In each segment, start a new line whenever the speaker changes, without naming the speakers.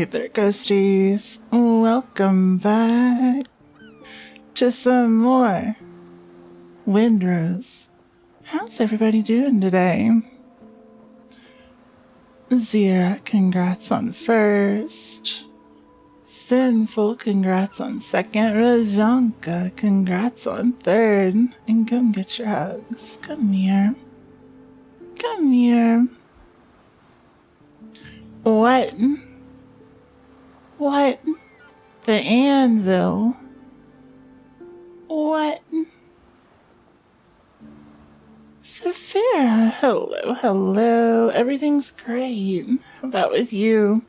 Hey there, ghosties. Welcome back to some more Windrose. How's everybody doing today? Zira, congrats on first. Sinful, congrats on second. Rajanka, congrats on third. And come get your hugs. Come here. Come here. What? What? The anvil? What? Saphira, hello. Everything's great. How about with you?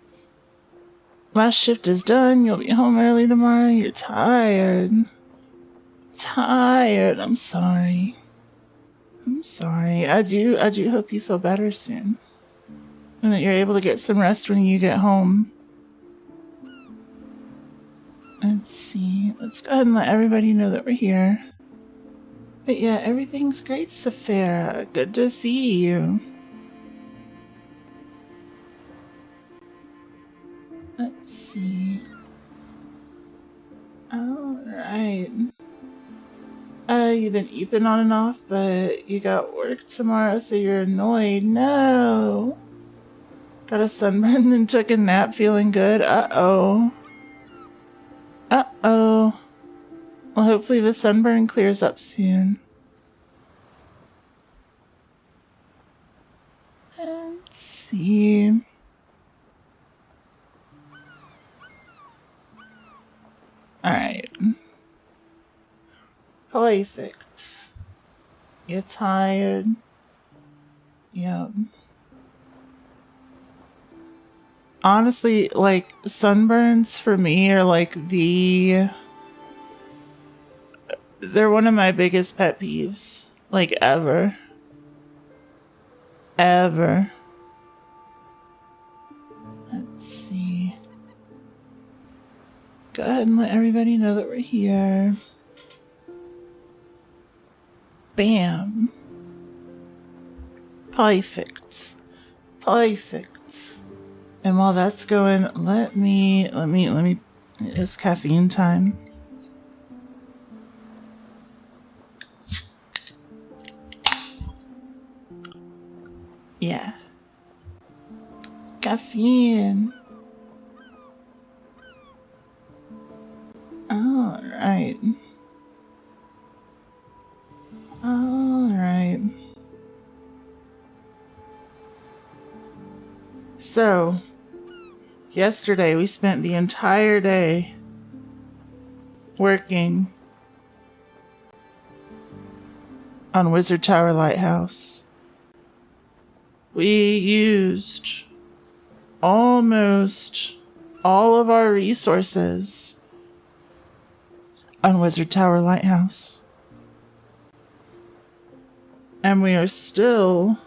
Last shift is done. You'll be home early tomorrow. You're tired. I'm sorry. I do hope you feel better soon. And that you're able to get some rest when you get home. Let's see. Let's go ahead and let everybody know that we're here. But yeah, everything's great, Saphira. Good to see you. Let's see. Alright. You've been eeping on and off, but you got work tomorrow, so you're annoyed. No! Got a sunburn and took a nap feeling good. Uh-oh. Well, hopefully the sunburn clears up soon. Let's see. Alright. Perfect. You're tired. Yep. Honestly, like, sunburns for me are like they're one of my biggest pet peeves. Like, ever. Ever. Let's see. Go ahead and let everybody know that we're here. Bam. Perfect. And while that's going, let me, it's caffeine time. Yeah. Caffeine. Alright. So, yesterday we spent the entire day working on Wizard Tower Lighthouse. We used almost all of our resources on Wizard Tower Lighthouse. And we are still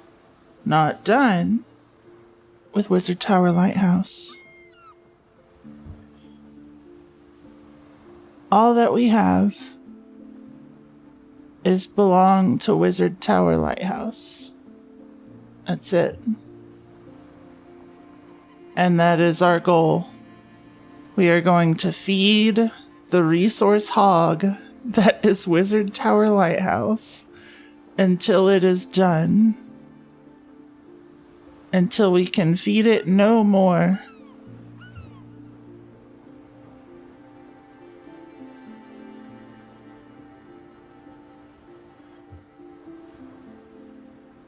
not done with Wizard Tower Lighthouse. All that we have is belong to Wizard Tower Lighthouse. That's it. And that is our goal. We are going to feed the resource hog that is Wizard Tower Lighthouse until it is done. Until we can feed it no more.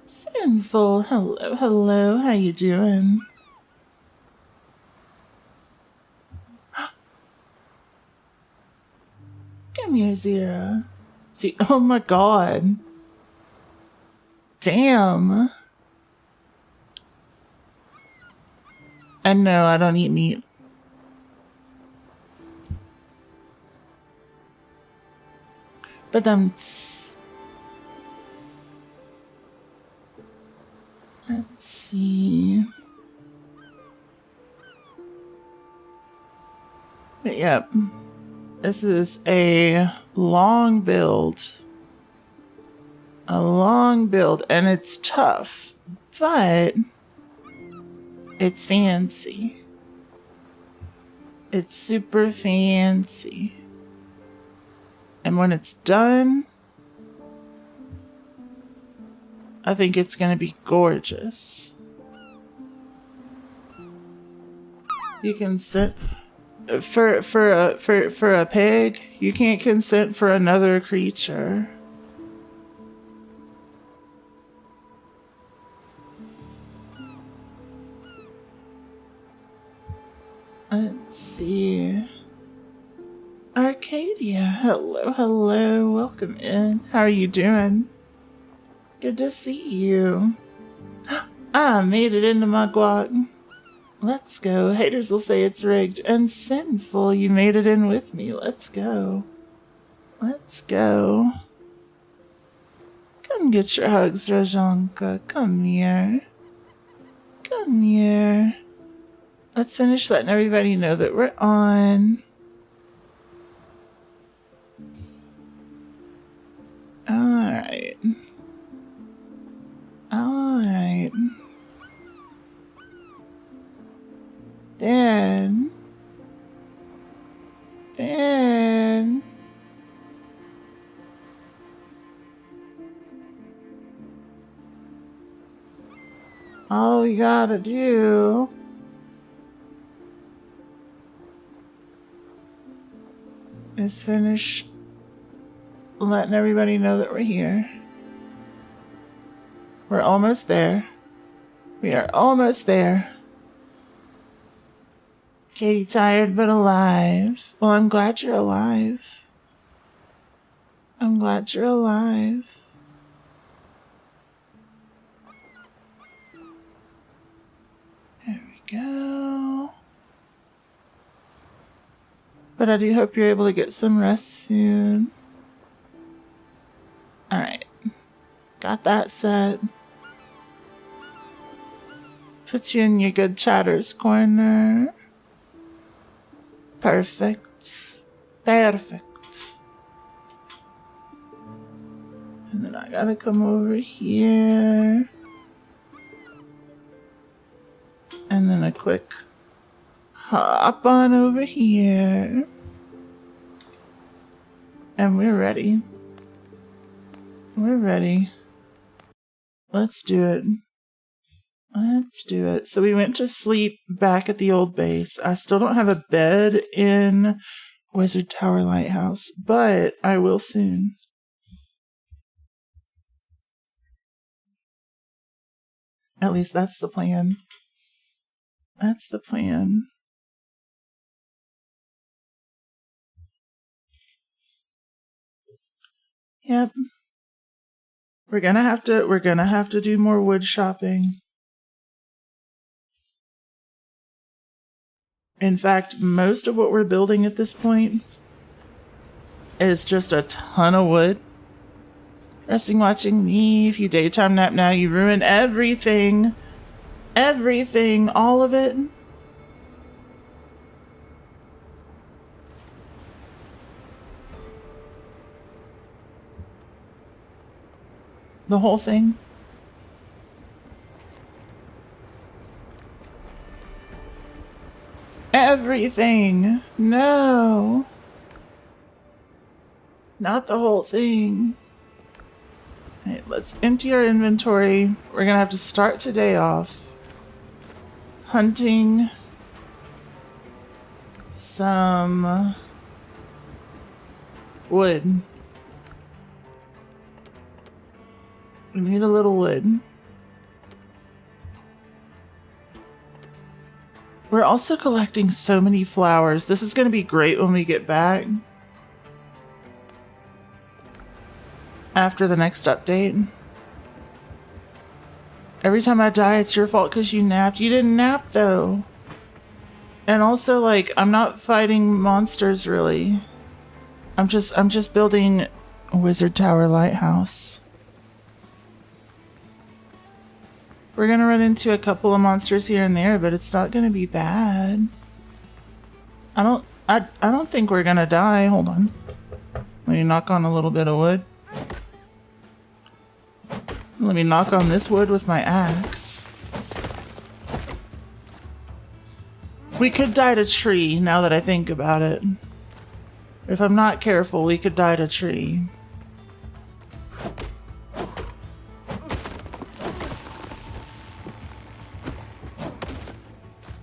Sinful, hello, how you doing? Come here, Zira. Oh my god. Damn. And no, I don't eat meat. But let's see. But yep. This is a long build. And it's tough, but it's fancy. It's super fancy. And when it's done, I think it's gonna be gorgeous. You can sit for a pig. You can't consent for another creature. Let's see. Arcadia, hello, hello, welcome in. How are you doing? Good to see you. I made it into my guac. Let's go. Haters will say it's rigged and sinful. You made it in with me. Let's go. Let's go. Come get your hugs, Rajanka. Come here. Come here. Let's finish letting everybody know that we're on. Alright. Alright. Then all we gotta do is finish letting everybody know that we're here. We're almost there. We are almost there. Katie, tired but alive. Well, I'm glad you're alive. I'm glad you're alive. There we go. But I do hope you're able to get some rest soon. Alright. Got that set. Put you in your good chatter's corner. Perfect. Perfect. And then I gotta come over here. And then a quick hop on over here. And we're ready. We're ready. Let's do it. Let's do it. So we went to sleep back at the old base. I still don't have a bed in Wizard Tower Lighthouse, but I will soon. At least that's the plan. That's the plan. Yep. We're gonna have to do more wood shopping. In fact, most of what we're building at this point is just a ton of wood. Resting, watching me. If you daytime nap now, you ruin everything. Everything, all of it. The whole thing. Everything. No. Not the whole thing. Alright, let's empty our inventory. We're gonna have to start today off hunting some wood. We need a little wood. We're also collecting so many flowers. This is going to be great when we get back. After the next update. Every time I die, it's your fault because you napped. You didn't nap, though. And also, like, I'm not fighting monsters, really. I'm just building a Wizard Tower Lighthouse. We're gonna run into a couple of monsters here and there, but it's not gonna be bad. I don't think we're gonna die. Hold on. Let me knock on a little bit of wood. Let me knock on this wood with my axe. We could dye a tree, now that I think about it. If I'm not careful, we could dye a tree.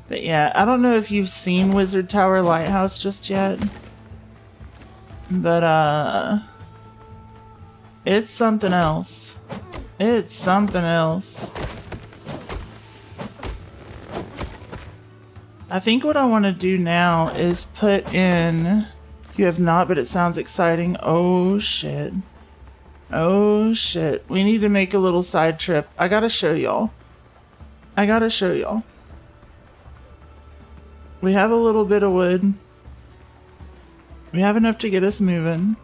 But yeah, I don't know if you've seen Wizard Tower Lighthouse just yet. But, it's something else. It's something else. I think what I want to do now is put in... You have not, but it sounds exciting. Oh, shit. Oh, shit. We need to make a little side trip. I gotta show y'all. I gotta show y'all. We have a little bit of wood. We have enough to get us moving.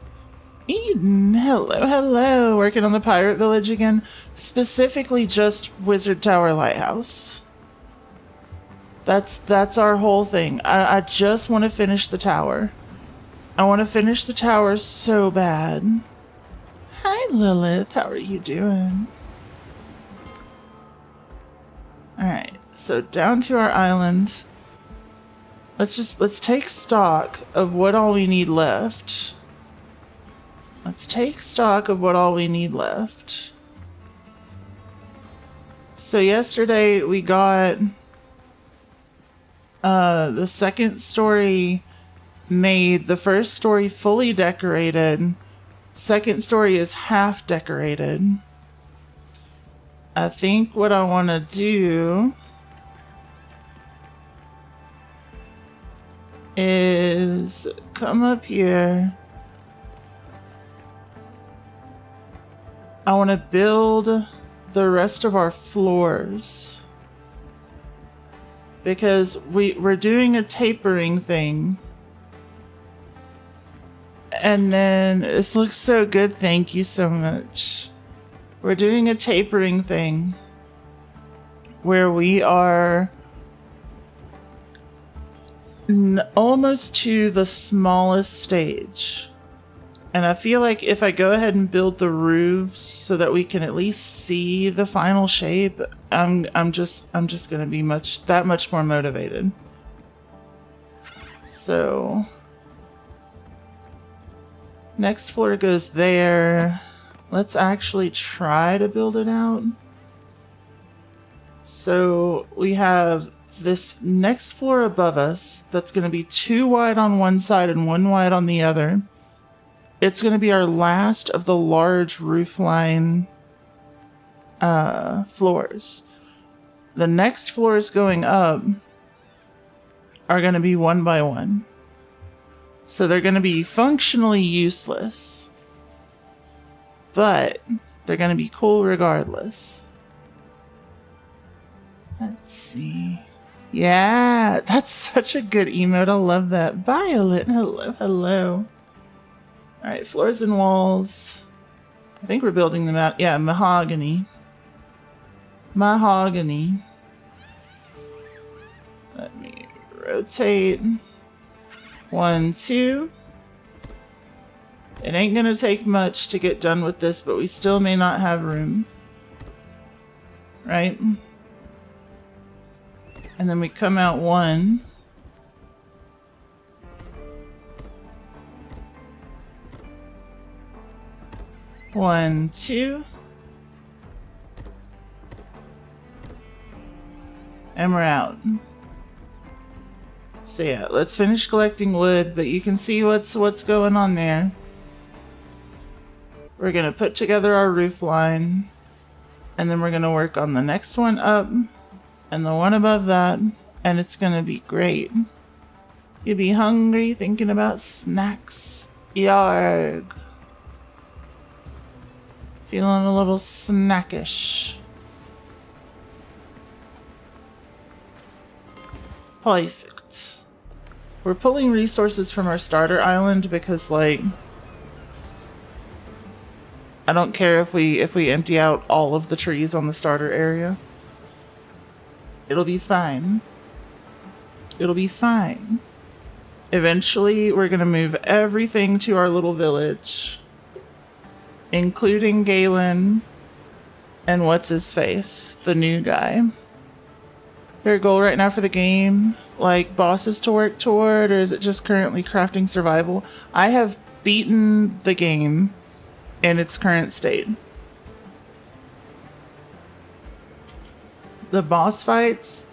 Eden, hello, hello. Working on the pirate village again. Specifically just Wizard Tower Lighthouse. That's our whole thing. I just want to finish the tower. I want to finish the tower so bad. Hi, Lilith. How are you doing? Alright, so down to our island. Let's take stock of what all we need left. Let's take stock of what all we need left. So yesterday we got the second story made, the first story fully decorated. Second story is half decorated. I think what I want to do is come up here. I want to build the rest of our floors because we're doing a tapering thing. And then this looks so good. Thank you so much. We're doing a tapering thing where we are almost to the smallest stage. And I feel like if I go ahead and build the roofs so that we can at least see the final shape, I'm just gonna be that much more motivated. So next floor goes there. Let's actually try to build it out. So we have this next floor above us that's going to be 2 wide on one side and 1 wide on the other. It's going to be our last of the large roofline floors. The next floors going up are going to be 1 by 1. So they're going to be functionally useless. But they're going to be cool regardless. Let's see. Yeah, that's such a good emote. I love that. Violet, hello, hello. Alright, floors and walls. I think we're building them out. Yeah, mahogany. Mahogany. Let me rotate. 1, 2. It ain't gonna take much to get done with this, but we still may not have room. Right? And then we come out 1. One, 2. And we're out. So yeah, let's finish collecting wood, but you can see what's going on there. We're gonna put together our roof line, and then we're gonna work on the next one up, and the one above that, and it's gonna be great. You'll be hungry thinking about snacks. Yarg. Feeling a little snackish. Perfect. We're pulling resources from our starter island because, like, I don't care if we empty out all of the trees on the starter area. It'll be fine. It'll be fine. Eventually, we're gonna move everything to our little village, including Galen and what's his face, the new guy. Their goal right now for the game like bosses to work toward, or is it just currently crafting survival? I have beaten the game in its current state. The boss fights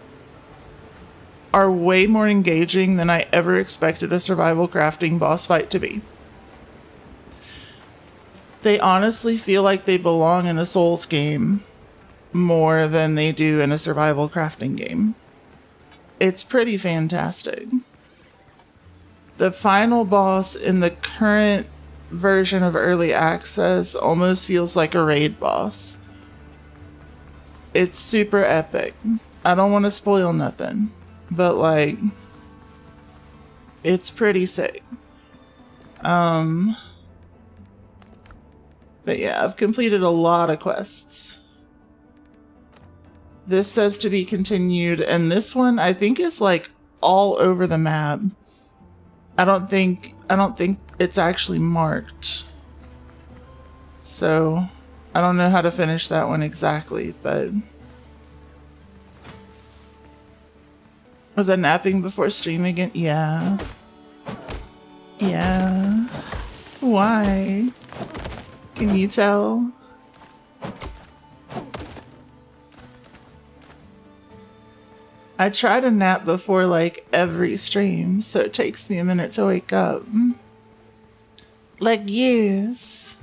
are way more engaging than I ever expected a survival crafting boss fight to be. They honestly feel like they belong in a Souls game more than they do in a survival crafting game. It's pretty fantastic. The final boss in the current version of Early Access almost feels like a raid boss. It's super epic. I don't want to spoil nothing, but like, it's pretty sick. But yeah, I've completed a lot of quests. This says to be continued, and this one I think is like all over the map. I don't think it's actually marked. So I don't know how to finish that one exactly, but was I napping before stream again? Yeah. Yeah. Why? Can you tell? I try to nap before like every stream, so it takes me a minute to wake up. Like, yes.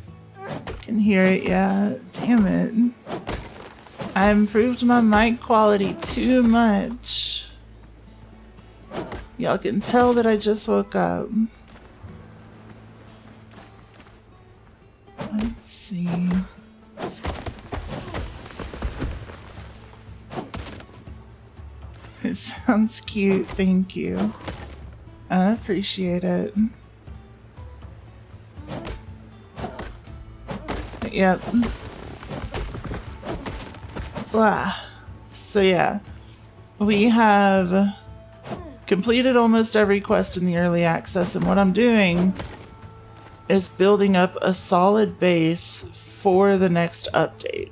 Can hear it, yeah. Damn it. I improved my mic quality too much. Y'all can tell that I just woke up. Let's see. It sounds cute, thank you. I appreciate it. Yep. Blah. So yeah, we have completed almost every quest in the early access, and what I'm doing is building up a solid base for the next update.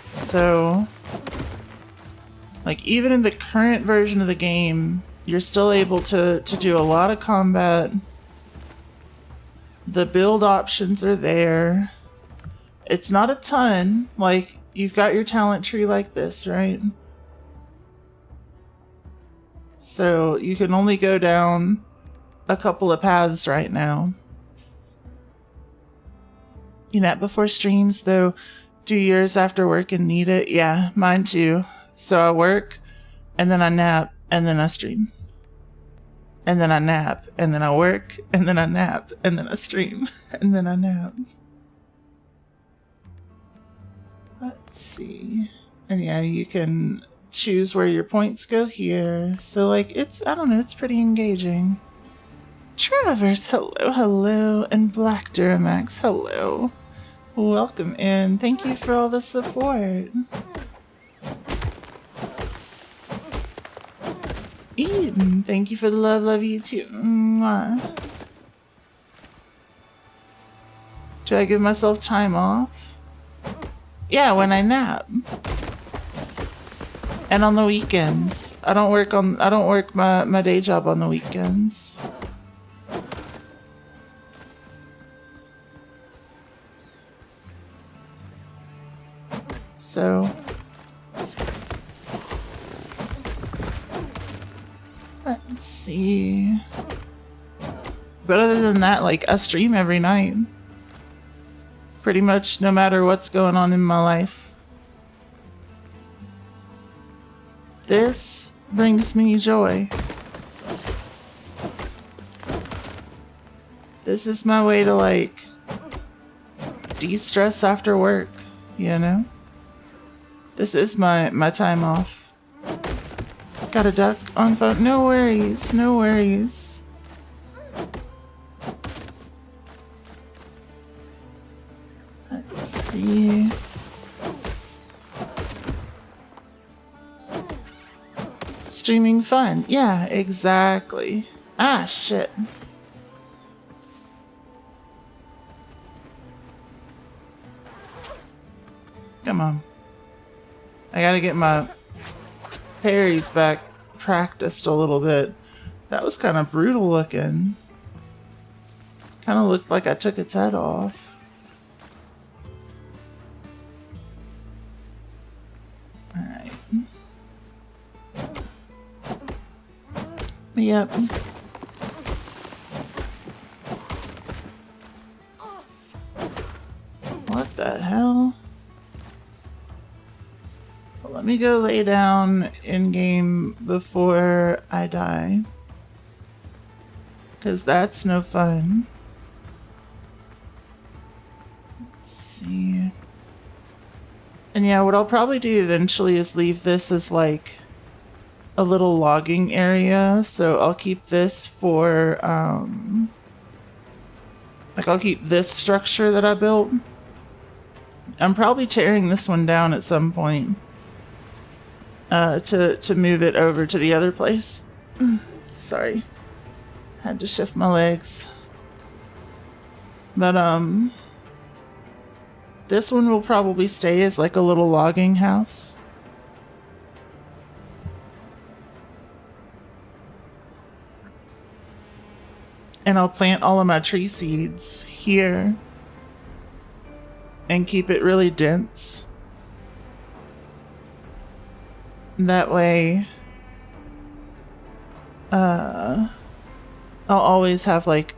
So, like, even in the current version of the game, you're still able to do a lot of combat. The build options are there. It's not a ton. Like, you've got your talent tree like this, right? So, you can only go down a couple of paths right now. You nap before streams, though. Do yours after work and need it? Yeah, mine too. So I work, and then I nap, and then I stream. And then I nap, and then I work, and then I nap, and then I stream, and then I nap. Let's see. And yeah, you can choose where your points go here. So like, I don't know, it's pretty engaging. Travers, hello, hello, and Black Duramax, hello. Welcome in. Thank you for all the support. Eden, thank you for the love, love you too. Mwah. Do I give myself time off? Yeah, when I nap. And on the weekends. I don't work my day job on the weekends. So let's see. But other than that, like, I stream every night. Pretty much no matter what's going on in my life. This brings me joy. This is my way to, like, de-stress after work, you know? This is my time off. Got a duck on phone. No worries, no worries. Let's see. Streaming fun. Yeah, exactly. Ah, shit. Come on. I gotta get my parries back practiced a little bit. That was kind of brutal looking. Kind of looked like I took its head off. Alright. Yep. What the hell? Well, let me go lay down in game before I die. Because that's no fun. Let's see. And yeah, what I'll probably do eventually is leave this as like a little logging area. So I'll keep this for, like I'll keep this structure that I built. I'm probably tearing this one down at some point to move it over to the other place. Sorry. Had to shift my legs. But, this one will probably stay as like a little logging house. And I'll plant all of my tree seeds here and keep it really dense. That way, I'll always have like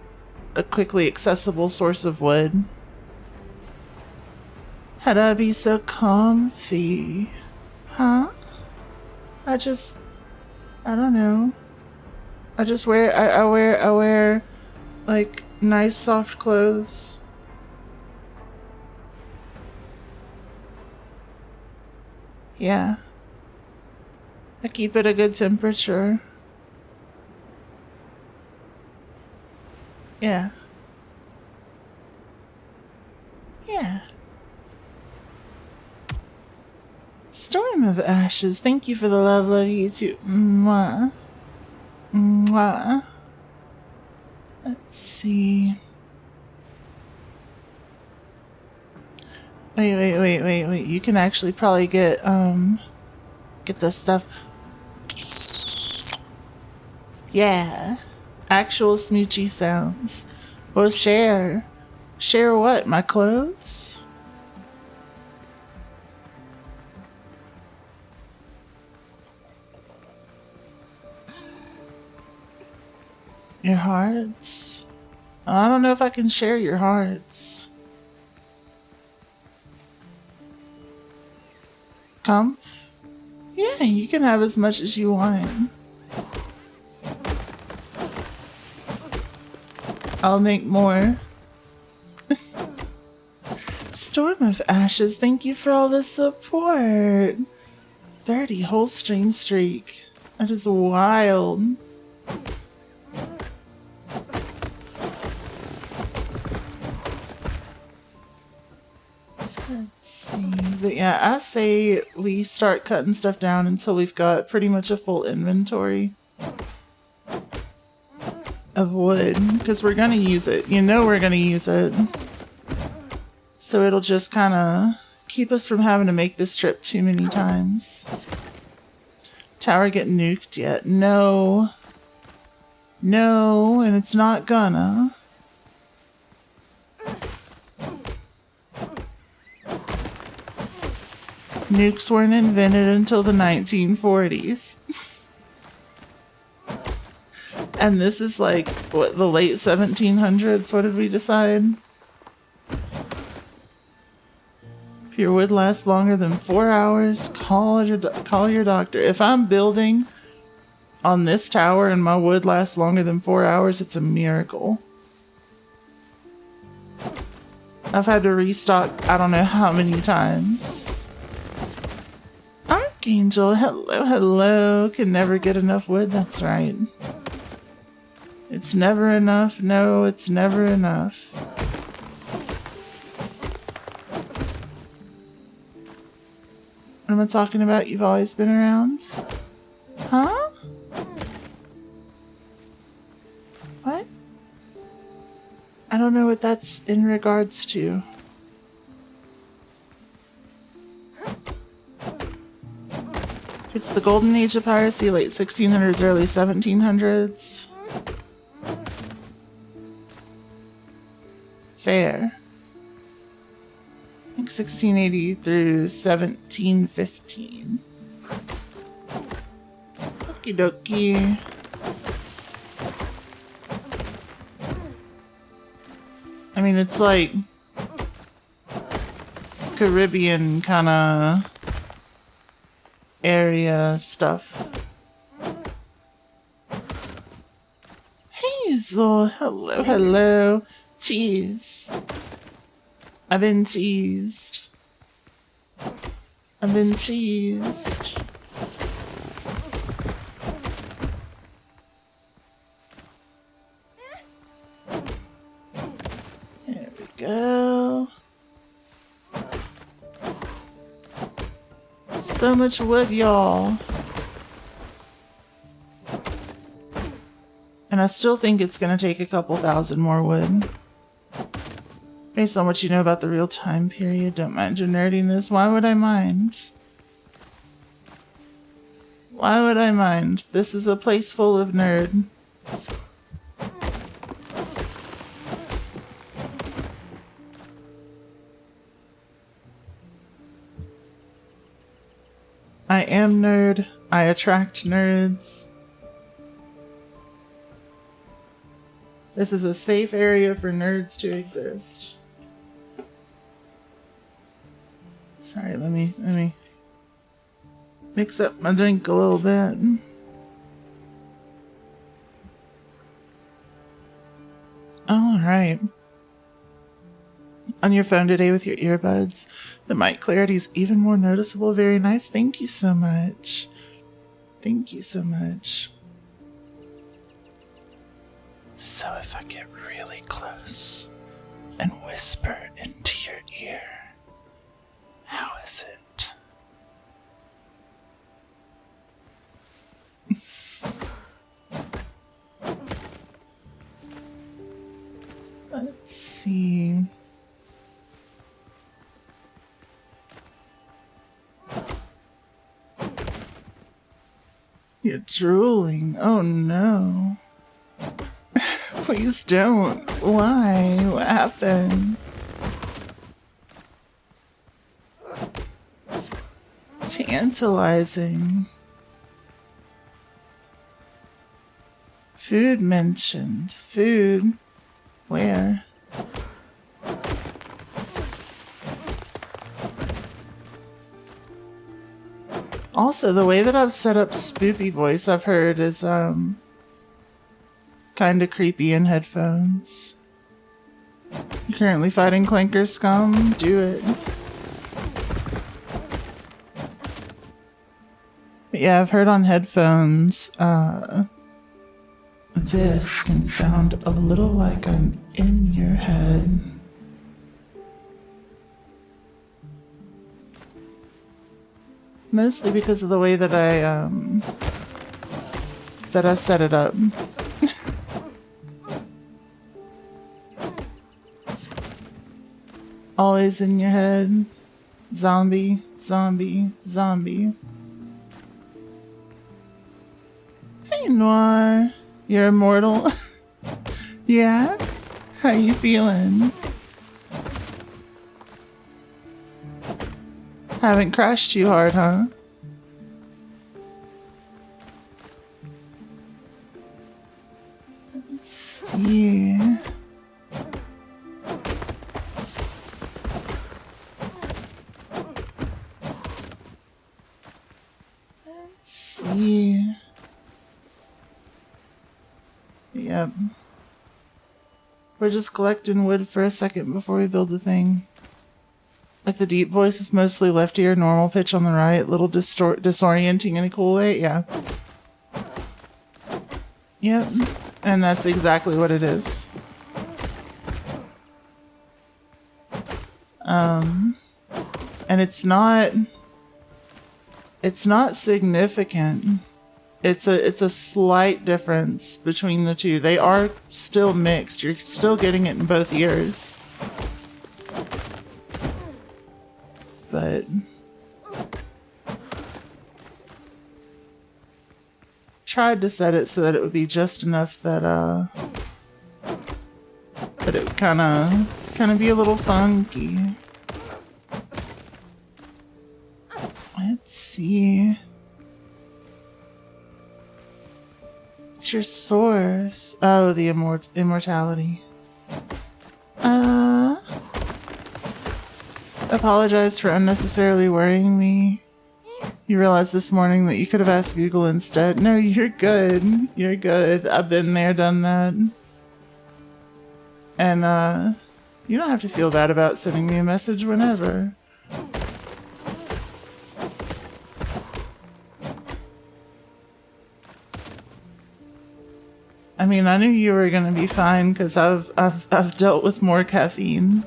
a quickly accessible source of wood. How'd I be so comfy? Huh? I don't know. I just wear, I wear like nice soft clothes. Yeah. I keep it a good temperature. Yeah. Yeah. Storm of Ashes, thank you for the love you too. Mwah. Mwah. Let's see. Wait. You can actually probably get this stuff. Yeah. Actual smoochy sounds. Well, share. Share what? My clothes? Your hearts? I don't know if I can share your hearts. Comf? Yeah, you can have as much as you want. I'll make more. Storm of Ashes, thank you for all the support. 30 whole stream streak. That is wild. Let's see. But yeah, I say we start cutting stuff down until we've got pretty much a full inventory of wood, because we're gonna use it. You know we're gonna use it. So it'll just kind of keep us from having to make this trip too many times. Tower get nuked yet? No. No, and it's not gonna. Nukes weren't invented until the 1940s. And this is like, what, the late 1700s? What did we decide? If your wood lasts longer than 4 hours, call your doctor. If I'm building on this tower and my wood lasts longer than 4 hours, it's a miracle. I've had to restock I don't know how many times. Archangel, hello. Can never get enough wood, that's right. It's never enough. No, it's never enough. What am I talking about? You've always been around? Huh? What? I don't know what that's in regards to. It's the golden age of piracy, late 1600s, early 1700s. Fair. I think 1680 through 1715. Okie dokie. I mean, it's like Caribbean kind of area stuff. Hazel, hello, hello. Cheese. I've been teased. I've been teased. There we go. So much wood, y'all. And I still think it's gonna take a couple thousand more wood. Based on what you know about the real time period, don't mind your nerdiness. Why would I mind? Why would I mind? This is a place full of nerd. I am nerd. I attract nerds. This is a safe area for nerds to exist. Sorry, let me mix up my drink a little bit. All right. On your phone today with your earbuds, the mic clarity is even more noticeable. Very nice. Thank you so much. Thank you so much. So if I get really close and whisper into your ear, how is it? Let's see. You're drooling. Oh no. Please don't. Why? What happened? Tantalizing. Food mentioned. Food? Where? Also, the way that I've set up spoopy voice, I've heard, is kind of creepy in headphones. You're currently fighting Clanker Scum? Do it. But yeah, I've heard on headphones, this can sound a little like I'm in your head. Mostly because of the way that I set it up. Always in your head. Zombie, zombie, zombie. Hey Noir, you're immortal. Yeah? How you feeling? Haven't crashed too hard, huh? Let's see. Let's see. Yep. We're just collecting wood for a second before we build the thing. Like the deep voice is mostly left ear, normal pitch on the right, little disorienting in a cool way, yeah. Yep, and that's exactly what it is. And it's not significant. It's a slight difference between the two. They are still mixed. You're still getting it in both ears. But tried to set it so that it would be just enough that it would kind of be a little funky. Let's see. What's your source? Oh, the immortality. Apologize for unnecessarily worrying me. You realized this morning that you could have asked Google instead. No, you're good. You're good. I've been there, done that. And, you don't have to feel bad about sending me a message whenever. I mean, I knew you were gonna be fine because I've dealt with more caffeine.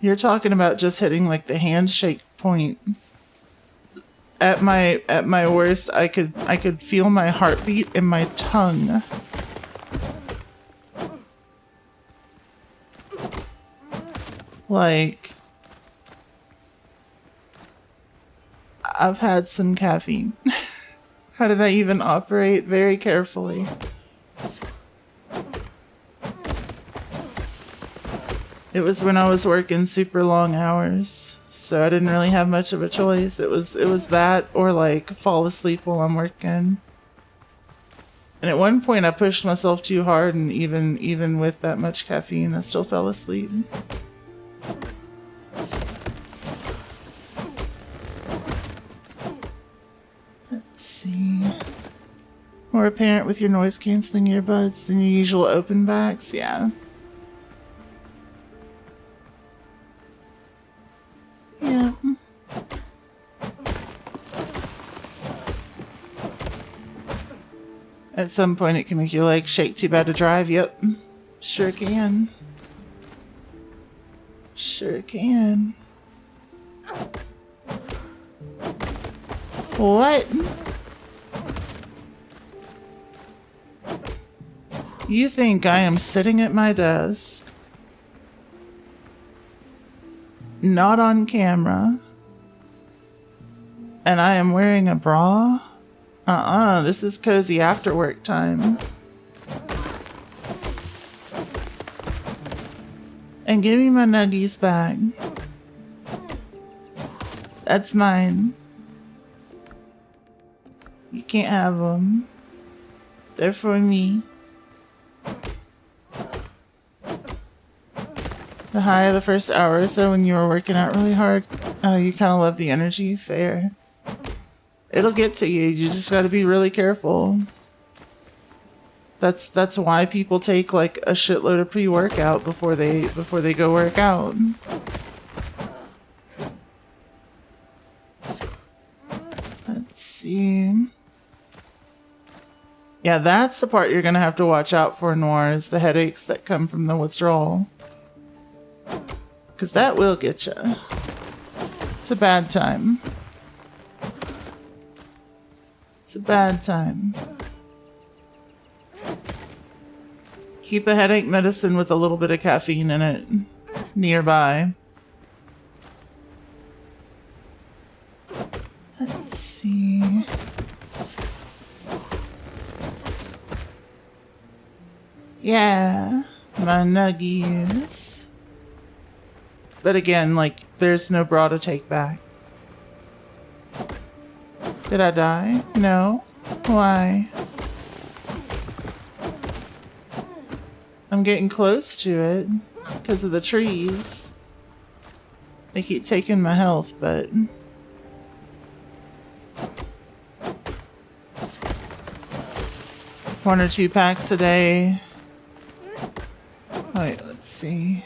You're talking about just hitting like the handshake point. At my worst, I could feel my heartbeat in my tongue. Like, I've had some caffeine. How did I even operate? Very carefully. It was when I was working super long hours, so I didn't really have much of a choice. It was that or like fall asleep while I'm working. And at one point I pushed myself too hard, and even with that much caffeine, I still fell asleep. Let's see. More apparent with your noise canceling earbuds than your usual open backs, yeah. Yeah. At some point it can make your legs shake too bad to drive. Yep. Sure can. Sure can. What? You think I am sitting at my desk, not on camera, and I am wearing a bra? This is cozy after work time. And give me my nuggies back. That's mine. You can't have them. They're for me. The high of the first hour or so when you were working out really hard. Oh, you kind of love the energy. Fair. It'll get to you. You just got to be really careful. That's why people take like a shitload of pre-workout before they go work out. Let's see. Yeah, that's the part you're gonna have to watch out for, Noir, is the headaches that come from the withdrawal. Because that will get you. It's a bad time. It's a bad time. Keep a headache medicine with a little bit of caffeine in it nearby. Let's see. Yeah, my nuggies. But again, like, there's no bra to take back. Did I die? No. Why? I'm getting close to it because of the trees. They keep taking my health, but... One or two packs a day. Wait, let's see.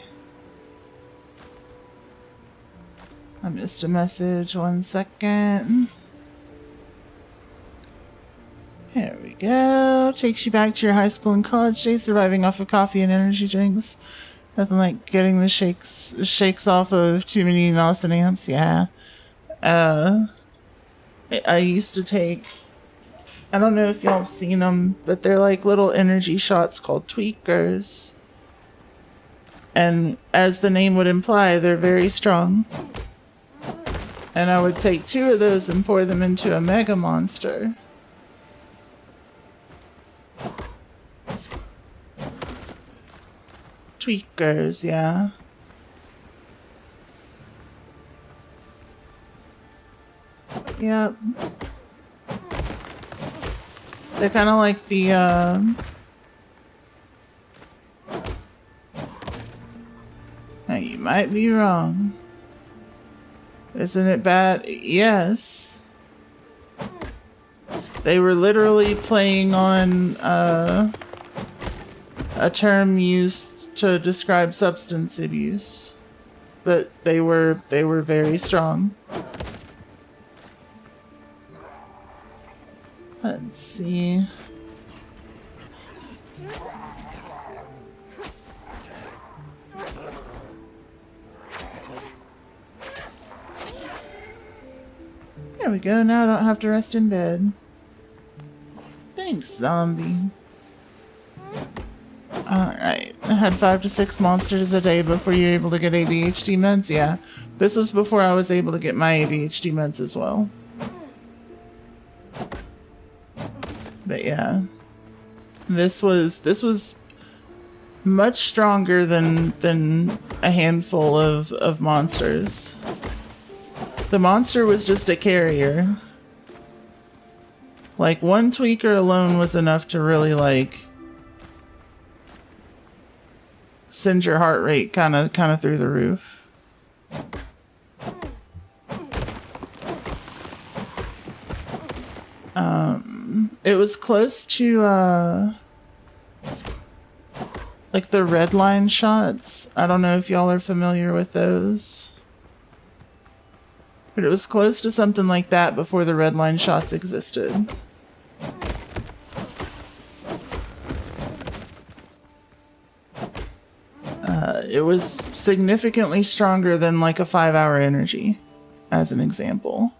I missed a message. 1 second. There we go. Takes you back to your high school and college days, surviving off of coffee and energy drinks. Nothing like getting the shakes off of too many Nelson amps. Yeah. I used to take, I don't know if y'all have seen them, but they're like little energy shots called tweakers. And as the name would imply, they're very strong. And I would take 2 of those and pour them into a mega monster. Tweakers, yeah. Yep. They're kind of like the, Now you might be wrong. Isn't it bad? Yes. They were literally playing on, a term used to describe substance abuse. But they were very strong. Let's see. There we go, now I don't have to rest in bed. Thanks, zombie. Alright, I had 5 to 6 monsters a day before you were able to get ADHD meds? Yeah, this was before I was able to get my ADHD meds as well. But yeah, this was much stronger than a handful of monsters. The monster was just a carrier. Like, 1 tweaker alone was enough to really, like, send your heart rate kind of through the roof. It was close to, like the red line shots. I don't know if y'all are familiar with those. But it was close to something like that before the red line shots existed. It was significantly stronger than like a 5-hour energy, as an example.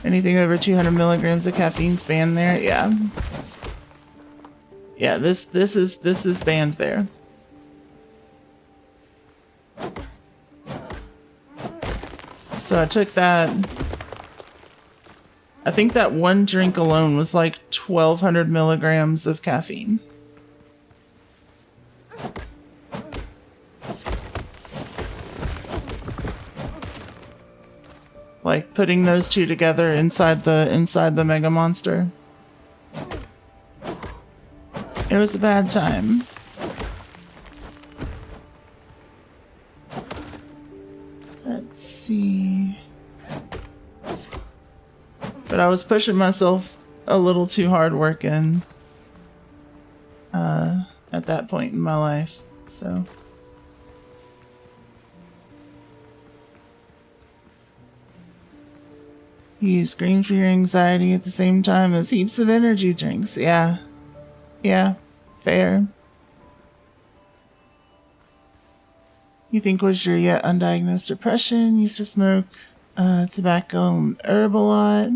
Anything over 200 milligrams of caffeine's banned there? Yeah. Yeah, this is banned there. So I took that. I think that 1 drink alone was like 1,200 milligrams of caffeine. Like putting those 2 together inside the mega monster. It was a bad time. Let's see. But I was pushing myself a little too hard working at that point in my life, so. You use green for your anxiety at the same time as heaps of energy drinks. Yeah. Yeah. Fair. You think was your yet undiagnosed depression? Used to smoke tobacco and herb a lot.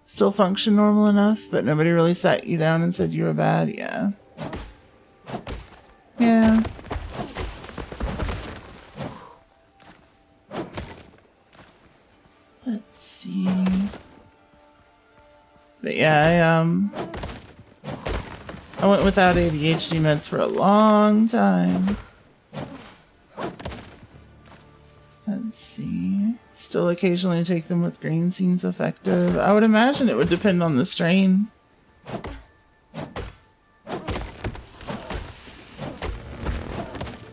Still function normal enough, but nobody really sat you down and said you were bad? Yeah. Yeah. Let's see. But yeah, I went without ADHD meds for a long time. Let's see. Still occasionally take them with green seems effective. I would imagine it would depend on the strain.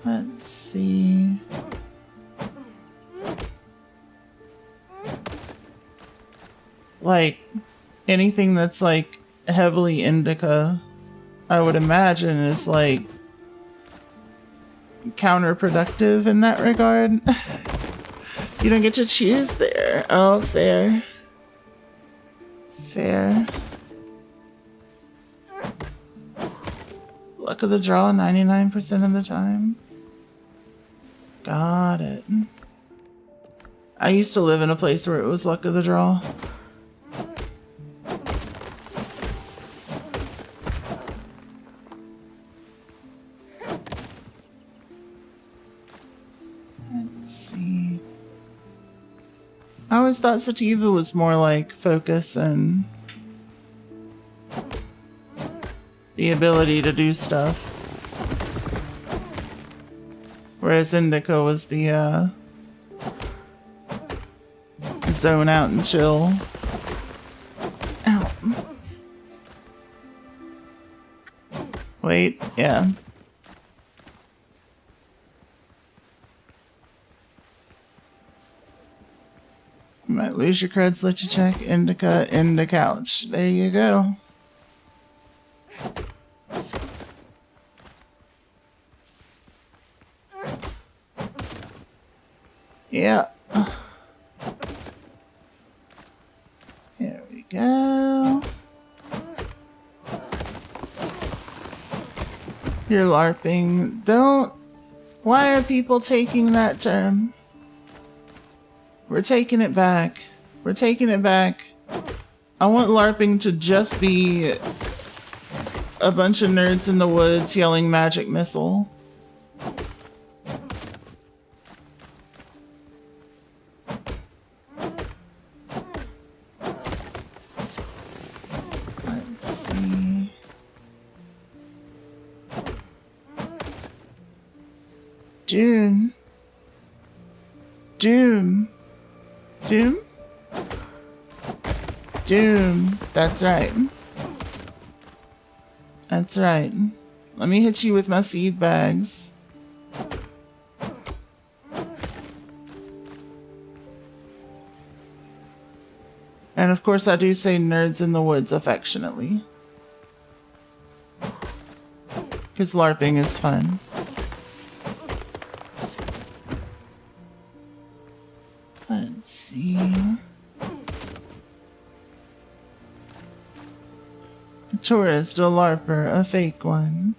Let's see. Like, anything that's like heavily indica, I would imagine is like counterproductive in that regard. You don't get to choose there. Oh, fair. Fair. Luck of the draw 99% of the time. Got it. I used to live in a place where it was luck of the draw. Let's see. I always thought sativa was more like focus and the ability to do stuff. Whereas indica was the zone out and chill. Ow. Wait, yeah. You might lose your creds, let you check. Indica in the couch. There you go. Yeah. Here we go. You're LARPing. Don't. Why are people taking that term? We're taking it back. We're taking it back. I want LARPing to just be a bunch of nerds in the woods yelling magic missile. Let's see. Doom. Doom. Doom? Doom. That's right. That's right. Let me hit you with my seed bags. And of course I do say nerds in the woods affectionately. Because LARPing is fun. Let's see. A tourist, a LARPer, a fake one.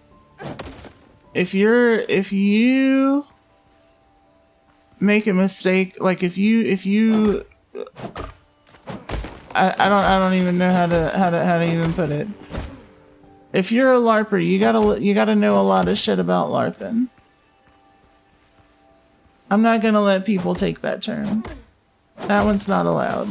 If you make a mistake, like if you I don't even know how to even put it. If you're a LARPer, you gotta know a lot of shit about LARPing. I'm not gonna let people take that term. That one's not allowed.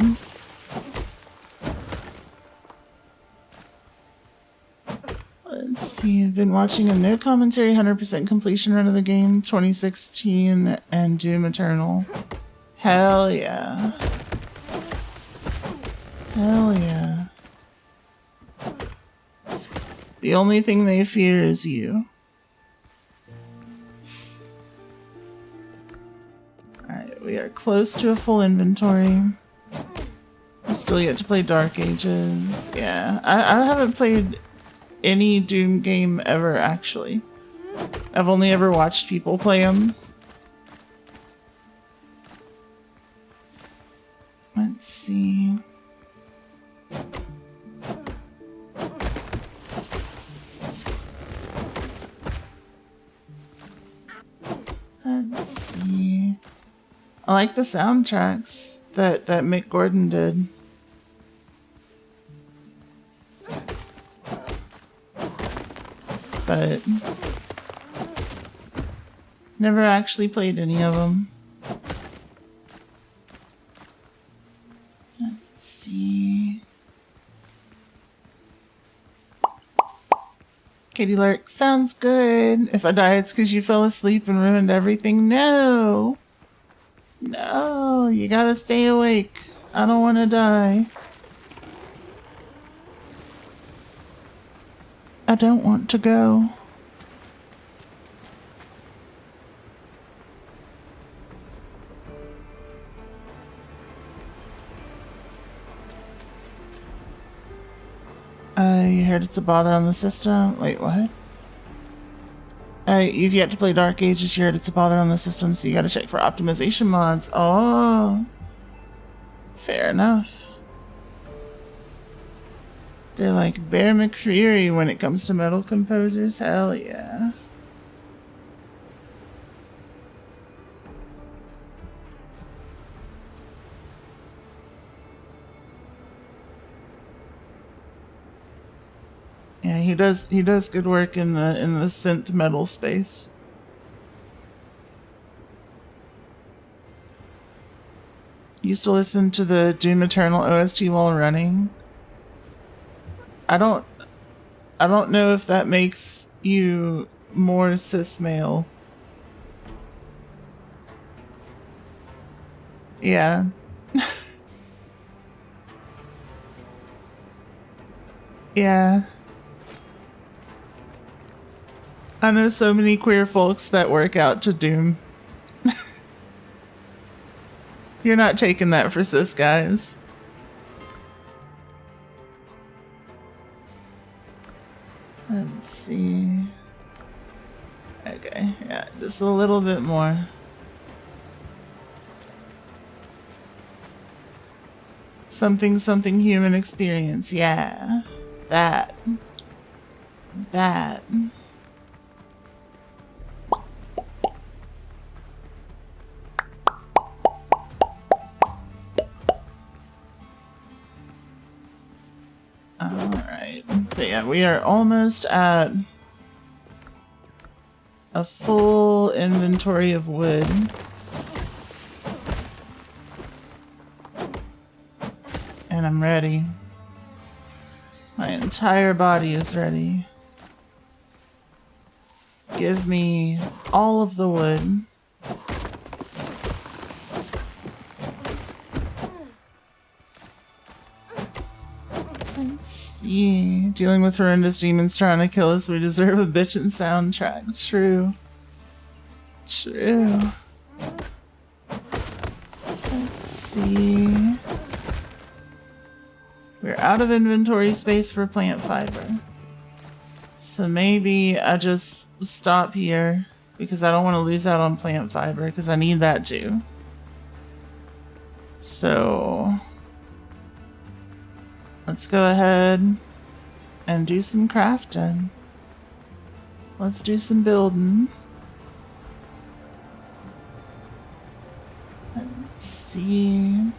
Let's see, I've been watching a no commentary 100% completion run of the game 2016 and Doom Eternal. Hell yeah. Hell yeah. The only thing they fear is you. Alright, we are close to a full inventory. I'm still yet to play Dark Ages. Yeah, I haven't played any Doom game ever, actually. I've only ever watched people play them. Let's see. Let's see. I like the soundtracks that Mick Gordon did. But never actually played any of them. Let's see. Katie Lurk, sounds good. If I die, it's because you fell asleep and ruined everything. No. No, you gotta stay awake. I don't want to die. I don't want to go. You heard it's a bother on the system? Wait, what? You've yet to play Dark Ages, you heard it's a bother on the system, so you gotta check for optimization mods. Oh. Fair enough. They're like Bear McCreary when it comes to metal composers. Hell yeah. Yeah, he does good work in the synth metal space. Used to listen to the Doom Eternal OST while running. I don't know if that makes you more cis male. Yeah. Yeah. I know so many queer folks that work out to Doom. You're not taking that for cis guys. Let's see. Okay, yeah, just a little bit more. Something human experience, yeah. That. Alright. But yeah, we are almost at a full inventory of wood. And I'm ready. My entire body is ready. Give me all of the wood. Let's see. Dealing with horrendous demons trying to kill us, we deserve a bitchin' soundtrack. True. True. Let's see. We're out of inventory space for plant fiber. So maybe I just stop here because I don't want to lose out on plant fiber because I need that too. So let's go ahead and do some crafting. Let's do some building. Let's see.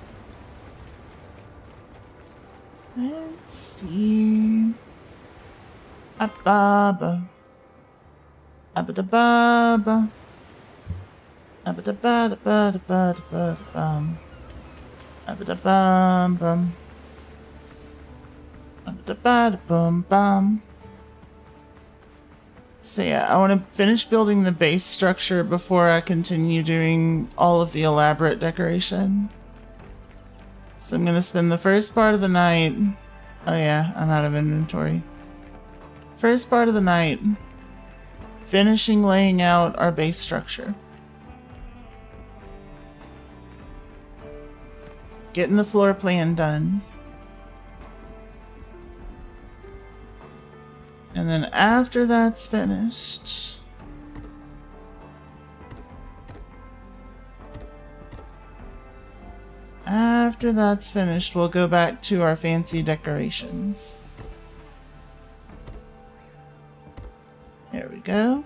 Let's see. Ababa. Abadababa. Abadabadabadabadabadabam. Abadabam. Abadabadabum. So yeah, I want to finish building the base structure before I continue doing all of the elaborate decoration. So I'm going to spend the first part of the night... Oh yeah, I'm out of inventory. First part of the night finishing laying out our base structure. Getting the floor plan done. And then after that's finished... After that's finished, we'll go back to our fancy decorations. There we go.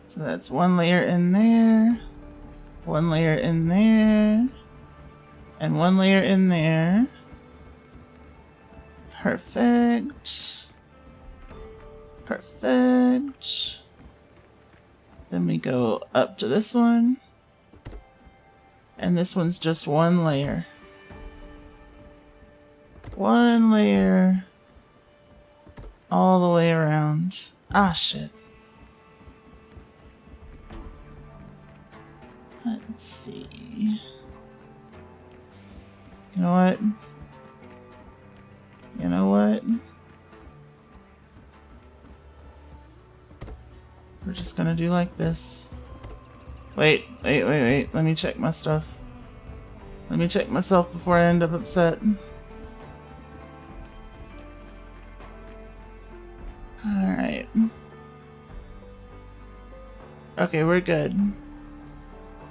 So that's one layer in there, one layer in there, and one layer in there. Perfect. Perfect. Then we go up to this one. And this one's just one layer. One layer. All the way around. Ah, shit. Let's see. You know what? You know what? We're just gonna do like this. Wait. Let me check my stuff. Let me check myself before I end up upset. Alright. Okay, we're good.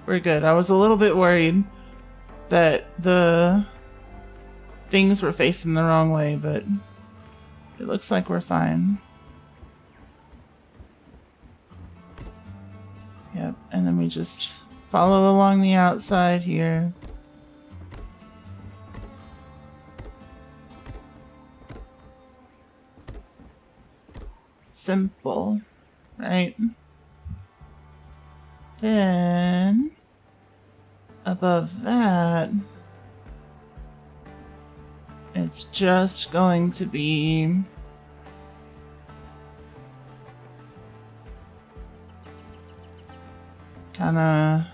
We're good. I was a little bit worried that the things were facing the wrong way, but it looks like we're fine. Yep, and then we just follow along the outside here. Simple, right? Then above that, it's just going to be kind of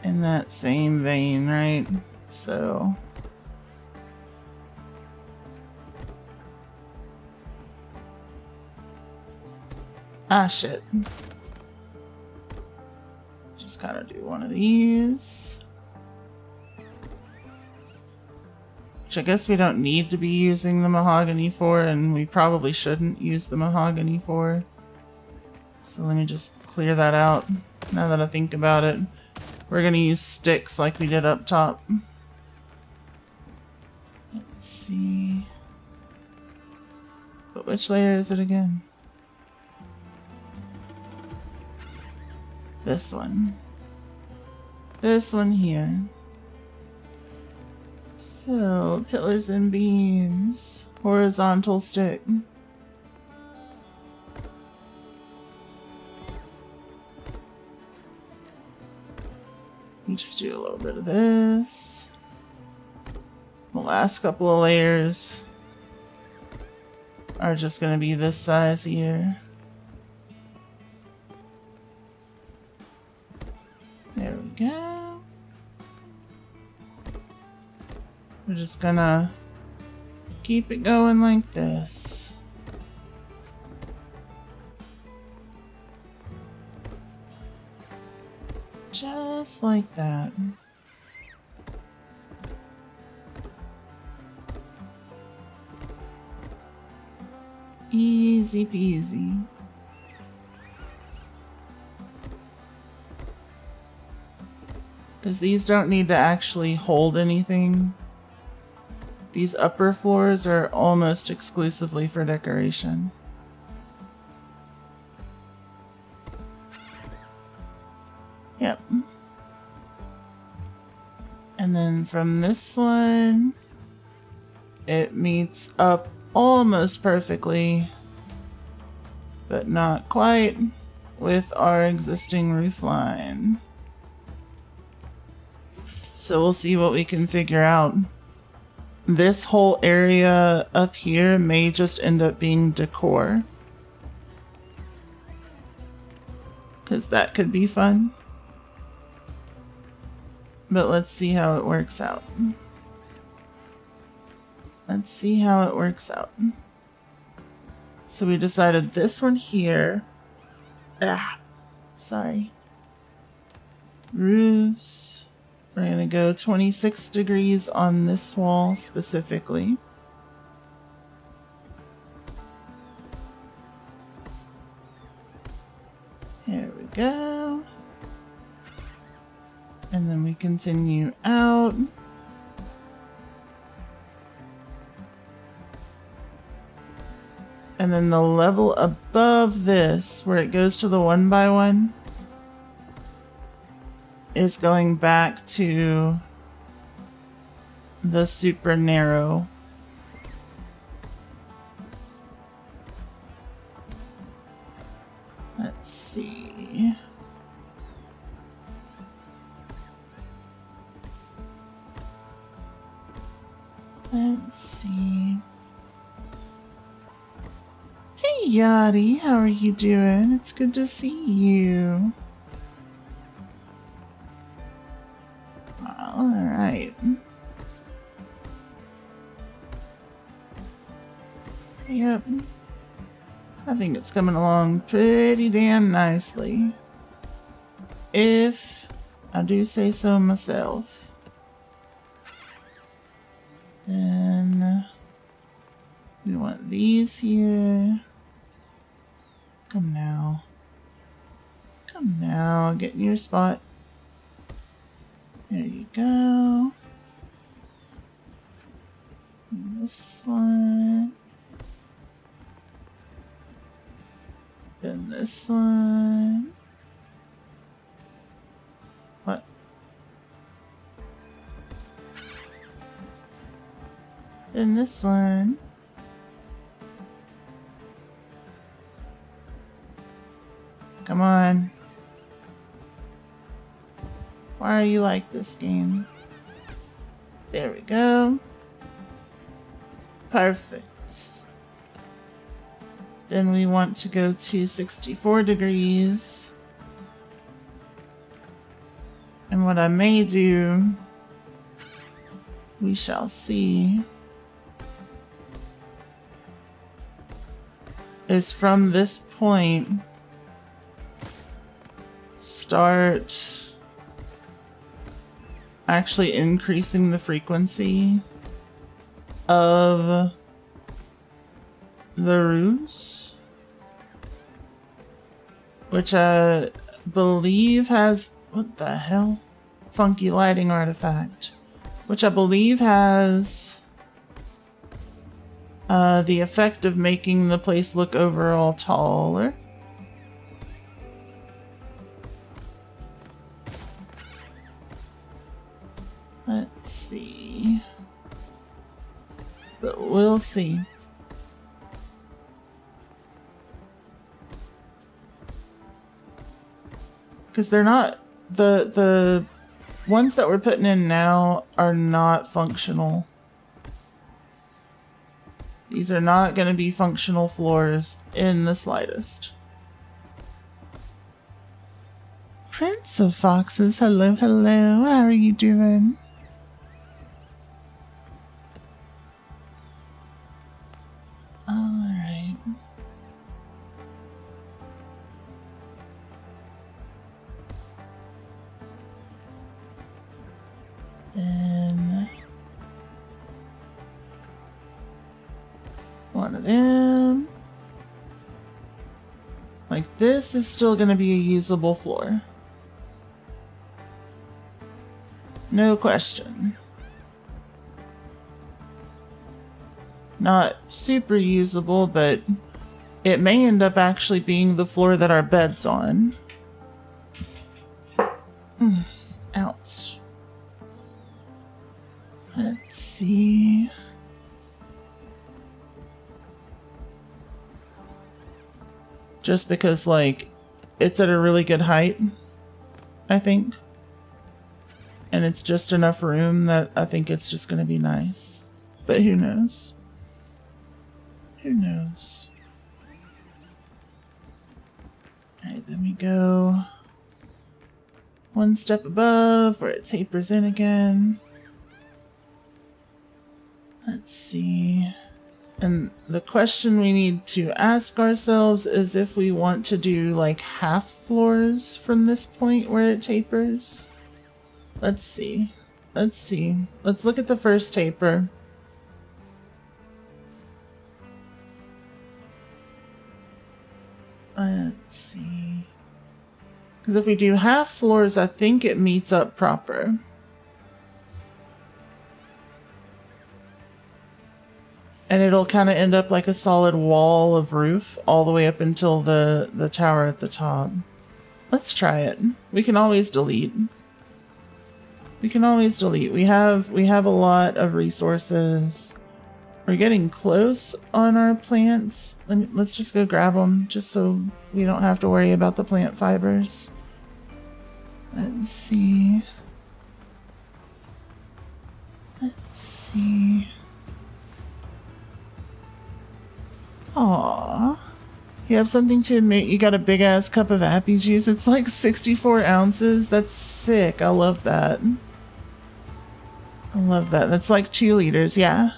in that same vein, right? So shit. Just kind of do one of these. Which I guess we don't need to be using the mahogany for, and we probably shouldn't use the mahogany for. So let me just clear that out. Now that I think about it, we're gonna use sticks like we did up top. Let's see. But which layer is it again? This one. This one here. So, pillars and beams. Horizontal stick. You just do a little bit of this. The last couple of layers are just going to be this size here. There we go. We're just gonna keep it going like this. Just like that. Easy peasy. Because these don't need to actually hold anything. These upper floors are almost exclusively for decoration. Yep. And then from this one, it meets up almost perfectly, but not quite, with our existing roof line. So we'll see what we can figure out. This whole area up here may just end up being decor, because that could be fun. But let's see how it works out. Let's see how it works out. So we decided this one here. Sorry. Roofs. We're going to go 26 degrees on this wall specifically. There we go. And then we continue out. And then the level above this, where it goes to the 1x1, is going back to the super narrow. Let's see. Let's see. Hey Yachty, how are you doing? It's good to see you. Alright. Yep. I think it's coming along pretty damn nicely, if I do say so myself. Then we want these here. Come now. Come now, get in your spot. There you go. And this one. Then this one. What? Then this one. Come on. Why are you like this game? There we go. Perfect. Then we want to go to 64 degrees. And what I may do, we shall see, is from this point, start actually increasing the frequency of the ruse, which I believe has, what the hell? Funky lighting artifact. Which I believe has the effect of making the place look overall taller. Let's see. But we'll see. Because they're not, the ones that we're putting in now are not functional. These are not going to be functional floors in the slightest. Prince of Foxes, hello, hello. How are you doing? Alright. Then one of them. Like, this is still going to be a usable floor. No question. Not super usable, but it may end up actually being the floor that our bed's on. Ouch. Let's see. Just because, like, it's at a really good height, I think. And it's just enough room that I think it's just going to be nice. But who knows? Who knows? Alright, then we go one step above where it tapers in again. Let's see. And the question we need to ask ourselves is if we want to do like half floors from this point where it tapers. Let's see. Let's see. Let's look at the first taper. Let's see. Because if we do half floors, I think it meets up proper. And it'll kind of end up like a solid wall of roof all the way up until the tower at the top. Let's try it. We can always delete. We can always delete. We have a lot of resources. We're getting close on our plants. Let's just go grab them just so we don't have to worry about the plant fibers. Let's see. Let's see. Aww. You have something to admit, you got a big ass cup of happy juice. It's like 64 ounces. That's sick. I love that. I love that. That's like 2 liters, yeah.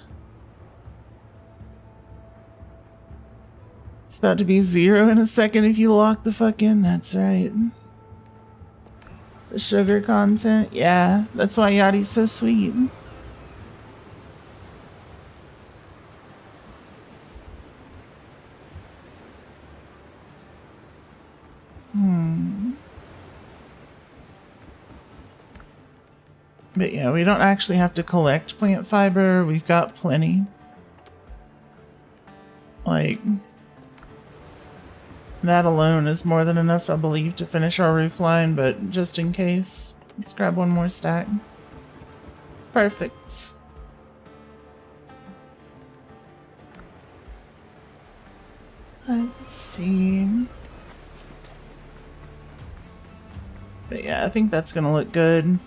It's about to be 0 in a second if you lock the fuck in. That's right. The sugar content, yeah. That's why Yachty's so sweet. But yeah, we don't actually have to collect plant fiber. We've got plenty. Like, that alone is more than enough, I believe, to finish our roof line, but just in case, let's grab one more stack. Perfect. Let's see. But yeah, I think that's gonna look good.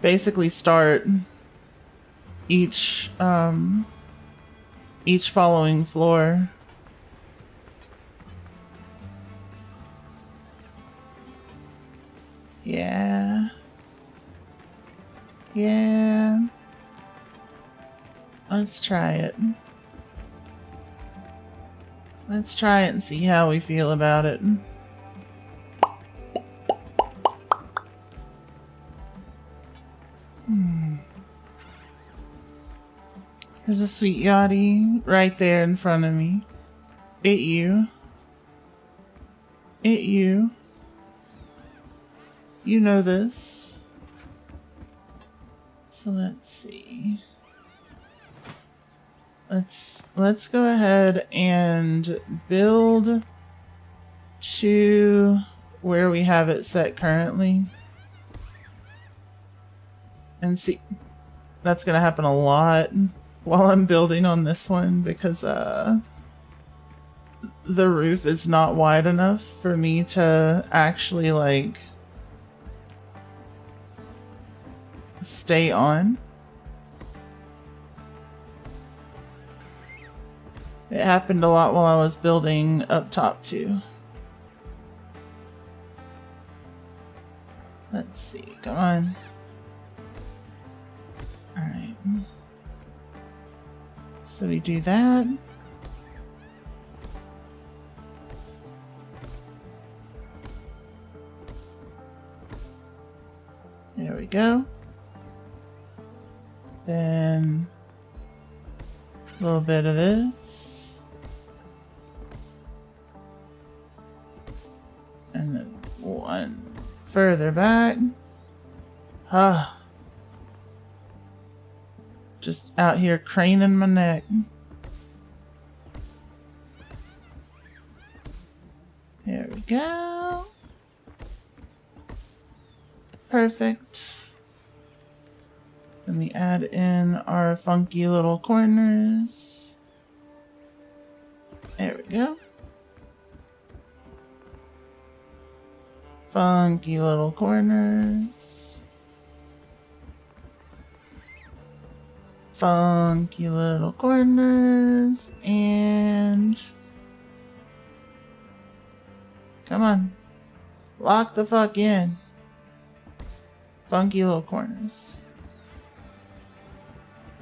Basically start each following floor. Yeah. Yeah. Let's try it. Let's try it and see how we feel about it. There's a sweet yachty right there in front of me. You. You know this. So let's see. Let's go ahead and build to where we have it set currently. And see, that's gonna happen a lot while I'm building on this one because the roof is not wide enough for me to actually like stay on. It happened a lot while I was building up top too. Let's see, come on. Alright. So we do that. There we go. Then a little bit of this. And then one further back. Just out here craning my neck. There we go. Perfect. Then we add in our funky little corners. There we go. Funky little corners. Funky little corners. And come on. Lock the fuck in. Funky little corners.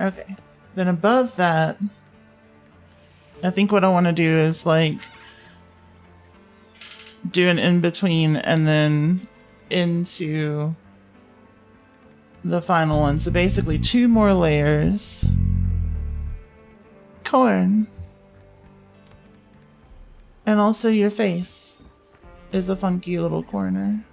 Okay. Then above that, I think what I want to do is like do an in-between and then into the final one. So basically 2 more layers. Corn. And also your face is a funky little corner.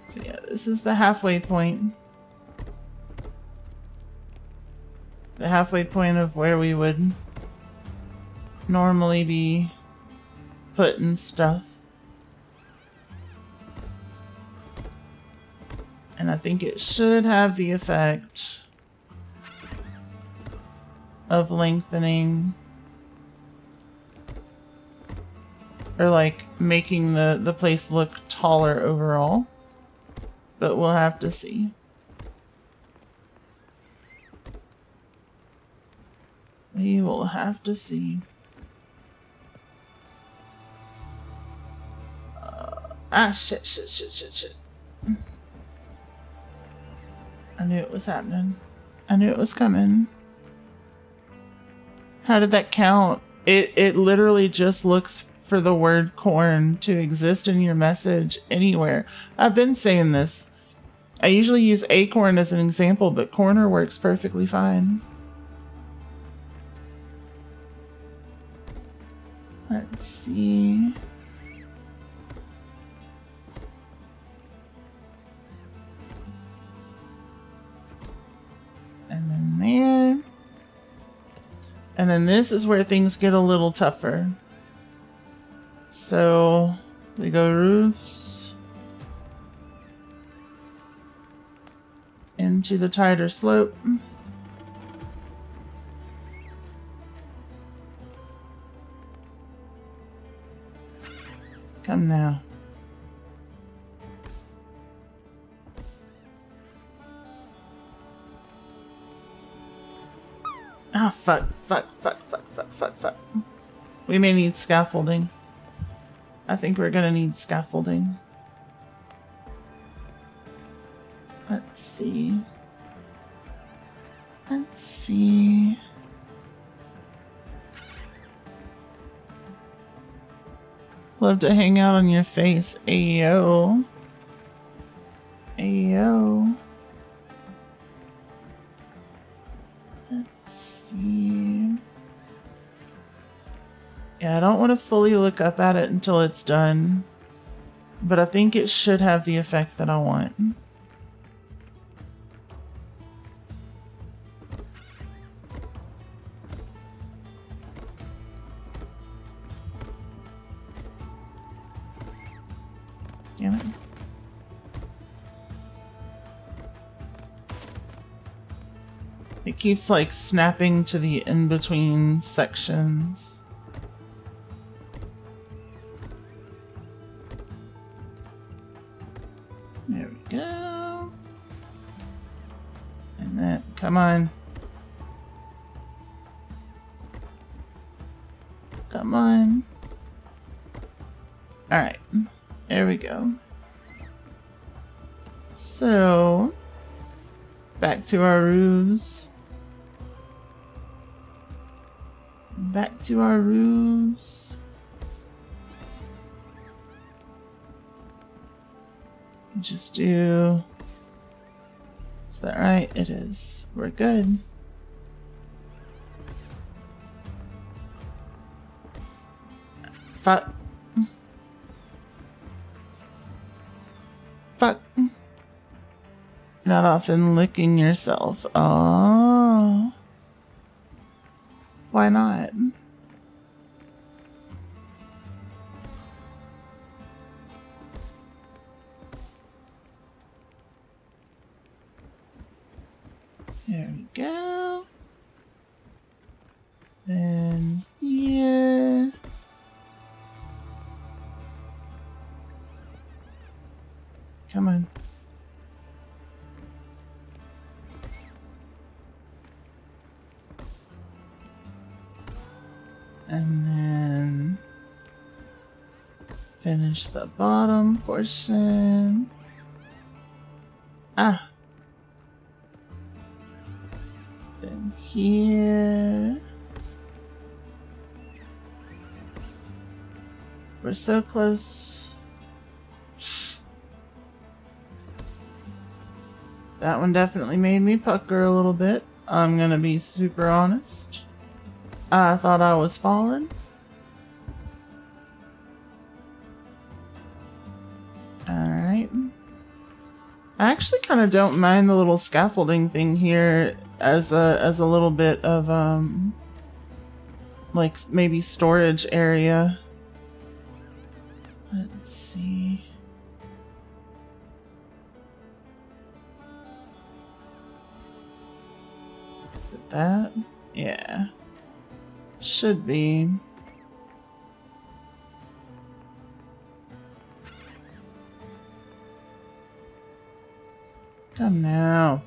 So yeah, this is the halfway point. The halfway point of where we would normally be putting stuff. And I think it should have the effect of lengthening or like making the place look taller overall. But we'll have to see. We will have to see. Shit. I knew it was happening. I knew it was coming. How did that count? It literally just looks for the word corn to exist in your message anywhere. I've been saying this. I usually use acorn as an example, but corner works perfectly fine. Let's see. And then there. And then this is where things get a little tougher. So we go roofs. Into the tighter slope. Come now. Ah, fuck. We may need scaffolding. I think we're gonna need scaffolding. Let's see. Let's see. Love to hang out on your face. Ayo. Ayo. Let's see. Yeah, I don't want to fully look up at it until it's done, but I think it should have the effect that I want. Damn it. It keeps like snapping to the in-between sections. There we go. And that, come on. Come on. Alright, there we go. So, back to our roofs. Back to our roofs. Just do... Is that right? It is. We're good. Fuck. Fuck. Not often licking yourself. Oh. Why not? There we go. Then here. Come on. And then finish the bottom portion. Ah. Then here. We're so close. That one definitely made me pucker a little bit. I'm gonna be super honest. I thought I was falling. Alright. I actually kind of don't mind the little scaffolding thing here as a little bit of like maybe storage area. Let's see. Is it that? Yeah. Should be. Come now.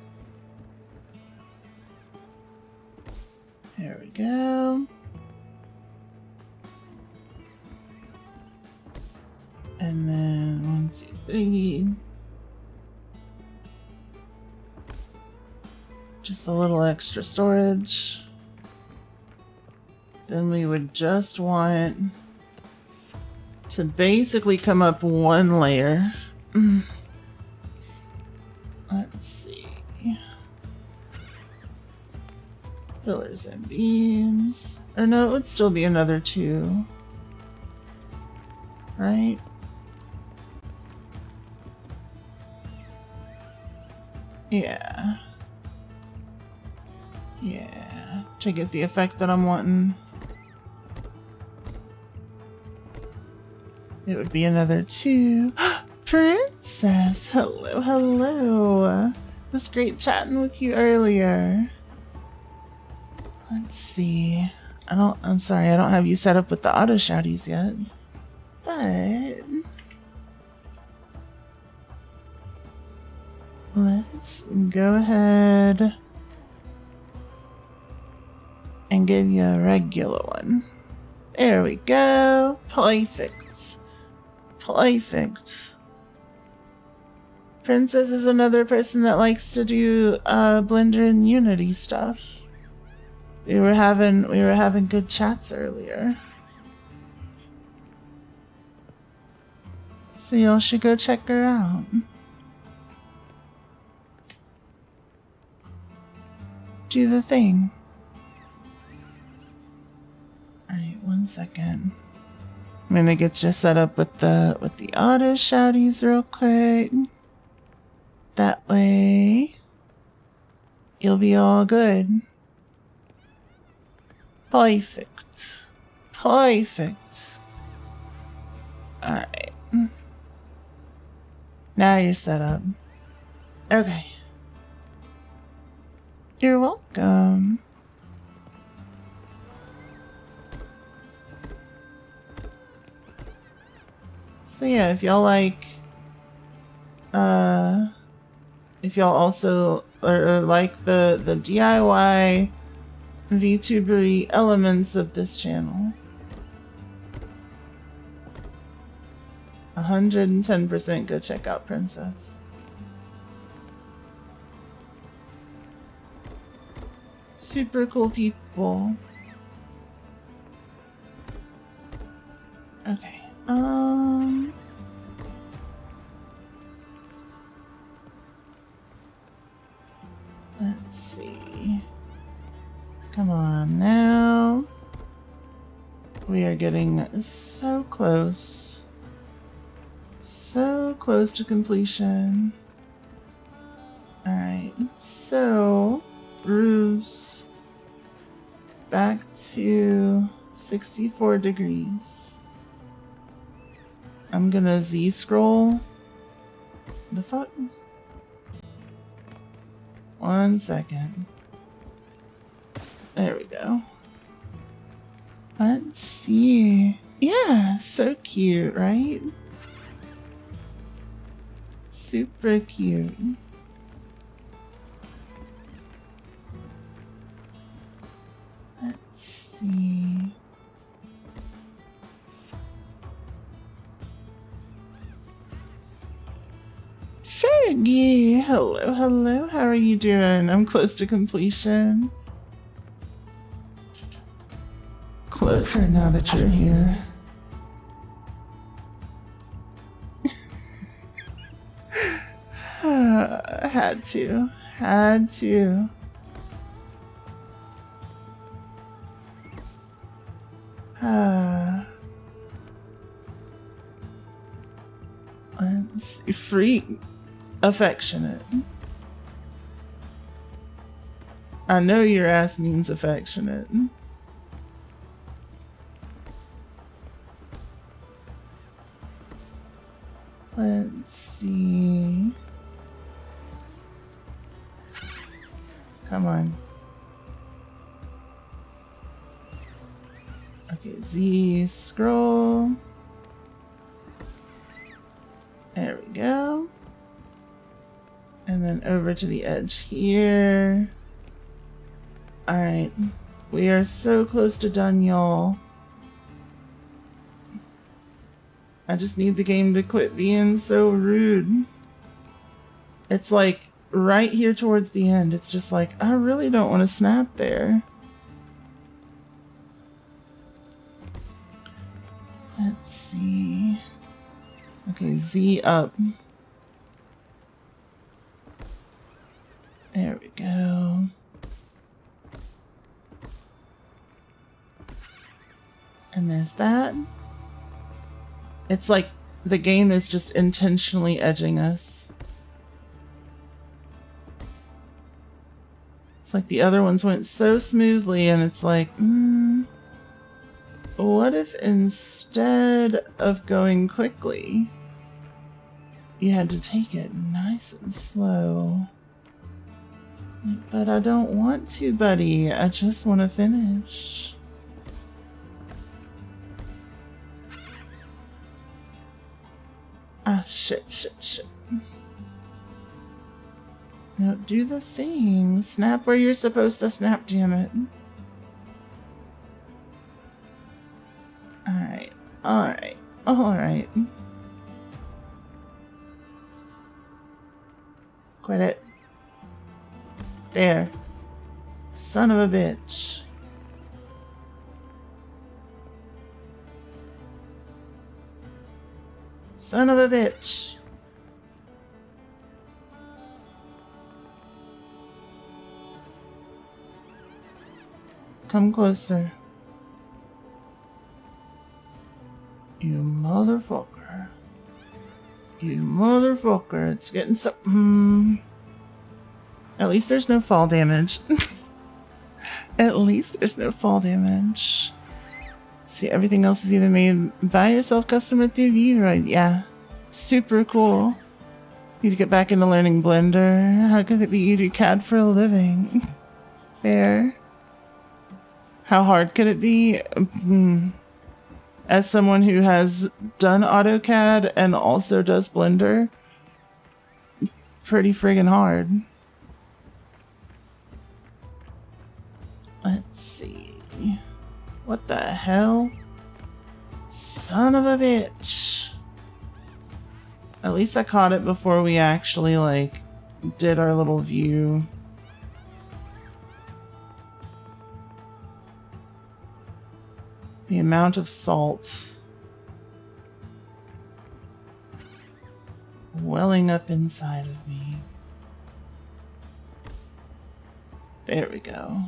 There we go. And then 1, 2, 3. Just a little extra storage. Then we would just want to basically come up one layer. Let's see. Pillars and beams. Or no, it would still be another 2. Right? Yeah. Yeah. To get the effect that I'm wanting. It would be another 2. Princess! Hello, hello. It was great chatting with you earlier. Let's see. I'm sorry, I don't have you set up with the auto shouties yet. But let's go ahead and give you a regular one. There we go. Perfect. Perfect. Princess is another person that likes to do Blender and Unity stuff. We were having good chats earlier. So y'all should go check her out. Do the thing. Alright, 1 second. I'm gonna get you set up with the auto shouties real quick. That way you'll be all good. Perfect. Perfect. Alright. Now you're set up. Okay. You're welcome. So yeah, if y'all like, if y'all also or like the DIY VTubery elements of this channel, 110% go check out Princess. Super cool people. Okay. Let's see. Come on now. We are getting so close. So close to completion. Alright, so roofs back to 64 degrees. I'm gonna Z scroll. The fuck? 1 second. There we go. Let's see. Yeah, so cute, right? Super cute. Let's see. Fergie, hello, hello. How are you doing? I'm close to completion. Closer now that you're here. Had to. Let's see. Freak. Affectionate. I know your ass means affectionate. Let's see. Come on. Okay, Z scroll. There we go. And then over to the edge here. Alright. We are so close to done, y'all. I just need the game to quit being so rude. It's like right here towards the end. It's just like, I really don't want to snap there. Let's see. Okay, Z up. There we go. And there's that. It's like the game is just intentionally edging us. It's like the other ones went so smoothly and it's like, what if instead of going quickly, you had to take it nice and slow? But I don't want to, buddy. I just want to finish. Shit. Now do the thing. Snap where you're supposed to snap, damn it. Alright. Quit it. There. Son of a bitch. Son of a bitch. Come closer. You motherfucker. You motherfucker. It's getting so... At least there's no fall damage. At least there's no fall damage. See, everything else is either made by yourself, custom, or through Vroid. Yeah. Super cool. Need to get back into learning Blender. How could it be you do CAD for a living? Fair. How hard could it be? As someone who has done AutoCAD and also does Blender, pretty friggin' hard. Let's see. What the hell? Son of a bitch. At least I caught it before we actually, like, did our little view. The amount of salt welling up inside of me. There we go.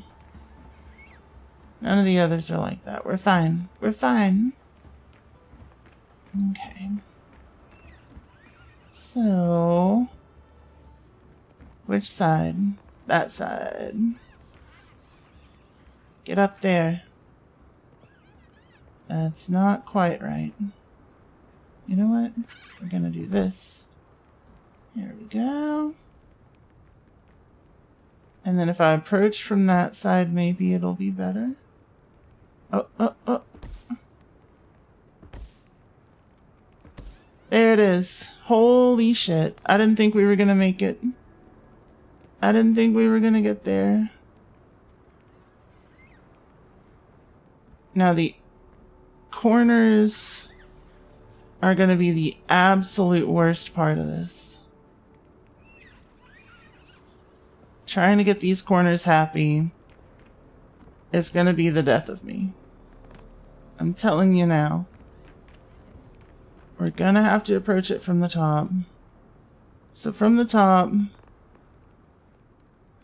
None of the others are like that. We're fine. We're fine. Okay. So... which side? That side. Get up there. That's not quite right. You know what? We're gonna do this. There we go. And then if I approach from that side, maybe it'll be better. Oh. There it is. Holy shit. I didn't think we were gonna make it. I didn't think we were gonna get there. Now the corners are gonna be the absolute worst part of this. Trying to get these corners happy is gonna be the death of me. I'm telling you now. We're gonna have to approach it from the top. So from the top,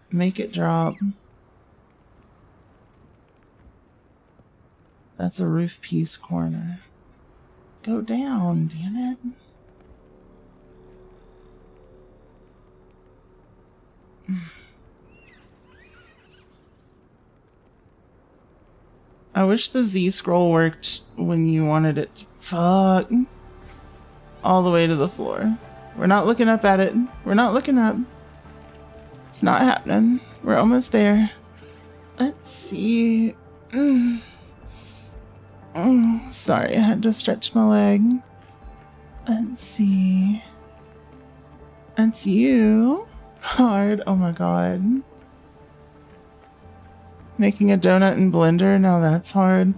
make it drop. That's a roof piece corner. Go down, damn it. I wish the Z scroll worked when you wanted it to fuck all the way to the floor. We're not looking up at it. We're not looking up. It's not happening. We're almost there. Let's see. Sorry, I had to stretch my leg. Let's see. That's you. Hard. Oh my god. Making a donut in Blender? Now that's hard.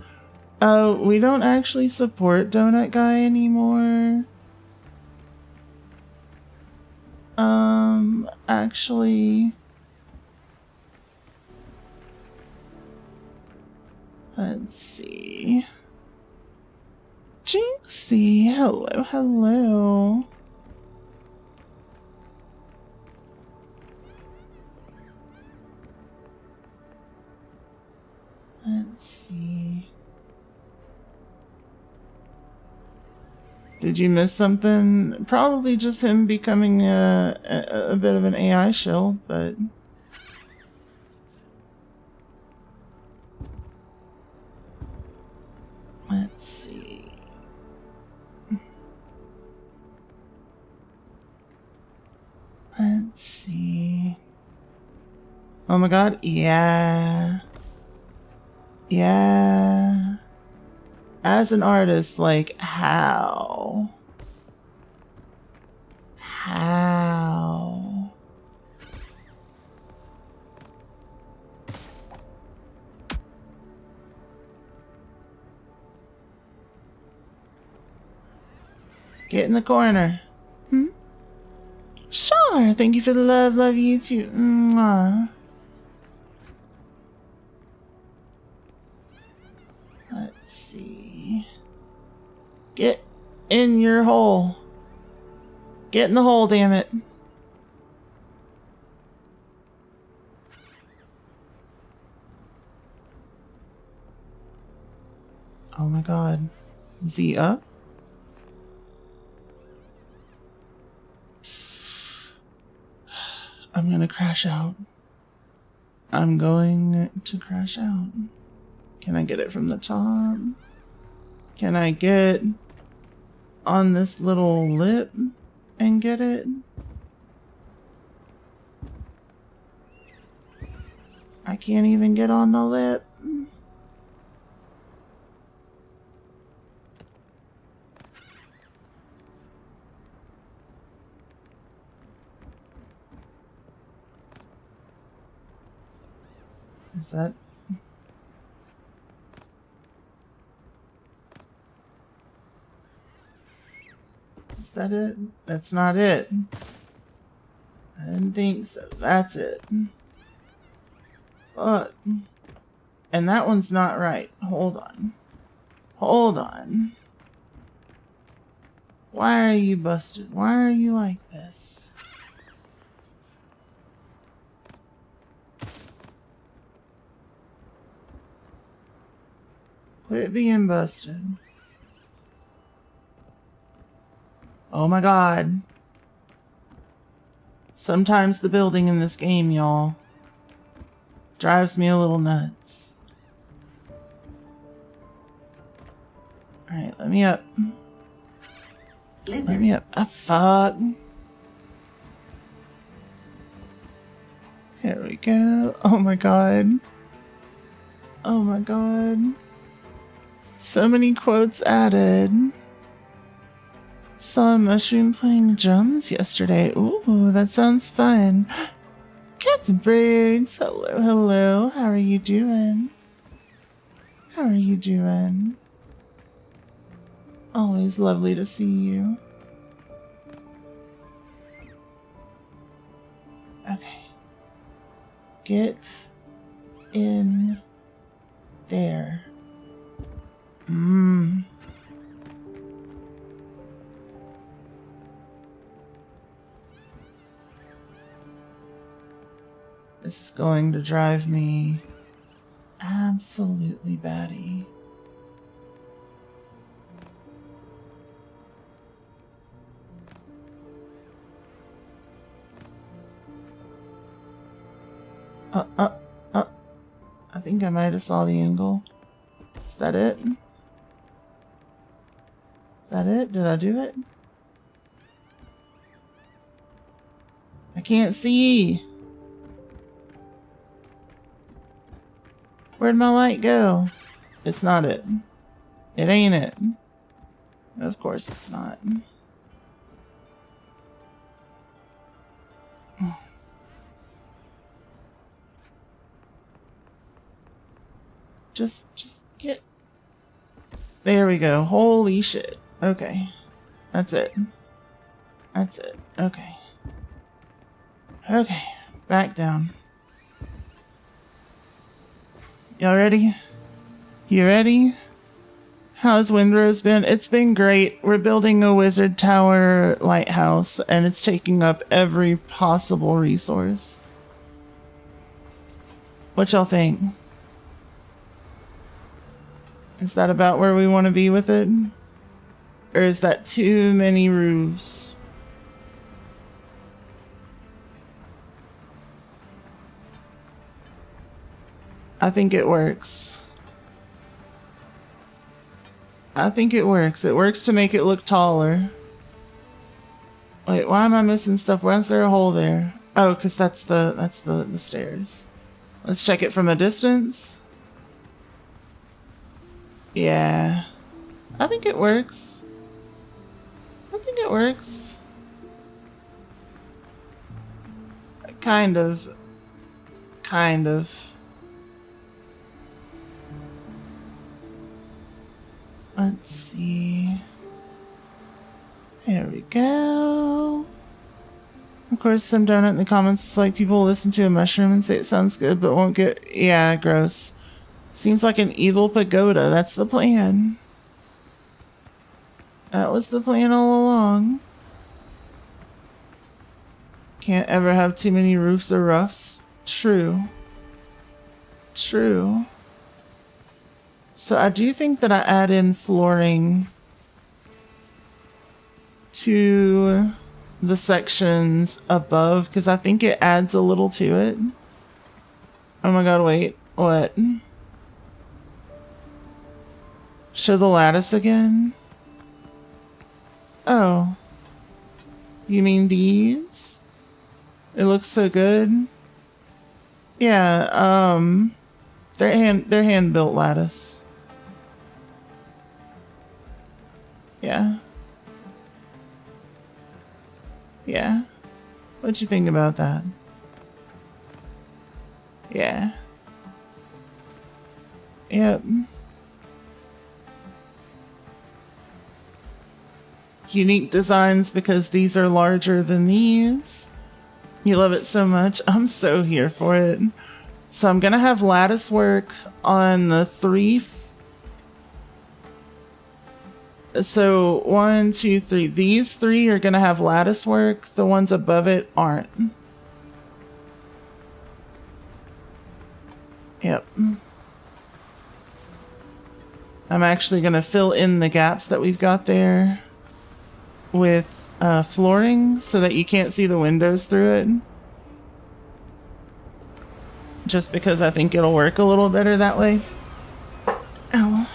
Oh, we don't actually support Donut Guy anymore. Actually... let's see. Jinxie, hello. Let's see. Did you miss something? Probably just him becoming a bit of an AI shill, but... let's see. Let's see. Oh my god, yeah. Yeah. As an artist, like, how? How? Get in the corner. Hmm? Sure. Thank you for the love. Love you too. Mwah. Let's see. Get in your hole. Get in the hole, damn it. Oh my god. Is he up? I'm gonna crash out. I'm going to crash out. Can I get it from the top? Can I get on this little lip and get it? I can't even get on the lip. Is that... Is that it? That's not it. I didn't think so. That's it. Fuck. And that one's not right. Hold on. Hold on. Why are you busted? Why are you like this? Quit being busted. Oh my god. Sometimes the building in this game, y'all, drives me a little nuts. Alright, let me up. Let me up. Ah, fuck. There we go. Oh my god. Oh my god. So many quotes added. Saw a mushroom playing drums yesterday. Ooh, that sounds fun. Captain Briggs, hello, hello. How are you doing? How are you doing? Always lovely to see you. Okay. Get in there. This is going to drive me absolutely batty. I think I might have saw the angle. Is that it? Is that it? Did I do it? I can't see. Where'd my light go? It's not it. It ain't it. Of course it's not. Just get... There we go. Holy shit. Okay. That's it. That's it. Okay. Okay. Back down. Y'all ready? You ready? How's Windrose been? It's been great. We're building a wizard tower lighthouse, and it's taking up every possible resource. What y'all think? Is that about where we want to be with it? Or is that too many roofs? I think it works. I think it works. It works to make it look taller. Wait, why am I missing stuff? Why is there a hole there? Oh, because that's the stairs. Let's check it from a distance. Yeah. I think it works. I think it works. Kind of. Kind of. Let's see. There we go. Of course, some donut in the comments is like, people listen to a mushroom and say it sounds good, but won't get... Yeah, gross. Seems like an evil pagoda. That's the plan. That was the plan all along. Can't ever have too many roofs or roughs. True. True. So I do think that I add in flooring to the sections above because I think it adds a little to it. Oh my god, wait. What? Show the lattice again? Oh. You mean these? It looks so good. Yeah, they're hand-built lattice. Yeah. Yeah. What'd you think about that? Yeah. Yep. Unique designs because these are larger than these. You love it so much. I'm so here for it. So I'm gonna have lattice work on the three. So 1, 2, 3. These three are gonna have lattice work. The ones above it aren't. Yep. I'm actually gonna fill in the gaps that we've got there with flooring so that you can't see the windows through it. Just because I think it'll work a little better that way. Ow.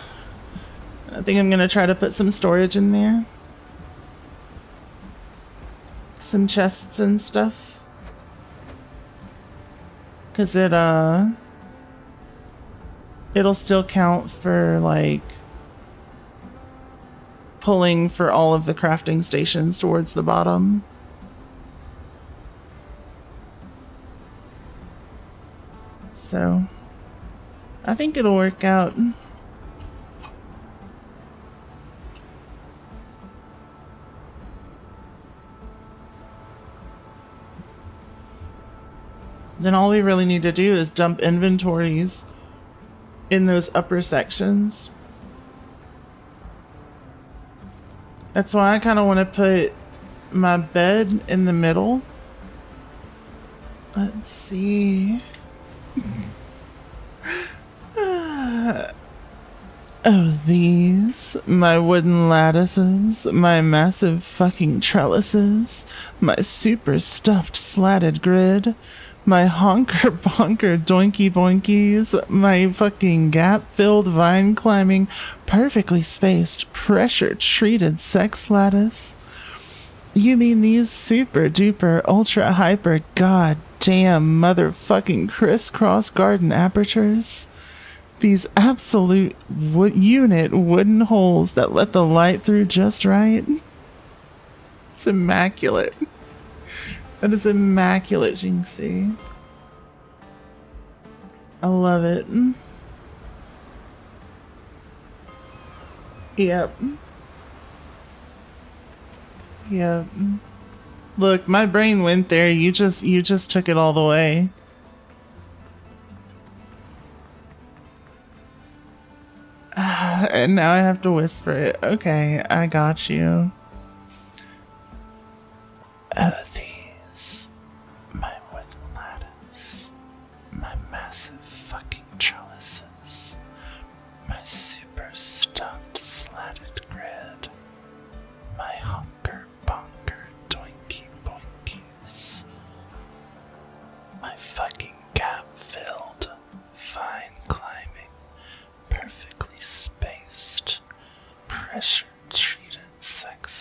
I think I'm gonna try to put some storage in there. Some chests and stuff. Cause it'll still count for like pulling for all of the crafting stations towards the bottom. So I think it'll work out. Then all we really need to do is dump inventories in those upper sections. That's why I kind of want to put my bed in the middle. Let's see. Oh, these, my wooden lattices, my massive fucking trellises, my super stuffed slatted grid, my honker bonker doinky boinkies, my fucking gap-filled vine climbing, perfectly spaced, pressure-treated sex lattice. You mean these super duper ultra hyper goddamn motherfucking crisscross garden apertures? These absolute unit wooden holes that let the light through just right? It's immaculate. That is immaculate, Jinxie. I love it. Yep. Yep. Look, my brain went there. You just took it all the way. And now I have to whisper it. Okay, I got you. Oh, these. My wooden lattice. My massive fucking trellises. My super stuffed slatted grid. My honker bonker doinky boinkies. My fucking gap-filled, vine climbing, perfectly spaced, pressure-treated sex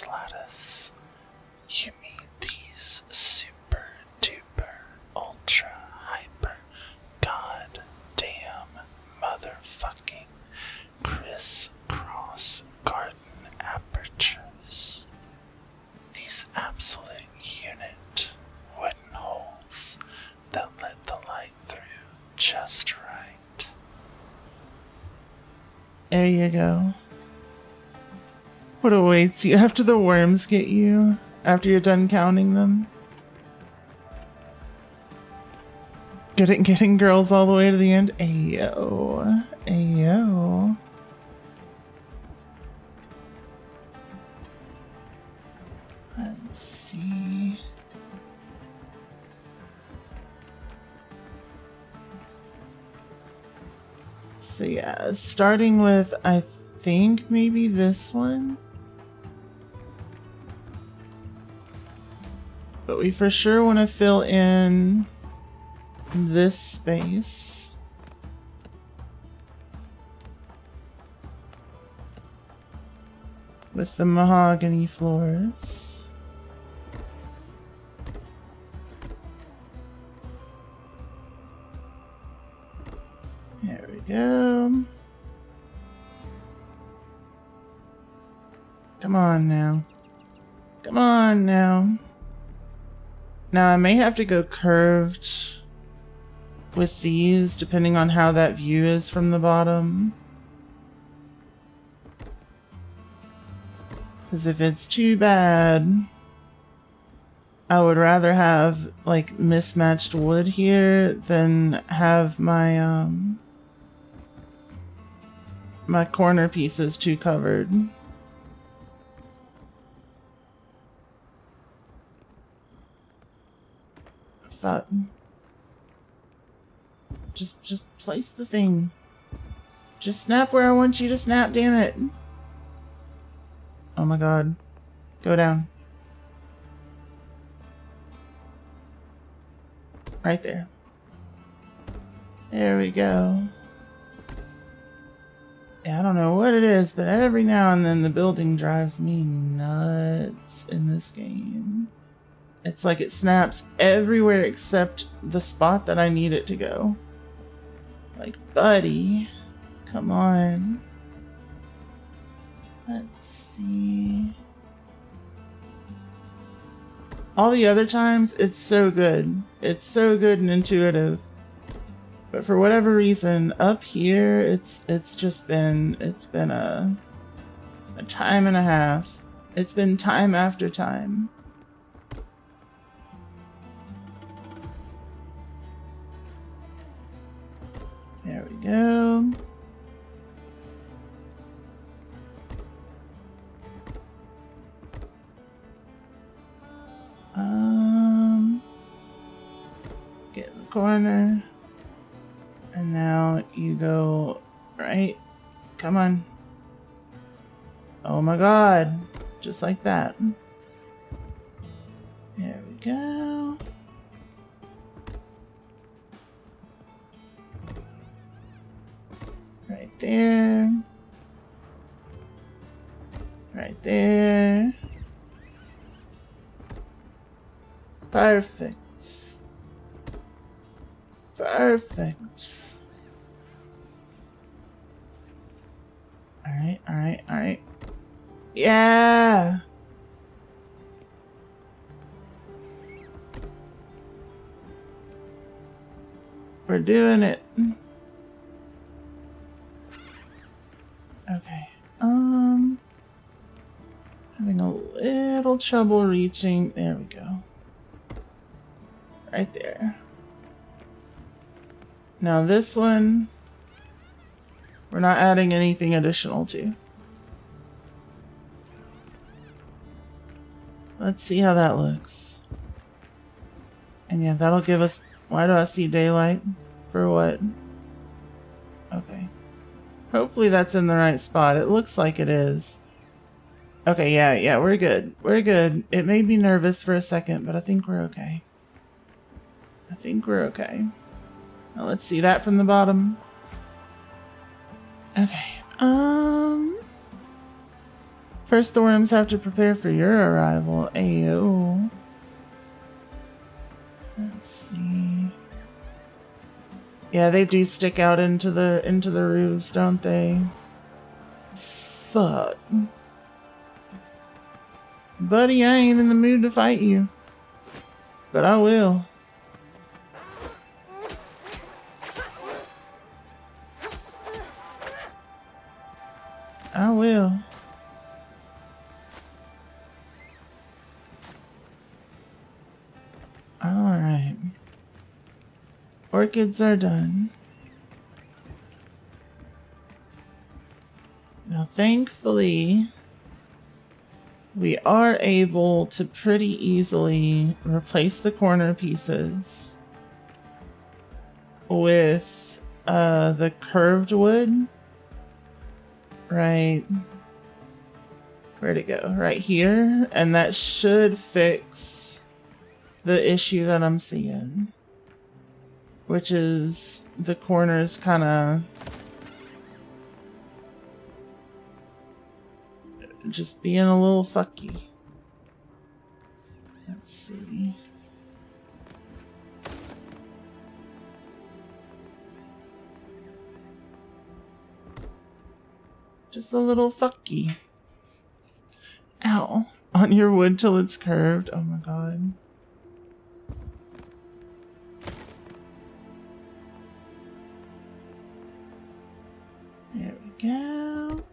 There you go. What awaits you after the worms get you? After you're done counting them? Good at getting girls all the way to the end? Ayo. Ayo. Let's see. So yeah, starting with, I think maybe this one. But we for sure want to fill in this space. With the mahogany floors. There we go. Come on now. Come on now. Now I may have to go curved with these depending on how that view is from the bottom. Because if it's too bad, I would rather have like mismatched wood here than have my my corner pieces too covered. Fuck. Just place the thing. Just snap where I want you to snap, damn it. Oh my god. Go down. Right there. There we go. Yeah, I don't know what it is, but every now and then the building drives me nuts in this game. It's like it snaps everywhere except the spot that I need it to go. Like, buddy, come on. Let's see. All the other times, it's so good. It's so good and intuitive. But for whatever reason, up here, it's been a time and a half. It's been time after time. There we go. Get in the corner. And now you go right. Come on. Oh my god. Just like that. There we go. Right there. Right there. Perfect. Perfect. Alright, alright, alright. Yeah! We're doing it. Okay. Having a little trouble reaching. There we go. Right there. Now this one, we're not adding anything additional to. Let's see how that looks. And yeah, that'll give us... Why do I see daylight? For what? Okay. Hopefully that's in the right spot. It looks like it is. Okay, yeah, we're good. We're good. It made me nervous for a second, but I think we're okay. I think we're okay. Now let's see that from the bottom. Okay. First the worms have to prepare for your arrival. Ayo. Let's see. Yeah, they do stick out into the roofs, don't they? Fuck. Buddy, I ain't in the mood to fight you. But I will. I will. Alright. Orchids are done. Now, thankfully, we are able to pretty easily replace the corner pieces with the curved wood. Right. Where'd it go? Right here. And that should fix the issue that I'm seeing, which is the corners kind of just being a little fucky. Let's see. Just a little fucky. Ow. On your wood till it's curved. Oh my god. There we go.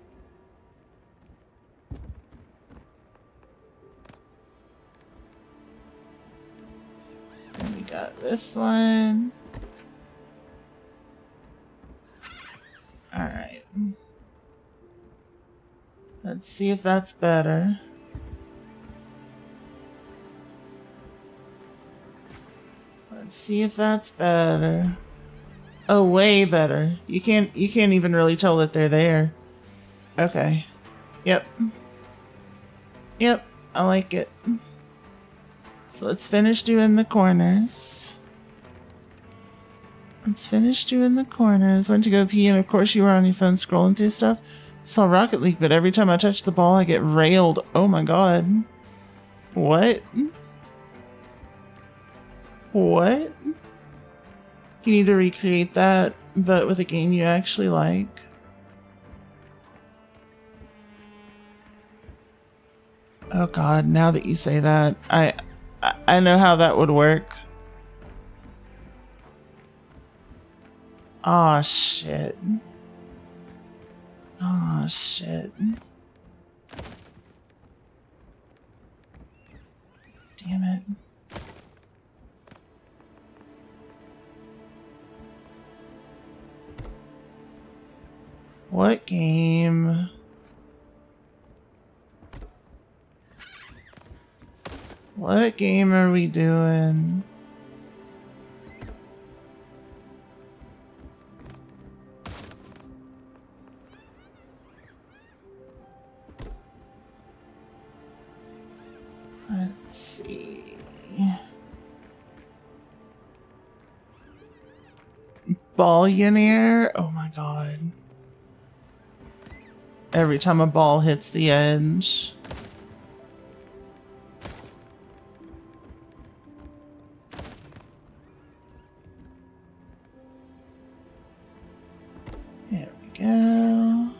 And we got this one. Alright. Let's see if that's better. Let's see if that's better. Oh, way better. You can't even really tell that they're there. Okay. Yep. Yep, I like it. So let's finish doing the corners. Let's finish doing the corners. Went to go pee and of course you were on your phone scrolling through stuff. Saw Rocket League, but every time I touch the ball I get railed. Oh my god. What? What? You need to recreate that, but with a game you actually like. Oh god, now that you say that, I know how that would work. Aw, shit. Aw, shit. Damn it. What game? What game are we doing? Let's see. Ballionaire? Oh my god. Every time a ball hits the edge. There we go.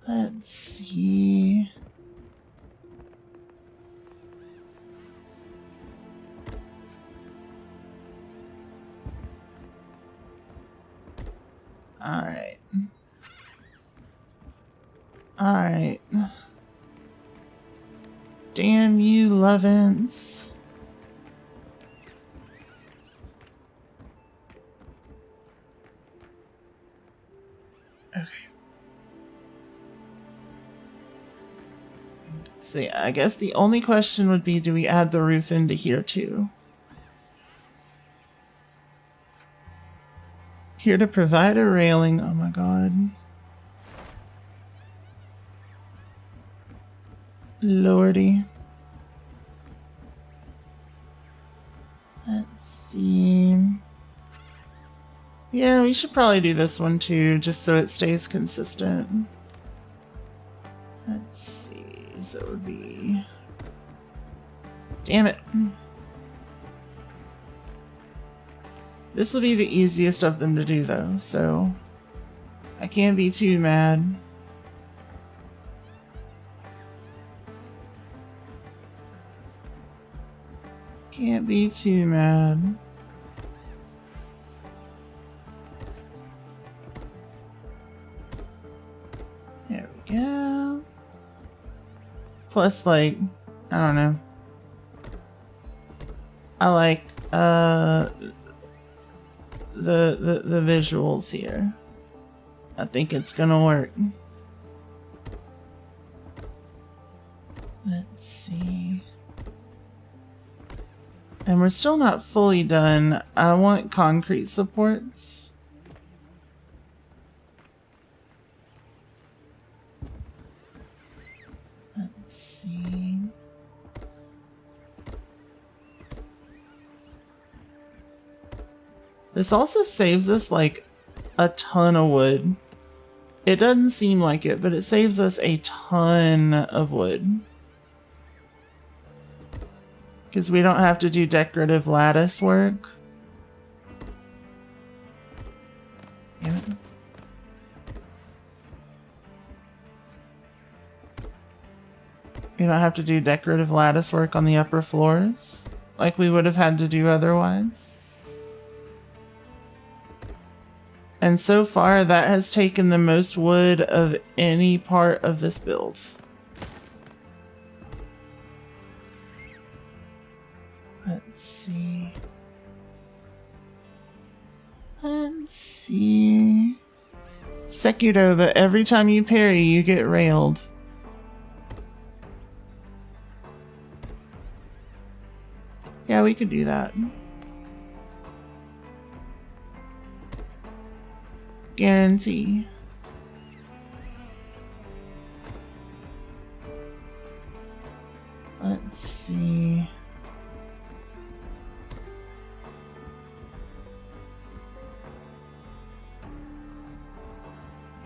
Let's see. Alright. Alright. Damn you, Lovins. Okay. So yeah, I guess the only question would be, do we add the roof into here too? Here to provide a railing. Oh my god. Lordy. Let's see. Yeah, we should probably do this one too, just so it stays consistent. Let's see. So it would be... Damn it. This will be the easiest of them to do though, so I can't be too mad. Can't be too mad. There we go. Plus, like, I don't know. I like the visuals here. I think it's gonna work. Let's see. And we're still not fully done. I want concrete supports. Let's see. This also saves us like a ton of wood. It doesn't seem like it, but it saves us a ton of wood. Because we don't have to do decorative lattice work. Damn it. We don't have to do decorative lattice work on the upper floors like we would have had to do otherwise. And so far, that has taken the most wood of any part of this build. Let's see. Let's see. Sekudova, every time you parry, you get railed. Yeah, we could do that. Guarantee. Let's see.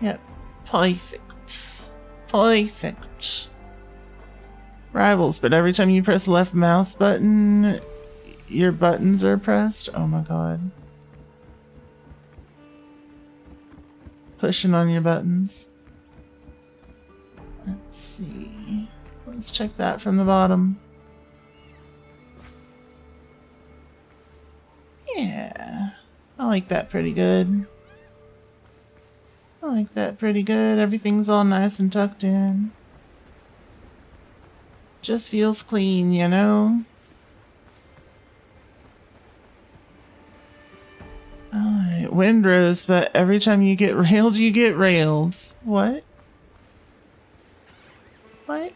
Yep, perfect. Perfect. Rivals, but every time you press the left mouse button, your buttons are pressed. Oh my god. Pushing on your buttons. Let's see. Let's check that from the bottom. Yeah. I like that pretty good. I like that pretty good. Everything's all nice and tucked in. Just feels clean, you know? Alright, windrows, but every time you get railed, you get railed. What? What?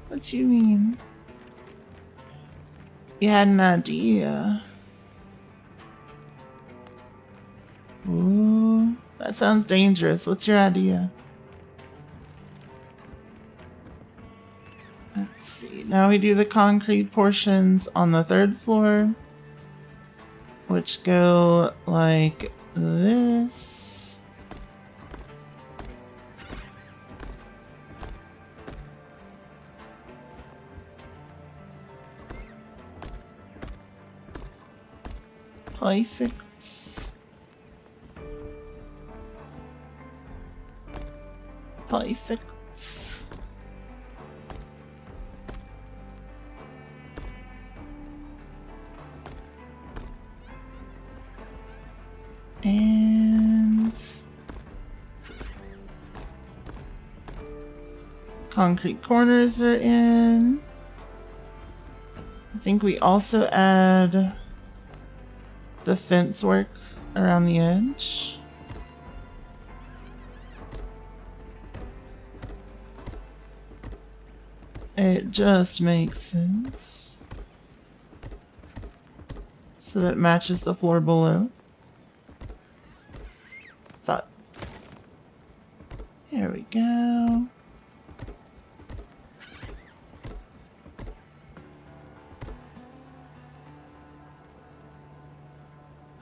What do you mean? You had an idea. Ooh, that sounds dangerous. What's your idea? Let's see. Now we do the concrete portions on the 3rd floor, which go like this. Perfect. Perfect. And concrete corners are in. I think we also add the fence work around the edge. It just makes sense. So that it matches the floor below. Thought. Here we go.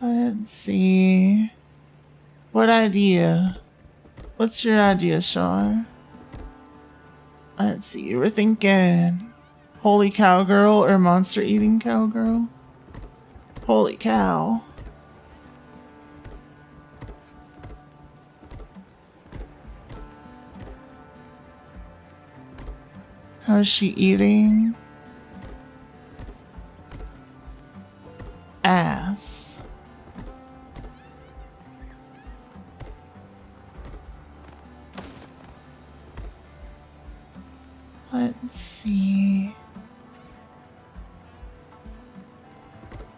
Let's see. What idea? What's your idea, Sean? Let's see. We're thinking holy cowgirl or monster eating cowgirl. Holy cow. How's she eating? ass. Let's see.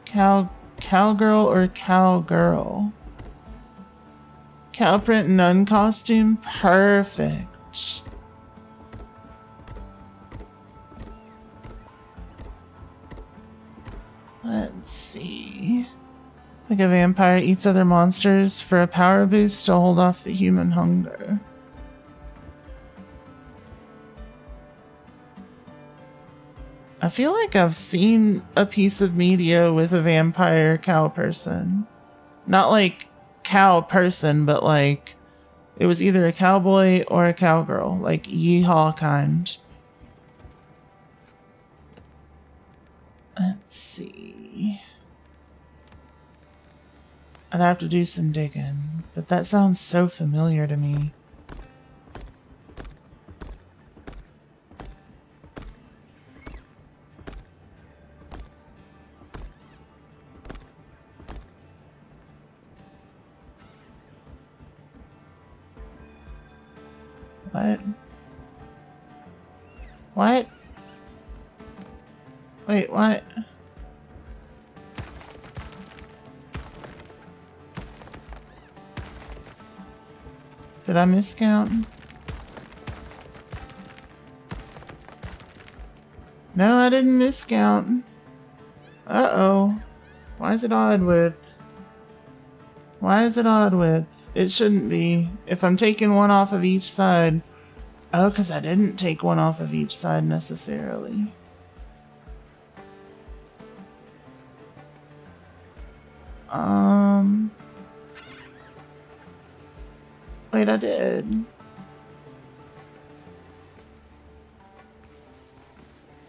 Cowgirl or cowgirl? Cow print nun costume? Perfect. Let's see. Like a vampire eats other monsters for a power boost to hold off the human hunger. I feel like I've seen a piece of media with a vampire cow person. Not like cow person, but like it was either a cowboy or a cowgirl, like yeehaw kind. Let's see. I'd have to do some digging, but that sounds so familiar to me. What? What? Wait, what? Did I miscount? No, I didn't miscount. Uh-oh. Why is it odd width? Why is it odd width? It shouldn't be. If I'm taking one off of each side. Oh, because I didn't take one off of each side necessarily. Wait, I did.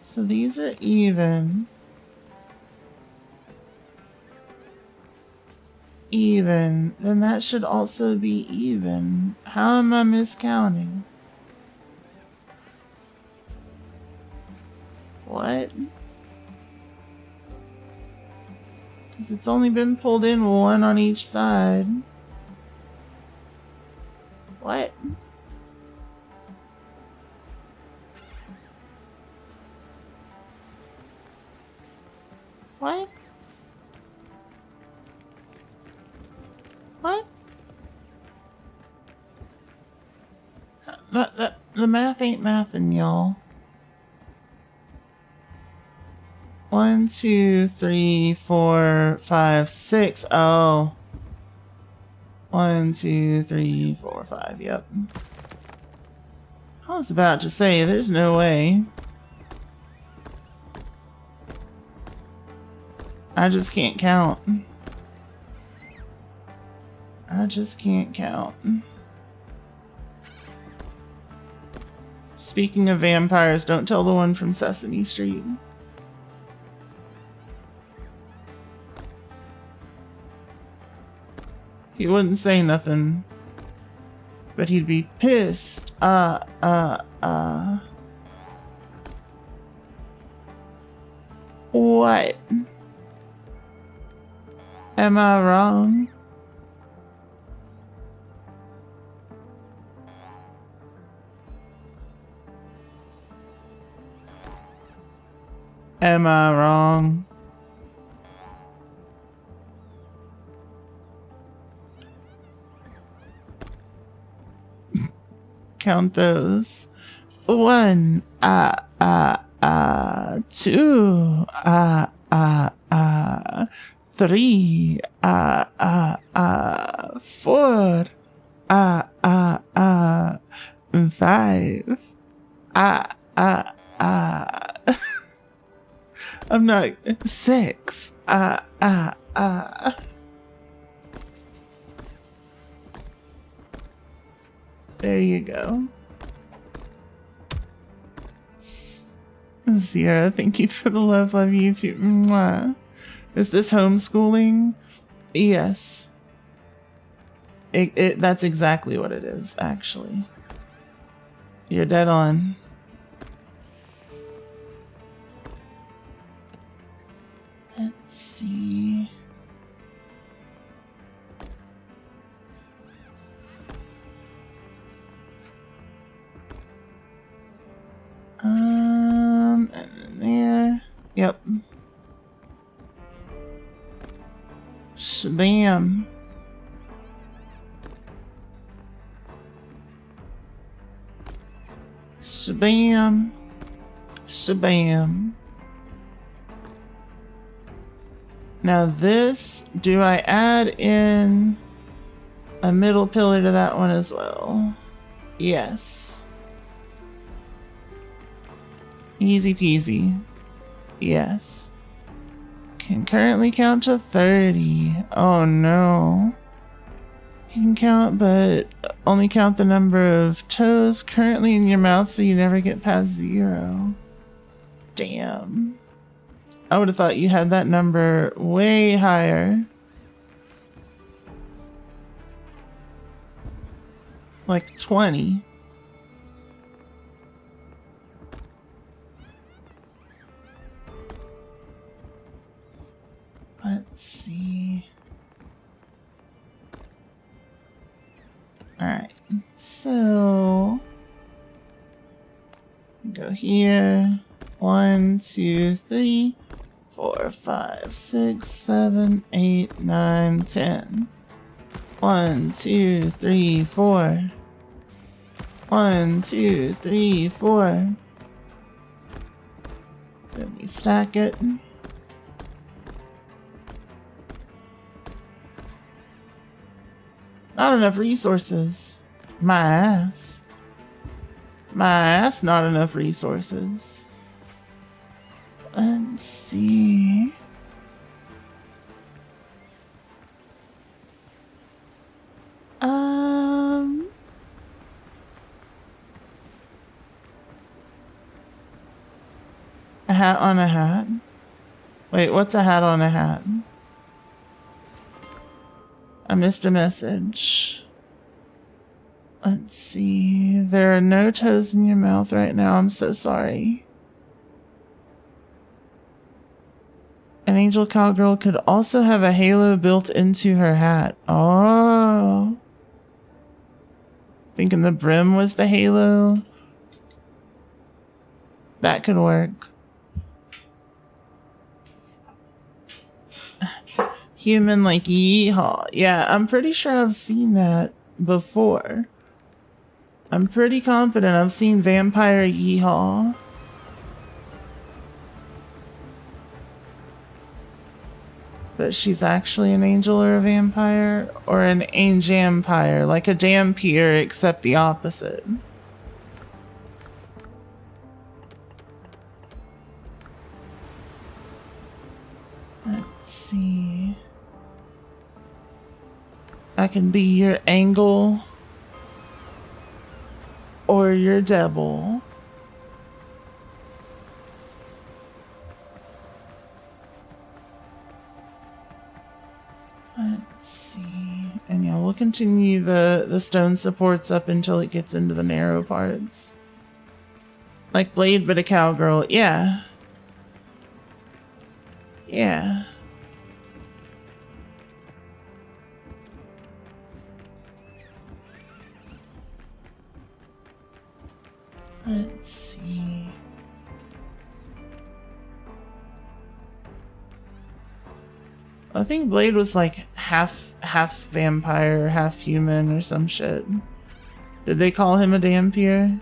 So these are even. Even. Then that should also be even. How am I miscounting? What? Because it's only been pulled in one on each side. What? What? What? The math ain't mathin', y'all. 1, 2, 3, 4, 5, 6. Oh. 1, 2, 3, 4, 5. Yep. I was about to say, there's no way. I just can't count. I just can't count. Speaking of vampires, don't tell the one from Sesame Street. He wouldn't say nothing, but he'd be pissed. What? Am I wrong? Am I wrong? Count those. 1, 2, 3, 4, 5, I'm not 6, There you go. Sierra, thank you for the love YouTube. Mwah. Is this homeschooling? Yes. That's exactly what it is, actually. You're dead on. Let's see. Yep. Shabam. Shabam. Shabam. Now this, do I add in a middle pillar to that one as well? Yes. Easy peasy. Yes. Can currently count to 30. Oh no. You can count, but only count the number of toes currently in your mouth so you never get past 0. Damn. I would have thought you had that number way higher. Like 20. Let's see. Alright, so go here. 1, 2, 3, 4, 5, 6, 7, 8, 9, 10. 1, 2, 3, 4. 1, 2, 3, 4. Let me stack it. Not enough resources. My ass. My ass, not enough resources. Let's see. A hat on a hat? Wait, what's a hat on a hat? I missed a message. Let's see. There are no toes in your mouth right now. I'm so sorry. An angel cowgirl could also have a halo built into her hat. Oh. Thinking the brim was the halo? That could work. Human like yeehaw. Yeah, I'm pretty sure I've seen that before. I'm pretty confident I've seen vampire yeehaw. But she's actually an angel or a vampire? Or an anjampire, like a dampier except the opposite. Let's see. I can be your angle or your devil. Let's see. And yeah, we'll continue the stone supports up until it gets into the narrow parts. Like Blade, but a cowgirl. Yeah. Yeah. Let's see. I think Blade was like half vampire, half human or some shit. Did they call him a dampier?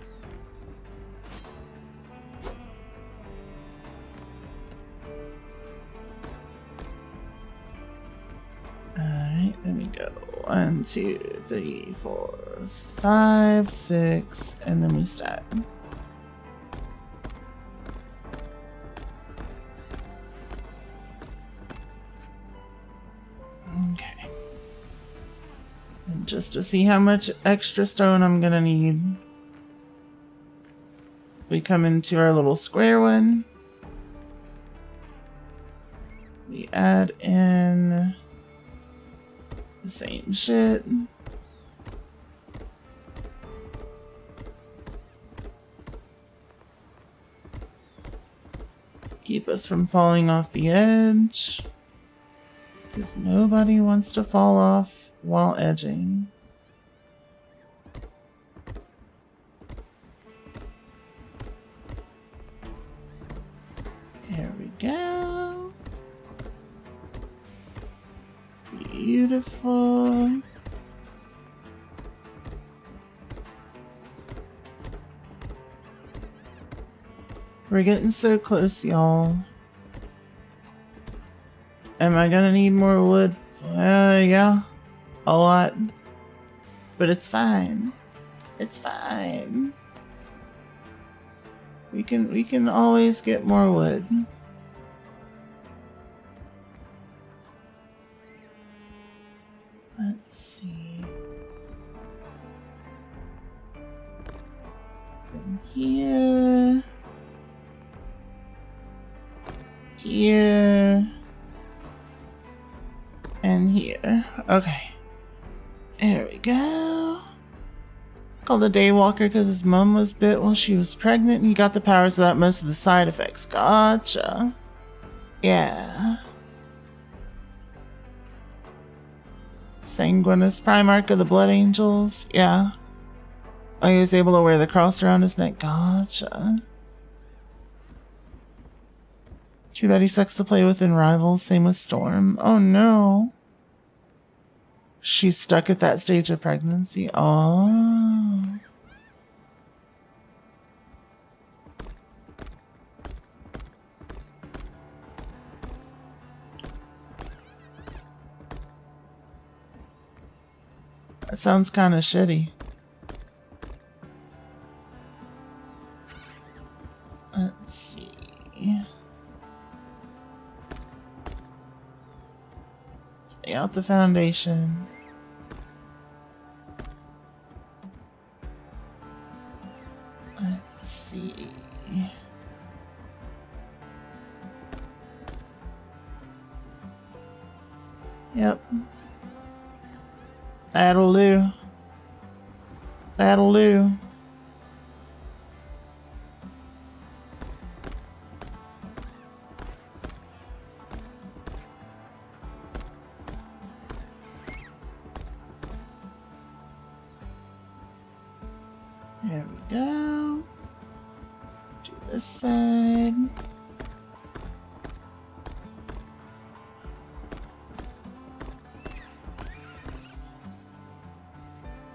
Alright, there we go. 1, 2, 3, 4, 5, 6, and then we stack. Okay. And just to see how much extra stone I'm gonna need, we come into our little square one. We add in the same shit. Keep us from falling off the edge, because nobody wants to fall off while edging. There we go. Beautiful. We're getting so close, y'all. Am I gonna need more wood? Yeah. A lot. But it's fine. It's fine. We can always get more wood. Let's see. From here. Here. And here. Okay. There we go. Called a daywalker because his mom was bit while she was pregnant and he got the powers without most of the side effects. Gotcha. Yeah. Sanguinus Primarch of the Blood Angels. Yeah. Oh, he was able to wear the cross around his neck. Gotcha. Too bad he sucks to play with in Rivals. Same with Storm. Oh no. She's stuck at that stage of pregnancy. Oh. That sounds kind of shitty. Let's see. Lay out the foundation. Let's see. Yep. That'll do. That'll do. There we go. Do this side.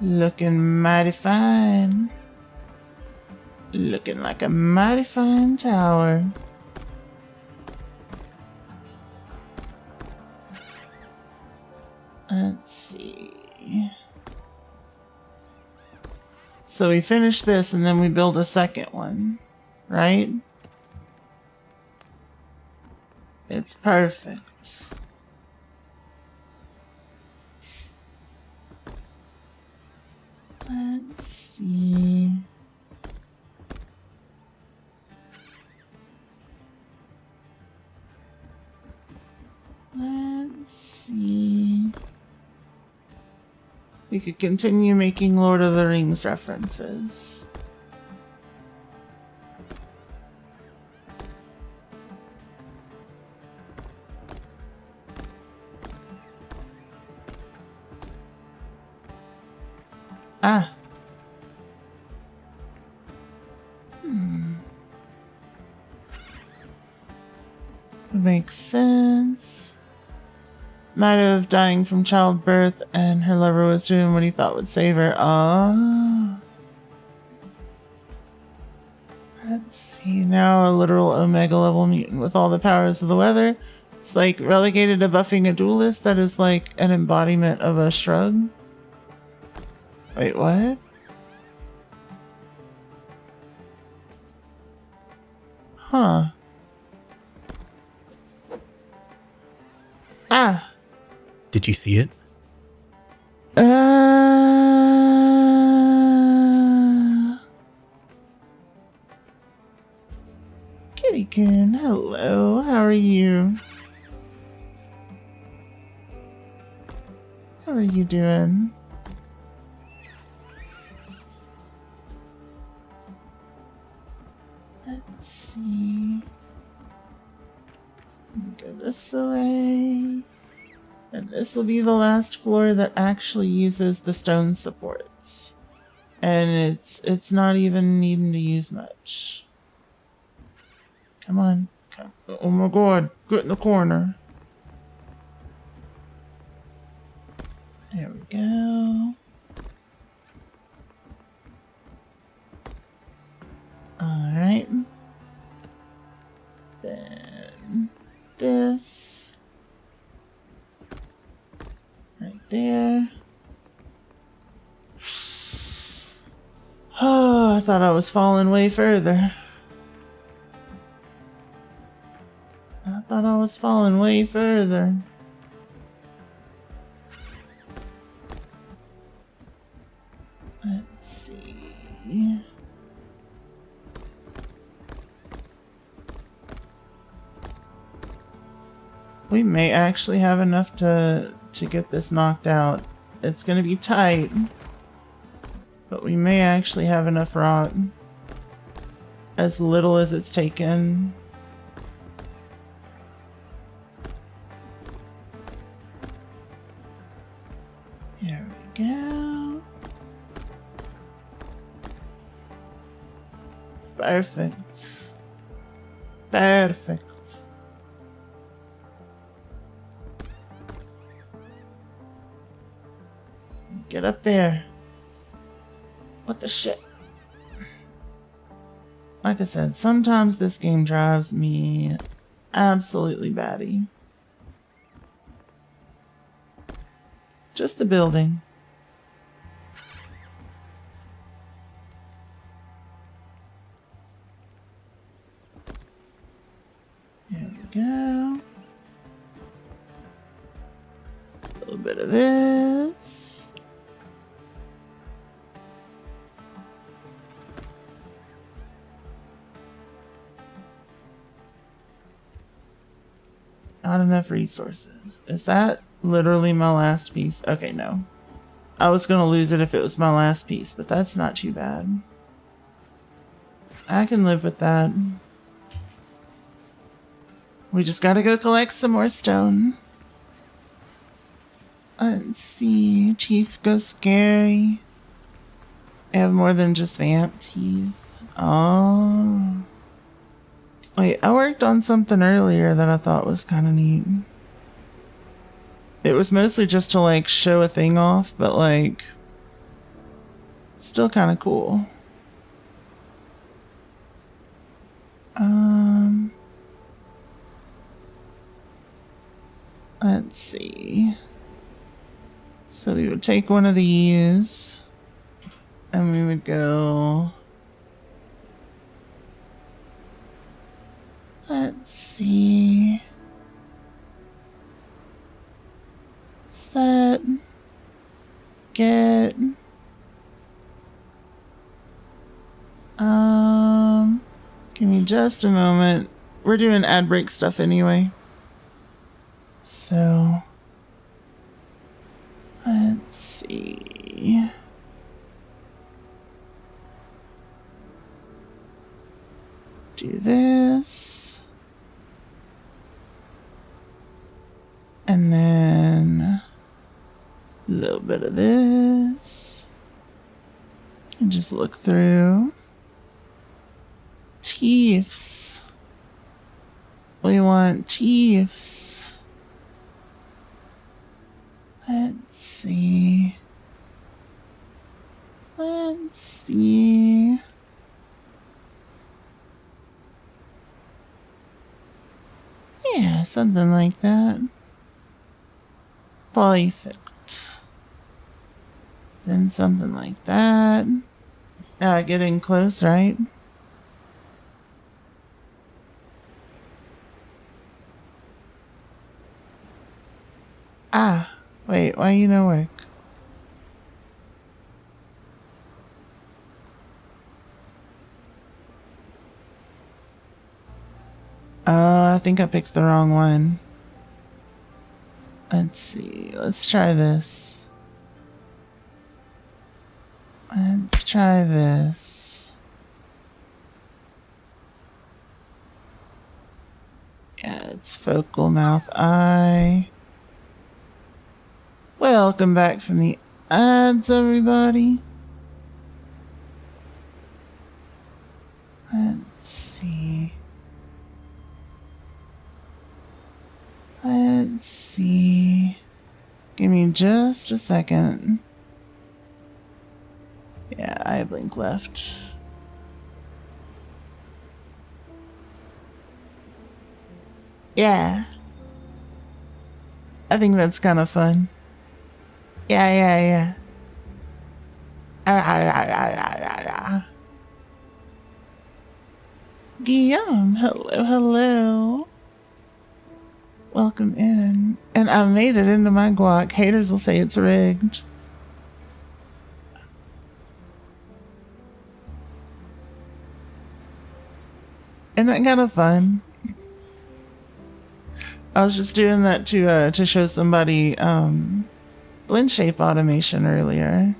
Looking mighty fine. Looking like a mighty fine tower. Let's see. So we finish this and then we build a second one, right? It's perfect. Let's see. Let's see. We could continue making Lord of the Rings references. Ah. Makes sense. Might have dying from childbirth and her lover was doing what he thought would save her. Ah. Let's see. Now a literal Omega level mutant with all the powers of the weather. It's like relegated to buffing a duelist that is like an embodiment of a shrug. Wait, what? Huh. Ah.
Did you see it?
Kitty-kun, hello. How are you? How are you doing? Let's see. Go this way. And this will be the last floor that actually uses the stone supports. And it's not even needing to use much. Come on. Okay. Oh my god, get in the corner. There we go. Alright. Then this. Right there. Oh, I thought I was falling way further. I thought I was falling way further. Let's see. We may actually have enough to get this knocked out. It's gonna be tight, but we may actually have enough rock. As little as it's taken. Here we go. Perfect. Perfect. Get up there. What the shit? Like I said, sometimes this game drives me absolutely batty. Just the building. There we go. A little bit of this. Not enough resources. Is that literally my last piece? Okay, no. I was gonna lose it if it was my last piece, but that's not too bad. I can live with that. We just gotta go collect some more stone. Let's see. Teeth go scary. I have more than just vamp teeth. Oh. Wait, I worked on something earlier that I thought was kind of neat. It was mostly just to like show a thing off, but like still kind of cool. Let's see. So we would take one of these and we would go. Let's see. Set. Get. Give me just a moment. We're doing ad break stuff anyway. So. Let's see. Do this. And then a little bit of this. And just look through. Teeths. We want teeths. Let's see. Let's see. Yeah, something like that. Perfect. Then something like that. Getting close, right? Wait, why you no work? I think I picked the wrong one. Let's see. Let's try this. Let's try this. Yeah, it's focal mouth eye. Welcome back from the ads, everybody. Let's see. Let's see. Give me just a second. Yeah, I have Blink left. Yeah. I think that's kind of fun. Yeah. Guillaume, hello. Welcome in. And I made it into my guac. Haters will say it's rigged. Isn't that kind of fun? I was just doing that to show somebody blend shape automation earlier.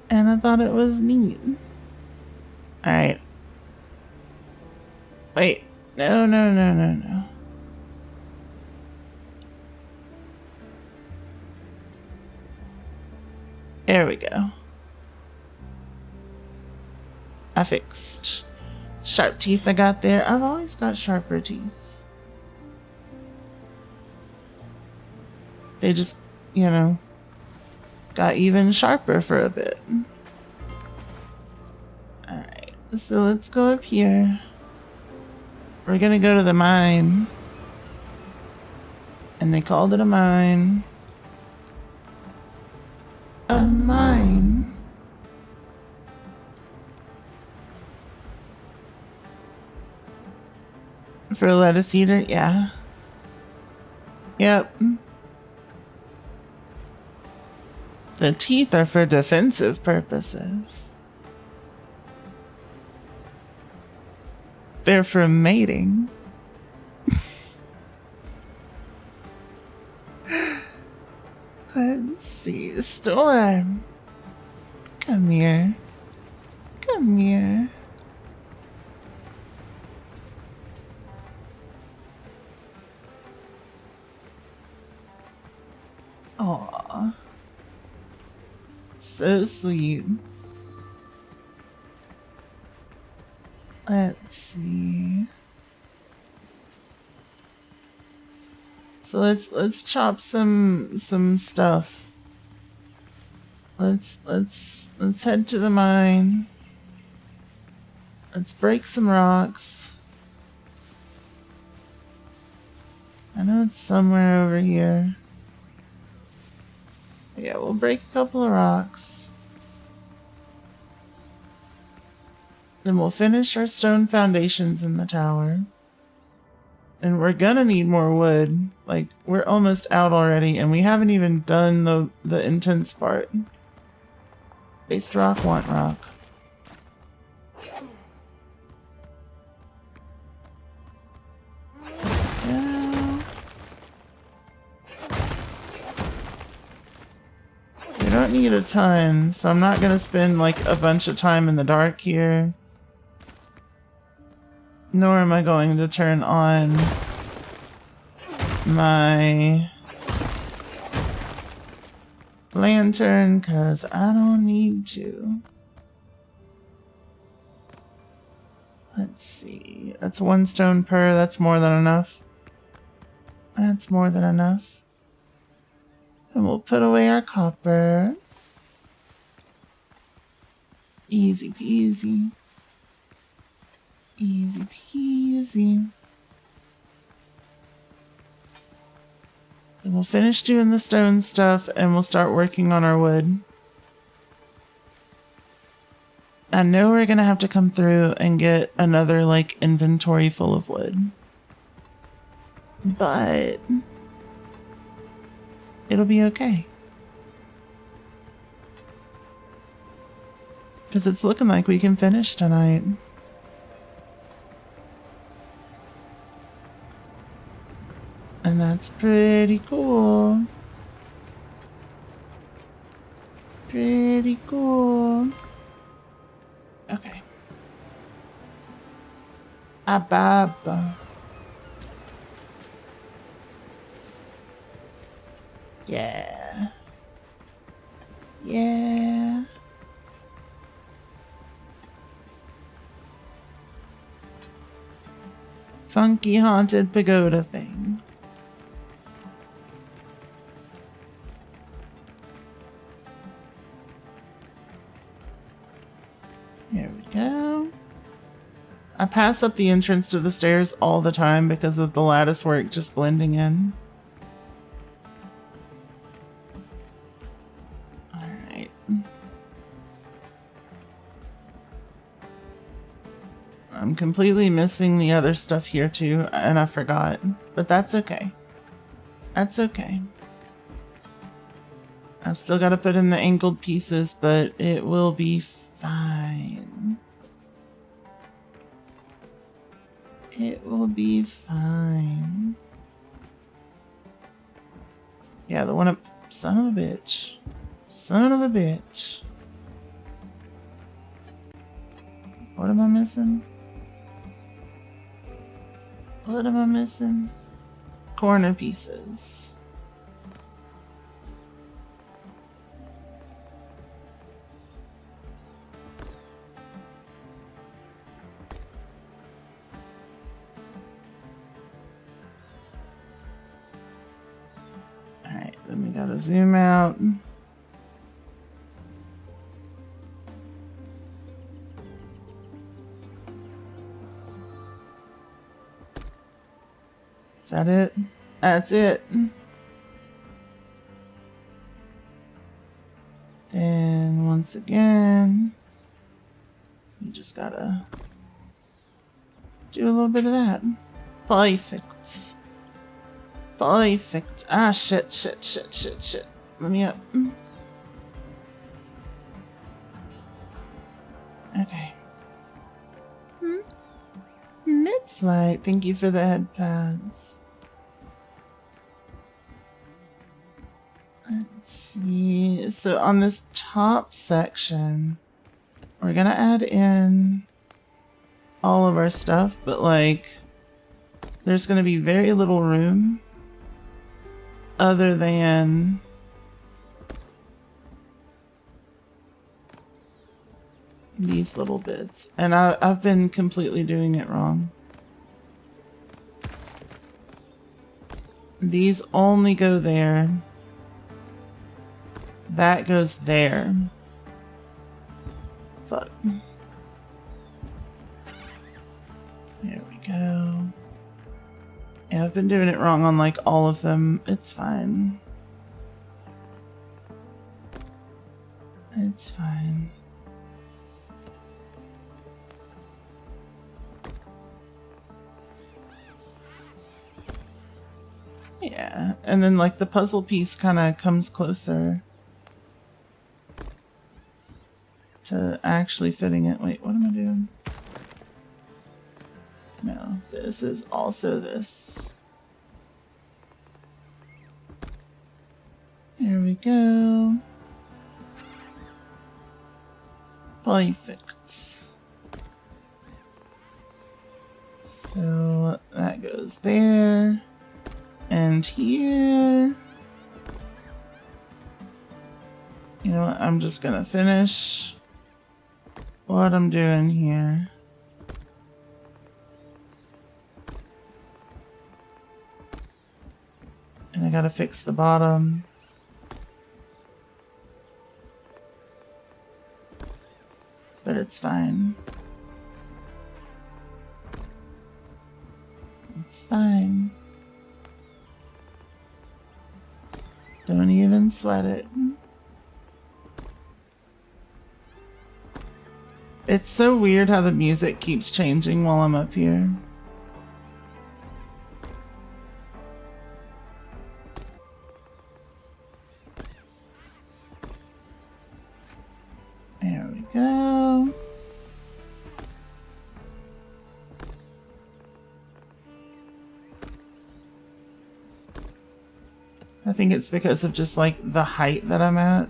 And I thought it was neat. Alright. Wait. No. There we go. I fixed. Sharp teeth I got there. I've always got sharper teeth. They just, you know, got even sharper for a bit. Alright, so let's go up here. We're gonna go to the mine. And they called it a mine. A mine. For a lettuce eater? Yeah. Yep. The teeth are for defensive purposes. They're for mating. Let's see. Storm. Come here. Come here. Aww. So sweet. Let's see. So let's chop some stuff. Let's head to the mine. Let's break some rocks. I know it's somewhere over here. Yeah, we'll break a couple of rocks. Then we'll finish our stone foundations in the tower. And we're gonna need more wood. Like, we're almost out already, and we haven't even done the intense part. Based rock, want rock. We don't need a ton, so I'm not gonna spend like a bunch of time in the dark here. Nor am I going to turn on my lantern, because I don't need to. Let's see. That's one stone per. That's more than enough. That's more than enough. And we'll put away our copper. Easy peasy. Easy peasy. Then we'll finish doing the stone stuff and we'll start working on our wood. I know we're gonna have to come through and get another like inventory full of wood. But it'll be okay. Because it's looking like we can finish tonight. And that's pretty cool. Pretty cool. Okay. Ababa. Yeah. Yeah. funky haunted pagoda thing. Here we go. I pass up the entrance to the stairs all the time because of the lattice work just blending in. Alright. I'm completely missing the other stuff here too, and I forgot. But that's okay. That's okay. I've still got to put in the angled pieces, but it will be fine. It will be fine. Yeah, the one up... Son of a bitch. Son of a bitch. What am I missing? What am I missing? Corner pieces. Alright, then we gotta zoom out. Is that it? That's it. Then once again, you just gotta do a little bit of that. Perfect. Perfect. Ah, shit. Let me up. Okay. Mid-flight. Thank you for the head pads. Let's see. So on this top section, we're gonna add in all of our stuff, but like, there's gonna be very little room other than these little bits. And I've been completely doing it wrong. These only go there. That goes there. Fuck. There we go. Yeah, I've been doing it wrong on like all of them. It's fine. It's fine. Yeah, and then like the puzzle piece kind of comes closer to actually fitting it. Wait, what am I doing? No, this is also this. There we go. Perfect. So that goes there. And here. You know what? I'm just gonna finish what I'm doing here. And I gotta fix the bottom. But it's fine. It's fine. Don't even sweat it. It's so weird how the music keeps changing while I'm up here. There we go. I think it's because of just like the height that I'm at.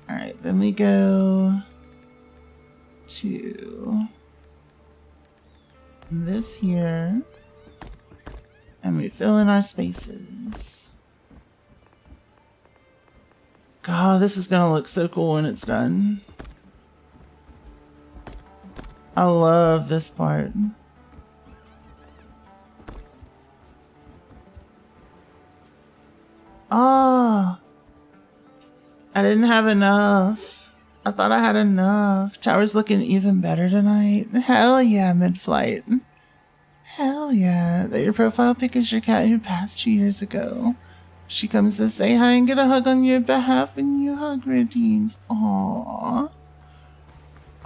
Alright, then we go to this here. And we fill in our spaces. God, this is gonna look so cool when it's done. I love this part. I didn't have enough. I thought I had enough. Tower's looking even better tonight. Hell yeah, mid-flight. Hell yeah. That your profile pic is your cat who passed 2 years ago. She comes to say hi and get a hug on your behalf when you hug redeems. Aww.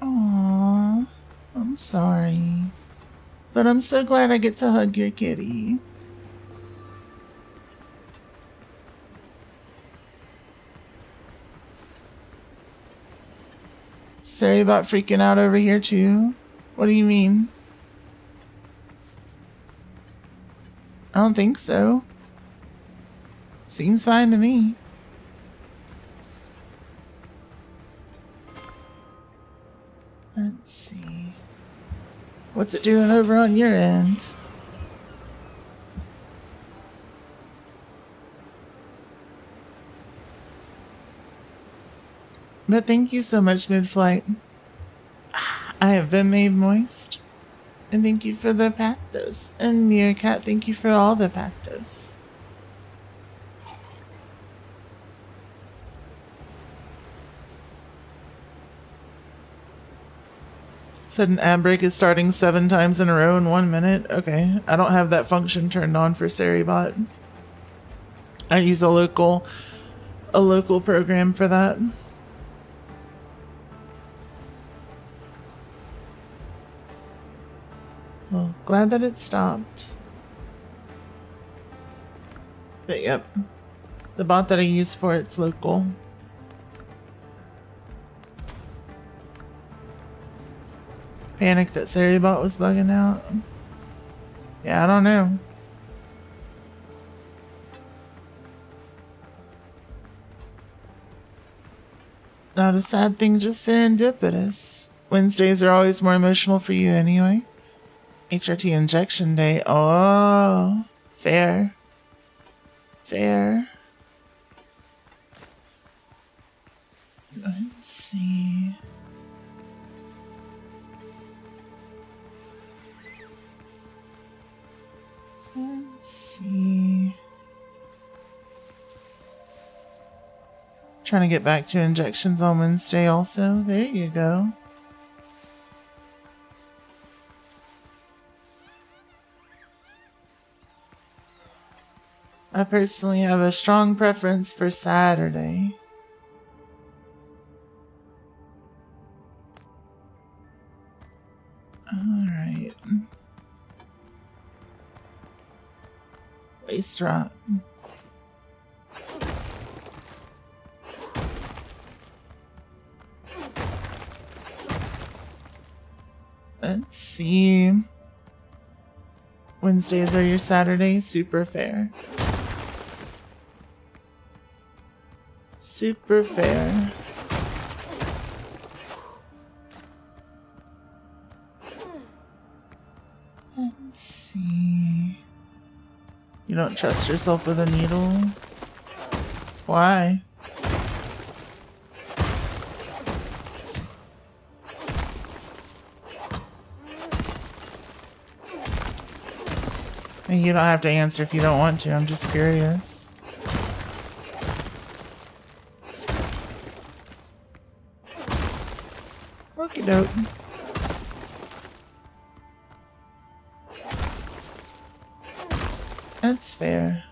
Aww. I'm sorry. But I'm so glad I get to hug your kitty. Sorry about freaking out over here too. What do you mean? I don't think so. Seems fine to me. Let's see. What's it doing over on your end? But thank you so much, mid-flight. I have been made moist. And thank you for the pactos. And Meerkat, thank you for all the pactos. Said an ad break is starting 7 times in a row in 1 minute. Okay, I don't have that function turned on for Seribot. I use a local program for that. Well, glad that it stopped. But yep, the bot that I use for it's local. Panic that Seribot was bugging out. Yeah, I don't know. Not a sad thing, just serendipitous. Wednesdays are always more emotional for you anyway. HRT injection day. Oh, fair. Fair. Let's see. Let's see. Trying to get back to injections on Wednesday also. There you go. I personally have a strong preference for Saturday. Alright. Waist drop. Let's see. Wednesdays are your Saturdays. Super fair. Super fair. Let's see. You don't trust yourself with a needle? Why? And you don't have to answer if you don't want to. I'm just curious. Okie doke. That's fair.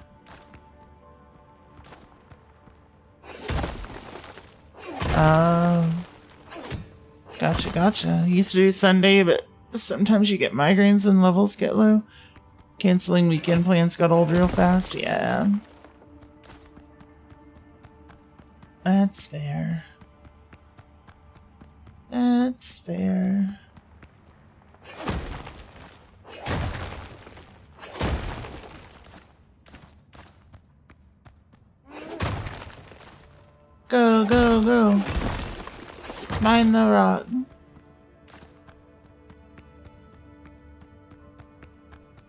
Gotcha. Used to do Sunday, but sometimes you get migraines when levels get low. Canceling weekend plans got old real fast. Yeah. That's fair. That's fair. Go, go, go. Mind the rock.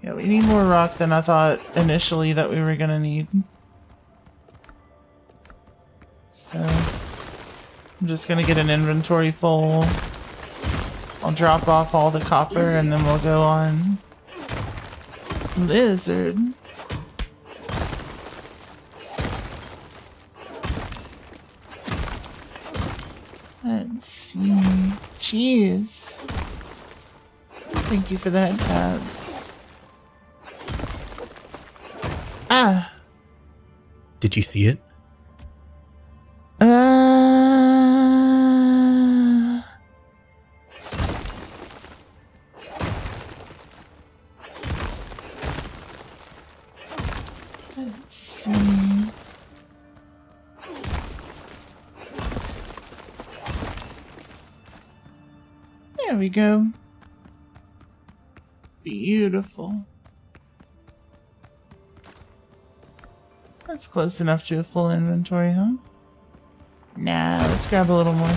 Yeah, we need more rock than I thought initially that we were gonna need. So, I'm just gonna get an inventory full. I'll drop off all the copper and then we'll go on. Lizard. see. Jeez. Thank you for that, Pads. Ah.
Did you see it?
Let's see. There we go. Beautiful. That's close enough to a full inventory, huh? Nah, let's grab a little more.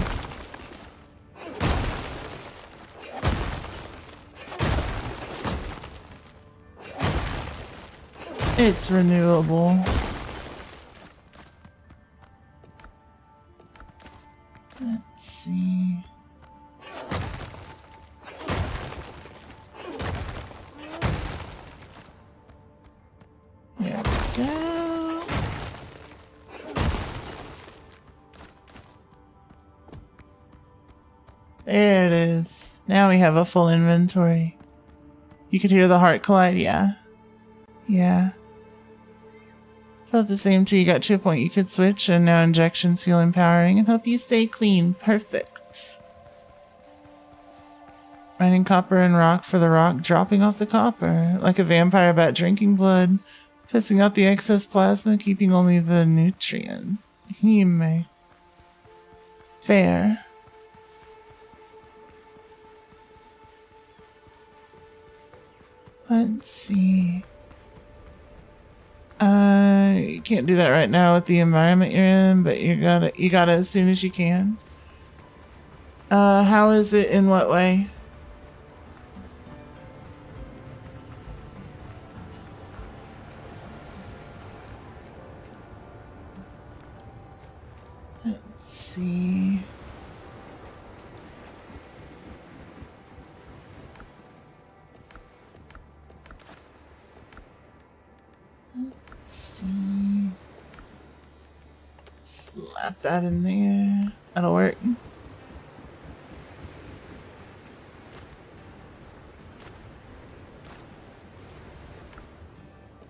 It's renewable. Let's see. There we go. There it is. Now we have a full inventory. You could hear the heart collide, yeah. Yeah. Felt the same too. You got to a point you could switch, and now injections feel empowering and help you stay clean. Perfect. Mining copper and rock for the rock, dropping off the copper. Like a vampire bat drinking blood. Pissing out the excess plasma, keeping only the nutrient. Hime. Fair. Let's see. You can't do that right now with the environment you're in, but you gotta as soon as you can. How is it in what way? Let's see. See. Slap that in there. That'll work.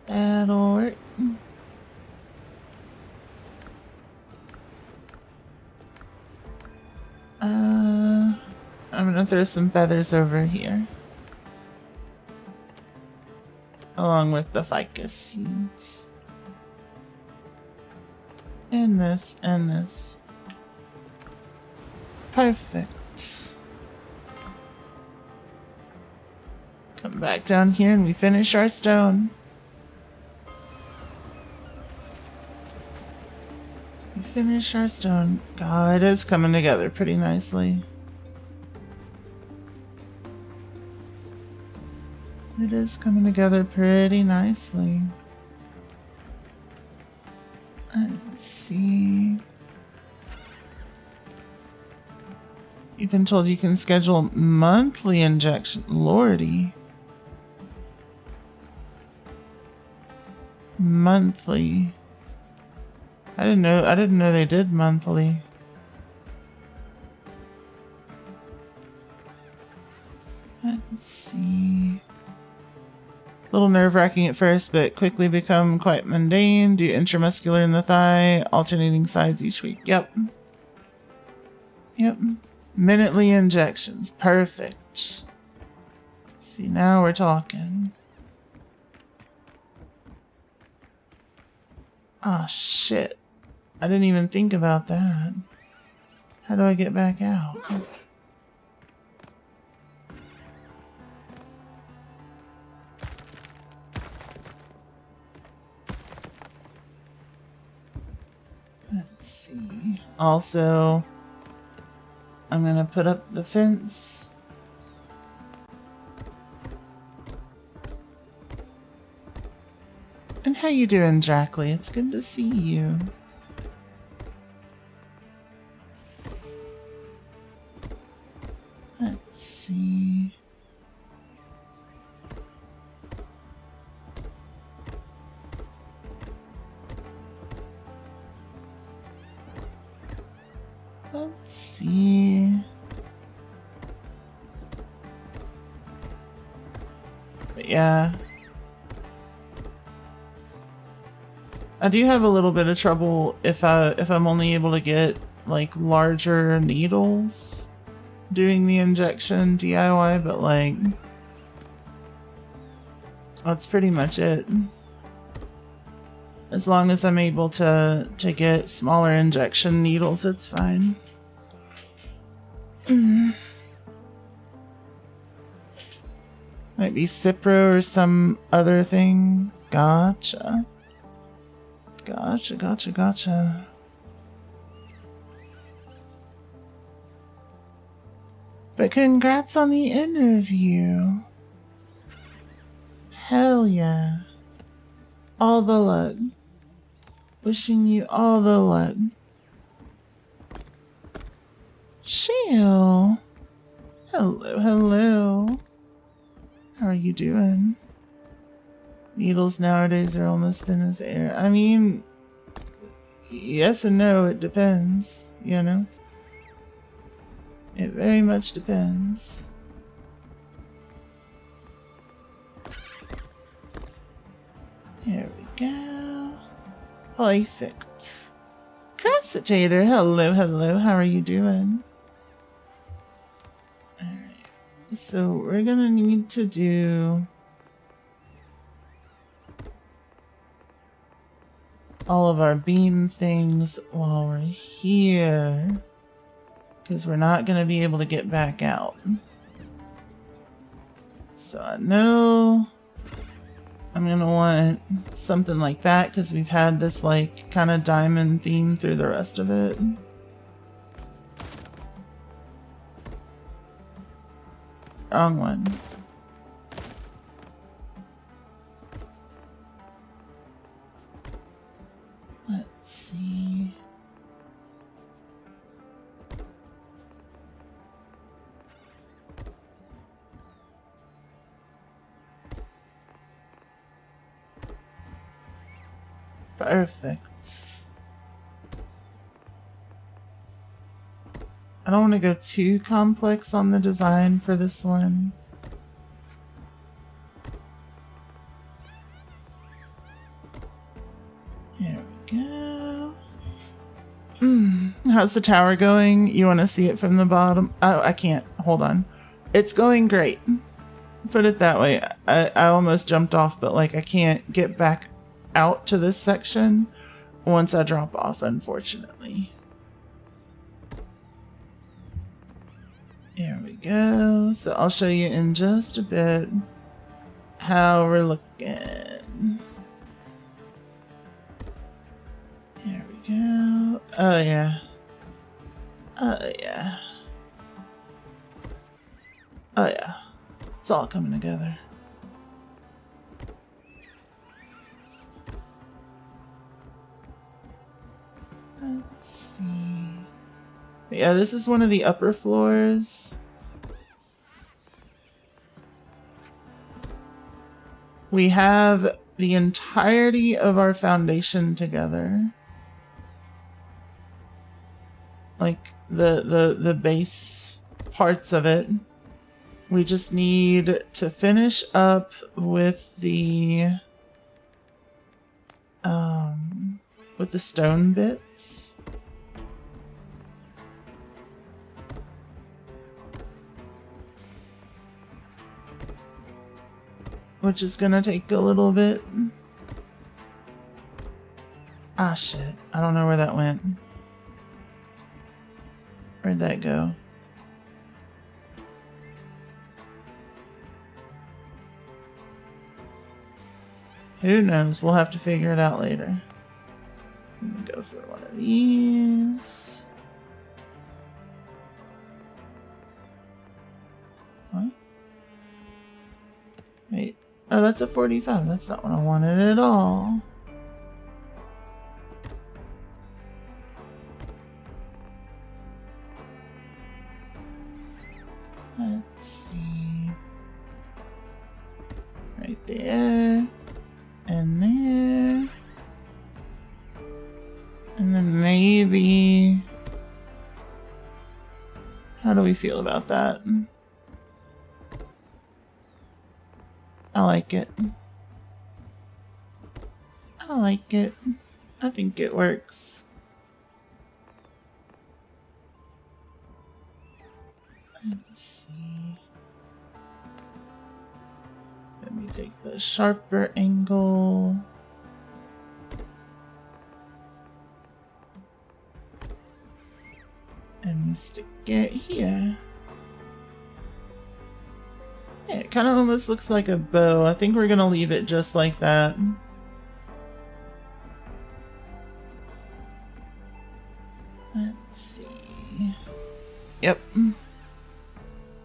That'll work. I'm gonna throw some feathers over here. Along with the ficus seeds. And this, and this. Perfect. Come back down here and we finish our stone. We finish our stone. God, it is coming together pretty nicely. It is coming together pretty nicely. Let's see. You've been told you can schedule monthly injection. Lordy. Monthly. I didn't know they did monthly. Let's see. A little nerve-wracking at first, but quickly become quite mundane. Do intramuscular in the thigh, alternating sides each week. Yep. Yep. Minutely injections. Perfect. See, now we're talking. Oh, shit. I didn't even think about that. How do I get back out? Let's see. Also, I'm gonna put up the fence. And how you doing, Drackley? It's good to see you. Let's see. Let's see. But yeah. I do have a little bit of trouble if I'm only able to get like larger needles doing the injection DIY, but like that's pretty much it. As long as I'm able to get smaller injection needles, it's fine. Might be Cipro or some other thing. Gotcha. Gotcha. But congrats on the interview. Hell yeah. All the luck. Wishing you all the luck. Shale. Hello. How are you doing? Needles nowadays are almost thin as air. I mean, yes and no, it depends, you know? It very much depends. Here we go. Perfect. Crassitator, hello, how are you doing? Alright, so we're gonna need to do all of our beam things while we're here, because we're not going to be able to get back out. So I know I'm going to want something like that, because we've had this like kind of diamond theme through the rest of it. Wrong one. Let's see. Perfect. I don't want to go too complex on the design for this one. Here we go. How's the tower going? You want to see it from the bottom? Oh, I can't. Hold on. It's going great. Put it that way. I almost jumped off, but like I can't get back out to this section once I drop off, unfortunately. There we go. So I'll show you in just a bit how we're looking. There we go. Oh yeah. Oh yeah. Oh yeah. It's all coming together. Let's see. But yeah, this is one of the upper floors. We have the entirety of our foundation together. Like the base parts of it. We just need to finish up with the stone bits. Which is gonna take a little bit. Ah shit, I don't know where that went. Where'd that go? Who knows? We'll have to figure it out later. Let me go for one of these. What? Wait. Oh, that's a 45. That's not what I wanted at all. Let's see. Right there. And there. And then maybe... How do we feel about that? I like it. I like it. I think it works. Let's see. Let me take the sharper angle. And we stick it here. Yeah, it kind of almost looks like a bow. I think we're gonna leave it just like that. Let's see. Yep.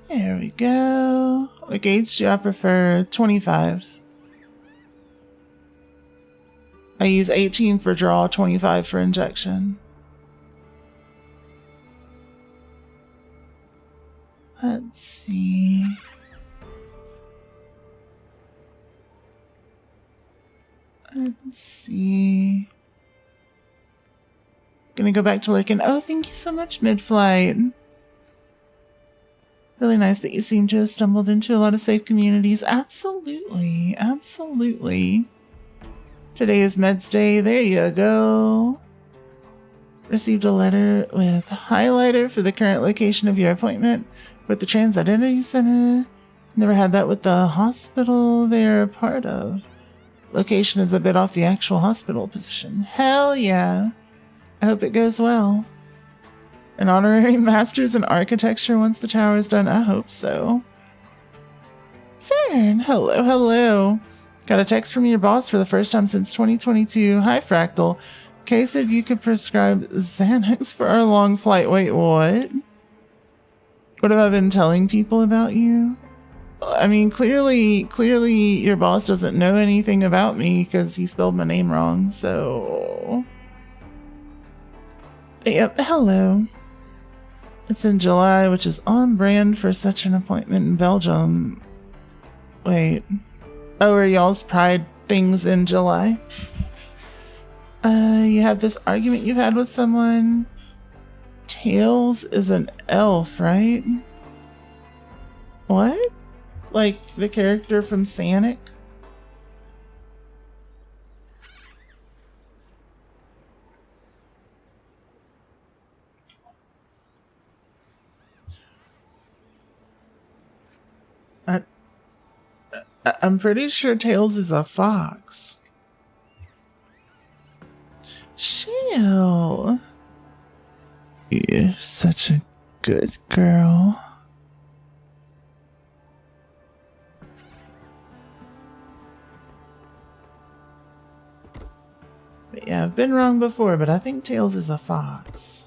There we go. What gauge do I prefer? 25. I use 18 for draw, 25 for injection. Let's see. Let's see. Gonna go back to lurking. Oh, thank you so much, mid-flight. Really nice that you seem to have stumbled into a lot of safe communities. Absolutely. Absolutely. Today is Meds Day. There you go. Received a letter with a highlighter for the current location of your appointment with the Trans Identity Center. Never had that with the hospital they're a part of. Location is a bit off the actual hospital position. Hell yeah. I hope it goes well. An honorary master's in architecture once the tower is done. I hope so. Fern, hello, hello. Got a text from your boss for the first time since 2022. Hi, Fractal. Kay said you could prescribe Xanax for our long flight. Wait, what? What have I been telling people about you? I mean, clearly your boss doesn't know anything about me because he spelled my name wrong, so... Yep, hello. It's in July, which is on brand for such an appointment in Belgium. Wait. Oh, are y'all's pride things in July? You have this argument you've had with someone. Tails is an elf, right? What? Like the character from Sonic? I'm pretty sure Tails is a fox. Chill. You're such a good girl. But yeah, I've been wrong before, but I think Tails is a fox.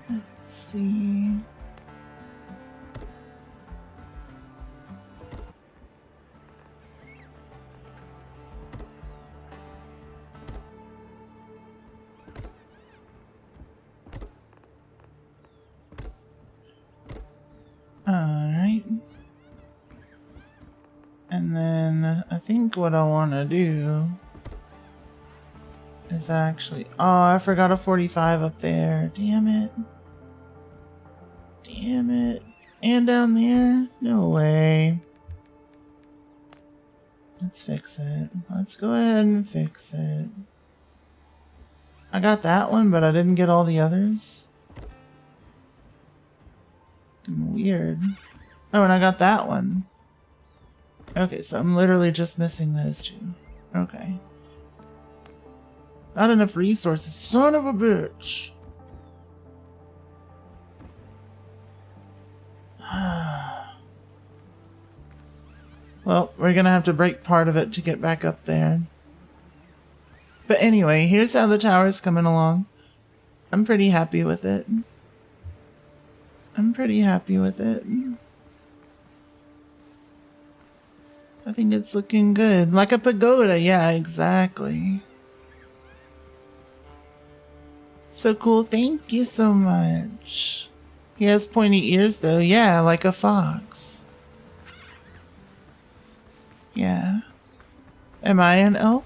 Let's see. Alright. And then I think what I want to do is actually... Oh, I forgot a 45 up there. Damn it. Damn it. And down there? No way. Let's fix it. Let's go ahead and fix it. I got that one, but I didn't get all the others. Weird. Oh, and I got that one. Okay, so I'm literally just missing those two. Okay. Not enough resources. Son of a bitch! Well, we're gonna have to break part of it to get back up there. But anyway, here's how the tower's coming along. I'm pretty happy with it. I'm pretty happy with it. I think it's looking good. Like a pagoda, yeah, exactly. So cool, thank you so much. He has pointy ears though, yeah, like a fox. Yeah. Am I an elf?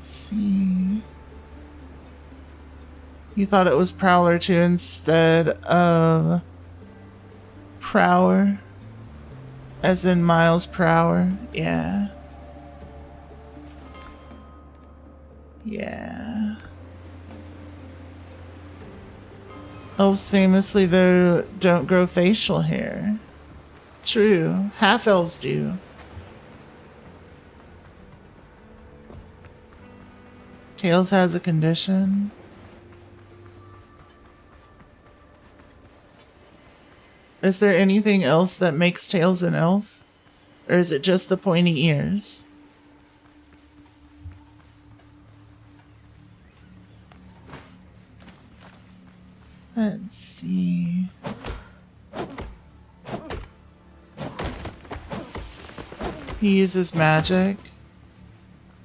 Let's see. You thought it was Prowler 2 instead of Prower, as in miles per hour. Yeah. Yeah. Elves famously, though, don't grow facial hair. True. Half elves do. Tails has a condition. Is there anything else that makes Tails an elf? Or is it just the pointy ears? Let's see. He uses magic.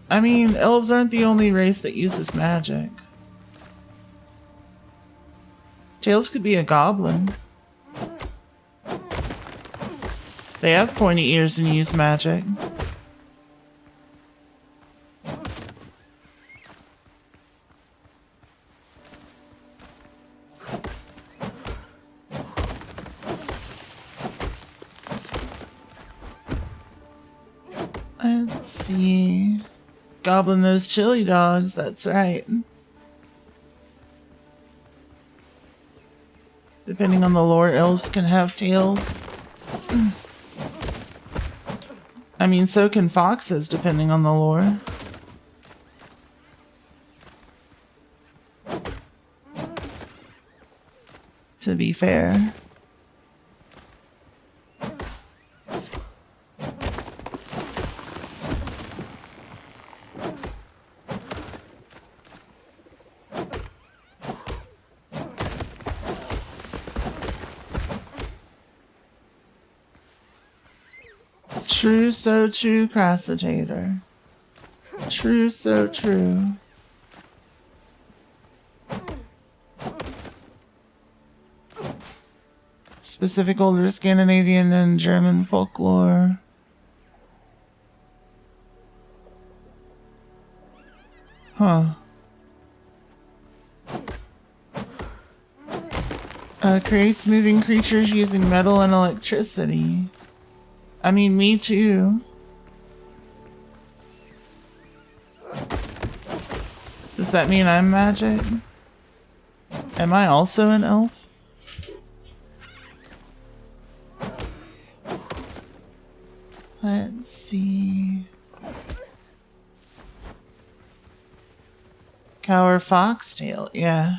I mean, elves aren't the only race that uses magic. Tails could be a goblin. They have pointy ears and use magic. Let's see. Goblin knows chili dogs, that's right. Depending on the lore, elves can have tails. I mean, so can foxes, depending on the lore. To be fair. True, so true, Crassitator. True, so true. Specific older Scandinavian and German folklore. Huh. Creates moving creatures using metal and electricity. I mean, me too. Does that mean I'm magic? Am I also an elf? Let's see. Cow or foxtail, yeah.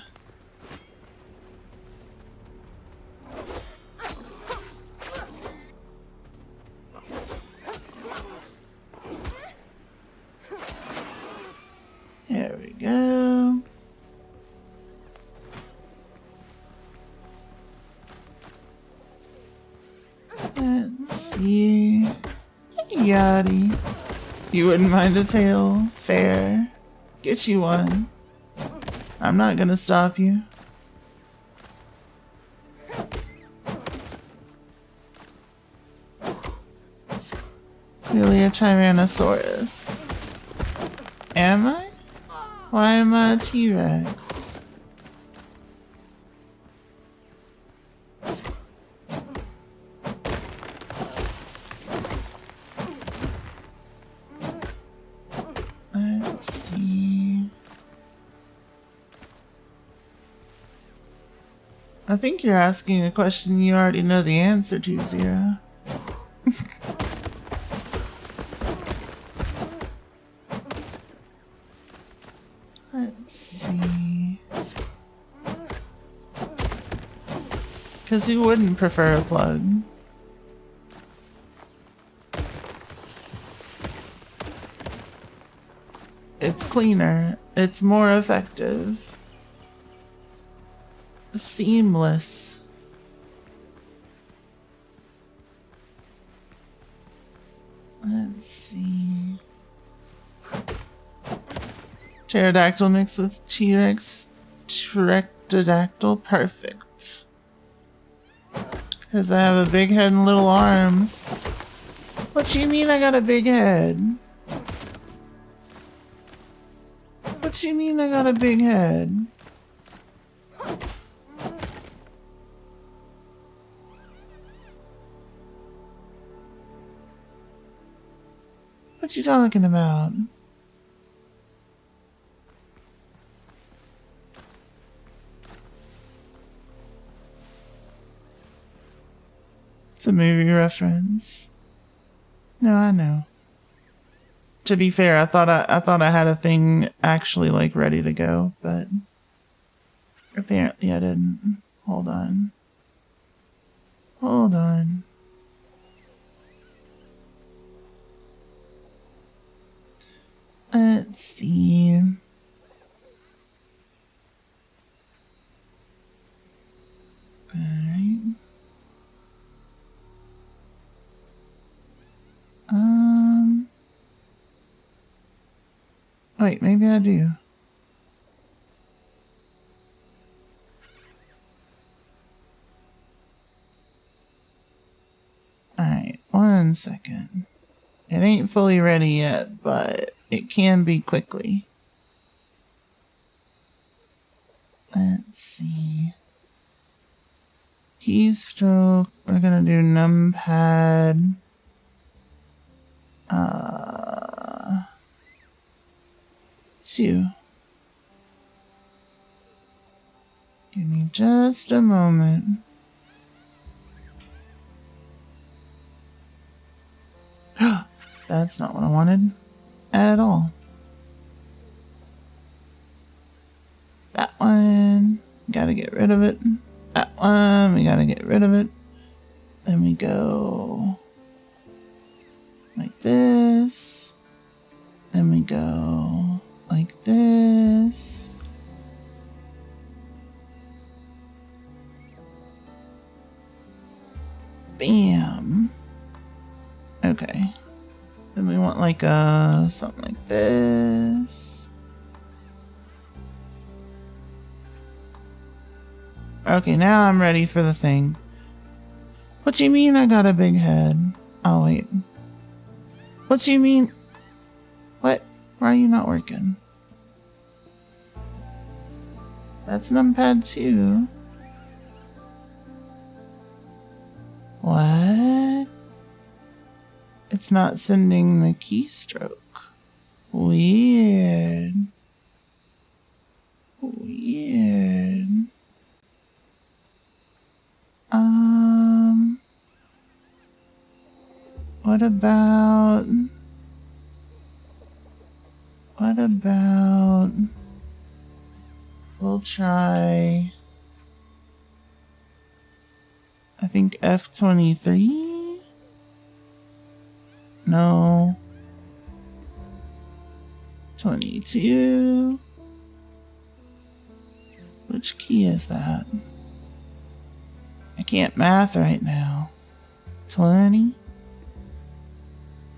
There we go. Let's see. Yachty. You wouldn't mind a tail? Fair. Get you one. I'm not gonna stop you. Clearly a Tyrannosaurus. Am I? Why am I a T-Rex? Let's see. I think you're asking a question you already know the answer to, Zero. Let's see. Because who wouldn't prefer a plug? It's cleaner. It's more effective. Seamless. Let's see. Pterodactyl mixed with T-Rex. Trectodactyl. Perfect. Because I have a big head and little arms. What do you mean I got a big head? What you mean I got a big head? What you talking about? It's a movie reference. No, I know. To be fair, I thought I had a thing actually like ready to go, but apparently I didn't. Hold on. Hold on. Let's see. Alright. Wait, maybe I do. Alright, 1 second. It ain't fully ready yet, but it can be quickly. Let's see. Keystroke, we're gonna do numpad. 2. Give me just a moment. That's not what I wanted at all. That one, gotta get rid of it. That one, we gotta get rid of it. Then we go like this. Then we go like this. Bam. Okay. Then we want like something like this. Okay, now I'm ready for the thing. What you mean I got a big head? Oh wait. What you mean? What? Why are you not working? That's numpad 2. What? It's not sending the keystroke. Weird. Weird. What about we'll try, I think F23? No. 22. Which key is that? I can't math right now. 20?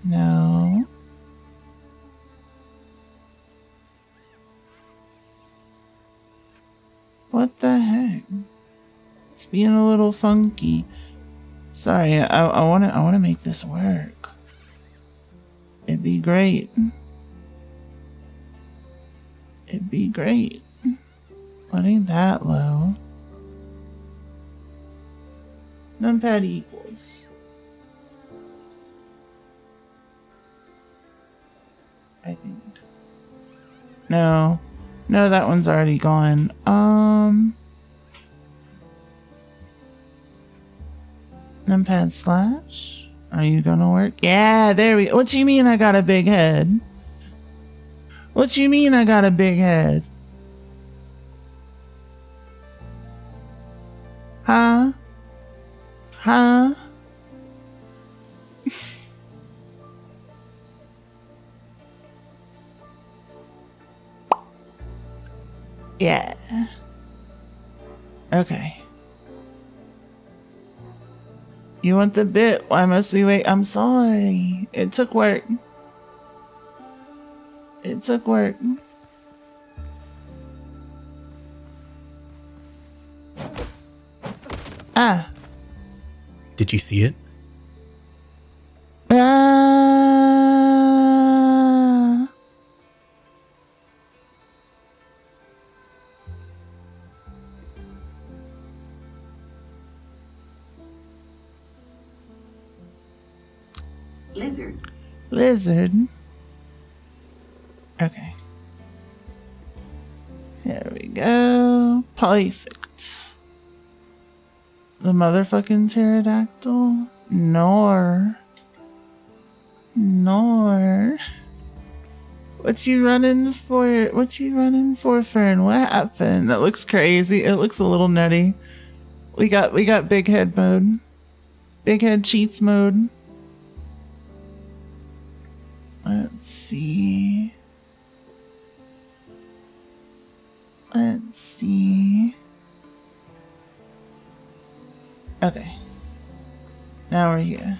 No. What the heck? It's being a little funky. Sorry, I wanna make this work. It'd be great. It'd be great. What ain't that low? Numpad equals. I think. No. No, that one's already gone. Numpad slash? Are you gonna work? Yeah, there we go. What you mean I got a big head? What you mean I got a big head? Huh? Huh? Yeah. Okay. You want the bit? Why must we wait? I'm sorry. It took work. It took work. Ah.
Did you see it?
Ah.
Lizard.
Lizard. Okay. Here we go. Perfect. The motherfucking pterodactyl. Nor. What you running for? What you running for, Fern? What happened? That looks crazy. It looks a little nutty. We got big head mode. Big head cheats mode. Let's see. Okay. Now we're here.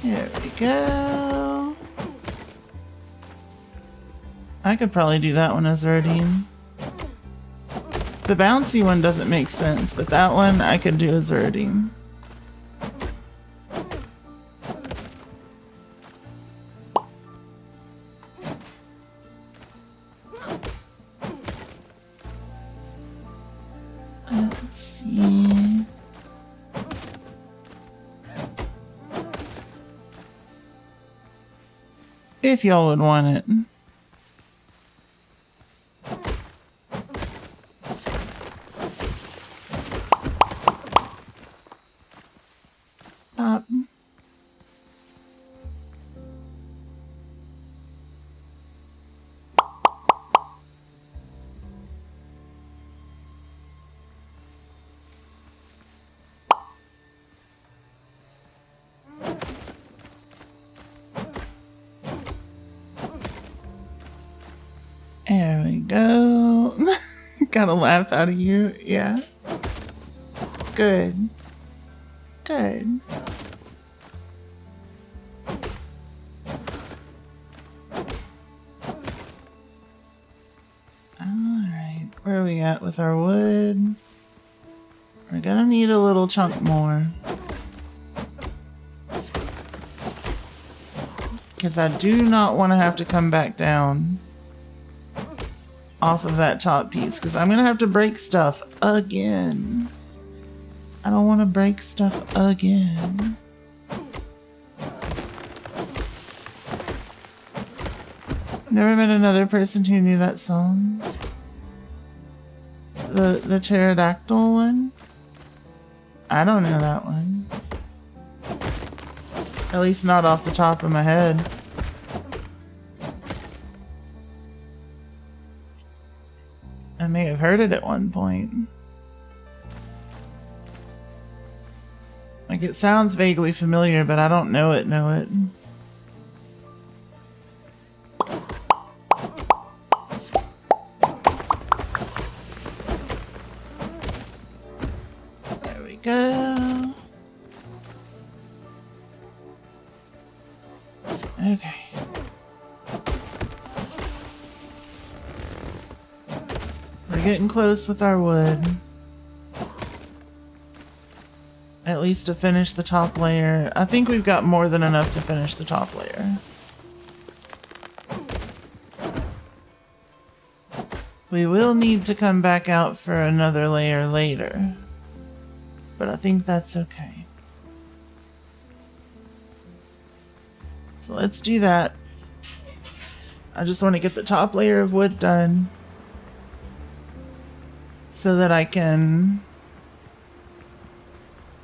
There we go. I could probably do that one as Erdine. The bouncy one doesn't make sense, but that one I could do as Erdine. Let's see. If y'all would want it. Pop. There we go. Got a laugh out of you. Yeah. Good. Good. Alright. Where are we at with our wood? We're gonna need a little chunk more. Because I do not want to have to come back down off of that top piece, because I'm gonna have to break stuff again. I don't want to break stuff again. Never met another person who knew that song. The pterodactyl one? I don't know that one. At least not off the top of my head. I may have heard it at one point. Like, it sounds vaguely familiar, but I don't know it. There we go. Okay. We're getting close with our wood. At least to finish the top layer. I think we've got more than enough to finish the top layer. We will need to come back out for another layer later. But I think that's okay. So let's do that. I just want to get the top layer of wood done, so that I can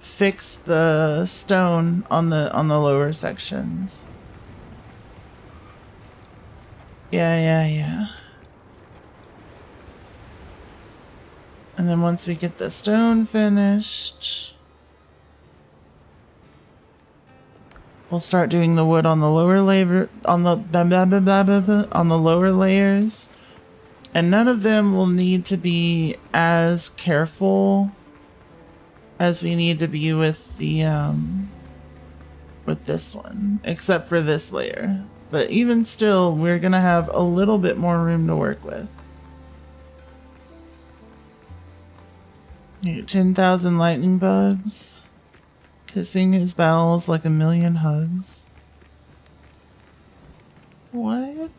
fix the stone on the lower sections. Yeah. And then once we get the stone finished, we'll start doing the wood on the lower layer, on the lower layers. And none of them will need to be as careful as we need to be with the with this one, except for this layer. But even still, we're gonna have a little bit more room to work with. 10,000 lightning bugs, kissing his bowels like a million hugs. What?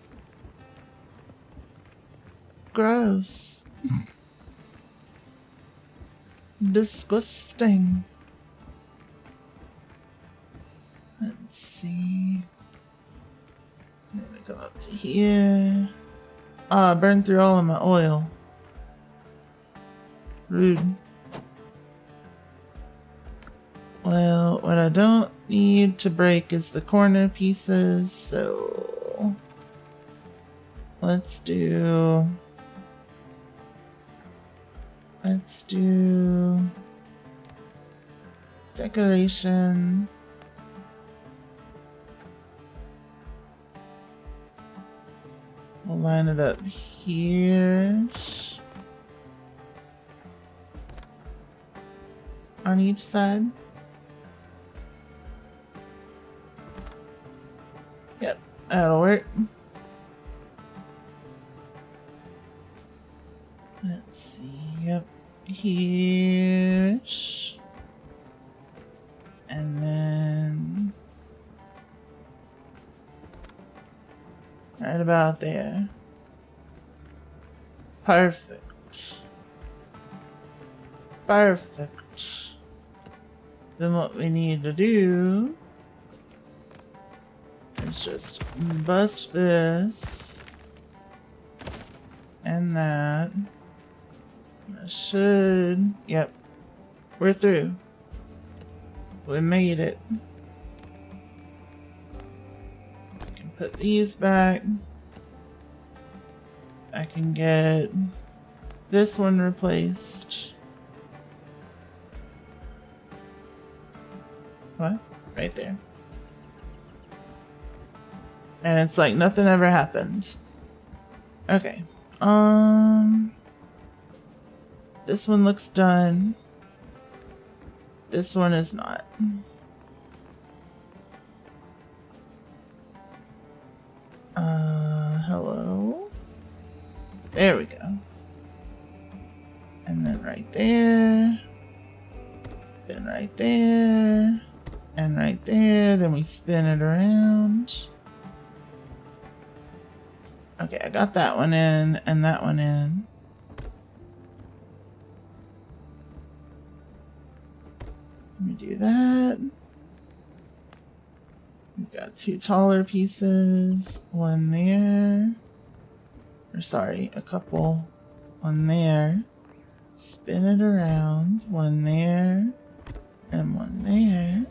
Gross. Disgusting. Let's see. I'm gonna go up to here. Ah, I burned through all of my oil. Rude. Well, what I don't need to break is the corner pieces, so let's do decoration. We'll line it up here on each side. Yep, that'll work. Let's see, yep, here. And then right about there. Perfect. Perfect. Then what we need to do is just bust this and that. That should, yep, we're through. We made it. I can put these back. I can get this one replaced. What? Right there. And it's like nothing ever happened. Okay. This one looks done. This one is not. Hello? There we go. And then right there. Then right there. And right there. Then we spin it around. Okay, I got that one in and that one in. Let me do that. We've got two taller pieces, one there. Or sorry, a couple. One there. Spin it around. One there. And one there.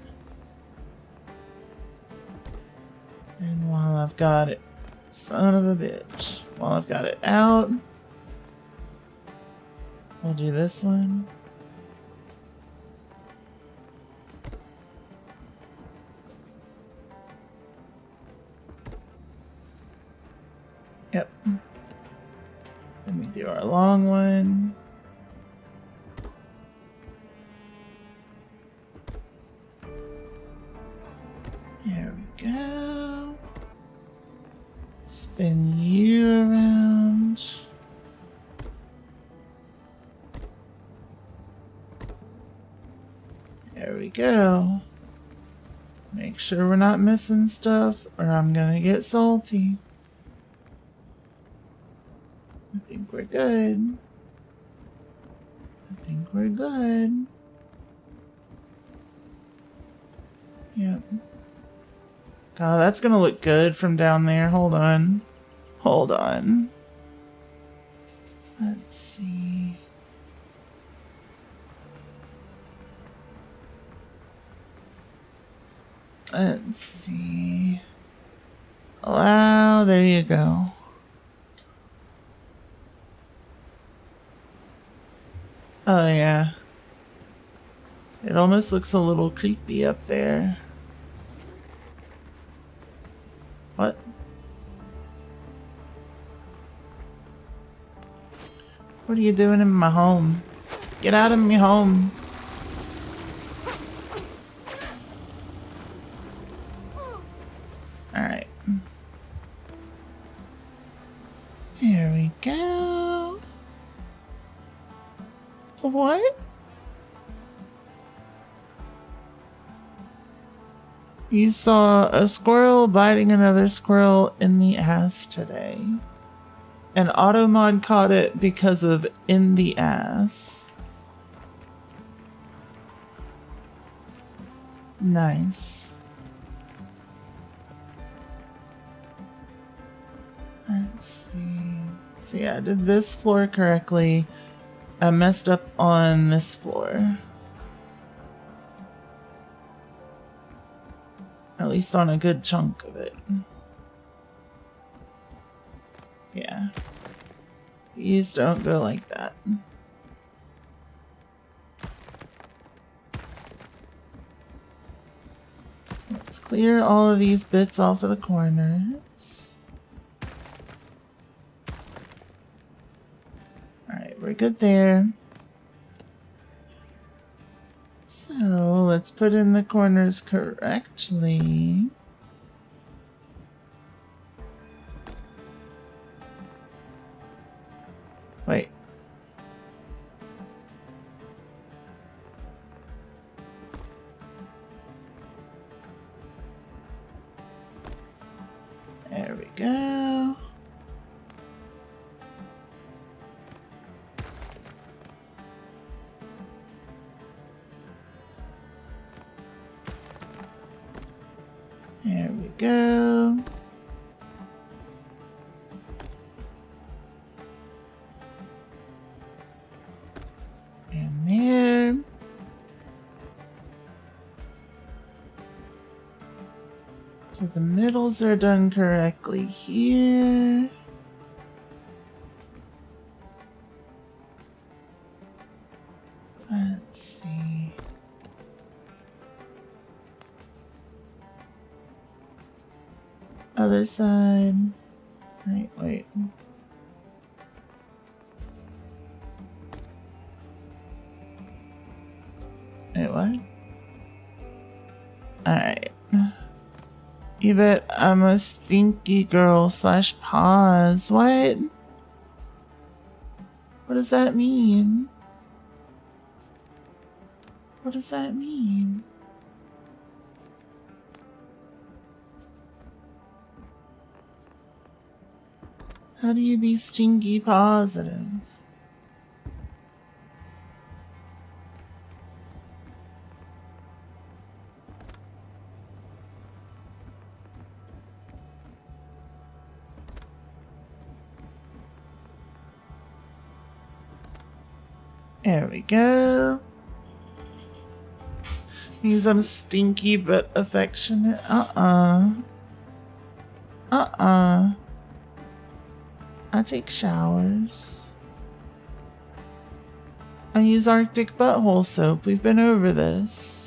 And while I've got it, son of a bitch. While I've got it out, we'll do this one. Yep. Then we do our long one. There we go. Spin you around. There we go. Make sure we're not missing stuff or I'm gonna get salty. I think we're good. I think we're good. Yep. Oh, that's gonna look good from down there. Hold on. Hold on. Let's see. Let's see. Wow, there you go. Oh yeah. It almost looks a little creepy up there. What? What are you doing in my home? Get out of my home. Alright. Here we go. What? You saw a squirrel biting another squirrel in the ass today. And Automod caught it because of in the ass. Nice. Let's see. See, I did this floor correctly. I messed up on this floor. At least on a good chunk of it. Yeah. These don't go like that. Let's clear all of these bits off of the corners. Alright, we're good there. So let's put in the corners correctly. Wait. There we go. There we go. And there. So the middles are done correctly here. Let's see. Other side. Right, wait. Wait, what? Alright. You bet I'm a stinky girl / pause. What? What does that mean? What does that mean? How do you be stinky positive? There we go. Means I'm stinky but affectionate. I take showers. I use Arctic butthole soap. We've been over this.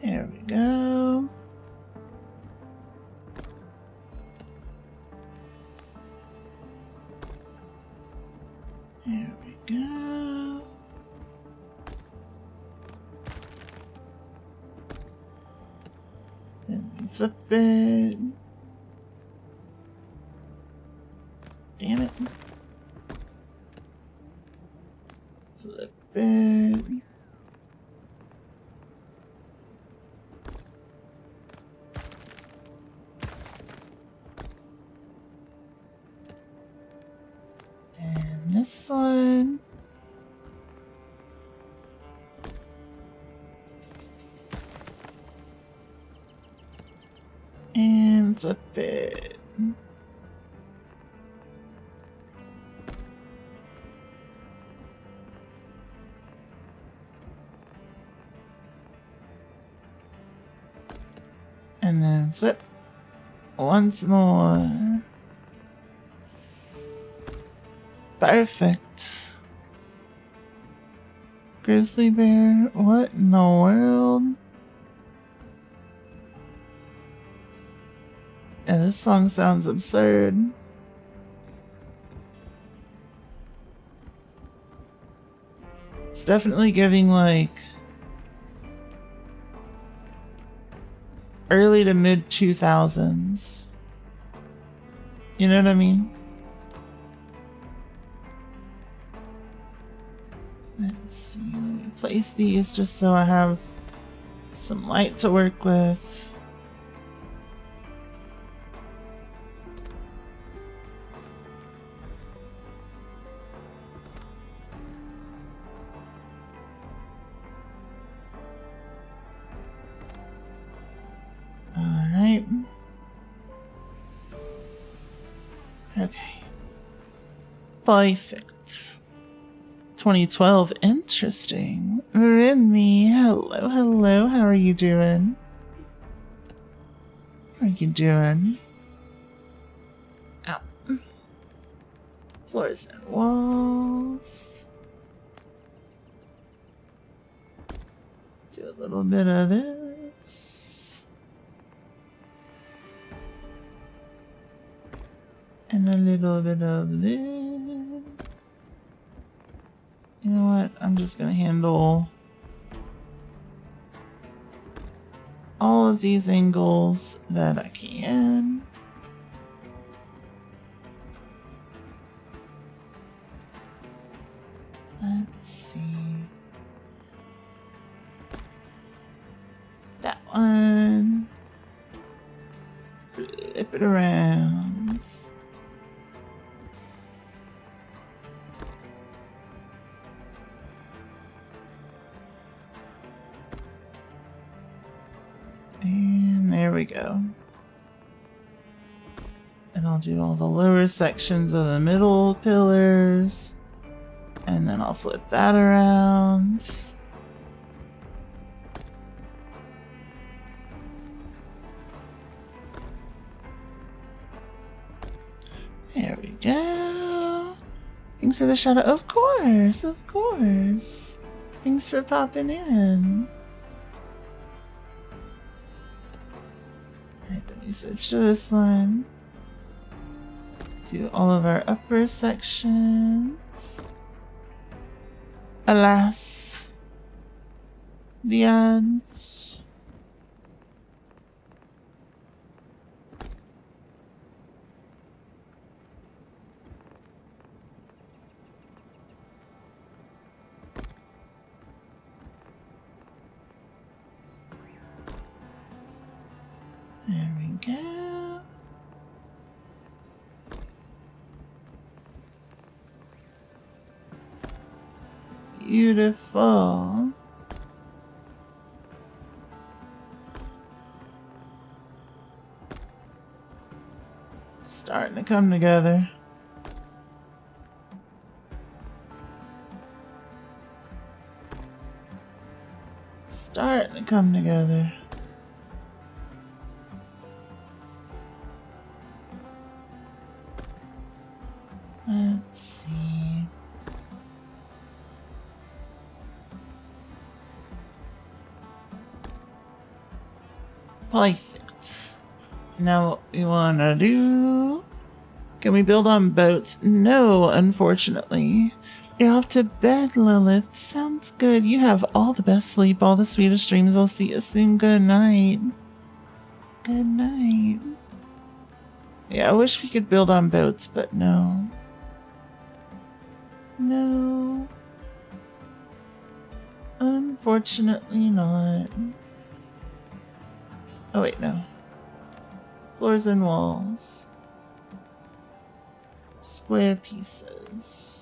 There we go. There we go. Then we flip it. Damn it. Flip it. This one. And flip it. And then flip once more. Perfect. Grizzly bear, what in the world? Yeah, this song sounds absurd. It's definitely giving like early to mid 2000s. You know what I mean? Let's see, let me place these just so I have some light to work with. Alright. Okay. Perfect. 2012, interesting. Remy, hello, how are you doing? How are you doing? Ow. Floors and walls. Do a little bit of this. And a little bit of this. You know what? I'm just gonna handle all of these angles that I can. Let's see. That one. Flip it around. And there we go. And I'll do all the lower sections of the middle pillars. And then I'll flip that around. There we go. Thanks for the shout out. Of course, of course. Thanks for popping in. Alright, let me switch to this one. Do all of our upper sections. Alas, the ads. There we go. Beautiful. Starting to come together. Starting to come together. Let's see. Perfect. Now what we want to do... Can we build on boats? No, unfortunately. You're off to bed, Lilith. Sounds good. You have all the best sleep, all the sweetest dreams. I'll see you soon. Good night. Good night. Yeah, I wish we could build on boats, but no. No. Unfortunately not. Oh wait, no. Floors and walls. Square pieces.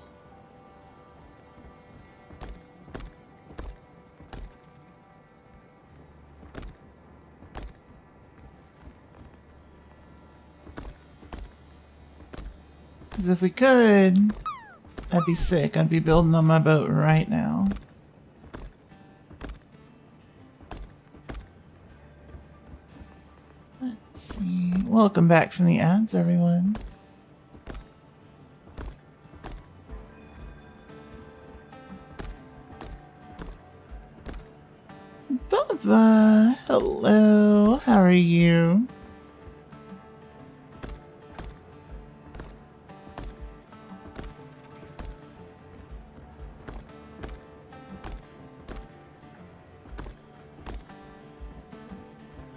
Because if we could, that'd be sick. I'd be building on my boat right now. Let's see. Welcome back from the ads, everyone. Bubba, hello. How are you?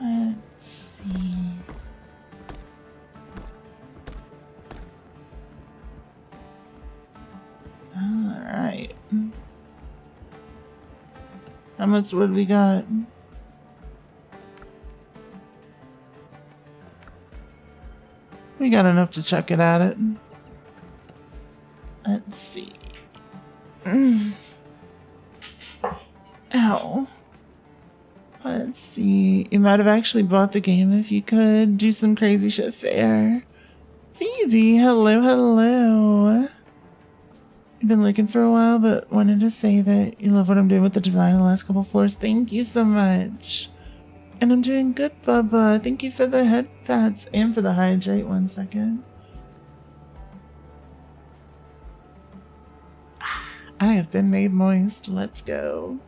Let's see. All right. How much wood we got? We got enough to chuck it at it. Let's see. Ow. Let's see. You might have actually bought the game if you could. Do some crazy shit fair. Phoebe, hello, hello. You've been looking for a while, but wanted to say that you love what I'm doing with the design of the last couple floors. Thank you so much. And I'm doing good, Bubba. Thank you for the head pads and for the hydrate. 1 second. I have been made moist. Let's go.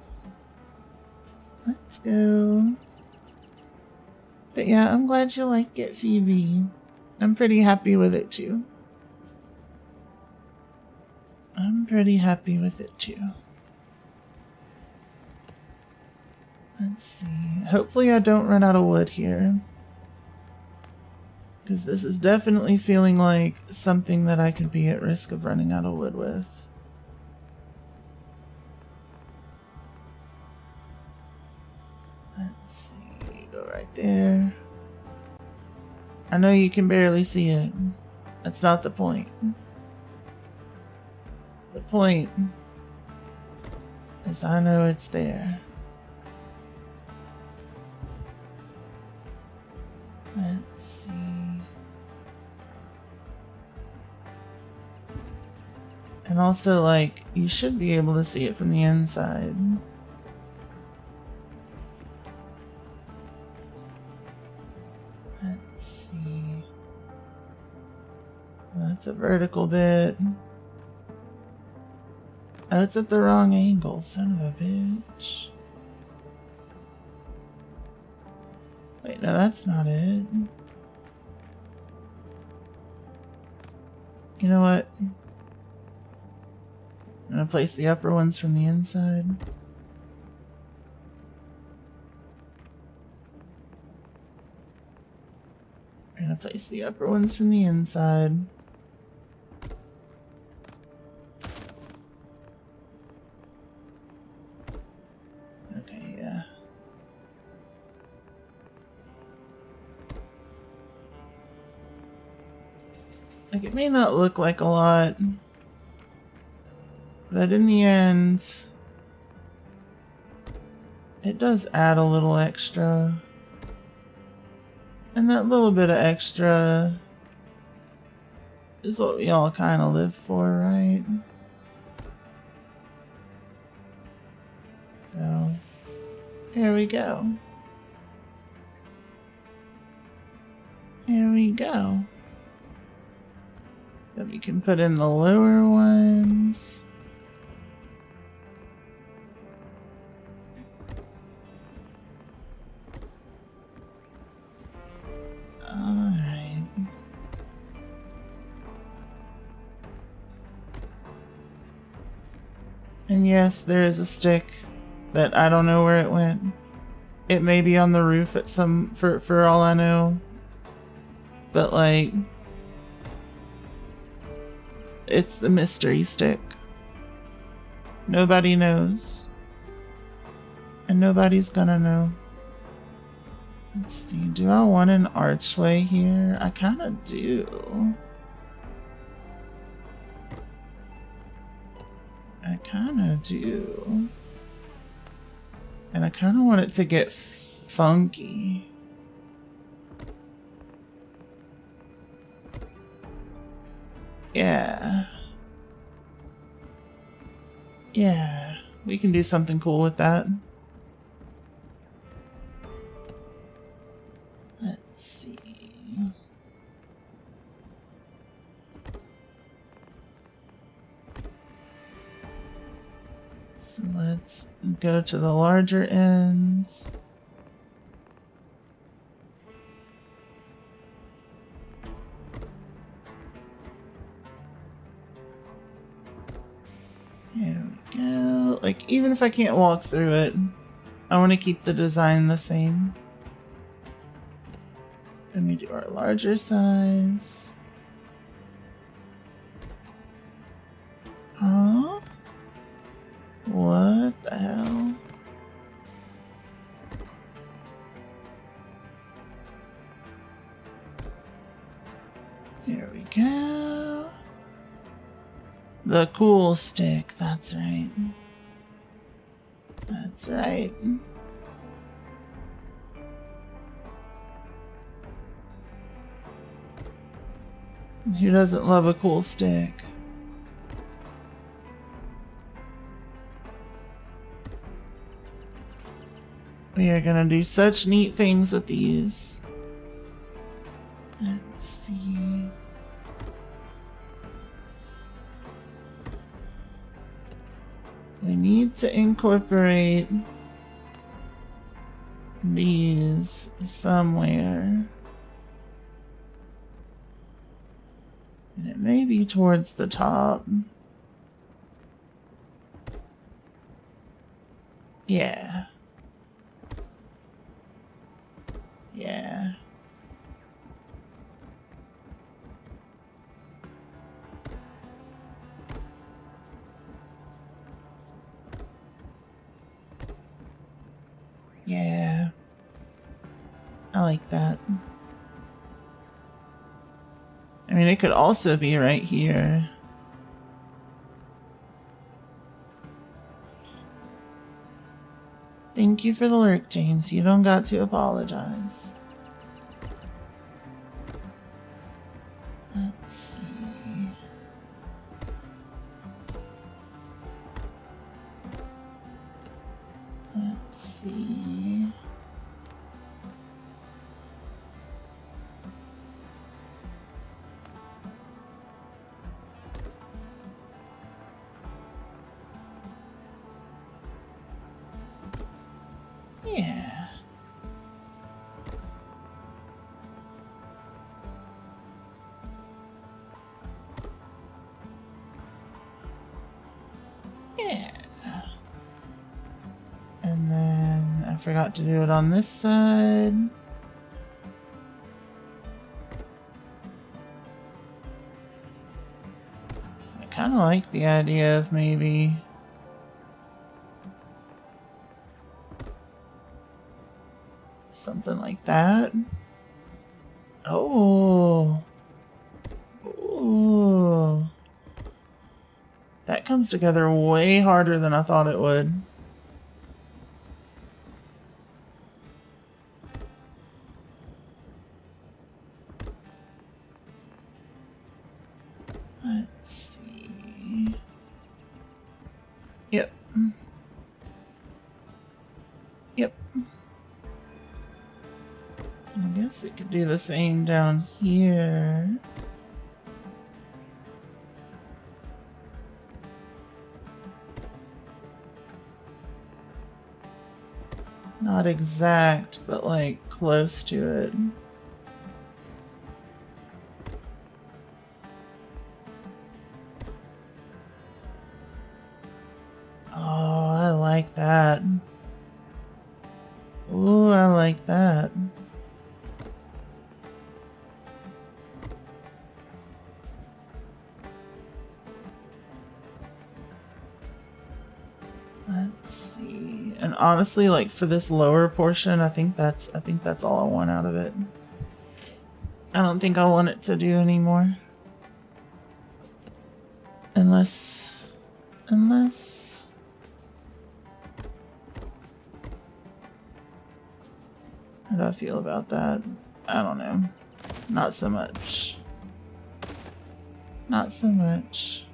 Let's go. But yeah, I'm glad you like it, Phoebe. I'm pretty happy with it too. I'm pretty happy with it too. Let's see. Hopefully I don't run out of wood here. Because this is definitely feeling like something that I could be at risk of running out of wood with. Let's see. Go right there. I know you can barely see it. That's not the point. The point is I know it's there. Let's see. And also, like, you should be able to see it from the inside. Let's see. That's a vertical bit. Oh, it's at the wrong angle, son of a bitch. Wait, no, that's not it. You know what? I'm gonna place the upper ones from the inside. I'm gonna place the upper ones from the inside. Okay, yeah. Like, it may not look like a lot, but in the end, it does add a little extra. And that little bit of extra is what we all kind of live for, right? So, here we go. Here we go. Then we can put in the lower ones. Alright. And yes, there is a stick that I don't know where it went. It may be on the roof at some, for all I know. But like, it's the mystery stick. Nobody knows. And nobody's gonna know. Let's see, do I want an archway here? I kinda do. I kinda do. And I kinda want it to get funky. Yeah. Yeah, we can do something cool with that. Let's see. So let's go to the larger ends. There we go. Like, even if I can't walk through it, I want to keep the design the same. Then we do our larger size. Huh? What the hell? The cool stick, that's right. That's right. Who doesn't love a cool stick? We are gonna do such neat things with these. Let's see. We need to incorporate these somewhere. And it may be towards the top. Yeah. Yeah. Yeah. I like that. I mean, it could also be right here. Thank you for the lurk, James. You don't got to apologize. Let's see. Let's see. Yeah. Yeah. And then I forgot to do it on this side. I kind of like the idea of maybe something like that. Oh. Ooh. That comes together way harder than I thought it would. Let's see. Yep. Yep. I guess we could do the same down here. Not exact, but like close to it. Oh, I like that. Ooh, I like that. Let's see. And honestly, like for this lower portion, I think that's all I want out of it. I don't think I want it to do anymore. Unless how do I feel about that? I don't know. Not so much. Not so much.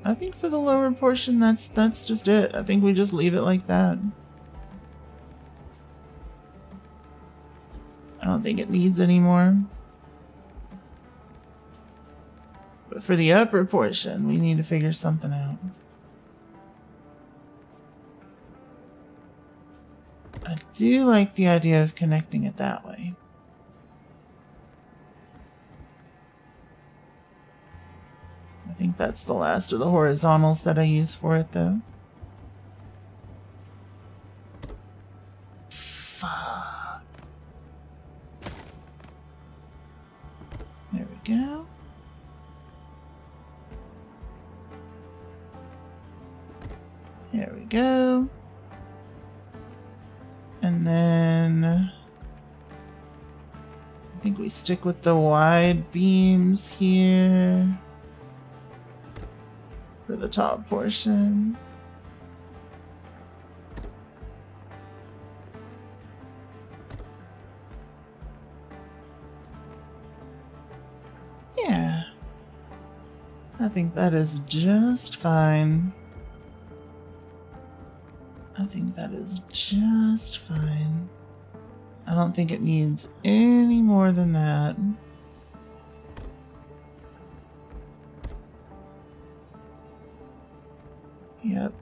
I think for the lower portion, that's just it. I think we just leave it like that. I don't think it needs any more. But for the upper portion, we need to figure something out. I do like the idea of connecting it that way. I think that's the last of the horizontals that I use for it, though. Fuck. There we go. There we go. And then I think we stick with the wide beams here. for the top portion. Yeah. I think that is just fine. I think that is just fine. I don't think it needs any more than that. Yep.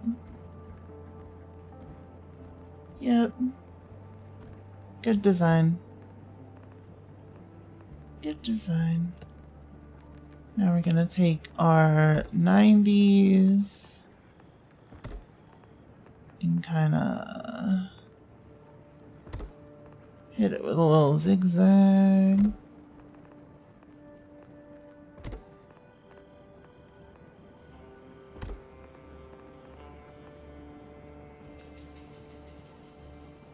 Yep. Good design. Good design. Now we're gonna take our 90s and kinda hit it with a little zigzag.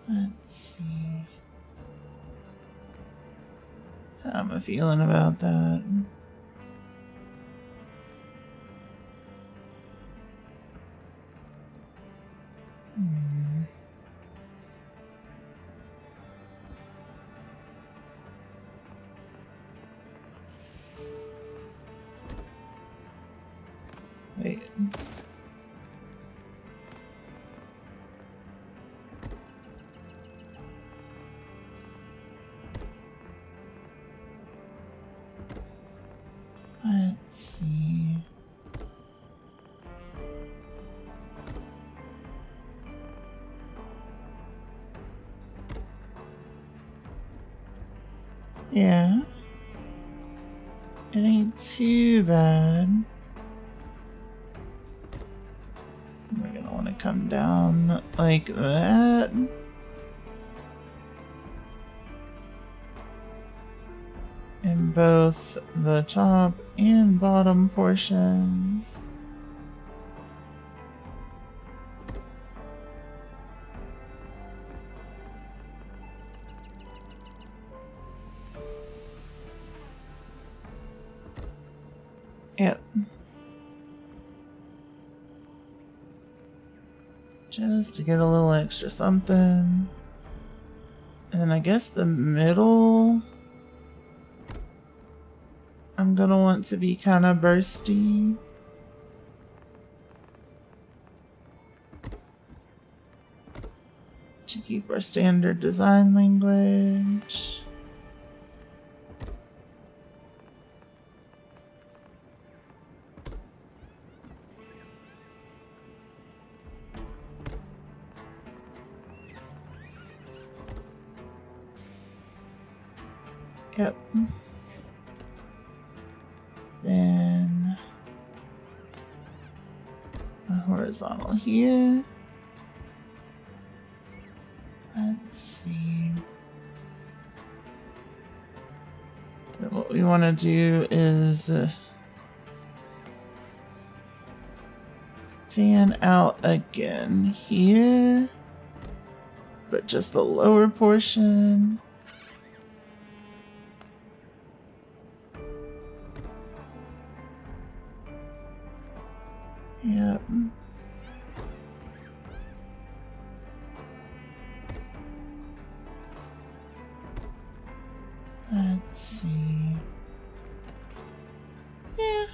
Let's see. How am I feeling about that? Wait. Let's see. Yeah. It ain't too bad. We're gonna want to come down like that. In both the top and bottom portions. Yep. Just to get a little extra something. And then I guess the middle, I'm gonna want to be kind of bursty. To keep our standard design language. Yep. Then a horizontal here. Let's see. Then what we want to do is fan out again here, but just the lower portion. Yep. Let's see. Yeah.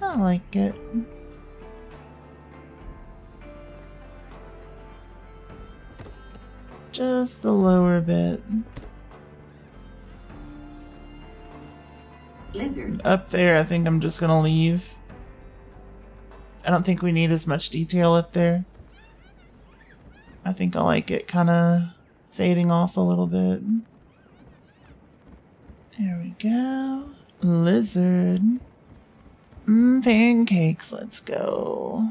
I like it. Just the lower bit.
Lizard.
Up there, I think I'm just gonna leave. I don't think we need as much detail up there. I think I like it kind of fading off a little bit. There we go. Lizard. Pancakes, let's go.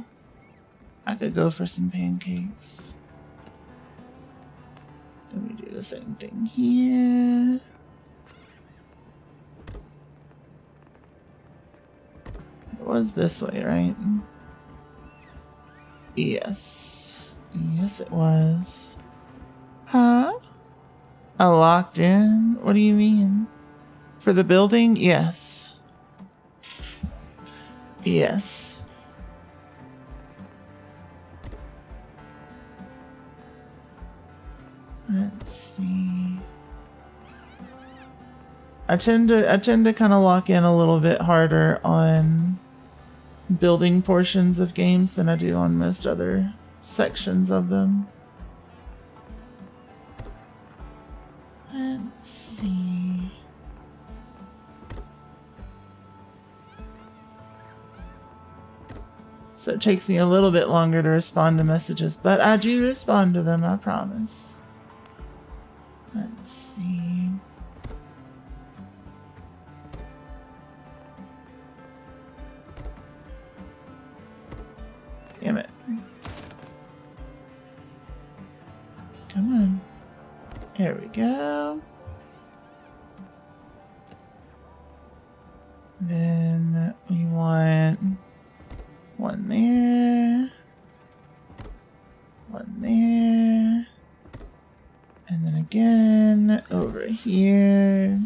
I could go for some pancakes. Then we do the same thing here. It was this way, right? Yes. Yes, it was. Huh? I locked in? What do you mean? For the building? Yes. Yes. Let's see. I tend to kind of lock in a little bit harder on building portions of games than I do on most other sections of them. Let's see. So it takes me a little bit longer to respond to messages, but I do respond to them, I promise. Let's see. Damn it. Come on. There we go. Then we want one there, one there, and then again over here.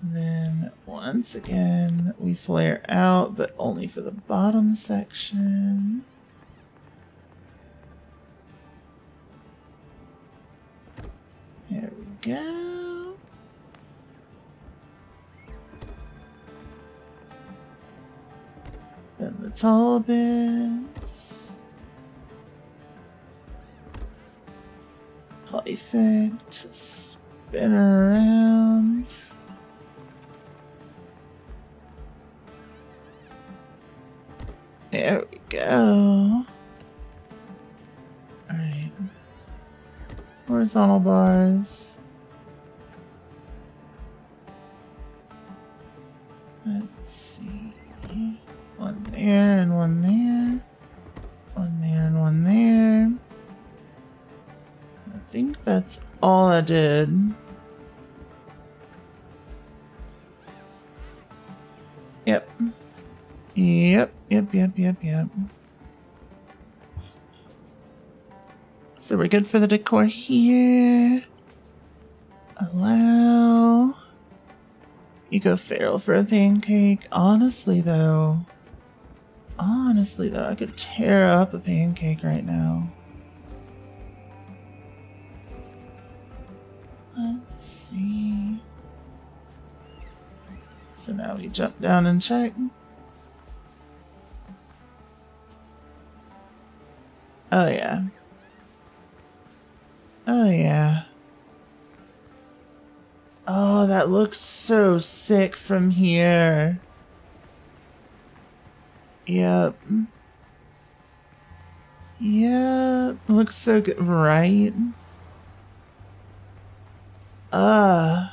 Then once again we flare out, but only for the bottom section. There we go. Then the tall bits. Perfect. Spin around. There we go. Alright. Horizontal bars. Let's see. One there and one there. One there and one there. I think that's all I did. Yep. Yep. So we're good for the decor here. Allow. You go feral for a pancake. Honestly though, I could tear up a pancake right now. Let's see. So now we jump down and check. Oh yeah. Oh yeah. Oh, that looks so sick from here. Yep. Yep. Looks so good, right? I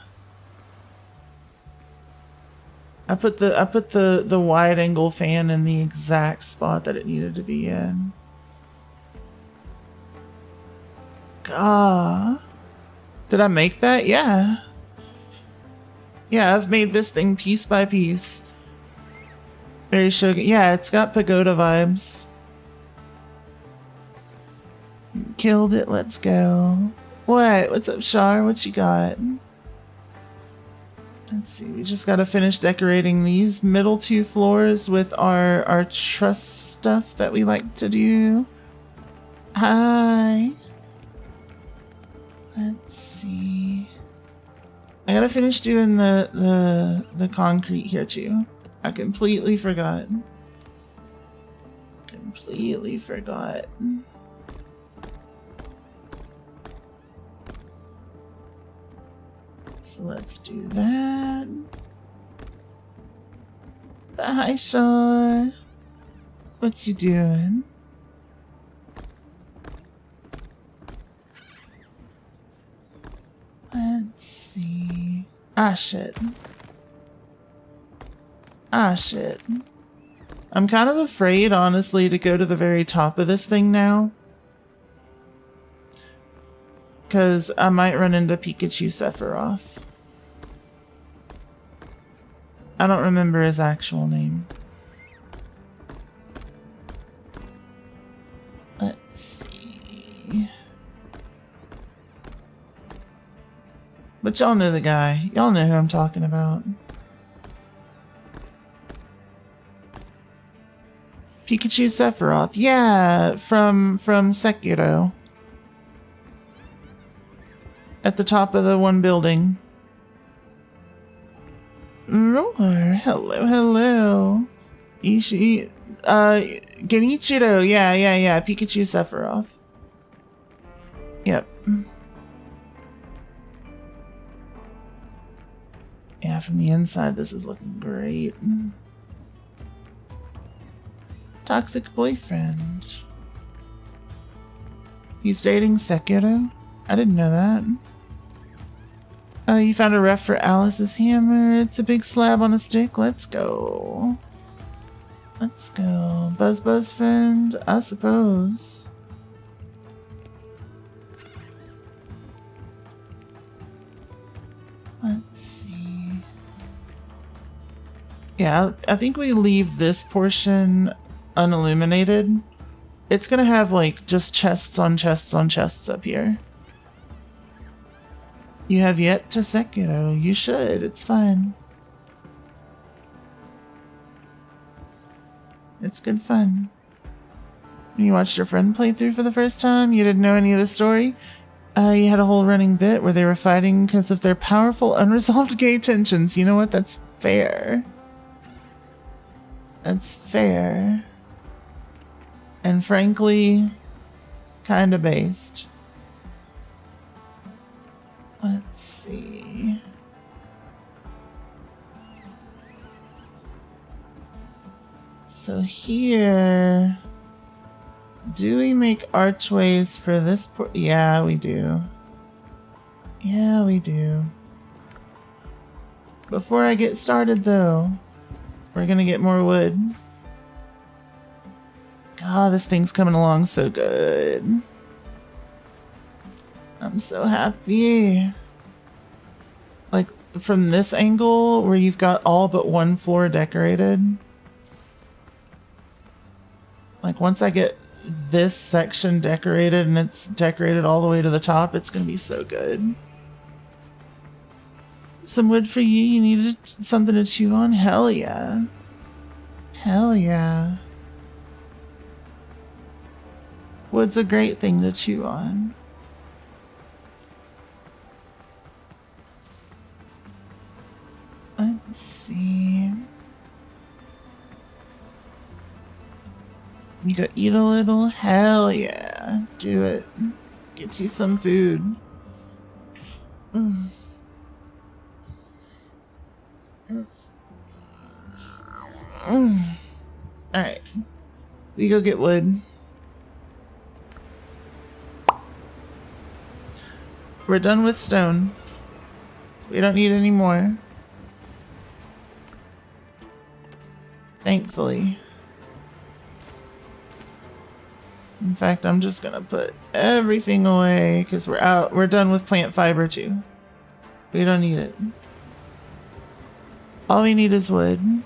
put the wide angle fan in the exact spot that it needed to be in. God. Did I make that? Yeah. Yeah, I've made this thing piece by piece. Very sugar. Yeah, it's got pagoda vibes. Killed it. Let's go. What? What's up, Shar? What you got? Let's see. We just gotta finish decorating these middle two floors with our truss stuff that we like to do. Hi. Let's see. I gotta finish doing the concrete here too. I completely forgot. Completely forgot. So let's do that. Hi, Sean. What you doing? Let's see. Ah, shit. I'm kind of afraid, honestly, to go to the very top of this thing now. Because I might run into Pikachu Sephiroth. I don't remember his actual name. Let's see. But y'all know the guy. Y'all know who I'm talking about. Pikachu Sephiroth. Yeah, from Sekiro. At the top of the one building. Roar. Hello, hello. Ishi. Genichiro. Yeah. Pikachu Sephiroth. Yep. Yeah, from the inside, this is looking great. Toxic boyfriend. He's dating Sekiro? I didn't know that. You found a ref for Alice's hammer. It's a big slab on a stick. Let's go. Let's go. Buzz friend? I suppose. Let's see. Yeah, I think we leave this portion unilluminated. It's gonna have like just chests on chests on chests up here. You have yet to Sekiro. You should. It's fun. It's good fun. You watched your friend play through for the first time? You didn't know any of the story? You had a whole running bit where they were fighting because of their powerful unresolved gay tensions. You know what? That's fair. That's fair. And frankly, kinda based. Let's see. So here, do we make archways for this? Yeah, we do. Yeah, we do. Before I get started though, we're gonna get more wood. God, this thing's coming along so good. I'm so happy. Like, from this angle, where you've got all but one floor decorated. Like, once I get this section decorated, and it's decorated all the way to the top, it's gonna be so good. Some wood for you? You needed something to chew on? Hell yeah. Hell yeah. Wood's a great thing to chew on. Let's see. You go eat a little? Hell yeah. Do it. Get you some food. Alright. We go get wood. We're done with stone. We don't need any more. Thankfully. In fact, I'm just gonna put everything away because we're done with plant fiber too. We don't need it. All we need is wood.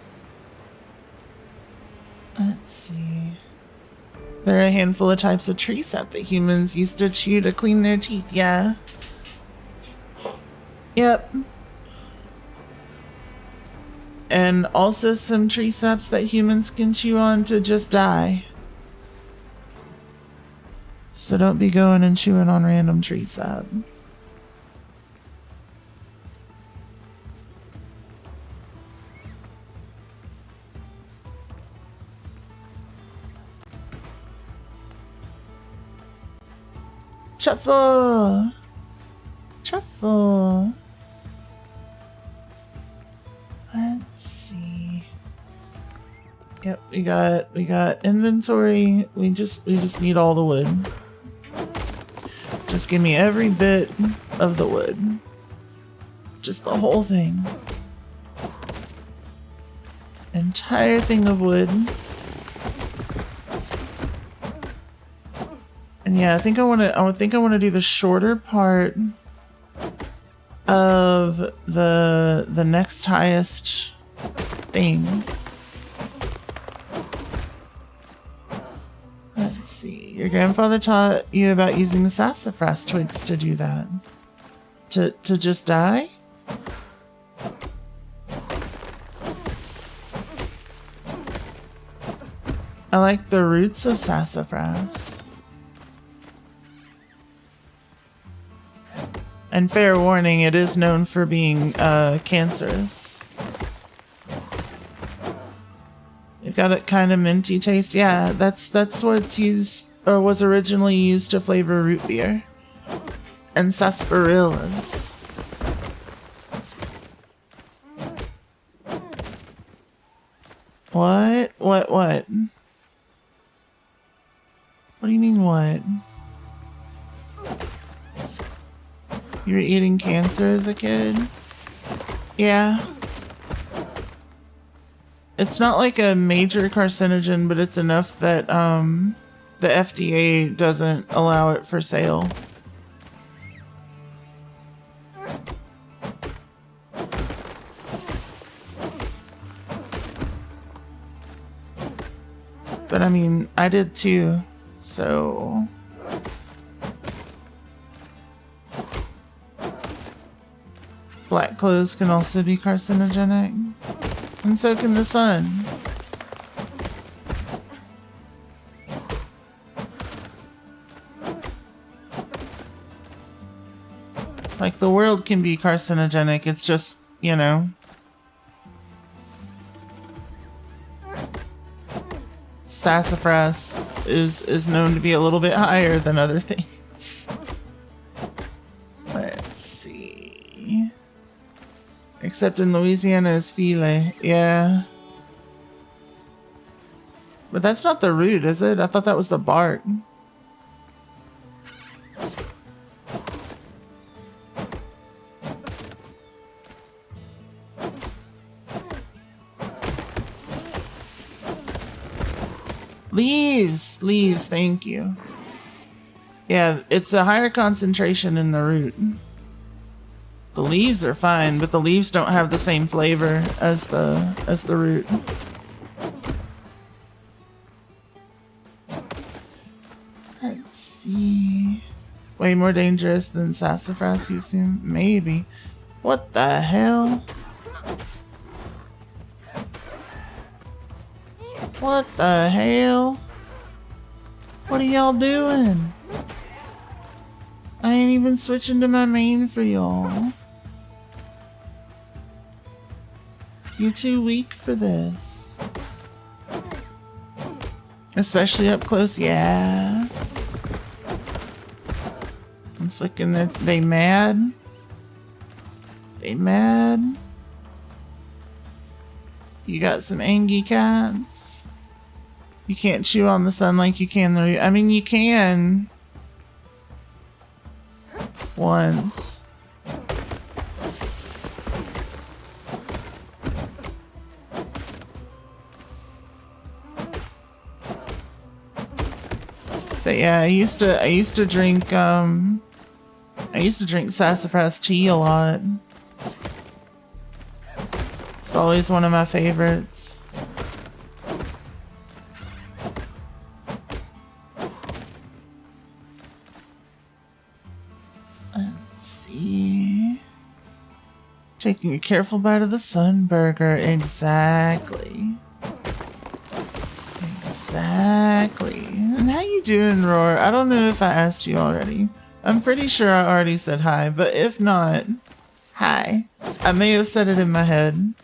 Let's see. There are a handful of types of tree sap that humans used to chew to clean their teeth. Yeah. Yep. And also some tree saps that humans can chew on to just die. So don't be going and chewing on random tree sap. Truffle! Truffle! Let's see. Yep, we got inventory. We just need all the wood. Just give me every bit of the wood. Just the whole thing. Entire thing of wood. And yeah, I think I want to do the shorter part of the next highest thing. Let's see. Your grandfather taught you about using sassafras twigs to do that. To just die? I like the roots of sassafras. And fair warning, it is known for being cancerous. It got a kind of minty taste. Yeah, that's what's used or was originally used to flavor root beer and sarsaparillas. What? What? What? What do you mean, what? You were eating cancer as a kid? Yeah. It's not like a major carcinogen, but it's enough that the FDA doesn't allow it for sale. But I mean, I did too, so... Black clothes can also be carcinogenic, and so can the sun. Like, the world can be carcinogenic, it's just, you know... Sassafras is known to be a little bit higher than other things. Let's see. Except in Louisiana is filet, yeah. But that's not the root, is it? I thought that was the bark. Leaves, thank you. Yeah, it's a higher concentration in the root. The leaves are fine, but the leaves don't have the same flavor as the root. Let's see. Way more dangerous than sassafras, you assume? Maybe. What the hell? What the hell? What are y'all doing? I ain't even switching to my main for y'all. You're too weak for this. Especially up close, yeah. I'm flicking their... They mad? They mad? You got some angry cats? You can't chew on the sun like you can the root. I mean, you can. Once. But yeah, I used to drink sassafras tea a lot. It's always one of my favorites. Let's see. Taking a careful bite of the sun burger. Exactly. Exactly. And how you doing, Roar? I don't know if I asked you already. I'm pretty sure I already said hi, but if not, hi. I may have said it in my head.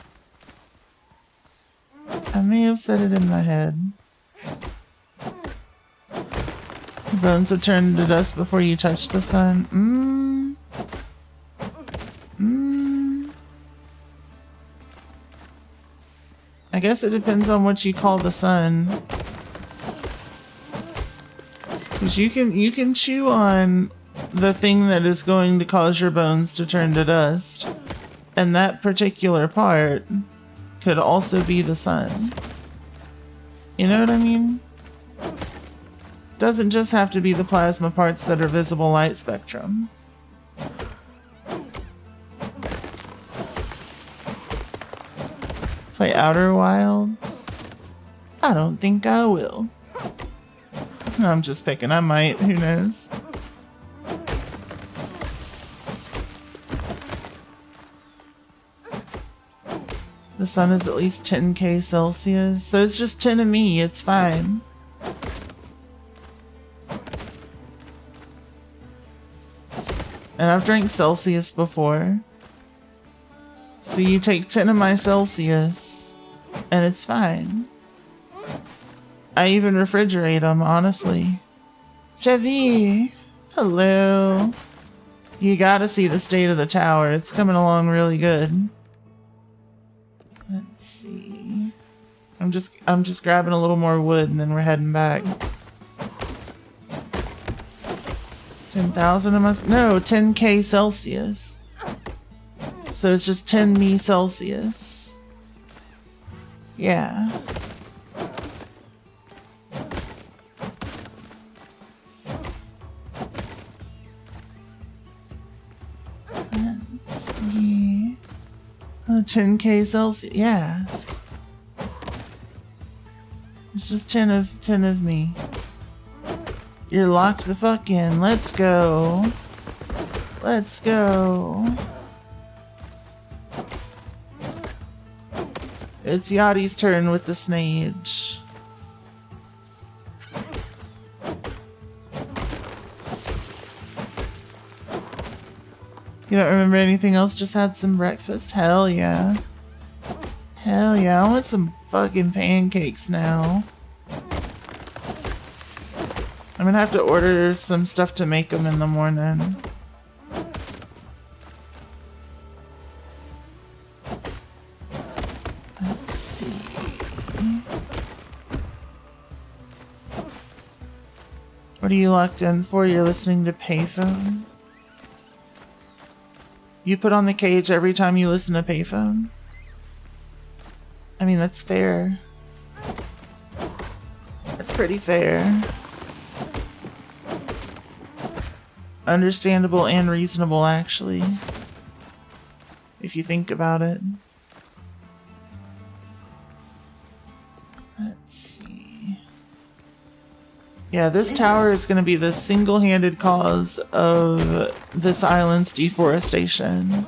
Bones would turn to dust before you touch the sun. I guess it depends on what you call the sun. Because you can chew on the thing that is going to cause your bones to turn to dust. And that particular part could also be the sun. You know what I mean? Doesn't just have to be the plasma parts that are visible light spectrum. Play Outer Wilds? I don't think I will. No, I'm just picking. I might. Who knows? The The sun is at least 10K Celsius. So it's just 10 of me. It's fine. And I've drank Celsius before. So you take 10 of my Celsius, and it's fine. I even refrigerate them, honestly. Chevy! Hello. You gotta see the state of the tower. It's coming along really good. Let's see. I'm just grabbing a little more wood and then we're heading back. 10,000 of us? No, 10K Celsius. So it's just 10 me Celsius. Yeah. Let's see. Oh, 10K Celsius. Yeah. It's just 10 of me. You're locked the fuck in. Let's go. Let's go. It's Yachty's turn with the snage. You don't remember anything else? Just had some breakfast? Hell yeah. Hell yeah. I want some fucking pancakes now. I'm gonna have to order some stuff to make them in the morning. Let's see. What are you locked in for? You're listening to Payphone? You put on the cage every time you listen to Payphone? I mean, that's fair. That's pretty fair. Understandable and reasonable, actually. If you think about it. Let's see. Yeah, this tower is going to be the single-handed cause of this island's deforestation.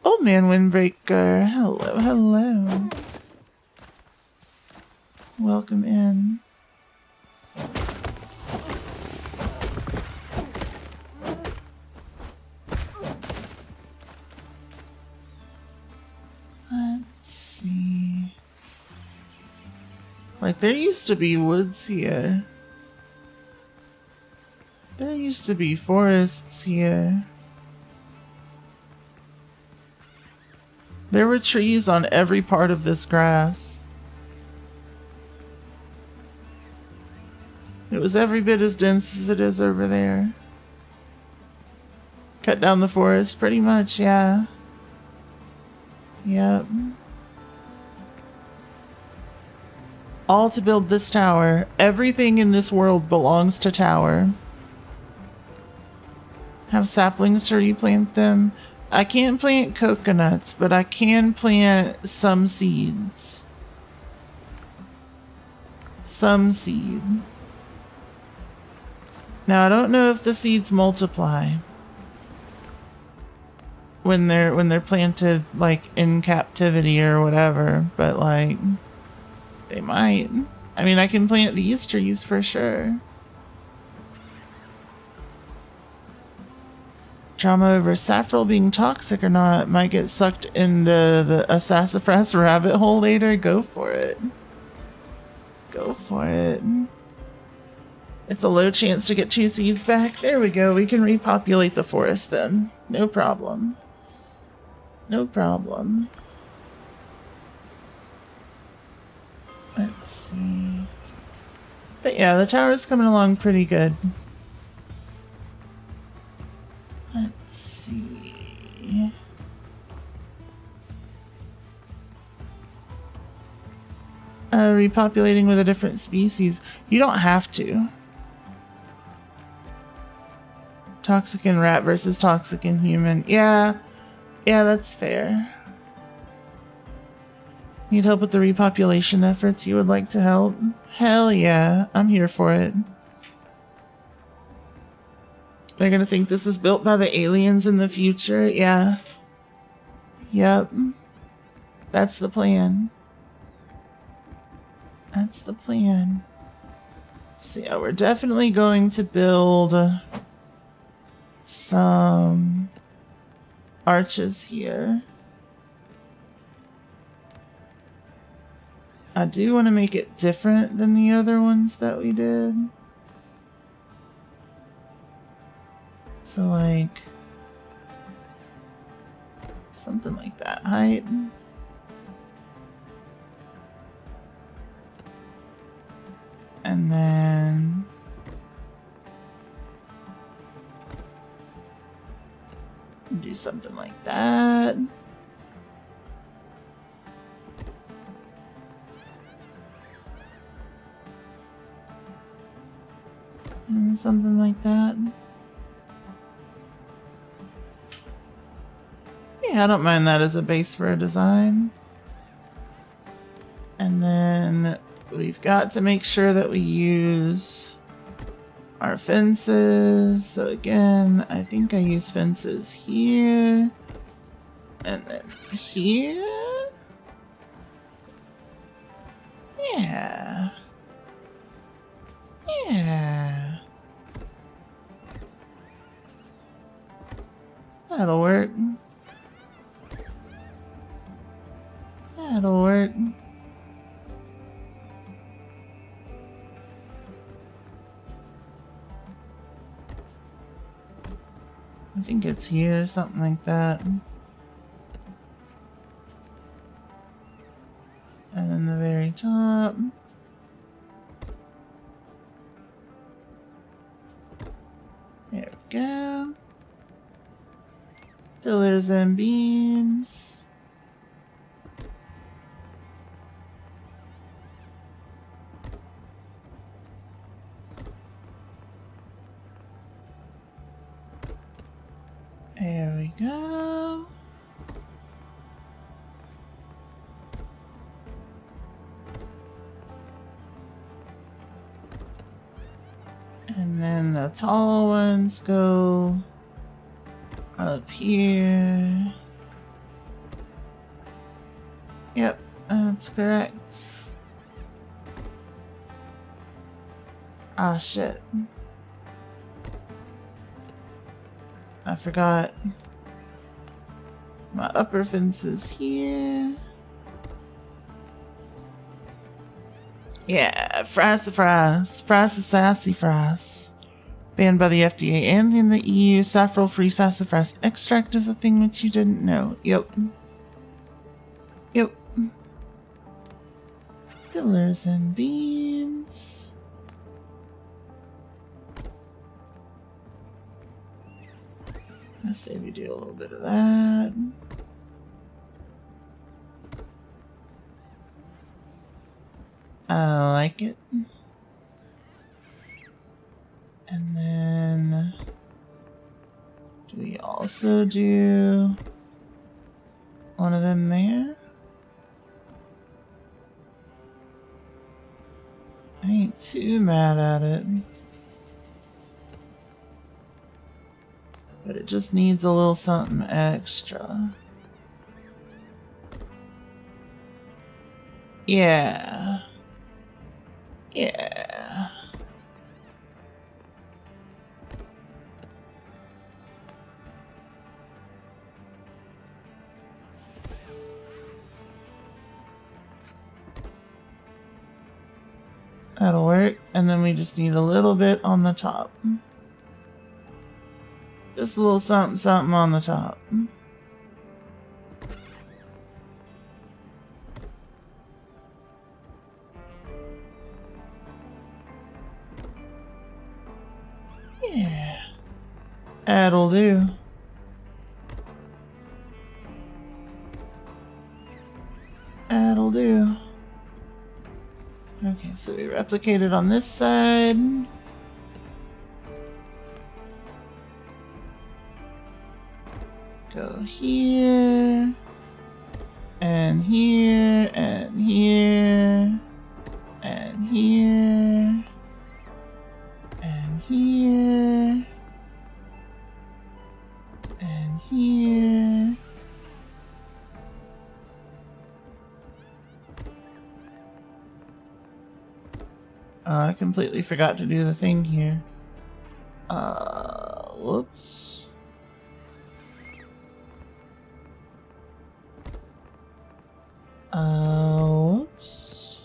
Old man Windbreaker. Hello, hello. Welcome in. Let's see. Like, there used to be woods here. There used to be forests here. There were trees on every part of this grass. It was every bit as dense as it is over there. Cut down the forest, pretty much, yeah. Yep. All to build this tower. Everything in this world belongs to tower. Have saplings to replant them. I can't plant coconuts, but I can plant some seeds. Some seed. Now I don't know if the seeds multiply when they're planted like in captivity or whatever, but like they might. I mean, I can plant these trees for sure. Drama over saffron being toxic or not might get sucked into a sassafras rabbit hole later. Go for it. Go for it. It's a low chance to get 2 seeds back. There we go. We can repopulate the forest then. No problem. No problem. Let's see. But yeah, the tower's coming along pretty good. Let's see. Repopulating with a different species. You don't have to. Toxic and rat versus toxic and human. Yeah. Yeah, that's fair. Need help with the repopulation efforts? You would like to help? Hell yeah. I'm here for it. They're gonna think this is built by the aliens in the future? Yeah. Yep. That's the plan. That's the plan. So yeah, we're definitely going to build some arches here. I do want to make it different than the other ones that we did. So like something like that height. And then do something like that. And something like that. Yeah, I don't mind that as a base for a design. And then we've got to make sure that we use our fences. So again, I think I use fences here. And then here. Yeah. Yeah. That'll work. That'll work. I think it's here, something like that. And then the very top. There we go. Pillars and beams. There we go. And then the tall ones go up here. Yep, that's correct. Ah, shit. I forgot. My upper fence is here. Yeah, fries to fries. Fries to sassy fries. Banned by the FDA and in the EU, saffron-free sassafras extract is a thing which you didn't know. Yep. Yep. Pillars and beams. Let's say we do a little bit of that. I like it. And then do we also do one of them there? I ain't too mad at it. But it just needs a little something extra. Yeah. Yeah. That'll work. And then we just need a little bit on the top. Just a little something, something on the top. Yeah. That'll do. That'll do. Okay, so we replicate it on this side. Go here, and here, and here, and here, and here, and here, completely forgot to do the thing here. Whoops. Whoops.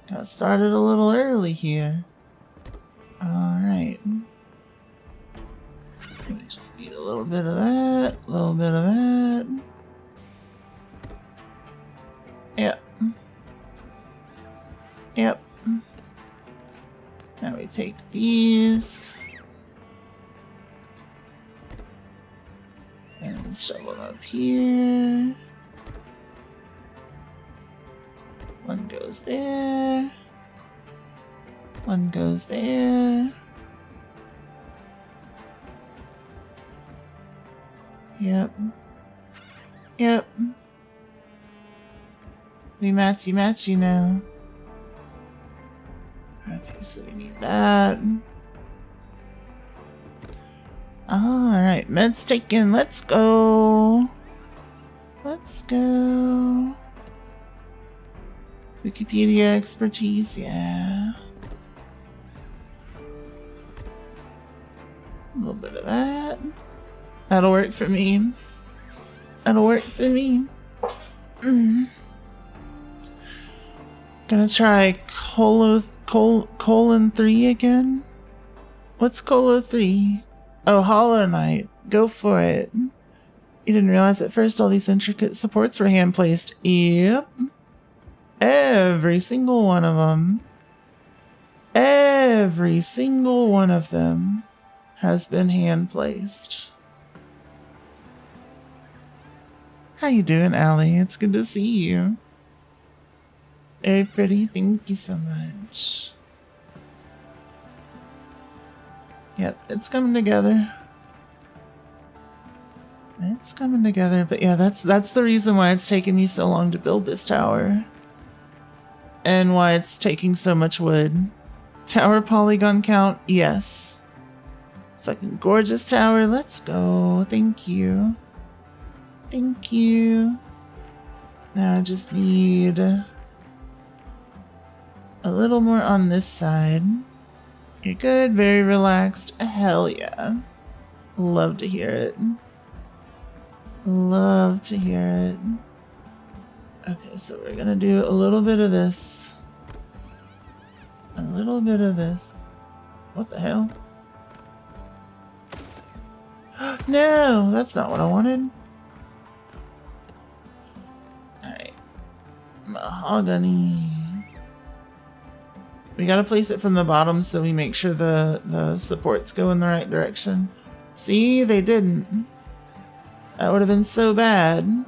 Got started a little early here. Alright. We just need a little bit of that, a little bit of that. Yep. Yep. Now we take these and shovel them up here. One goes there. One goes there. Yep. Yep. We matchy now. Okay, so we need that. Alright, meds taken. Let's go. Let's go. Wikipedia expertise, yeah. A little bit of that. That'll work for me. That'll work for me. Gonna try colon 3 again? What's Colo 3? Oh, Hollow Knight. Go for it. You didn't realize at first all these intricate supports were hand-placed. Yep. Every single one of them. Every single one of them has been hand-placed. How you doing, Allie? It's good to see you. Very pretty. Thank you so much. Yep, it's coming together. It's coming together, but yeah, that's the reason why it's taken me so long to build this tower. And why it's taking so much wood. Tower polygon count, yes. Fucking gorgeous tower, let's go. Thank you. Thank you. Now I just need a little more on this side. You're good, very relaxed. Hell yeah. Love to hear it. Love to hear it. Okay, so we're gonna do a little bit of this. A little bit of this. What the hell? No, that's not what I wanted. Alright. Mahogany. We gotta place it from the bottom so we make sure the supports go in the right direction. See, they didn't. That would have been so bad.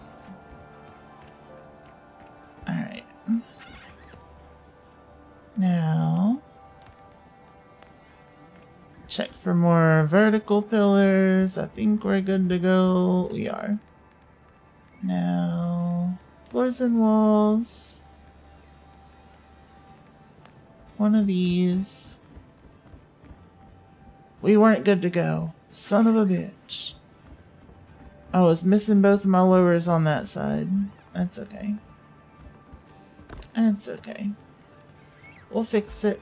Alright. Now, check for more vertical pillars. I think we're good to go. We are. Now, floors and walls. One of these. We weren't good to go. Son of a bitch. I was missing both of my lowers on that side. That's okay. That's okay. We'll fix it.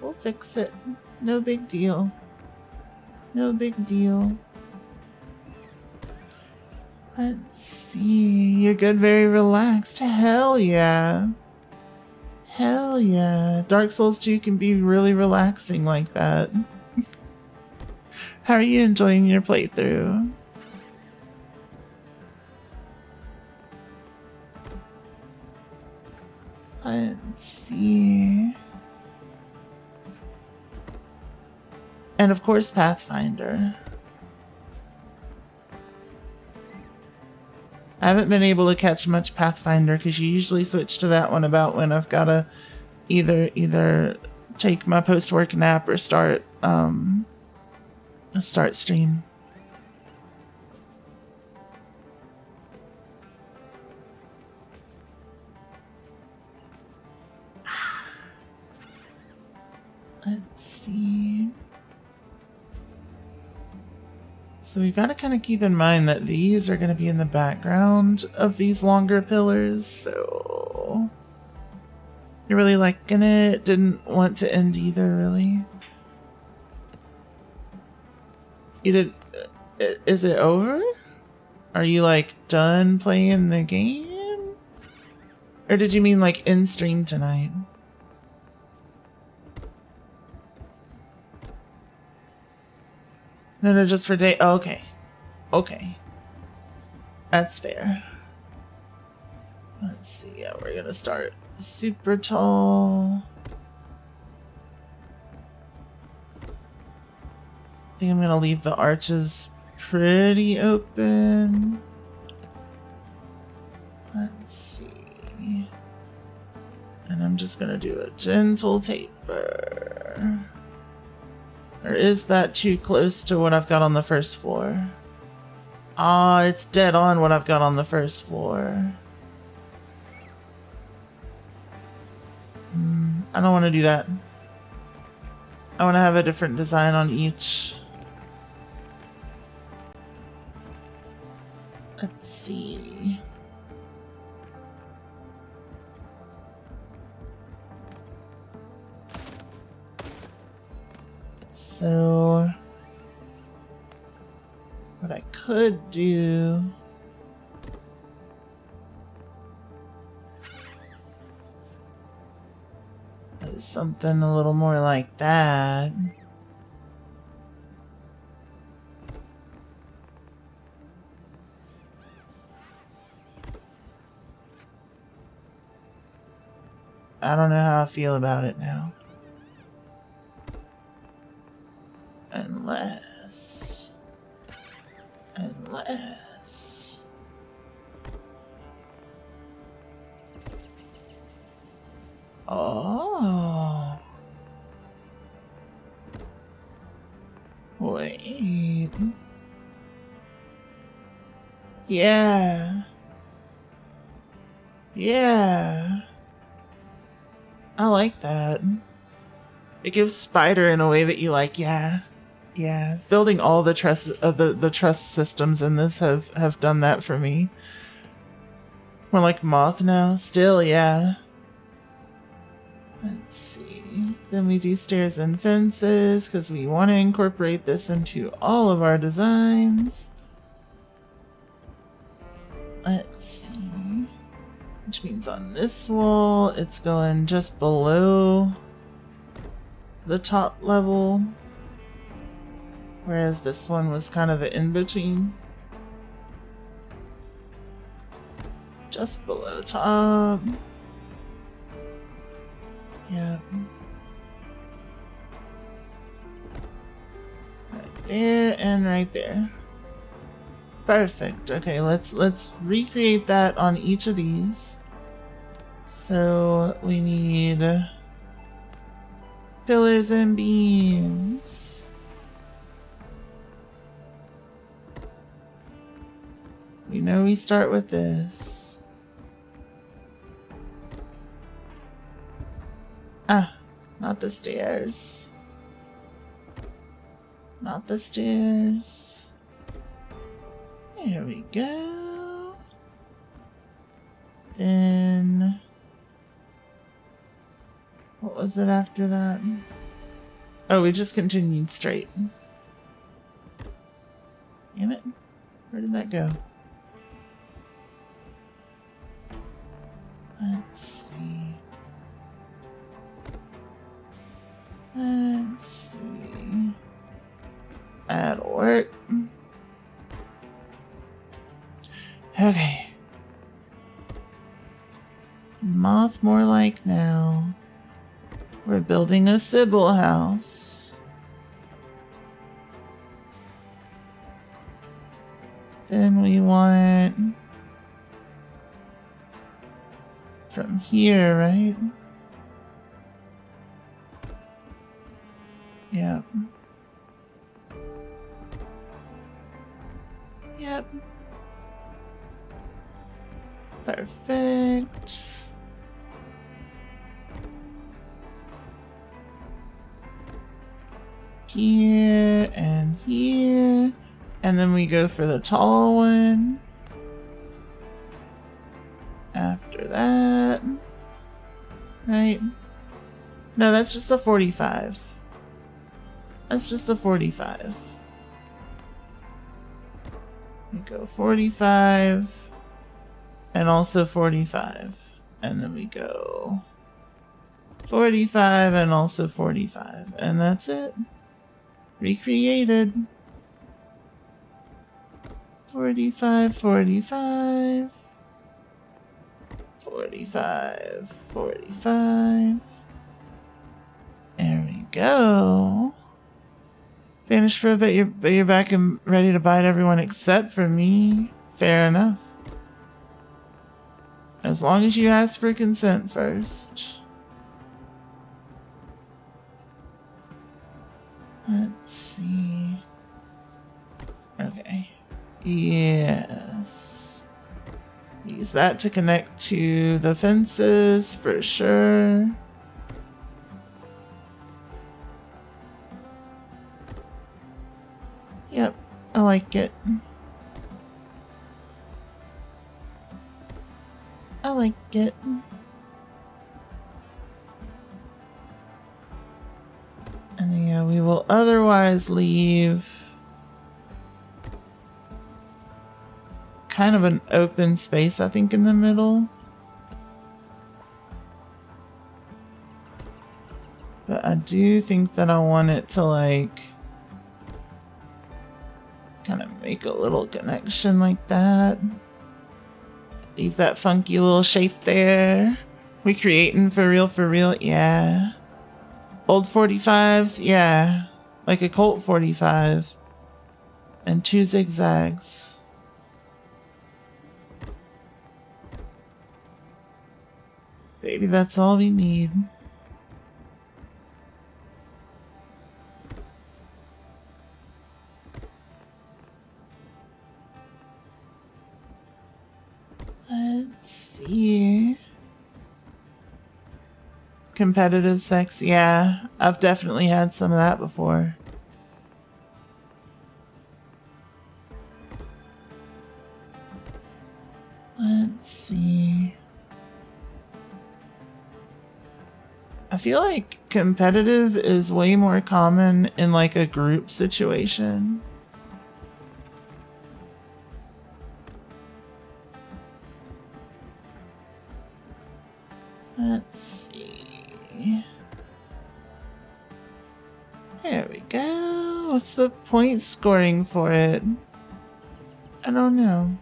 We'll fix it. No big deal. No big deal. Let's see. You're good, very relaxed. Hell yeah. Hell yeah. Dark Souls 2 can be really relaxing like that. How are you enjoying your playthrough? Let's see. And of course, Pathfinder. I haven't been able to catch much Pathfinder because you usually switch to that one about when I've got to either take my post-work nap or start stream. Let's see. So we gotta kind of keep in mind that these are gonna be in the background of these longer pillars, so... You're really liking it? Didn't want to end either, really? You did... Is it over? Are you, like, done playing the game? Or did you mean, like, in stream tonight? No, just for day... Oh, okay. Okay. That's fair. Let's see, yeah, we're gonna start super tall. I think I'm gonna leave the arches pretty open. Let's see. And I'm just gonna do a gentle taper. Or is that too close to what I've got on the first floor? Ah, it's dead on what I've got on the first floor. I don't want to do that. I want to have a different design on each. Let's see. So, what I could do is something a little more like that. I don't know how I feel about it now. Unless... Oh. Wait. Yeah. Yeah. I like that. It gives Spider in a way that you like, yeah. Yeah. Building all the truss the truss systems in this have done that for me. More like Moth now. Still, yeah. Let's see. Then we do stairs and fences because we want to incorporate this into all of our designs. Let's see. Which means on this wall, it's going just below the top level. Whereas this one was kind of the in-between. Just below top. Yep. Right there and right there. Perfect. Okay, let's recreate that on each of these. So we need pillars and beams. We know we start with this. Ah, not the stairs. Not the stairs. There we go. Then... what was it after that? Oh, we just continued straight. Damn it. Where did that go? Let's see. Let's see. That'll work. Okay. Moth more like now. We're building a Sybil house. Then we want... from here, right? Yep. Yep. Perfect. Here and here And then we go for the tall one. After that. Right? No, that's just a 45. That's just a 45. We go 45. And also 45. And then we go 45 and also 45. And that's it. Recreated. 45, 45. 45, 45. There we go. Vanished for a bit, but you're back and ready to bite everyone except for me. Fair enough. As long as you ask for consent first. Let's see. Okay. Yes. Use that to connect to the fences for sure. Yep, I like it. I like it. And then, yeah, we will otherwise leave kind of an open space, I think, in the middle. But I do think that I want it to, like, kind of make a little connection like that. Leave that funky little shape there. We creating for real, yeah. Old 45s, yeah. Like a Colt 45. And 2 zigzags. Maybe that's all we need. Let's see. Competitive sex, yeah. I've definitely had some of that before. Let's see. I feel like competitive is way more common in like a group situation. Let's see. There we go. What's the point scoring for it? I don't know.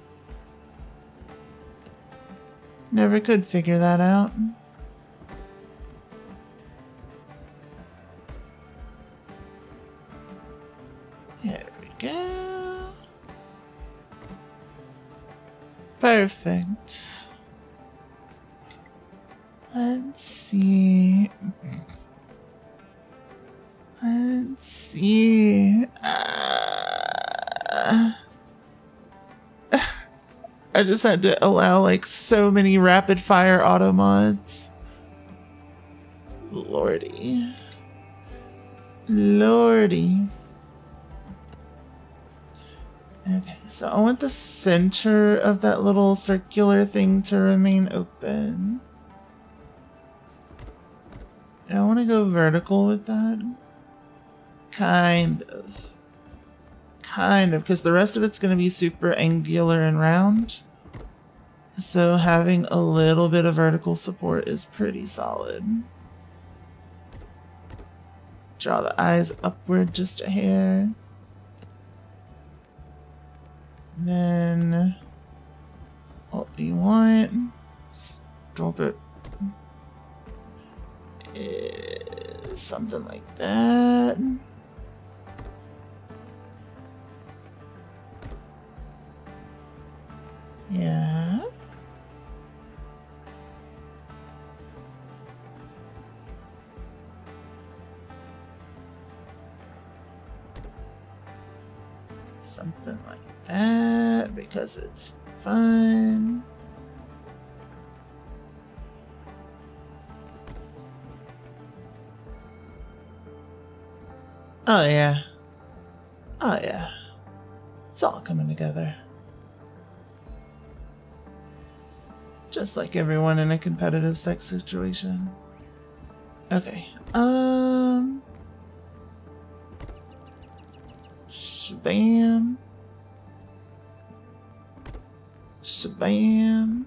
Never could figure that out. There we go. Perfect. Let's see. Let's see. I just had to allow like so many rapid fire auto mods. Lordy. Lordy. Okay, so I want the center of that little circular thing to remain open. I want to go vertical with that. Kind of, because the rest of it's going to be super angular and round. So having a little bit of vertical support is pretty solid. Draw the eyes upward just a hair. Then what we want, drop it, is something like that. Yeah. Something like that, because it's fun. Oh yeah. Oh yeah. It's all coming together. Just like everyone in a competitive sex situation. Okay. Shabam. Shabam.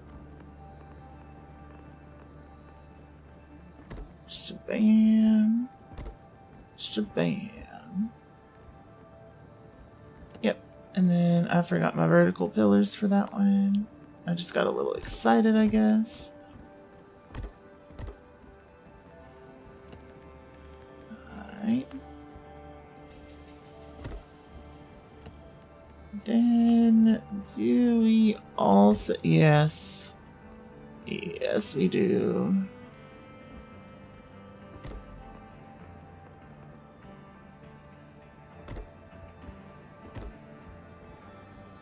Shabam. Shabam. Yep. And then I forgot my vertical pillars for that one. I just got a little excited, I guess. Alright. Then, do we also... Yes. Yes, we do.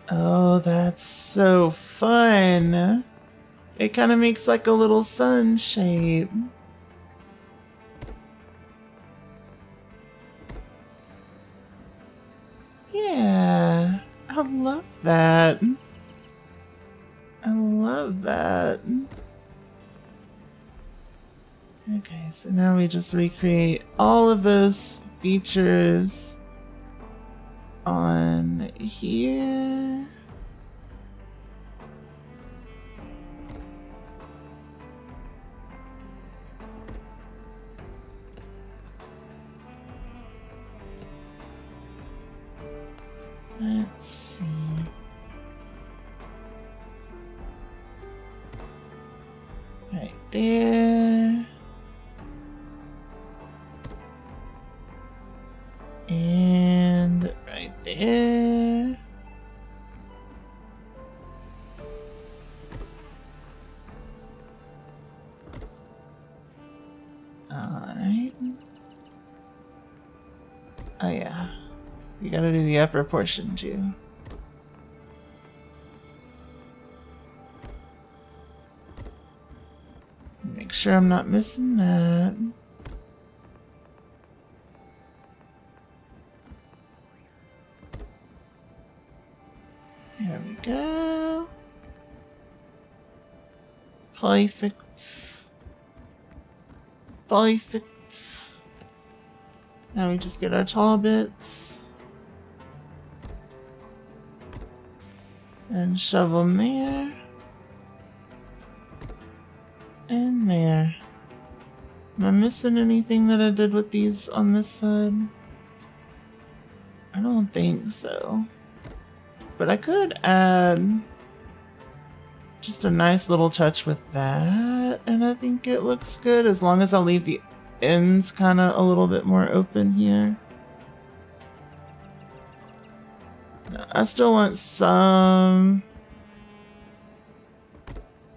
Oh, that's so fun. It kind of makes like a little sun shape. Yeah, I love that. I love that. Okay, so now we just recreate all of those features on here. Let's see. Right there. And right there. Alright. Oh yeah. You gotta do the upper portion too. Make sure I'm not missing that. There we go. Perfect. Perfect. Now we just get our tall bits. And shove them there. And there. Am I missing anything that I did with these on this side? I don't think so. But I could add just a nice little touch with that, and I think it looks good as long as I leave the ends kind of a little bit more open here. I still want some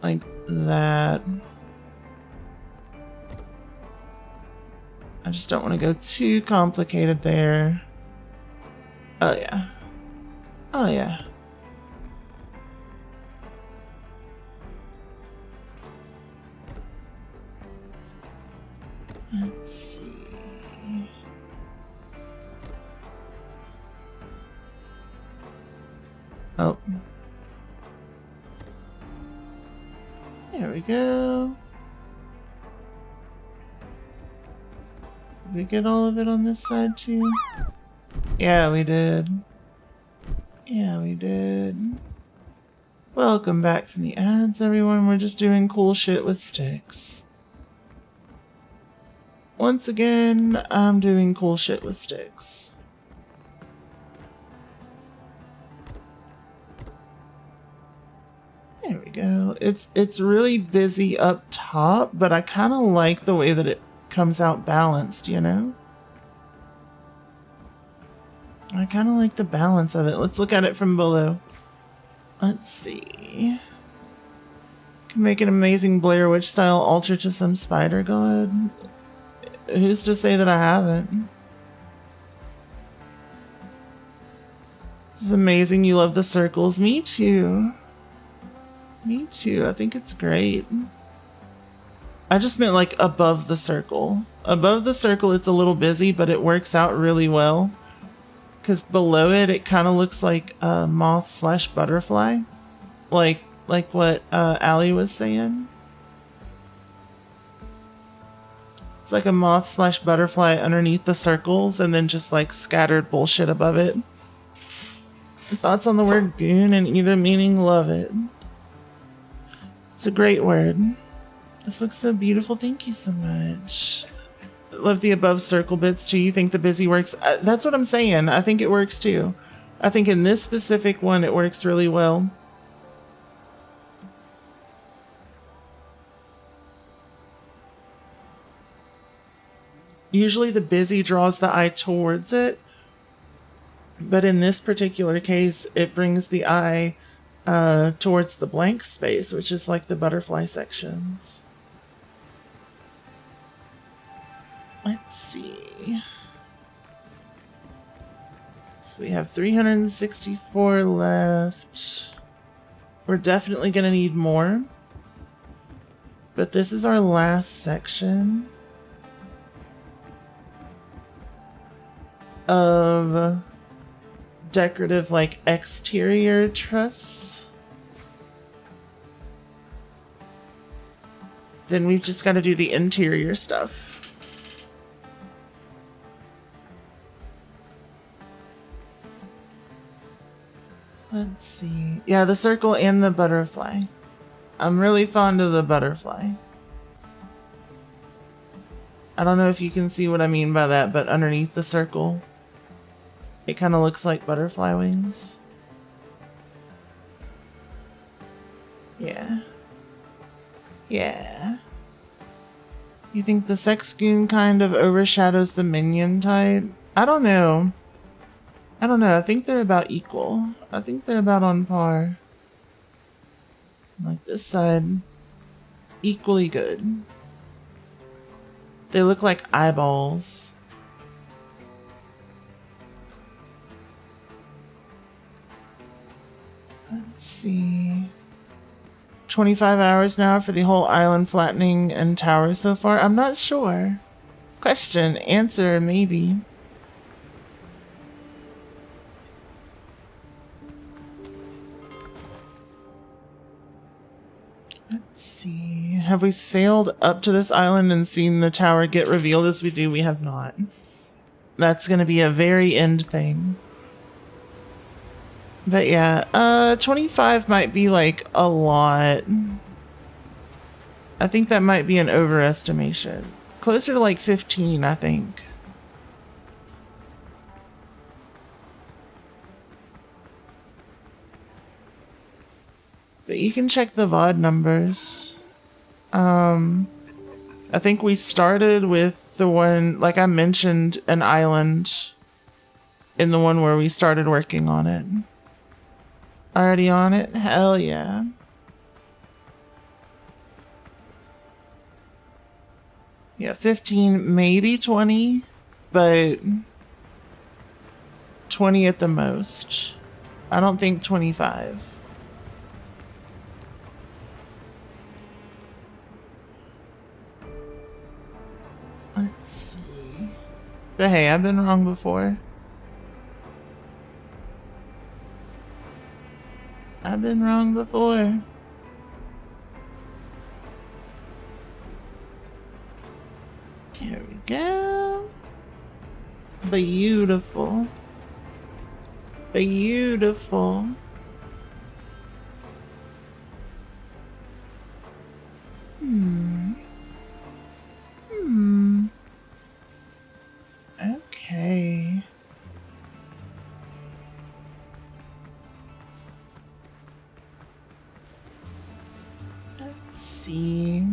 like that. I just don't want to go too complicated there. Oh yeah. Oh yeah. Let's see. Oh. There we go. Did we get all of it on this side too? Yeah, we did. Yeah, we did. Welcome back from the ads, everyone. We're just doing cool shit with sticks. Once again, I'm doing cool shit with sticks. There we go. It's really busy up top, but I kind of like the way that it comes out balanced, you know? I kind of like the balance of it. Let's look at it from below. Let's see. Can make an amazing Blair Witch style altar to some spider god. Who's to say that I haven't? This is amazing. You love the circles. Me too. Me too. I think it's great. I just meant like above the circle. Above the circle it's a little busy, but it works out really well. because below it, it kind of looks like a moth slash butterfly, like what Allie was saying. It's like a moth slash butterfly underneath the circles, and then just like scattered bullshit above it. Thoughts on the word goon and either meaning? Love it. It's a great word. This looks so beautiful. Thank you so much. Love the above circle bits too. You think the busy works? That's what I'm saying. I think it works too. I think in this specific one, it works really well. Usually the busy draws the eye towards it, but in this particular case, it brings the eye towards the blank space, which is like the butterfly sections. Let's see. So we have 364 left. We're definitely going to need more. But this is our last section of decorative, like, exterior truss. Then we've just got to do the interior stuff. Let's see. Yeah, the circle and the butterfly. I'm really fond of the butterfly. I don't know if you can see what I mean by that, but underneath the circle, it kind of looks like butterfly wings. Yeah. Yeah. You think the sex goon kind of overshadows the minion type? I don't know. I think they're about equal. I think they're about on par. Like this side, equally good. They look like eyeballs. Let's see. 25 hours now for the whole island flattening and tower so far. I'm not sure. Question, answer, maybe. Let's see. Have we sailed up to this island and seen the tower get revealed as we do? We have not. That's going to be a very end thing. But yeah, 25 might be like a lot. I think that might be an overestimation. Closer to like 15, I think. But you can check the VOD numbers. I think we started with the one, like I mentioned, an island in the one where we started working on it. Already on it? Hell yeah. Yeah, 15, maybe 20, but 20 at the most. I don't think 25. Let's see. But hey, I've been wrong before. I've been wrong before. Here we go. Beautiful. Beautiful. Okay. Let's see.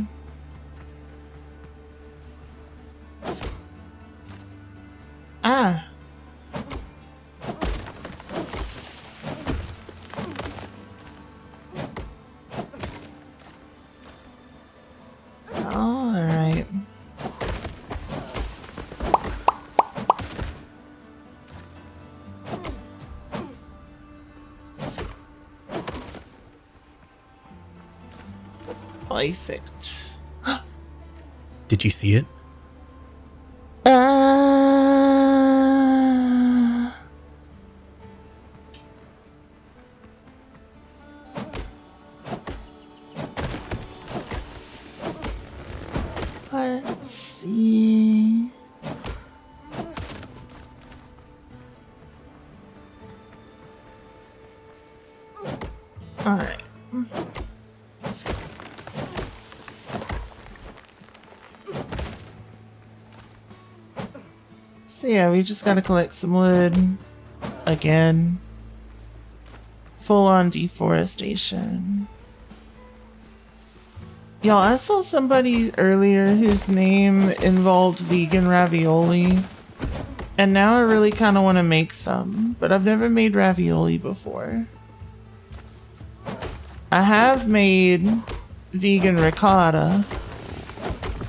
Ah. All right. Perfect.
Did you see it?
Alright. So yeah, we just gotta collect some wood. Again. Full on deforestation. Y'all, I saw somebody earlier whose name involved vegan ravioli. And now I really kind of want to make some. But I've never made ravioli before. I have made vegan ricotta.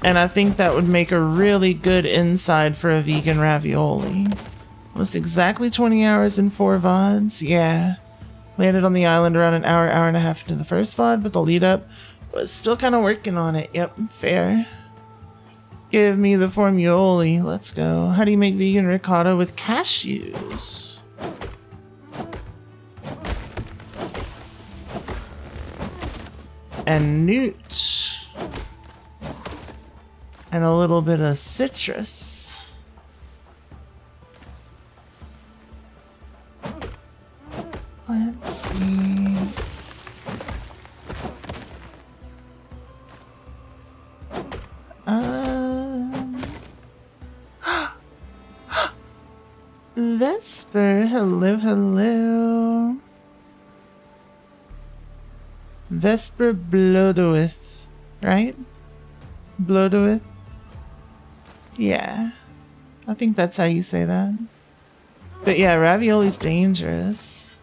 And I think that would make a really good inside for a vegan ravioli. Almost exactly 20 hours and 4 VODs. Yeah. Landed on the island around an hour, hour and a half into the first VOD, but the lead up was still kind of working on it. Yep, fair. Give me the formuoli. Let's go. How do you make vegan ricotta with cashews? And newt. And a little bit of citrus. Let's see. Vesper, hello, hello. Vesper Blodowith, right? Blodowith? Yeah. I think that's how you say that. But yeah, ravioli's dangerous.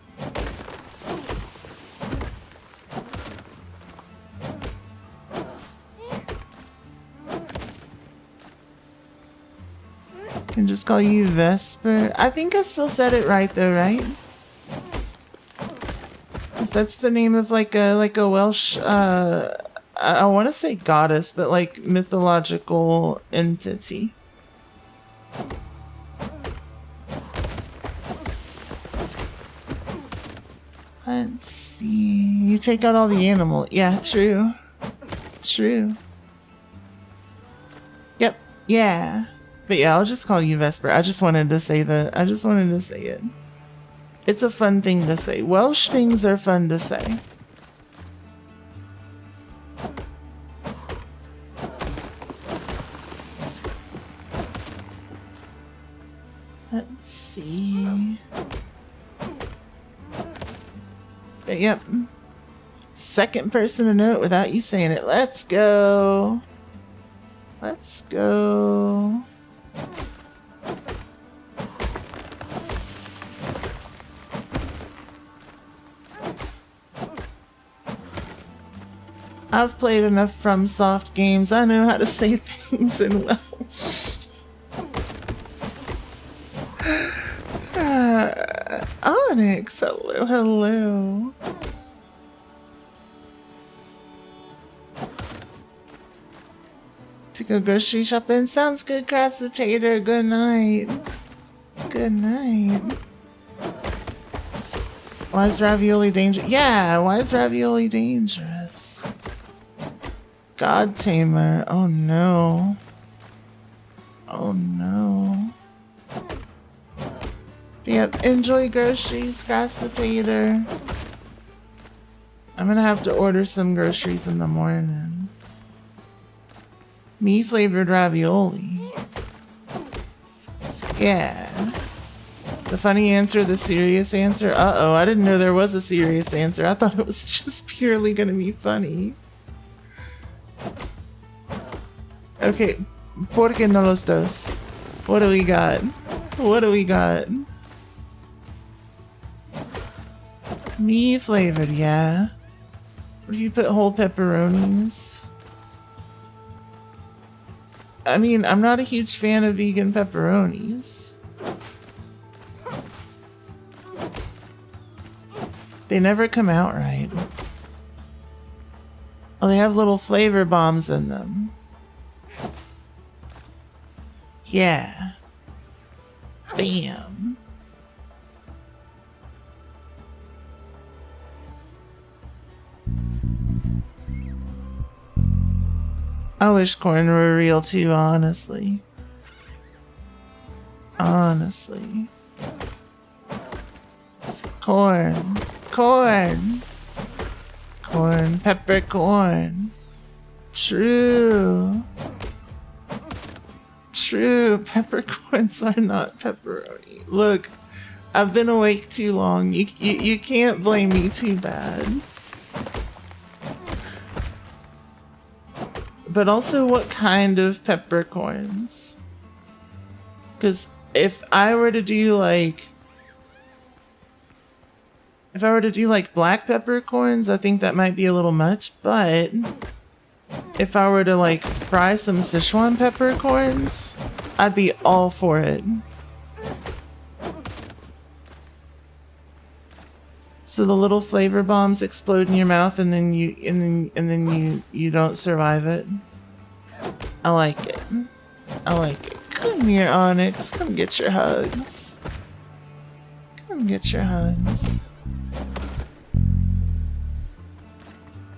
Can just call you Vesper. I think I still said it right though, right? Because that's the name of like a Welsh I want to say goddess, but like mythological entity. Let's see. You take out all the animal. Yeah, true. True. Yep. Yeah. But yeah, I'll just call you Vesper. I just wanted to say that. I just wanted to say it. It's a fun thing to say. Welsh things are fun to say. Let's see. But yep. Second person to know it without you saying it. Let's go. Let's go. I've played enough FromSoft games. I know how to say things in Welsh. Onyx, hello, hello. To go grocery shopping. Sounds good, Crassitator. Good night. Good night. Why is ravioli dangerous? Yeah, why is ravioli dangerous? God Tamer. Oh no. Oh no. Yep, enjoy groceries, Crassitator. I'm gonna have to order some groceries in the morning. Me flavored ravioli. Yeah. The funny answer, the serious answer. Uh-oh, I didn't know there was a serious answer. I thought it was just purely gonna be funny. Okay, ¿por qué no los dos? What do we got? What do we got? Me flavored, yeah. What if you put whole pepperonis? I mean, I'm not a huge fan of vegan pepperonis. They never come out right. Oh, they have little flavor bombs in them. Yeah. Bam. I wish corn were real too, honestly. Honestly. Corn. Corn. peppercorn. Peppercorn. True. True. Peppercorns are not pepperoni. Look, I've been awake too long. You can't blame me too bad. But also, what kind of peppercorns? Because if I were to do like black peppercorns, I think that might be a little much. But if I were to like fry some Sichuan peppercorns, I'd be all for it. So the little flavor bombs explode in your mouth, and then you don't survive it. I like it. I like it. Come here, Onyx. Come get your hugs. Come get your hugs.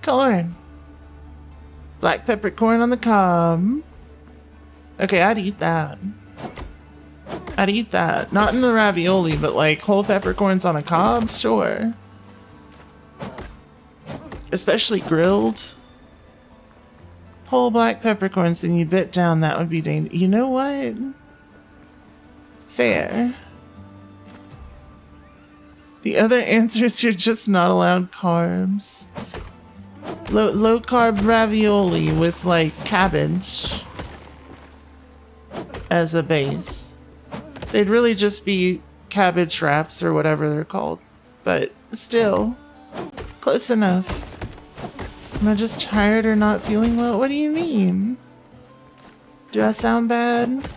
Corn. Black peppercorn on the cob. Okay, I'd eat that. I'd eat that. Not in the ravioli, but like whole peppercorns on a cob? Sure. Especially grilled. Whole black peppercorns and you bit down, that would be dangerous. You know what? Fair. The other answer is you're just not allowed carbs. Low carb ravioli with like cabbage as a base. They'd really just be cabbage wraps or whatever they're called. But still, close enough. Am I just tired or not feeling well? What do you mean? Do I sound bad?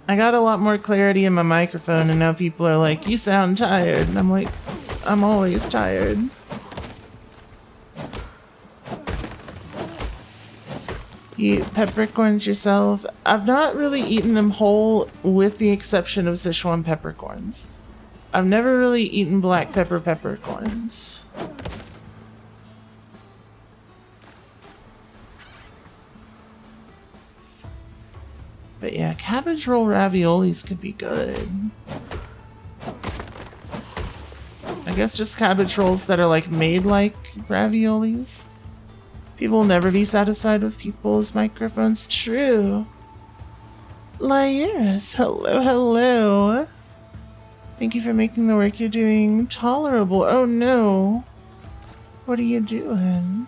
I got a lot more clarity in my microphone and now people are like, you sound tired. And I'm like, I'm always tired. You eat peppercorns yourself? I've not really eaten them whole with the exception of Sichuan peppercorns. I've never really eaten black pepper peppercorns. But yeah, cabbage roll raviolis could be good. I guess just cabbage rolls that are like made like raviolis. People will never be satisfied with people's microphones. True. Lyris, hello, hello. Thank you for making the work you're doing tolerable. Oh no. What are you doing?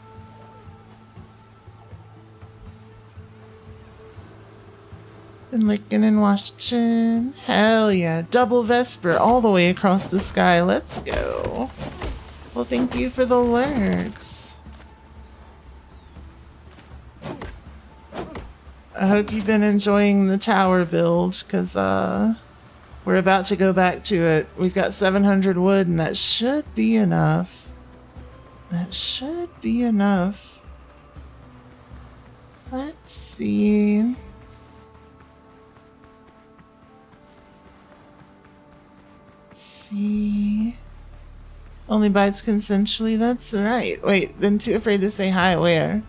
Been licking and watching. Hell yeah. Double Vesper all the way across the sky. Let's go. Well, thank you for the lurks. I hope you've been enjoying the tower build, because we're about to go back to it. We've got 700 wood, and that should be enough. That should be enough. Let's see. Only bites consensually, that's right. Wait, then too afraid to say hi, where?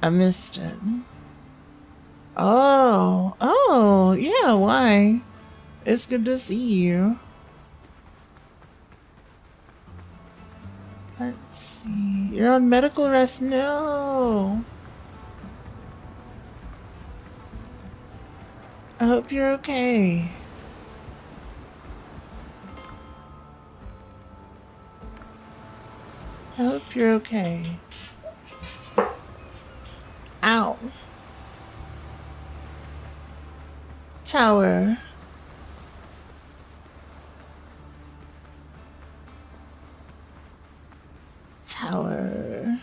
I missed it. Oh, yeah, why? It's good to see you. Let's see. You're on medical rest? No. I hope you're okay. I hope you're okay. Ow. Tower. Tower.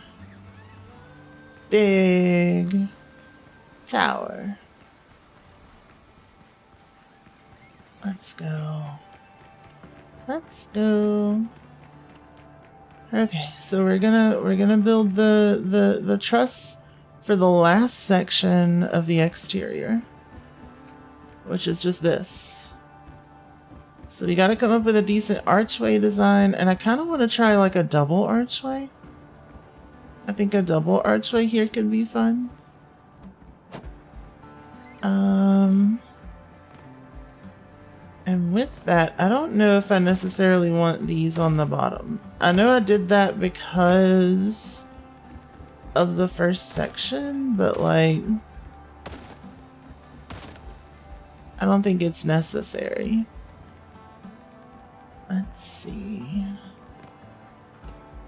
Big tower. Let's go. Let's go. Okay, so we're gonna build the truss for the last section of the exterior, which is just this. So we gotta come up with a decent archway design, and I kind of want to try like a double archway. I think a double archway here could be fun. And And with that, I don't know if I necessarily want these on the bottom. I know I did that because of the first section, but like, I don't think it's necessary. Let's see.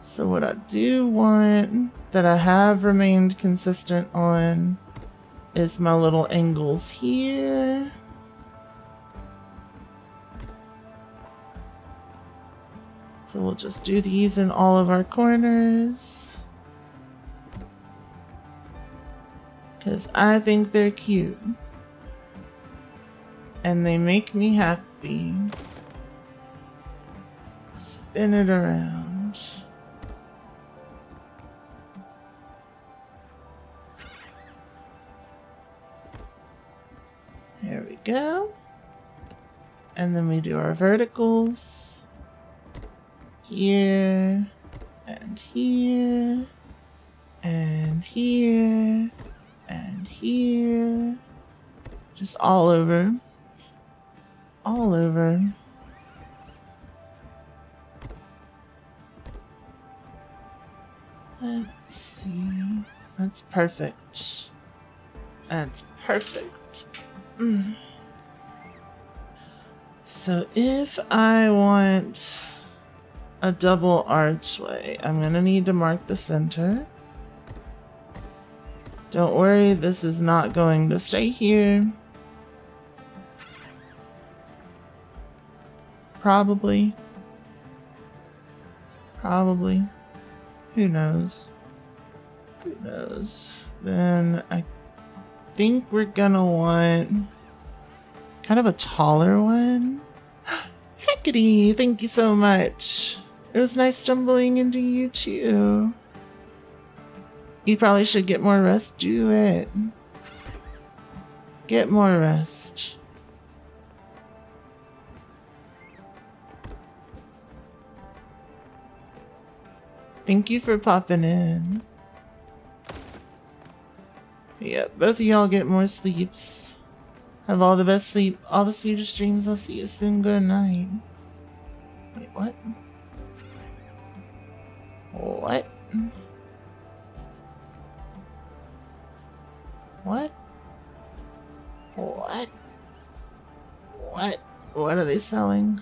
So what I do want that I have remained consistent on is my little angles here. So we'll just do these in all of our corners, because I think they're cute and they make me happy. Spin it around. There we go. And then we do our verticals. Here, and here, and here, and here. Just all over. All over. Let's see. That's perfect. That's perfect. So if I want a double archway, I'm gonna need to mark the center. Don't worry, this is not going to stay here. Probably. Probably. Who knows? Who knows? Then I think we're gonna want kind of a taller one. Heckity, thank you so much. It was nice stumbling into you too. You probably should get more rest. Do it. Get more rest. Thank you for popping in. Yeah, both of y'all get more sleeps. Have all the best sleep, all the sweetest dreams. I'll see you soon. Good night. Wait, what? What? What? What? What? What are they selling?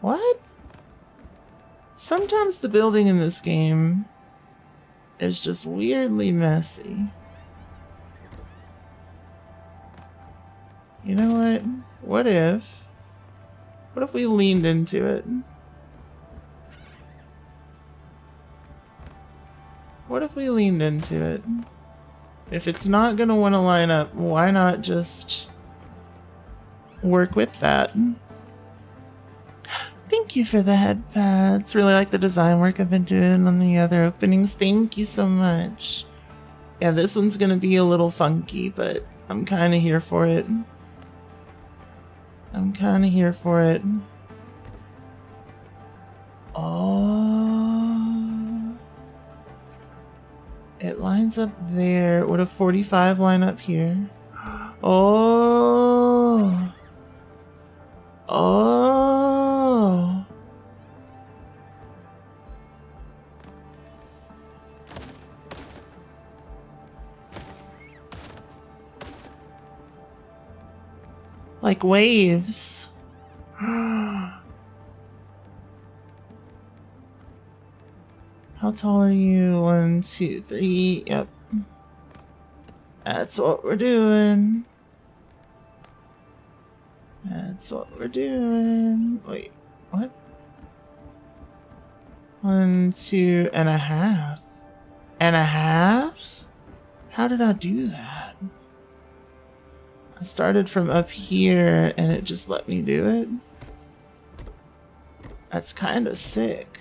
What? Sometimes the building in this game is just weirdly messy. You know what? What if we leaned into it? What if we leaned into it? If it's not gonna want to line up, why not just work with that? Thank you for the head pads. Really like the design work I've been doing on the other openings. Thank you so much. Yeah, this one's gonna be a little funky, but I'm kind of here for it. I'm kind of here for it. Oh. It lines up there. Would a 45 line up here? Oh. Oh. Like waves. How tall are you? 1, 2, 3. Yep. That's what we're doing. That's what we're doing. Wait, what? 1, 2.5. And a half? How did I do that? I started from up here and it just let me do it. That's kind of sick.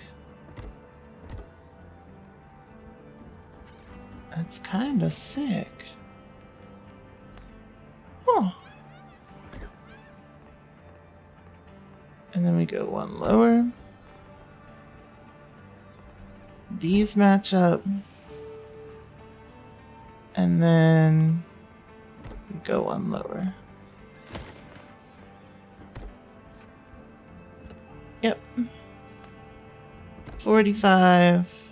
That's kind of sick. Huh. And then we go one lower. These match up. And then you go one lower. Yep. 45.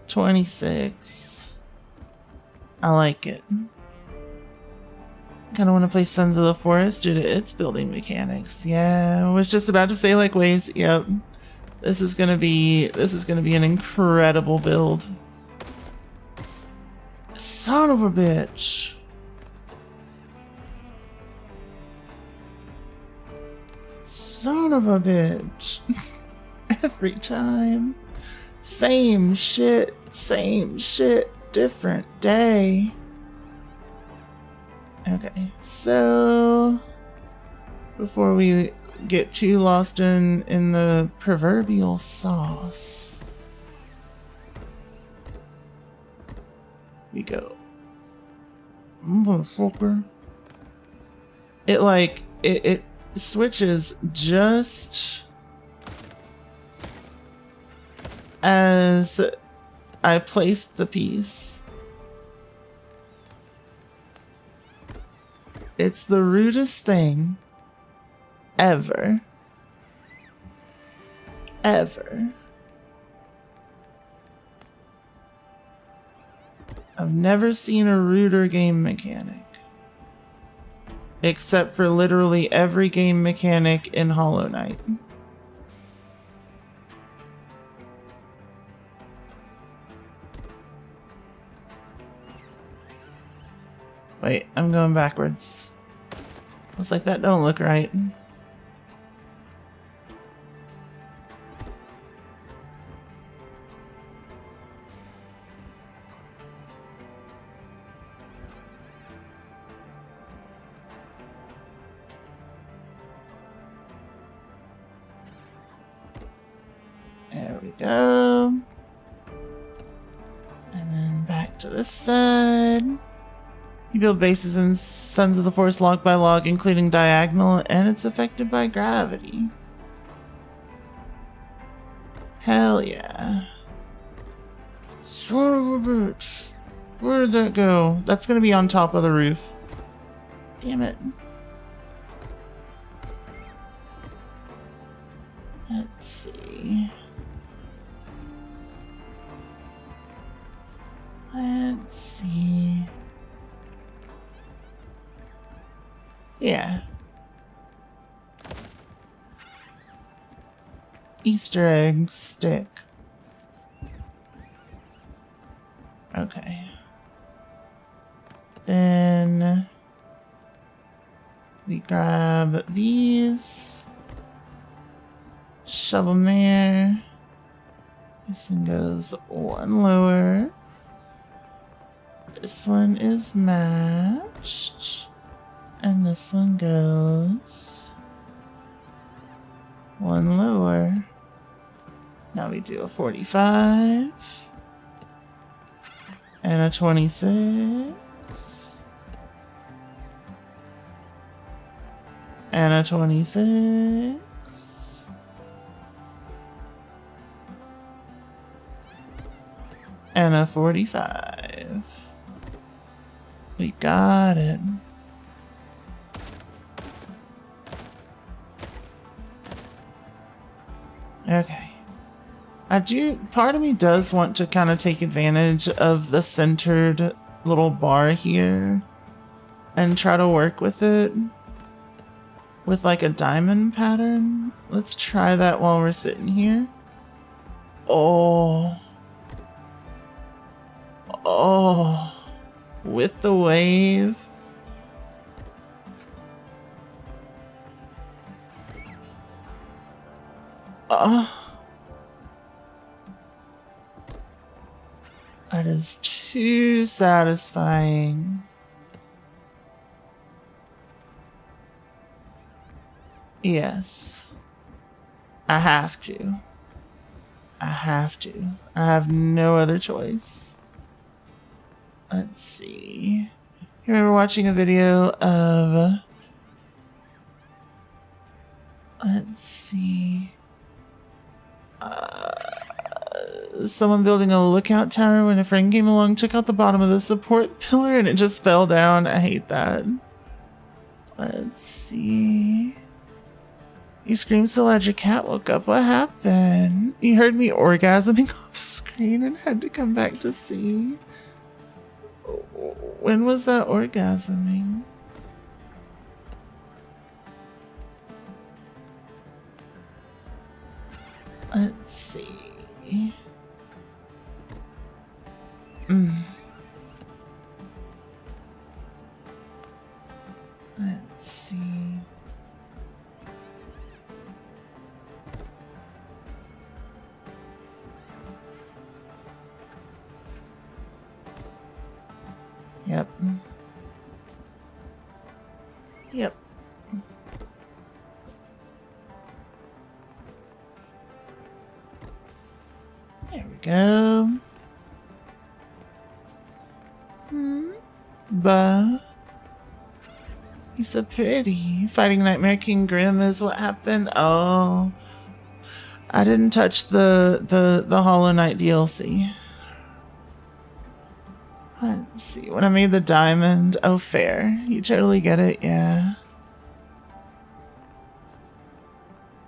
26. I like it. Kind of want to play Sons of the Forest due to its building mechanics. Yeah, I was just about to say like waves. Yep. This is gonna be an incredible build. Son of a bitch. Son of a bitch. Every time. Same shit, different day. Okay, so before we get too lost in the proverbial sauce, we go. Motherfucker. It switches just as I placed the piece. It's the rudest thing ever. Ever. I've never seen a ruder game mechanic. Except for literally every game mechanic in Hollow Knight. Wait, I'm going backwards. Looks like that don't look right. There we go. And then back to this side. You build bases in Sons of the Forest log by log, including diagonal, and it's affected by gravity. Hell yeah. Son of a bitch. Where did that go? That's gonna be on top of the roof. Damn it. Let's see. Let's see. Yeah. Easter egg stick. Okay. Then we grab these. Shove them there. This one goes one lower. This one is matched. And this one goes one lower. Now we do a 45 and a 26 and a 26 and a 45. We got it. Okay. Part of me does want to kind of take advantage of the centered little bar here and try to work with it with like a diamond pattern. Let's try that while we're sitting here. Oh. Oh. With the wave. That is too satisfying. Yes. I have to. I have no other choice. Let's see. Here we were watching a video of... Let's see. someone building a lookout tower when a friend came along, took out the bottom of the support pillar, and it just fell down. I hate that. Let's see. You screamed so loud your cat woke up. What happened? You heard me orgasming off screen and had to come back to see. When was that orgasming? Let's see. Let's see. Yep. Yep. There we go. Bah. He's so pretty. Fighting Nightmare King Grim is what happened. Oh. I didn't touch the Hollow Knight DLC. Let's see. When I made the diamond. Oh, fair. You totally get it, yeah.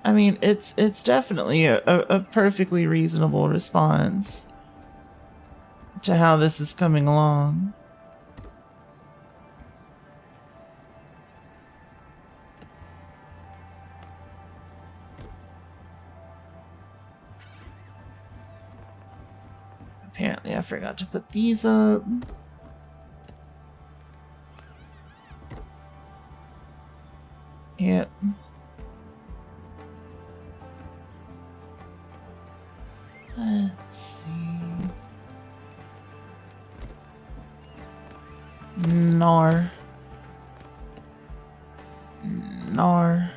I mean, it's definitely a perfectly reasonable response to how this is coming along. Apparently, I forgot to put these up. Yep. Let's see. Nar. Nar.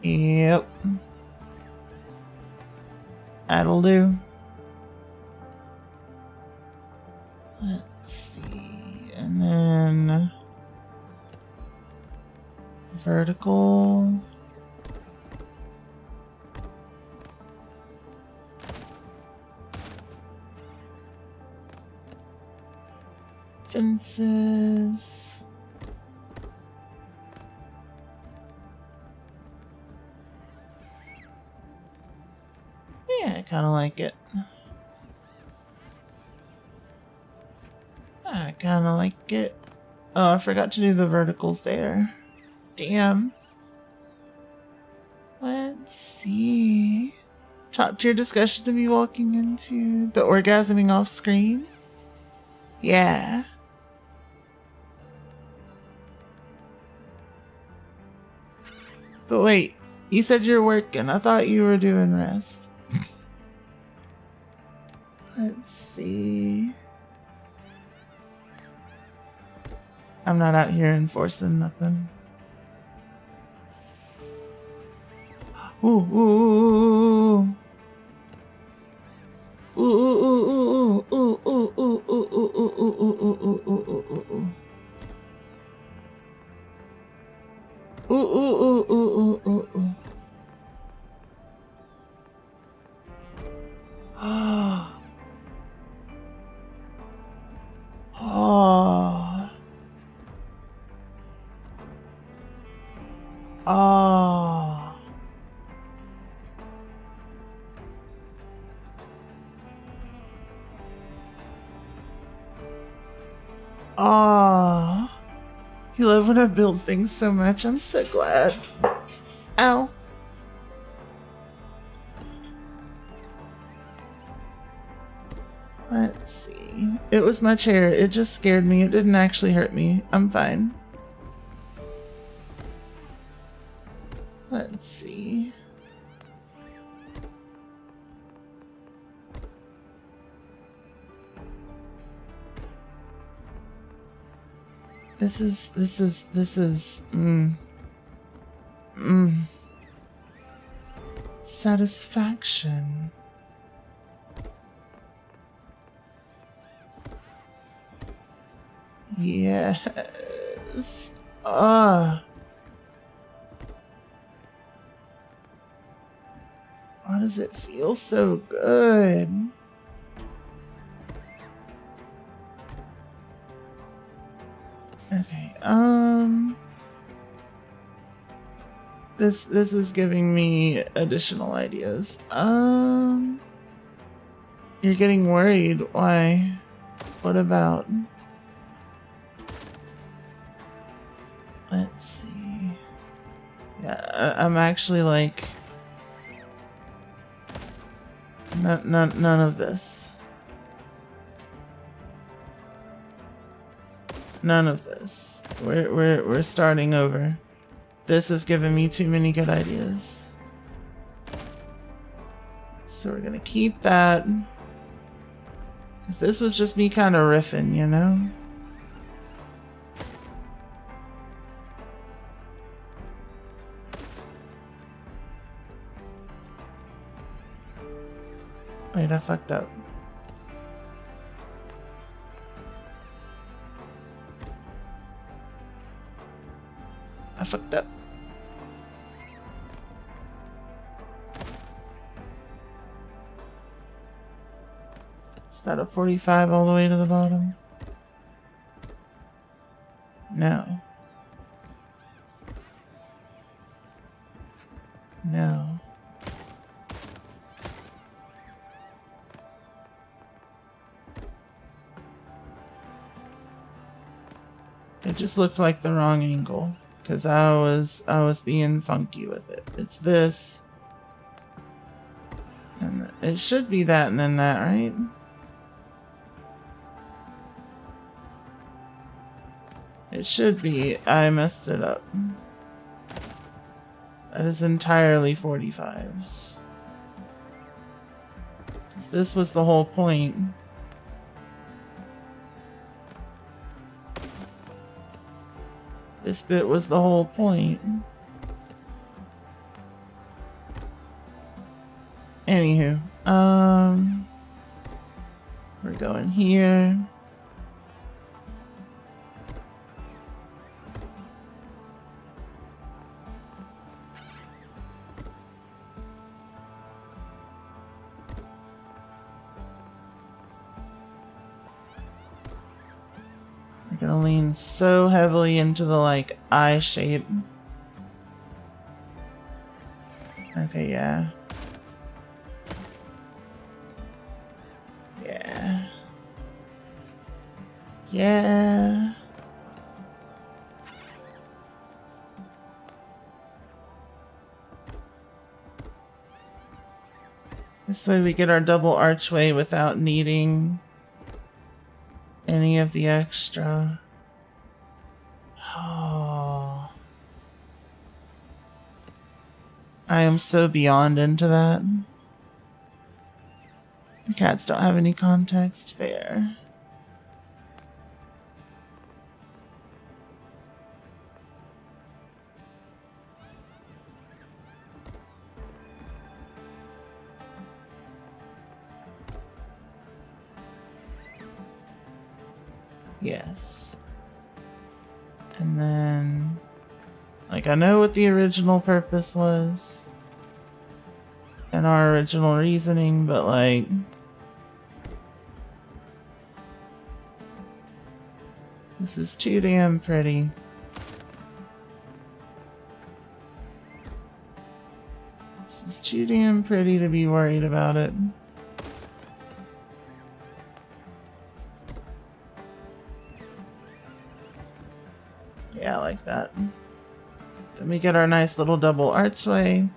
Yep. That'll do. Let's see. And then vertical. Fences. Yeah, I kind of like it. I kind of like it. Oh, I forgot to do the verticals there. Damn. Let's see. Top tier discussion to be walking into. The orgasming off screen. Yeah. But wait, you said you're working. I thought you were doing rest. Let's see. I'm not out here enforcing nothing. Ooh, ooh, ooh, ooh, ooh, ooh, ooh, ooh, ooh, ooh, ooh, ooh, ooh, ooh, ooh, ooh. Ooh, ooh, ooh, ooh, ooh, ooh, ooh. Oh. Oh. Oh. Oh. You love when I build things so much. I'm so glad. Ow. Let's see. It was my chair. It just scared me. It didn't actually hurt me. I'm fine. Let's see. This is satisfaction. Yes. Why does it feel so good? Okay, this is giving me additional ideas. You're getting worried. Why? What about? Let's see. Yeah, I'm actually like none of this. None of this. We're starting over. This is giving me too many good ideas. So we're gonna keep that. Because this was just me kind of riffing, you know? Wait, I fucked up. I fucked up. Is that a 45 all the way to the bottom? No. No. It just looked like the wrong angle. Because I was being funky with it. It's this. And it should be that and then that, right? It should be. I messed it up. That is entirely 45s. Because this was the whole point. This bit was the whole point. Anywho, we're going here. We're gonna lean so heavily into the like eye shape. Okay, yeah. Yeah. Yeah. This way we get our double archway without needing any of the extra. Oh. I am so beyond into that. The cats don't have any context. Fair. Yes. And then, like, I know what the original purpose was and our original reasoning, but like, this is too damn pretty. This is too damn pretty to be worried about it. Yeah, I like that. Then we get our nice little double archway.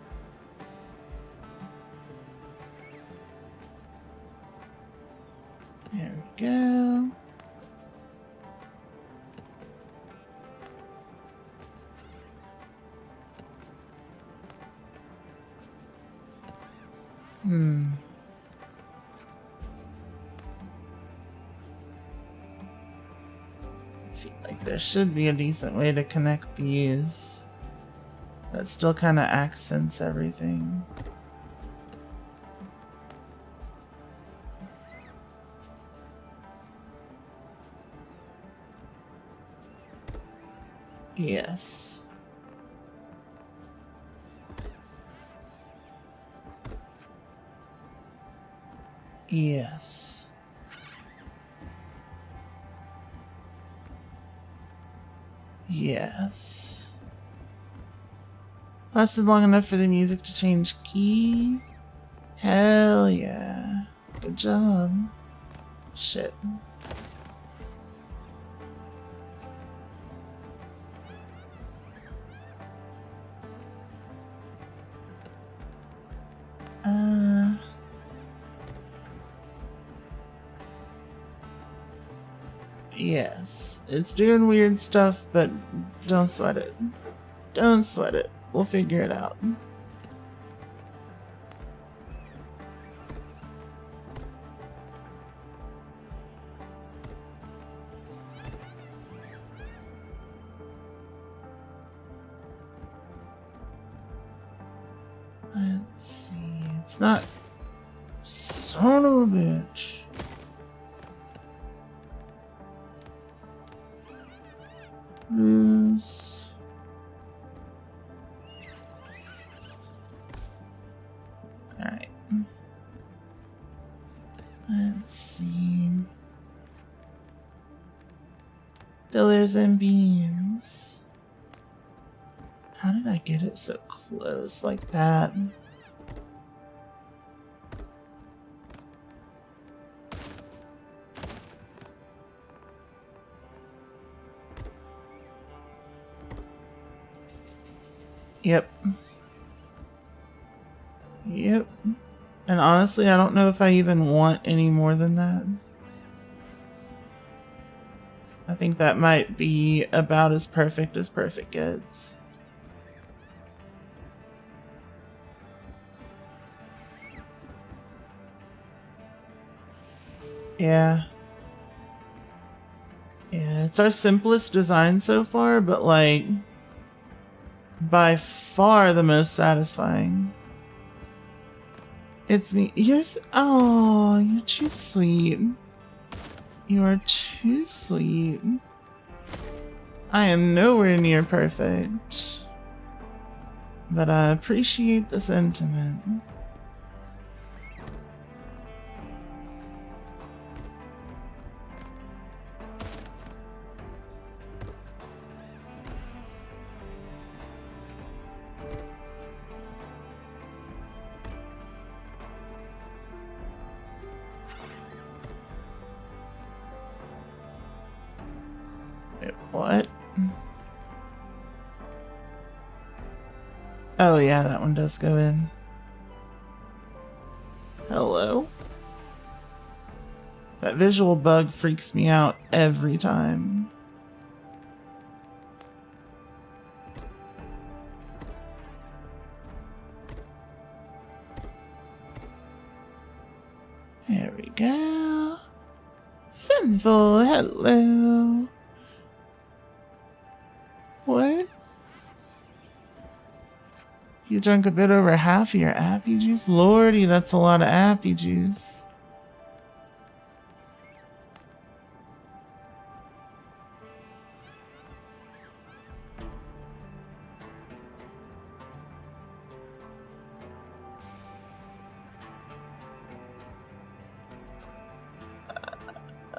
There we go. I feel like there should be a decent way to connect these. That still kind of accents everything. Yes. Yes. Yes. Lasted long enough for the music to change key? Hell yeah. Good job. Shit. Yes. It's doing weird stuff, but don't sweat it. Don't sweat it. We'll figure it out. Let's see. It's not. Son of a bitch. Loose. Alright. Let's see. Pillars and beams. How did I get it so close like that? Yep. Yep. And honestly, I don't know if I even want any more than that. I think that might be about as perfect gets. Yeah. Yeah, it's our simplest design so far, but like, by far the most satisfying. It's me. Oh, you're too sweet. You are too sweet. I am nowhere near perfect, but I appreciate the sentiment. Wait, what? Oh yeah, that one does go in. Hello? That visual bug freaks me out every time. There we go. Sinful, hello. What? You drank a bit over half of your appy juice? Lordy, that's a lot of appy juice.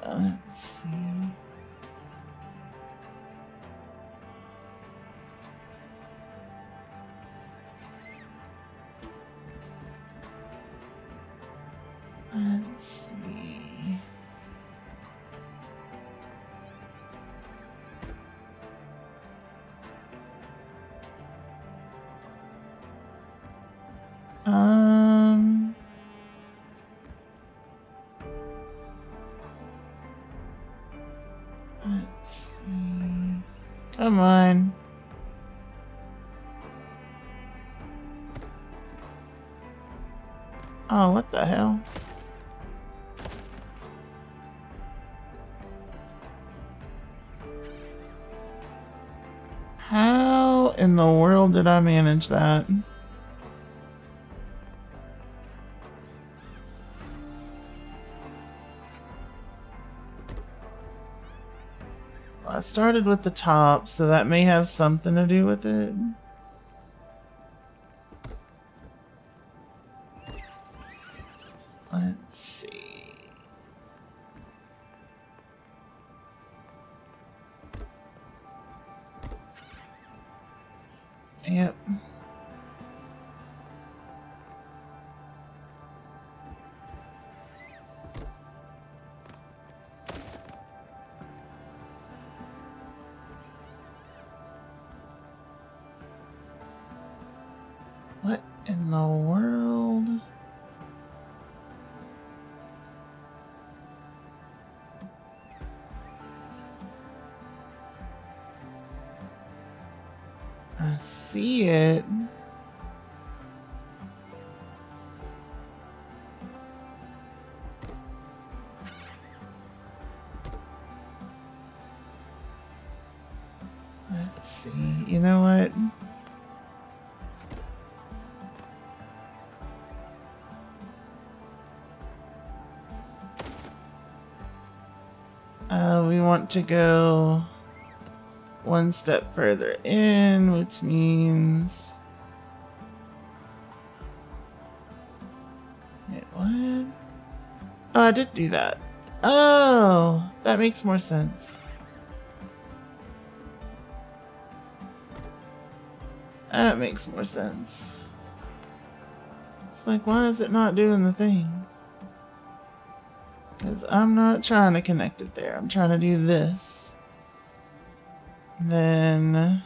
Let's see. Let's see. Let's see. Come on. Oh, what the hell? How in the world did I manage that? started with the top, so that may have something to do with it. Let's see. Yep. What in the world? I see it. Let's see. You know what? We want to go one step further in, which means... Wait, what? Oh, I did do that. Oh, that makes more sense. That makes more sense. It's like, why is it not doing the thing? Because I'm not trying to connect it there. I'm trying to do this. Then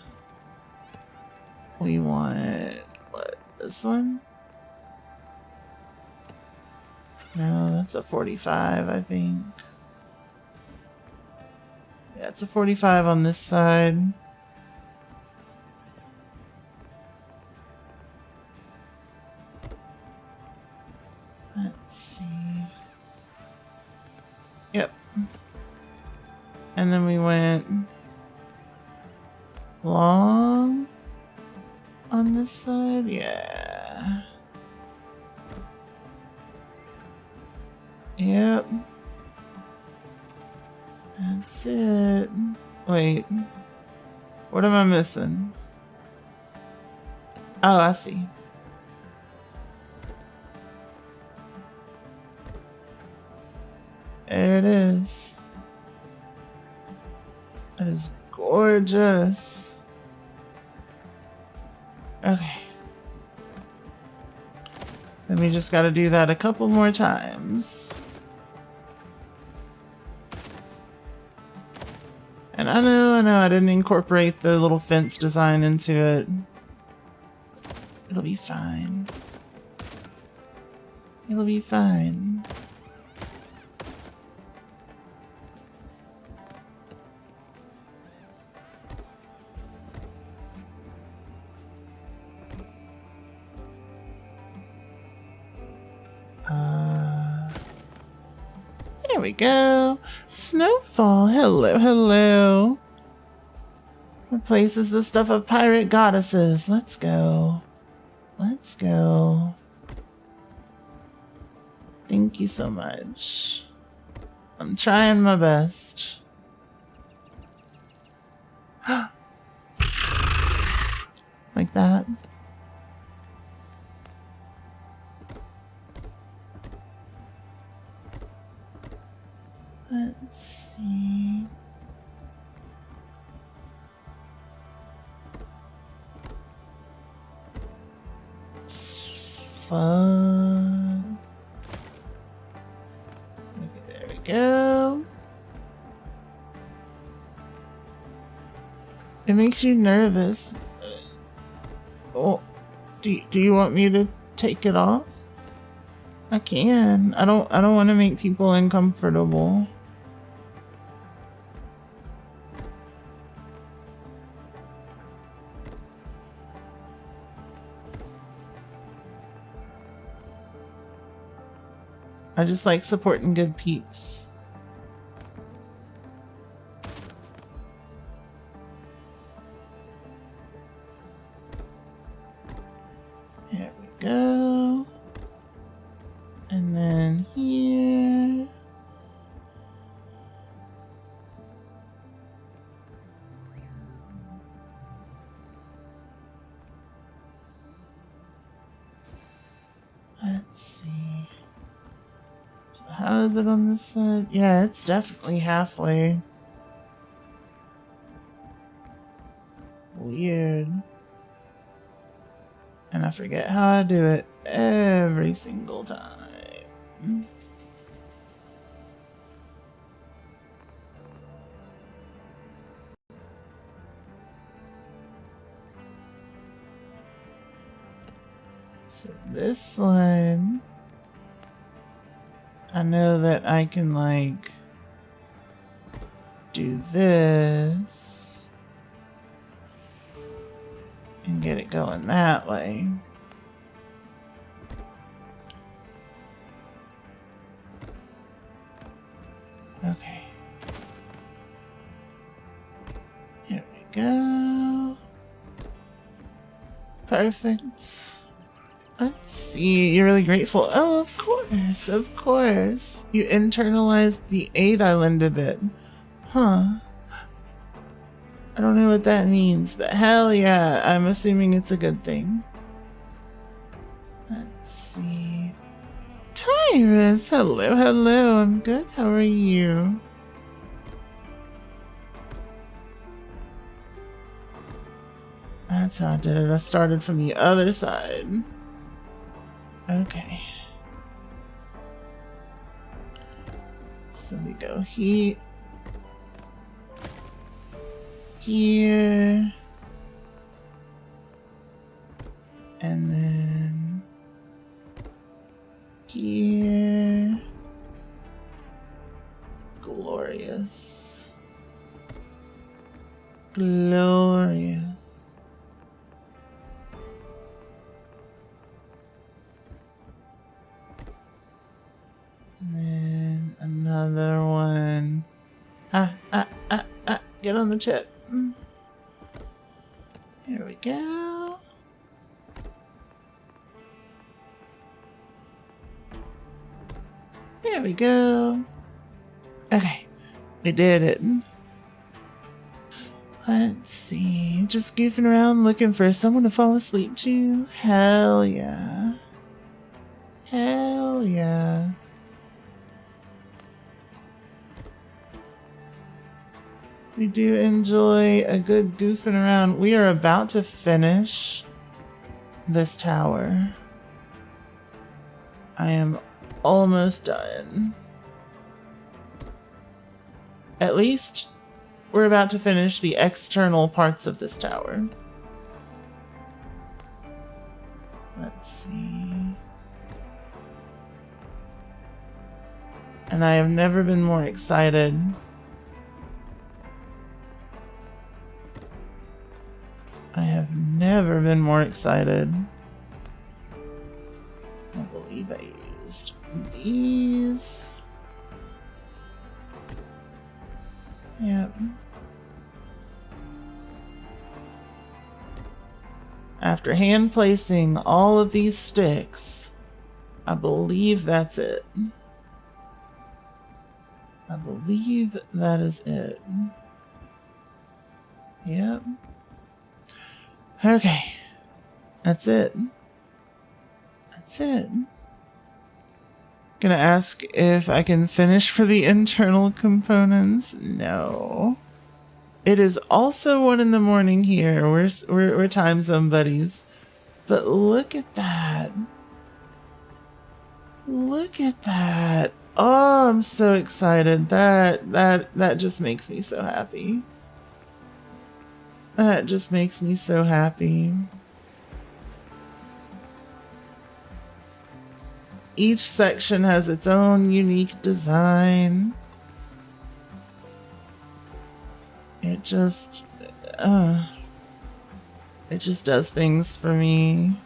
we want, what, this one? No, that's a 45, I think. Yeah, it's a 45 on this side. Let's see. Yep. And then we went long on this side. Yeah. Yep. That's it. Wait. What am I missing? Oh, I see. There it is. That is gorgeous. Okay. Then we just gotta do that a couple more times. And I know I didn't incorporate the little fence design into it. It'll be fine. It'll be fine. There we go. Snowfall. Hello, hello. What place is the stuff of pirate goddesses? Let's go. Let's go. Thank you so much. I'm trying my best. Like that. Let's see. Fun. Okay, there we go. It makes you nervous. Oh, do you want me to take it off? I can. I don't want to make people uncomfortable. I just like supporting good peeps. There we go. And then here. Let's see. So how is it on this side? Yeah, it's definitely halfway. Weird. And I forget how I do it every single time. So this one, I know that I can like do this and get it going that way. Okay. Here we go. Perfect. Let's see. You're really grateful. Oh, of course. Of course. You internalized the aid island a bit. Huh. I don't know what that means, but hell yeah. I'm assuming it's a good thing. Let's see. Tyrus, hello, hello. I'm good. How are you? That's how I did it. I started from the other side. Okay. So we go here. Here. And then here. Glorious. Glorious. And then another one. Get on the chip. Here we go. There we go. Okay, we did it. Let's see. Just goofing around looking for someone to fall asleep to. Hell yeah. Hell yeah. We do enjoy a good goofing around. We are about to finish this tower. I am almost done. At least we're about to finish the external parts of this tower. Let's see. And I have never been more excited. I have never been more excited. I believe I used these. Yep. After hand placing all of these sticks, I believe that's it. I believe that is it. Yep. Okay. That's it. That's it. Gonna ask if I can finish for the internal components. No. It is also 1 in the morning here. We're time zone buddies. But look at that. Look at that. Oh, I'm so excited. That just makes me so happy. That just makes me so happy. Each section has its own unique design. It just does things for me.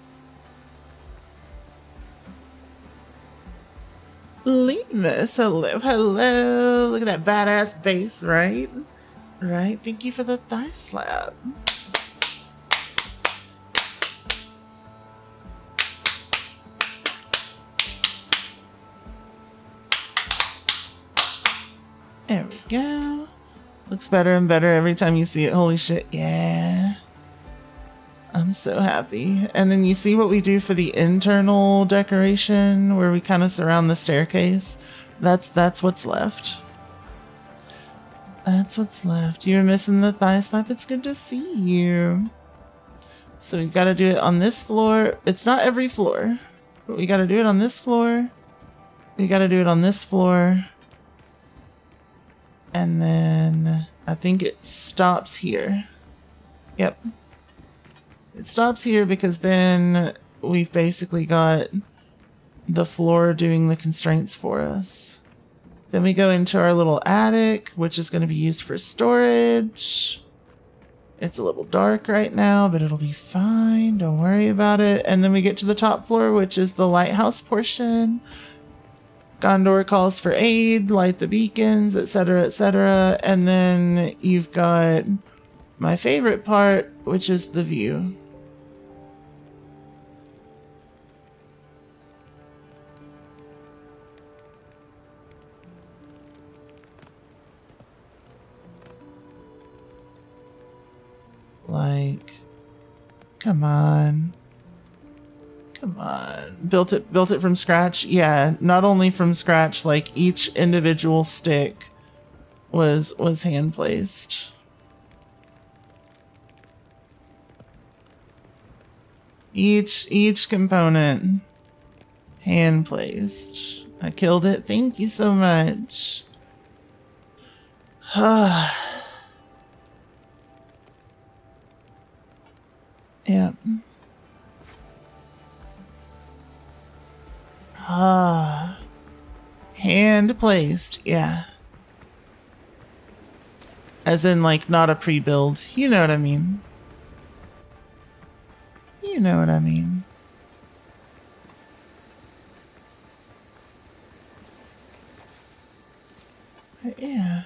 Lemus, hello, hello. Look at that badass bass, right? Right, thank you for the thigh slap. There we go. Looks better and better every time you see it. Holy shit, yeah. I'm so happy. And then you see what we do for the internal decoration where we kind of surround the staircase? That's what's left. That's what's left. You're missing the thigh slap. It's good to see you. So we've got to do it on this floor. It's not every floor, but we got to do it on this floor. We got to do it on this floor. And then I think it stops here. Yep. It stops here because then we've basically got the floor doing the constraints for us. Then we go into our little attic, which is going to be used for storage. It's a little dark right now, but it'll be fine. Don't worry about it. And then we get to the top floor, which is the lighthouse portion. Gondor calls for aid, light the beacons, etc., etc. And then you've got my favorite part, which is the view. Like, come on. Come on. Built it from scratch? Yeah, not only from scratch, like each individual stick was hand placed. Each component hand placed. I killed it. Thank you so much. Yep. Hand placed, yeah. As in, like, not a pre-build. You know what I mean. You know what I mean. But yeah.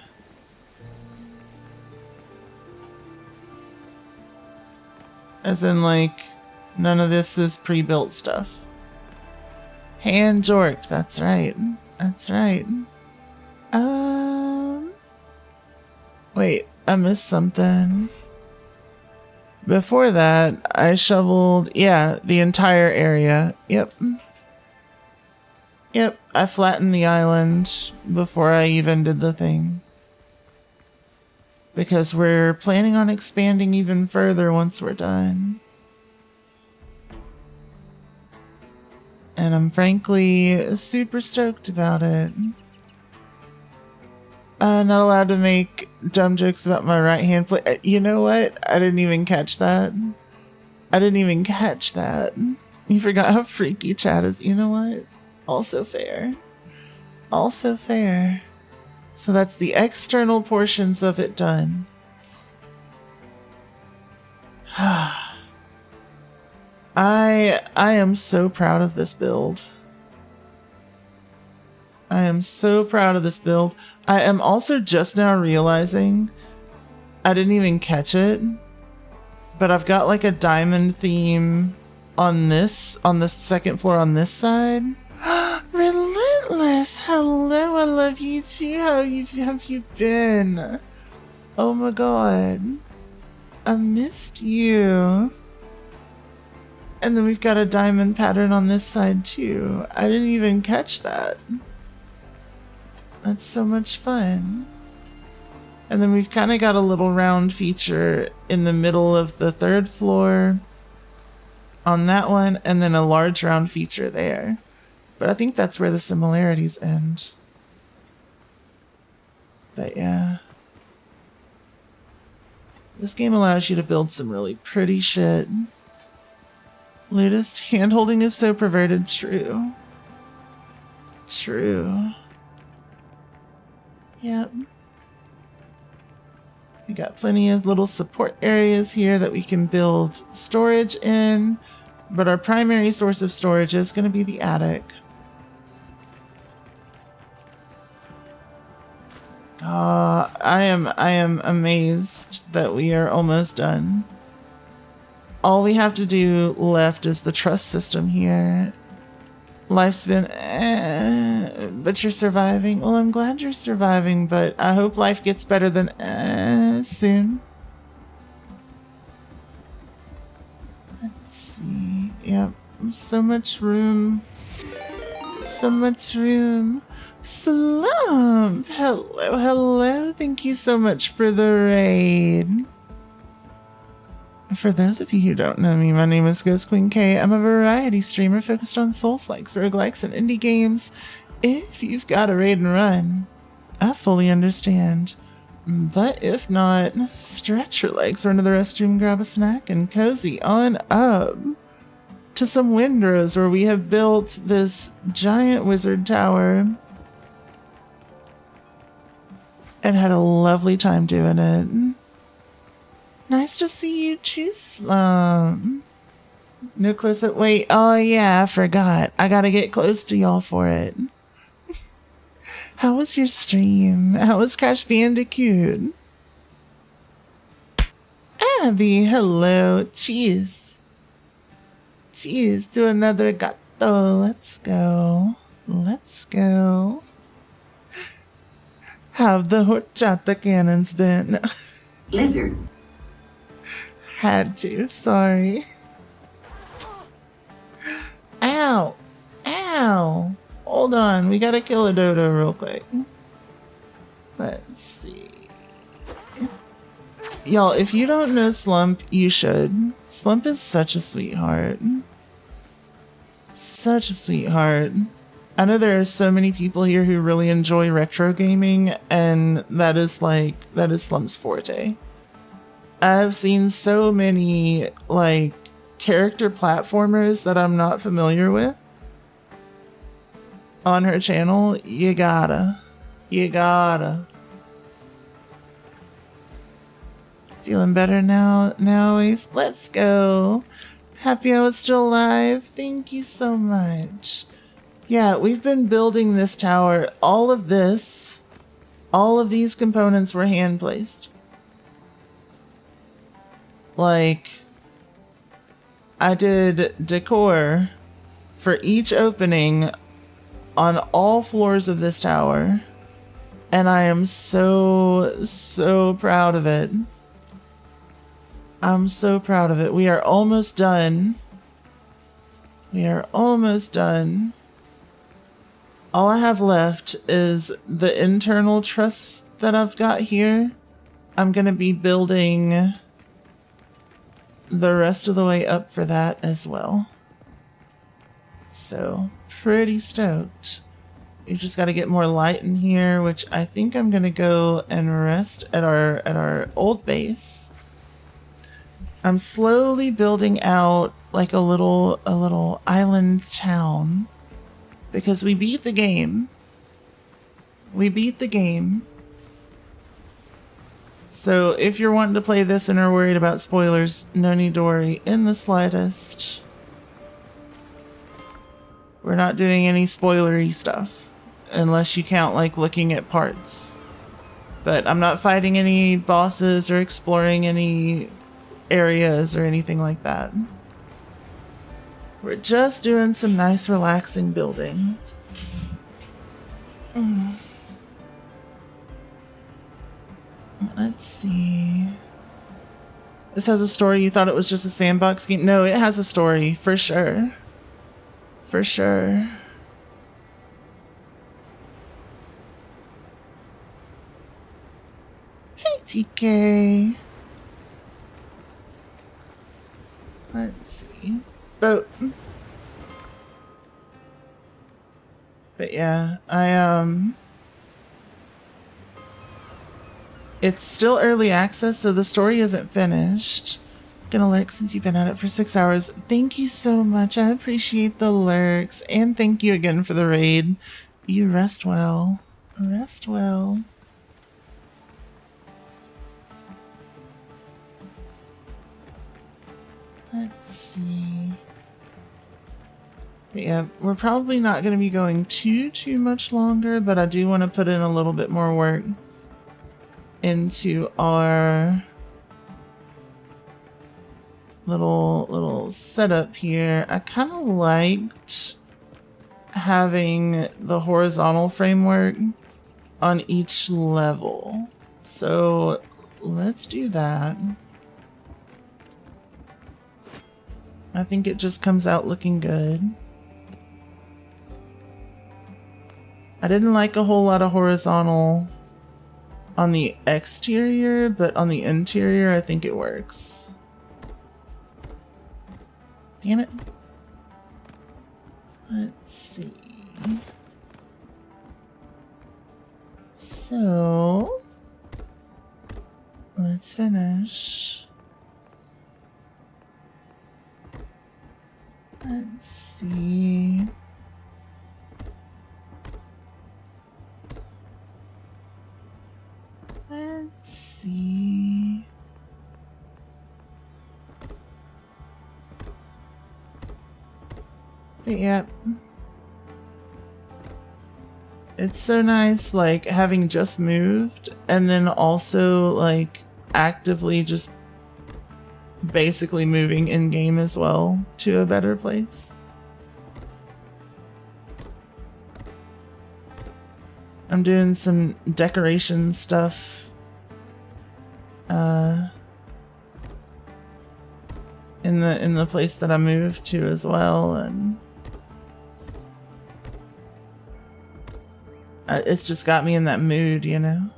As in, like, none of this is pre-built stuff. Hand jork, that's right. That's right. Wait, I missed something. Before that, I shoveled, yeah, the entire area. Yep. Yep, I flattened the island before I even did the thing. Because we're planning on expanding even further once we're done. And I'm frankly super stoked about it. Not allowed to make dumb jokes about my right hand play. You know what? I didn't even catch that. I didn't even catch that. You forgot how freaky chat is. You know what? Also fair. Also fair. So that's the external portions of it done. I am so proud of this build. I am so proud of this build. I am also just now realizing I didn't even catch it, but I've got like a diamond theme on the second floor on this side. Relentless, hello, I love you too. How have you been? Oh my god, I missed you. And then we've got a diamond pattern on this side too. I didn't even catch that. That's so much fun. And then we've kind of got a little round feature in the middle of the third floor on that one, and then a large round feature there. But I think that's where the similarities end. But yeah. This game allows you to build some really pretty shit. Latest handholding is so perverted. True. True. Yep. We got plenty of little support areas here that we can build storage in, but our primary source of storage is going to be the attic. I am amazed that we are almost done. All we have to do left is the truss system here. Life's been but you're surviving. Well, I'm glad you're surviving, but I hope life gets better than soon. Let's see. Yep. So much room. So much room. Slump! Hello, hello. Thank you so much for the raid. For those of you who don't know me, my name is Ghost Queen K. I'm a variety streamer focused on Souls-likes, roguelikes, and indie games. If you've got a raid and run, I fully understand. But if not, stretch your legs, run to the restroom, grab a snack, and cozy on up to some windrows where we have built this giant wizard tower and had a lovely time doing it. Nice to see you too, Slum. No close up. Wait, oh yeah, I forgot. I gotta get close to y'all for it. How was your stream? How was Crash Bandicoot? Abby, hello. Cheers. Cheers to another gato. Let's go. Let's go. Have the horchata cannons been?
Lizard.
Had to, sorry. Ow! Ow! Hold on, we gotta kill a dodo real quick. Let's see. Y'all, if you don't know Slump, you should. Slump is such a sweetheart. Such a sweetheart. I know there are so many people here who really enjoy retro gaming, and that is Slump's forte. I've seen so many, like, character platformers that I'm not familiar with on her channel. You gotta. Feeling better now, Ace? Let's go. Happy I was still alive. Thank you so much. Yeah, we've been building this tower. All of these components were hand placed. Like, I did decor for each opening on all floors of this tower, and I am so proud of it. I'm so proud of it. We are almost done. All I have left is the internal truss that I've got here. I'm gonna be building the rest of the way up for that as well. So, pretty stoked. You just got to get more light in here, which I think I'm going to go and rest at our old base. I'm slowly building out like a little island town because we beat the game. So if you're wanting to play this and are worried about spoilers, no need to worry in the slightest. We're not doing any spoilery stuff, unless you count like looking at parts. But I'm not fighting any bosses or exploring any areas or anything like that. We're just doing some nice relaxing building. Let's see. This has a story. You thought it was just a sandbox game? No, it has a story, for sure. For sure. Hey, TK. Let's see. Boat. But yeah, it's still early access, so the story isn't finished. Gonna lurk since you've been at it for 6 hours. Thank you so much. I appreciate the lurks. And thank you again for the raid. You rest well. Rest well. Let's see. But yeah, we're probably not going to be going too much longer, but I do want to put in a little bit more work into our little setup here. I kind of liked having the horizontal framework on each level. So let's do that. I think it just comes out looking good. I didn't like a whole lot of horizontal on the exterior, but on the interior, I think it works. Damn it. Let's see. So, let's finish. Let's see. Let's see. But yeah. It's so nice, like, having just moved and then also, like, actively just basically moving in-game as well to a better place. I'm doing some decoration stuff. In the place that I moved to as well, and it's just got me in that mood, you know?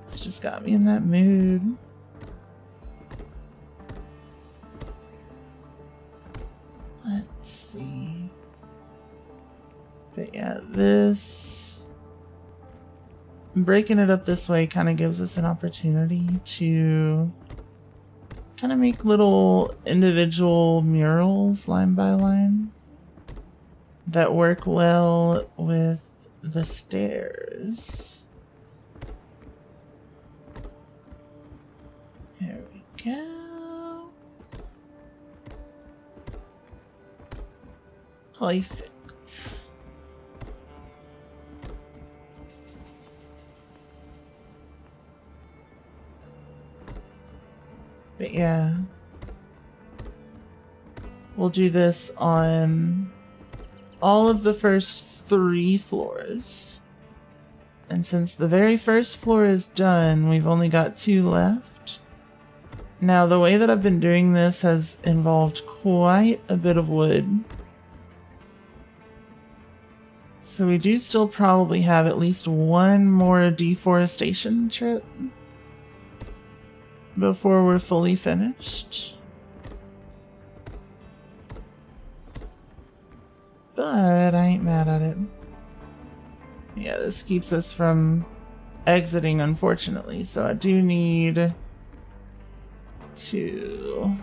It's just got me in that mood. Let's see. But yeah, this... breaking it up this way kind of gives us an opportunity to kind of make little individual murals line by line that work well with the stairs. There we go. Perfect. But yeah, we'll do this on all of the first 3 floors. And since the very first floor is done, we've only got 2 left. Now, the way that I've been doing this has involved quite a bit of wood. So we do still probably have at least 1 more deforestation trip before we're fully finished. But I ain't mad at it. Yeah, this keeps us from exiting, unfortunately, so I do need to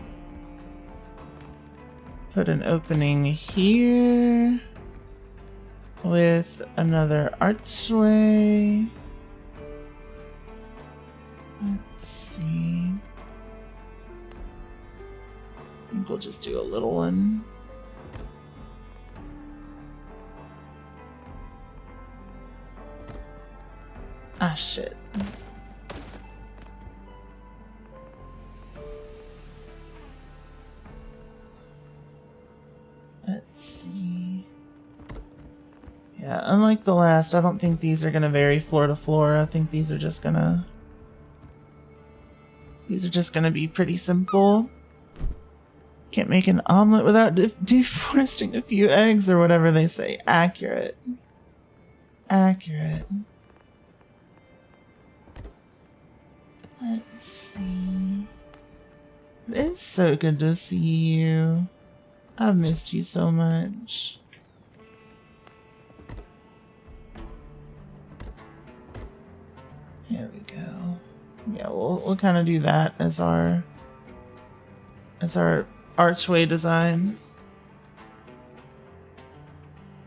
put an opening here with another archway. Let's see. I think we'll just do a little one. Ah, shit. Let's see. Yeah, unlike the last, I don't think these are gonna vary floor to floor. I think these are just gonna be pretty simple. Can't make an omelet without deforesting a few eggs, or whatever they say. Accurate. Accurate. Let's see. It's so good to see you. I've missed you so much. Here we go. Yeah, we'll kind of do that as our archway design.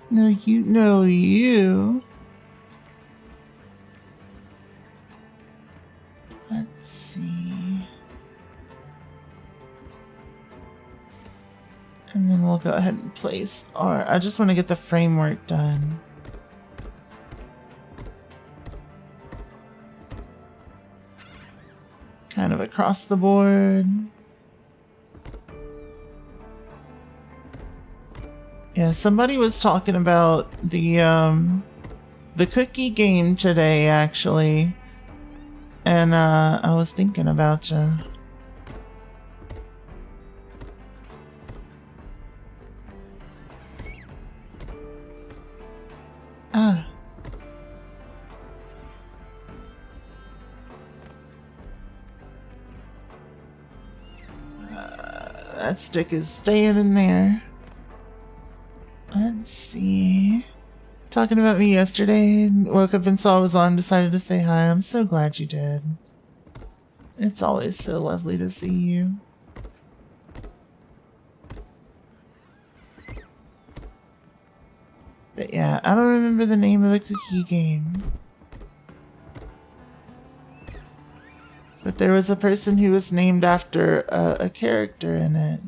No, you know you. Let's see. And then we'll go ahead and place our... I just want to get the framework done. Kind of across the board. Yeah, somebody was talking about the cookie game today, actually. And I was thinking about you. that stick is staying in there. Let's see. Talking about me yesterday, woke up and saw I was on, decided to say hi. I'm so glad you did. It's always so lovely to see you. But yeah, I don't remember the name of the cookie game. But there was a person who was named after a character in it.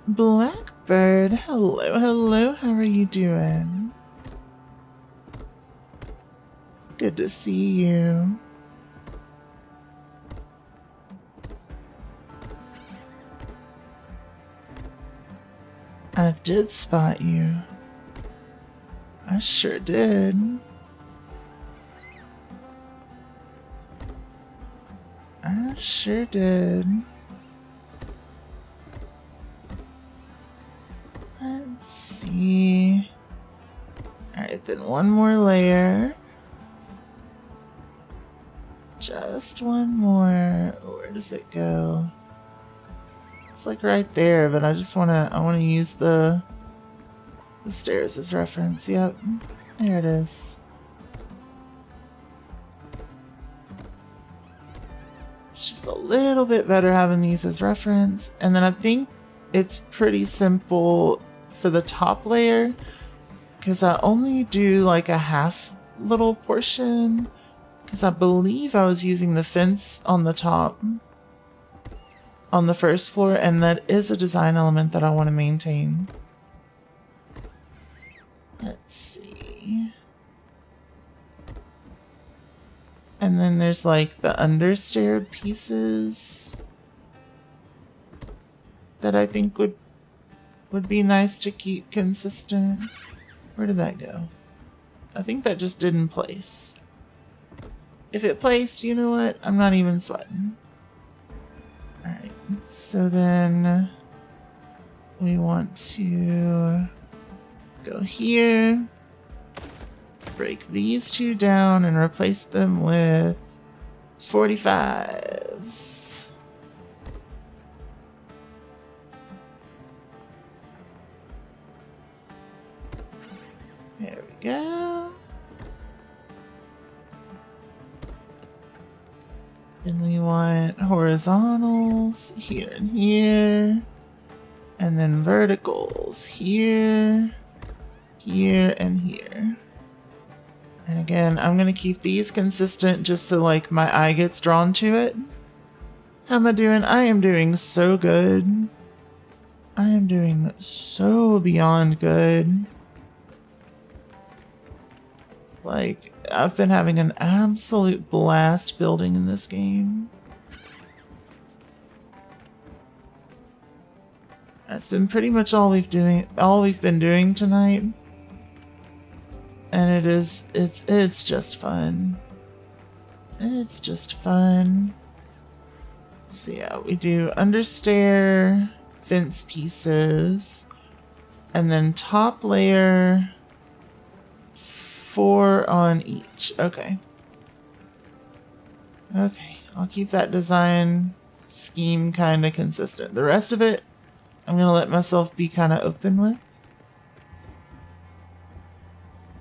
Blackbird, hello, hello, how are you doing? Good to see you. I did spot you. I sure did. I sure did. Let's see. Alright, then one more layer. Just one more. Where does it go? It's like right there, but I wanna use the stairs as reference. Yep. There it is. It's just a little bit better having these as reference. And then I think it's pretty simple for the top layer, because I only do like a half little portion, because I believe I was using the fence on the top on the first floor, and that is a design element that I want to maintain. Let's see. And then there's like the understair pieces that I think would be nice to keep consistent. Where did that go? I think that just didn't place. If it placed, you know what? I'm not even sweating. Alright, so then we want to go here, break these two down and replace them with 45s. There we go. Then we want horizontals here and here. And then verticals here, here, and here. And again, I'm going to keep these consistent just so like my eye gets drawn to it. How am I doing? I am doing so good. I am doing so beyond good. Like, I've been having an absolute blast building in this game. That's been pretty much all we've been doing tonight. And it's just fun. It's just fun. So yeah, we do understair fence pieces, and then top layer 4 on each. Okay. Okay, I'll keep that design scheme kind of consistent. The rest of it, I'm going to let myself be kind of open with.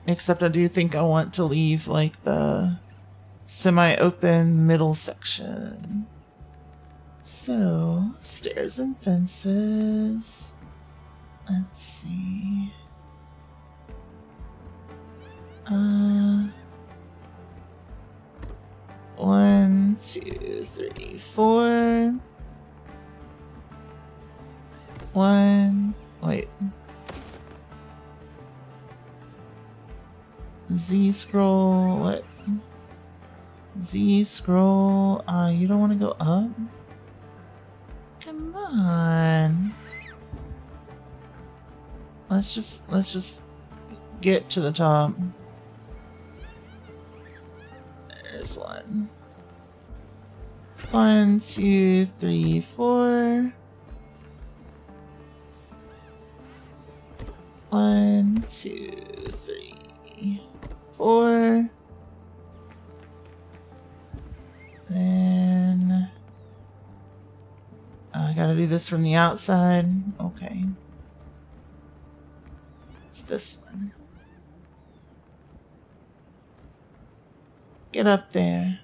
Except I do think I want to leave like the semi-open middle section. So, stairs and fences. Let's see. 1, 2, 3, 4. 1. Wait. Z scroll. What? Z scroll. You don't want to go up? Come on. Let's just get to the top. There's 1. 1, 2, 3, 4. 1, 2, 3, 4. gotta do this from the outside. Okay. It's this one. Get up there.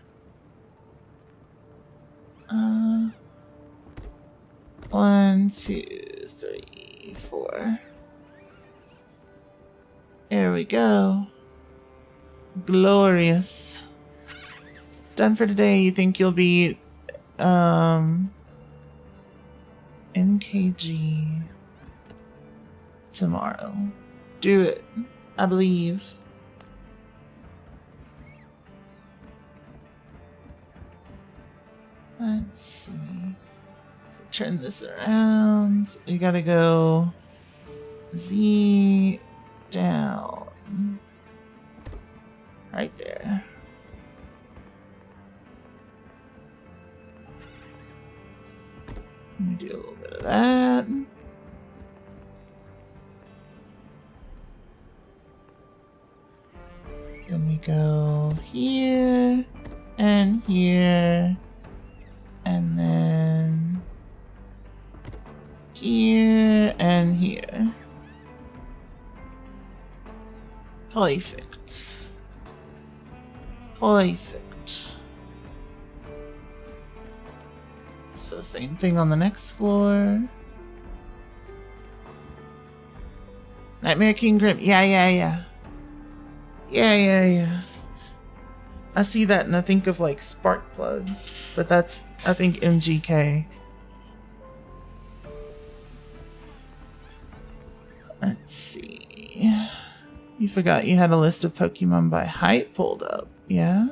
1, 2, 3, 4. There we go. Glorious. Done for today. You think you'll be NKG tomorrow. Do it. I believe. Let's see. So turn this around. You gotta go Z down. Right there. Let me do a little bit of that. Then we go here and here. And then here and here. Perfect. Perfect. So same thing on the next floor. Nightmare King Grim. Yeah. I see that and I think of like spark plugs, but that's, I think, MGK. Let's see. You forgot you had a list of Pokemon by height pulled up, yeah?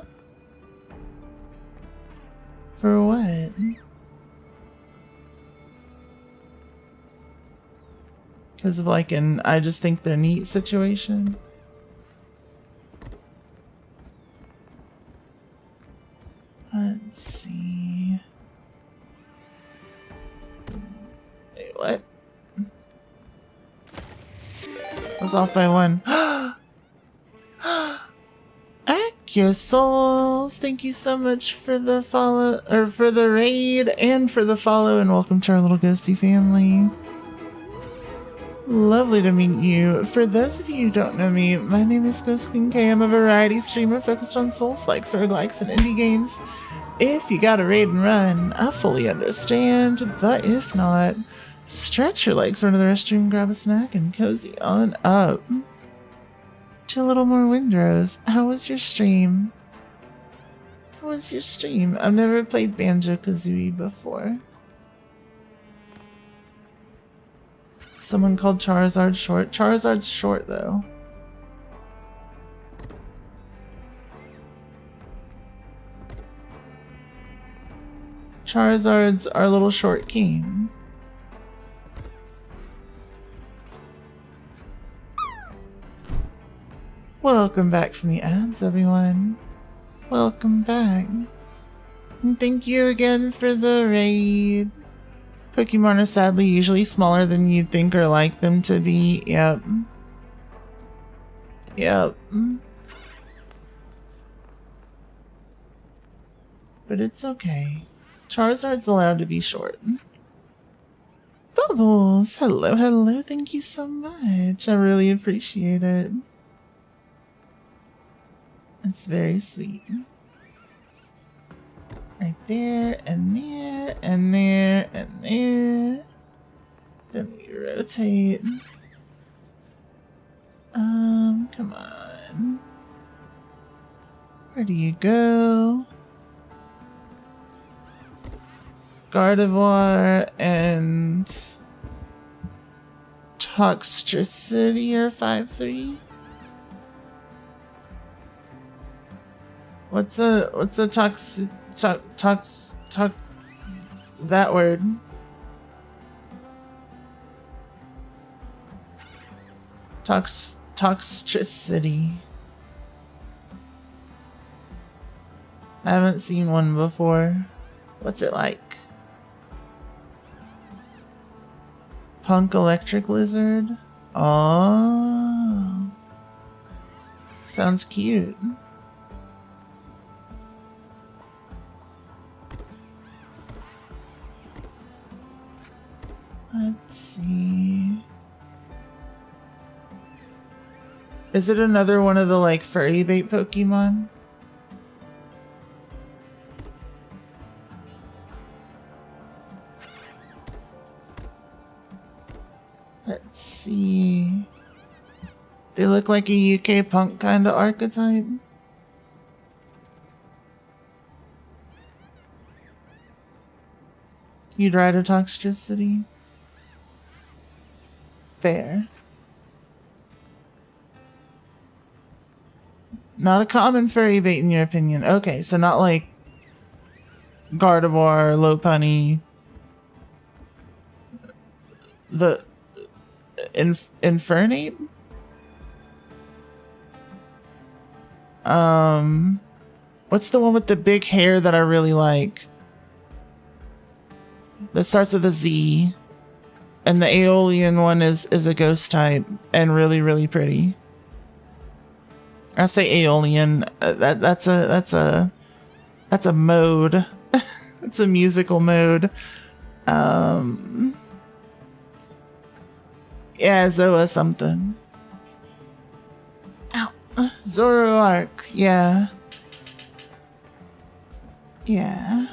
For what? Because of like an I just think they're neat situation? Let's see. Wait, what? I was off by 1. Souls, thank you so much for the follow, or for the raid, and for the follow, and welcome to our little ghosty family. Lovely to meet you. For those of you who don't know me, my name is Ghost Queen K. I'm a variety streamer focused on Souls-likes, roguelikes, and indie games. If you got a raid and run, I fully understand, but if not, stretch your legs, run to the restroom, grab a snack, and cozy on up to a little more Windrose. How was your stream? How was your stream? I've never played Banjo-Kazooie before. Someone called Charizard short. Charizard's short, though. Charizard's our little short king. Welcome back from the ads, everyone. Welcome back. And thank you again for the raid. Pokemon are sadly usually smaller than you'd think or like them to be. Yep. But it's okay. Charizard's allowed to be short. Bubbles! Hello. Thank you so much. I really appreciate it. It's very sweet. Right there, and there, and there, and there. Then we rotate. Come on. Where do you go? Gardevoir and Toxtricity are 5-3. What's a that word? Toxtricity. I haven't seen one before. What's it like? Punk Electric Lizard? Oh. Sounds cute. Let's see. Is it another one of the like furry bait Pokemon? Let's see. They look like a UK punk kind of archetype. You'd ride a Toxtricity? Fair. Not a common furry bait in your opinion. Okay, so not like Gardevoir, Lopunny, the Infernape? What's the one with the big hair that I really like? That starts with a Z. And the Aeolian one is a ghost type and really, really pretty. I say Aeolian. That's a mode. It's a musical mode. Yeah, Zoa something. Ow. Zoroark. Yeah. Yeah.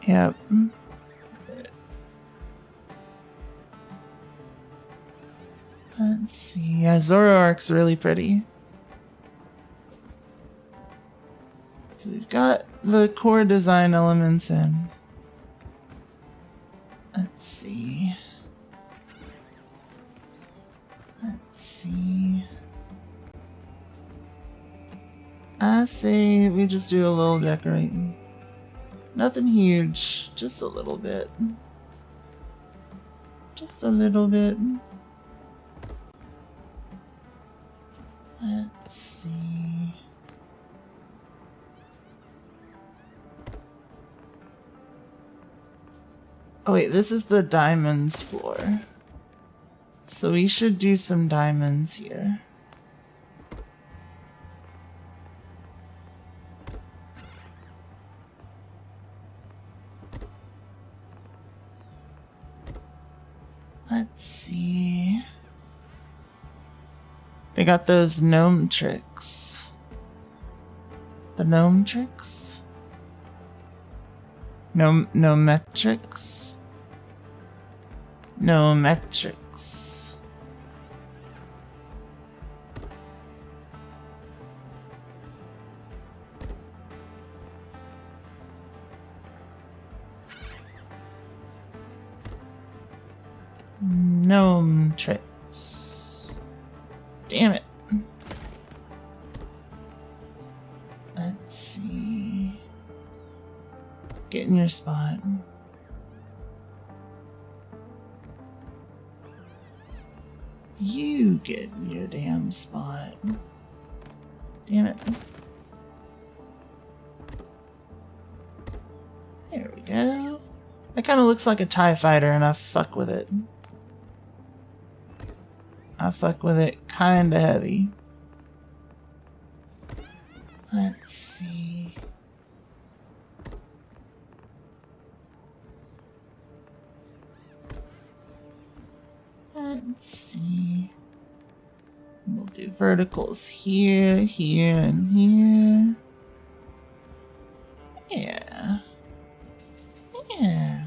Yep. Let's see. Yeah, Zoroark's really pretty. So we've got the core design elements in. Let's see. Let's see. I say we just do a little decorating. Nothing huge, just a little bit. Just a little bit. Let's see. Oh wait, this is the diamonds floor. So we should do some diamonds here. Let's see. They got those gnome tricks. The gnome tricks? Metrics? No metrics. Gnome tricks. Damn it. Let's see. Get in your spot. You get in your damn spot. Damn it. There we go. That kind of looks like a TIE fighter and I fuck with it. I fuck with it kinda heavy. Let's see. Let's see. We'll do verticals here, here, and here. Yeah. Yeah.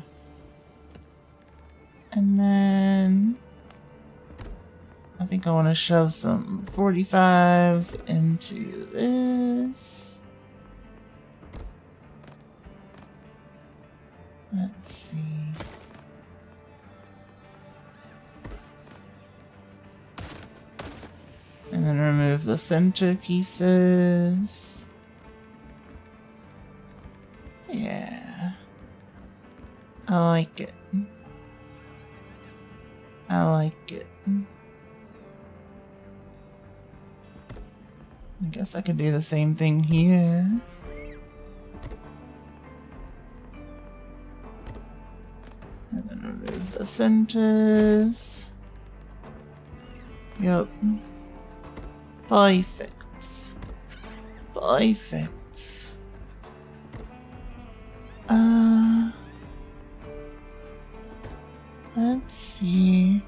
And then I think I want to shove some 45s into this. Let's see. And then remove the center pieces. Yeah. I like it. I like it. I guess I could do the same thing here. And then remove the centers. Yep. Perfect. Perfect. Let's see.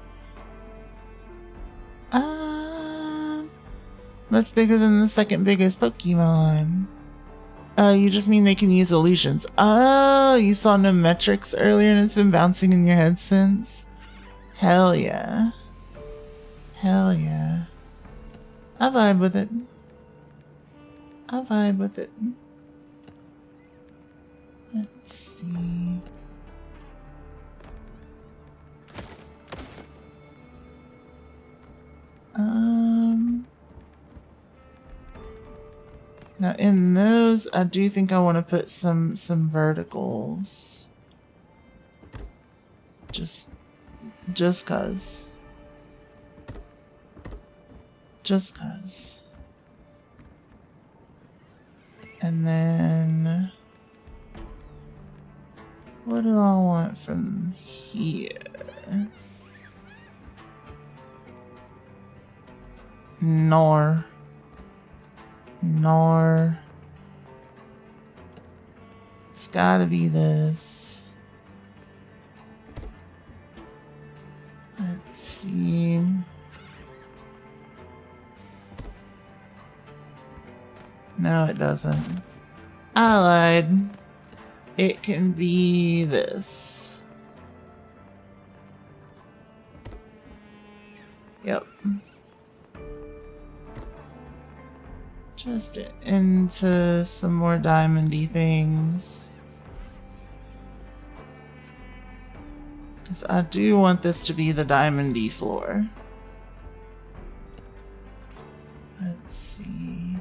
That's bigger than the second biggest Pokemon. You just mean they can use illusions. Oh, you saw no metrics earlier and it's been bouncing in your head since? Hell yeah. Hell yeah. I vibe with it. I vibe with it. Let's see. Now in those, I do think I want to put some verticals. Just cause. Just cause. And then what do I want from here? Nor. It's gotta be this. Let's see. No, it doesn't. I lied. It can be this. Yep. Just into some more diamondy things. Because I do want this to be the diamondy floor. Let's see.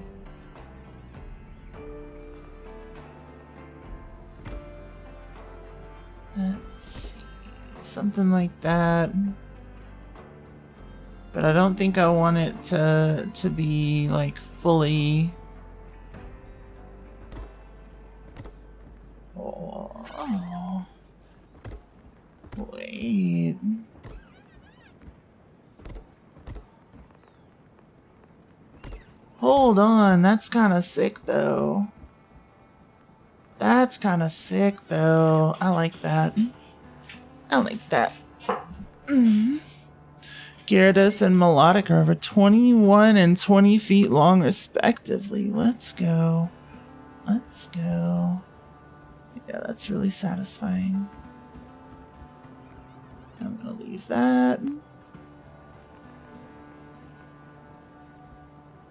Let's see. Something like that. But I don't think I want it to be like fully. Oh. Wait. Hold on, that's kind of sick though. That's kind of sick though. I like that. I like that. Gyarados and Melodic are over 21 and 20 feet long respectively. Let's go. Let's go. Yeah, that's really satisfying. I'm gonna leave that.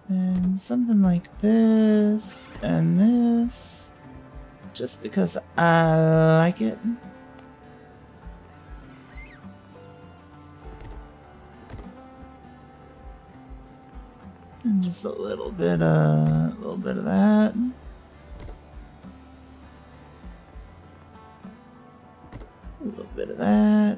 And something like this and this. Just because I like it. And just a little bit of that. A little bit of that.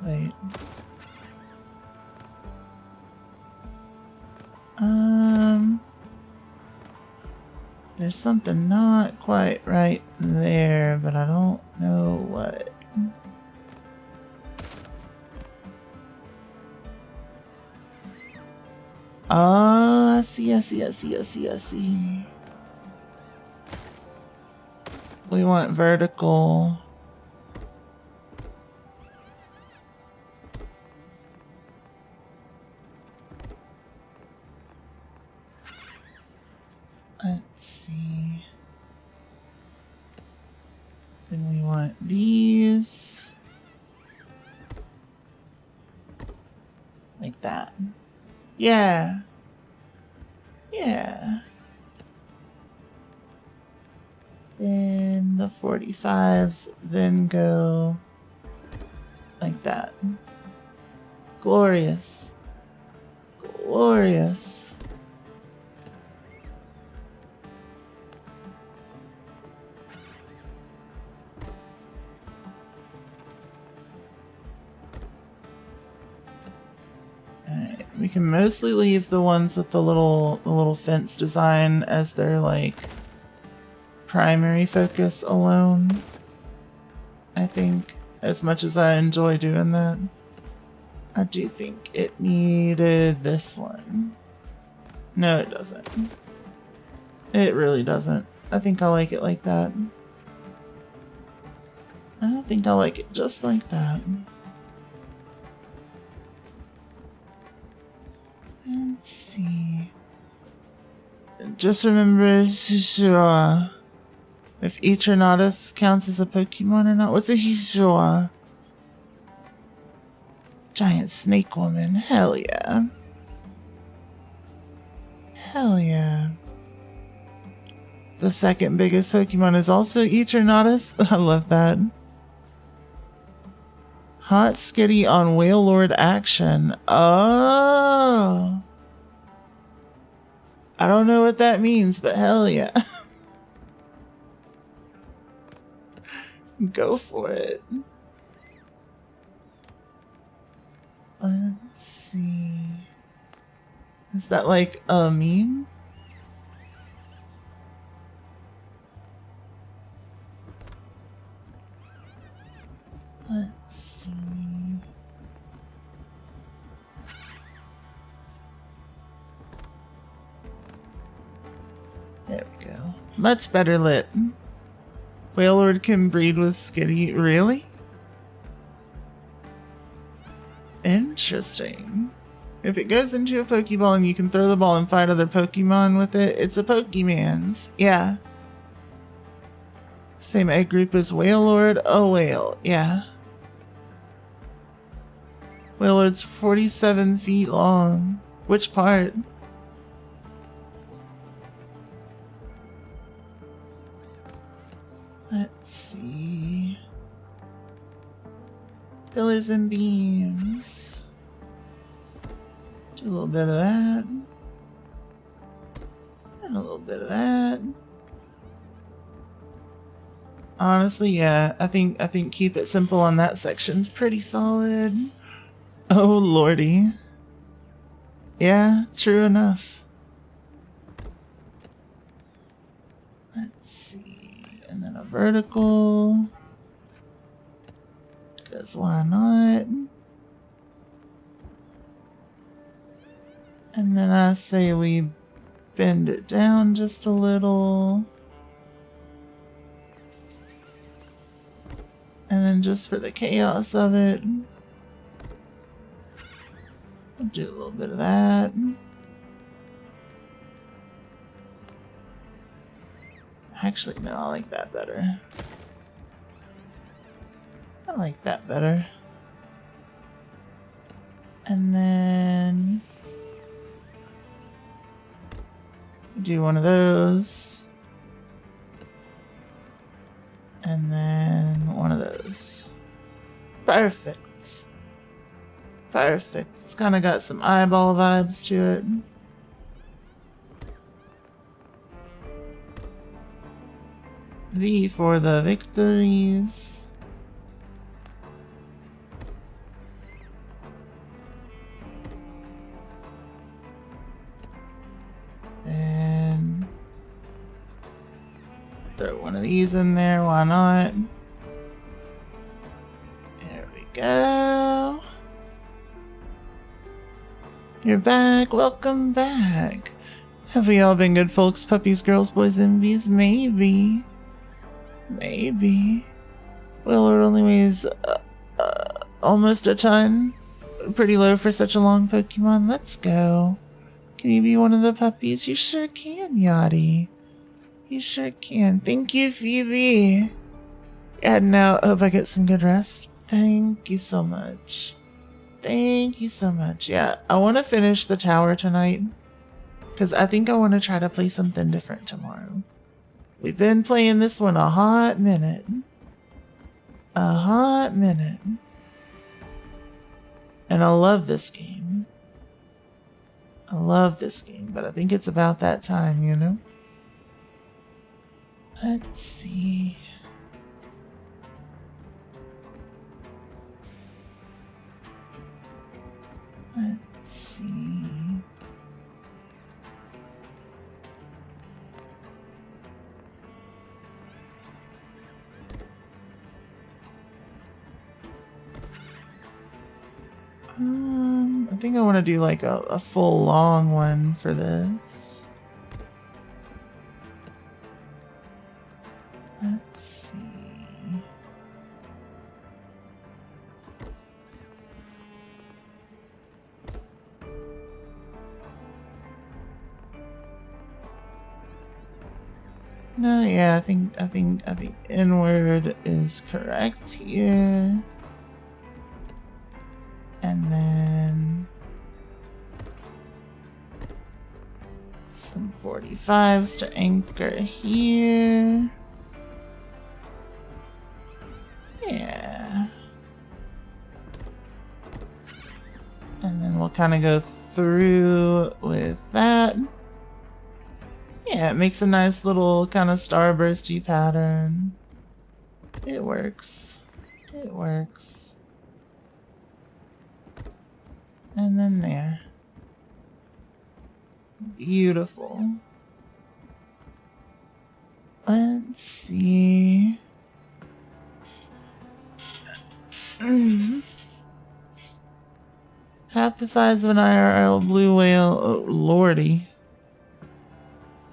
Wait. There's something not quite right there, but I don't know what. Oh, I see. We want vertical. Let's see. Then we want these. Like that. Yeah. Yeah. Then the 45s then go like that. Glorious. Glorious. We can mostly leave the ones with the little fence design as their like primary focus alone. I think, as much as I enjoy doing that. I do think it needed this one. No, it doesn't. It really doesn't. I think I like it like that. I think I like it just like that. Let's see. Just remember Shishua. If Eternatus counts as a Pokemon or not. What's a Hishua? Giant snake woman. Hell yeah. Hell yeah. The second biggest Pokemon is also Eternatus. I love that. Hot Skitty on Whale Lord action. Oh. I don't know what that means, but hell yeah. Go for it. Let's see. Is that like a meme? Let's see. There we go. Much better lit. Wailord can breed with Skitty. Really? Interesting. If it goes into a Pokeball and you can throw the ball and fight other Pokemon with it, it's a Pokemon's. Yeah. Same egg group as Wailord. Oh, whale. Yeah. Wailord's 47 feet long. Which part? Let's see. Pillars and beams. Do a little bit of that. And a little bit of that. Honestly, yeah, I think keep it simple on that section's pretty solid. Oh lordy. Yeah, true enough. Let's see. And then a vertical. Because why not? And then I say we bend it down just a little. And then just for the chaos of it, we'll do a little bit of that. Actually, no, I like that better. I like that better. And then do one of those. And then one of those. Perfect. Perfect. It's kind of got some eyeball vibes to it. V for the victories. And throw one of these in there, why not? There we go. You're back, welcome back. Have we all been good folks, puppies, girls, boys, and bees? Maybe. Maybe. Well, it only weighs almost a ton. Pretty low for such a long Pokemon. Let's go. Can you be one of the puppies? You sure can, Yachty. You sure can. Thank you, Phoebe. Heading out. Hope I get some good rest. Thank you so much. Thank you so much. Yeah, I want to finish the tower tonight. Because I think I want to try to play something different tomorrow. We've been playing this one a hot minute. A hot minute. And I love this game. I love this game, but I think it's about that time, you know? Let's see. Let's see. I think I want to do like a full long one for this. Let's see. No, yeah, I think inward is correct here. And then some 45s to anchor here. Yeah. And then we'll kind of go through with that. Yeah, it makes a nice little kind of starbursty pattern. It works. It works. And then there. Beautiful. Let's see. Half the size of an IRL blue whale. Oh, lordy.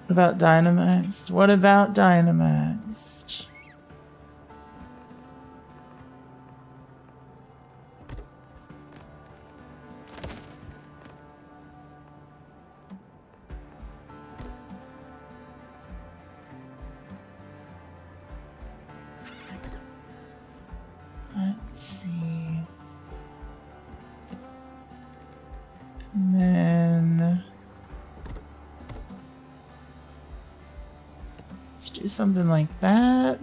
What about Dynamax? What about Dynamax? Let's see. And then let's do something like that.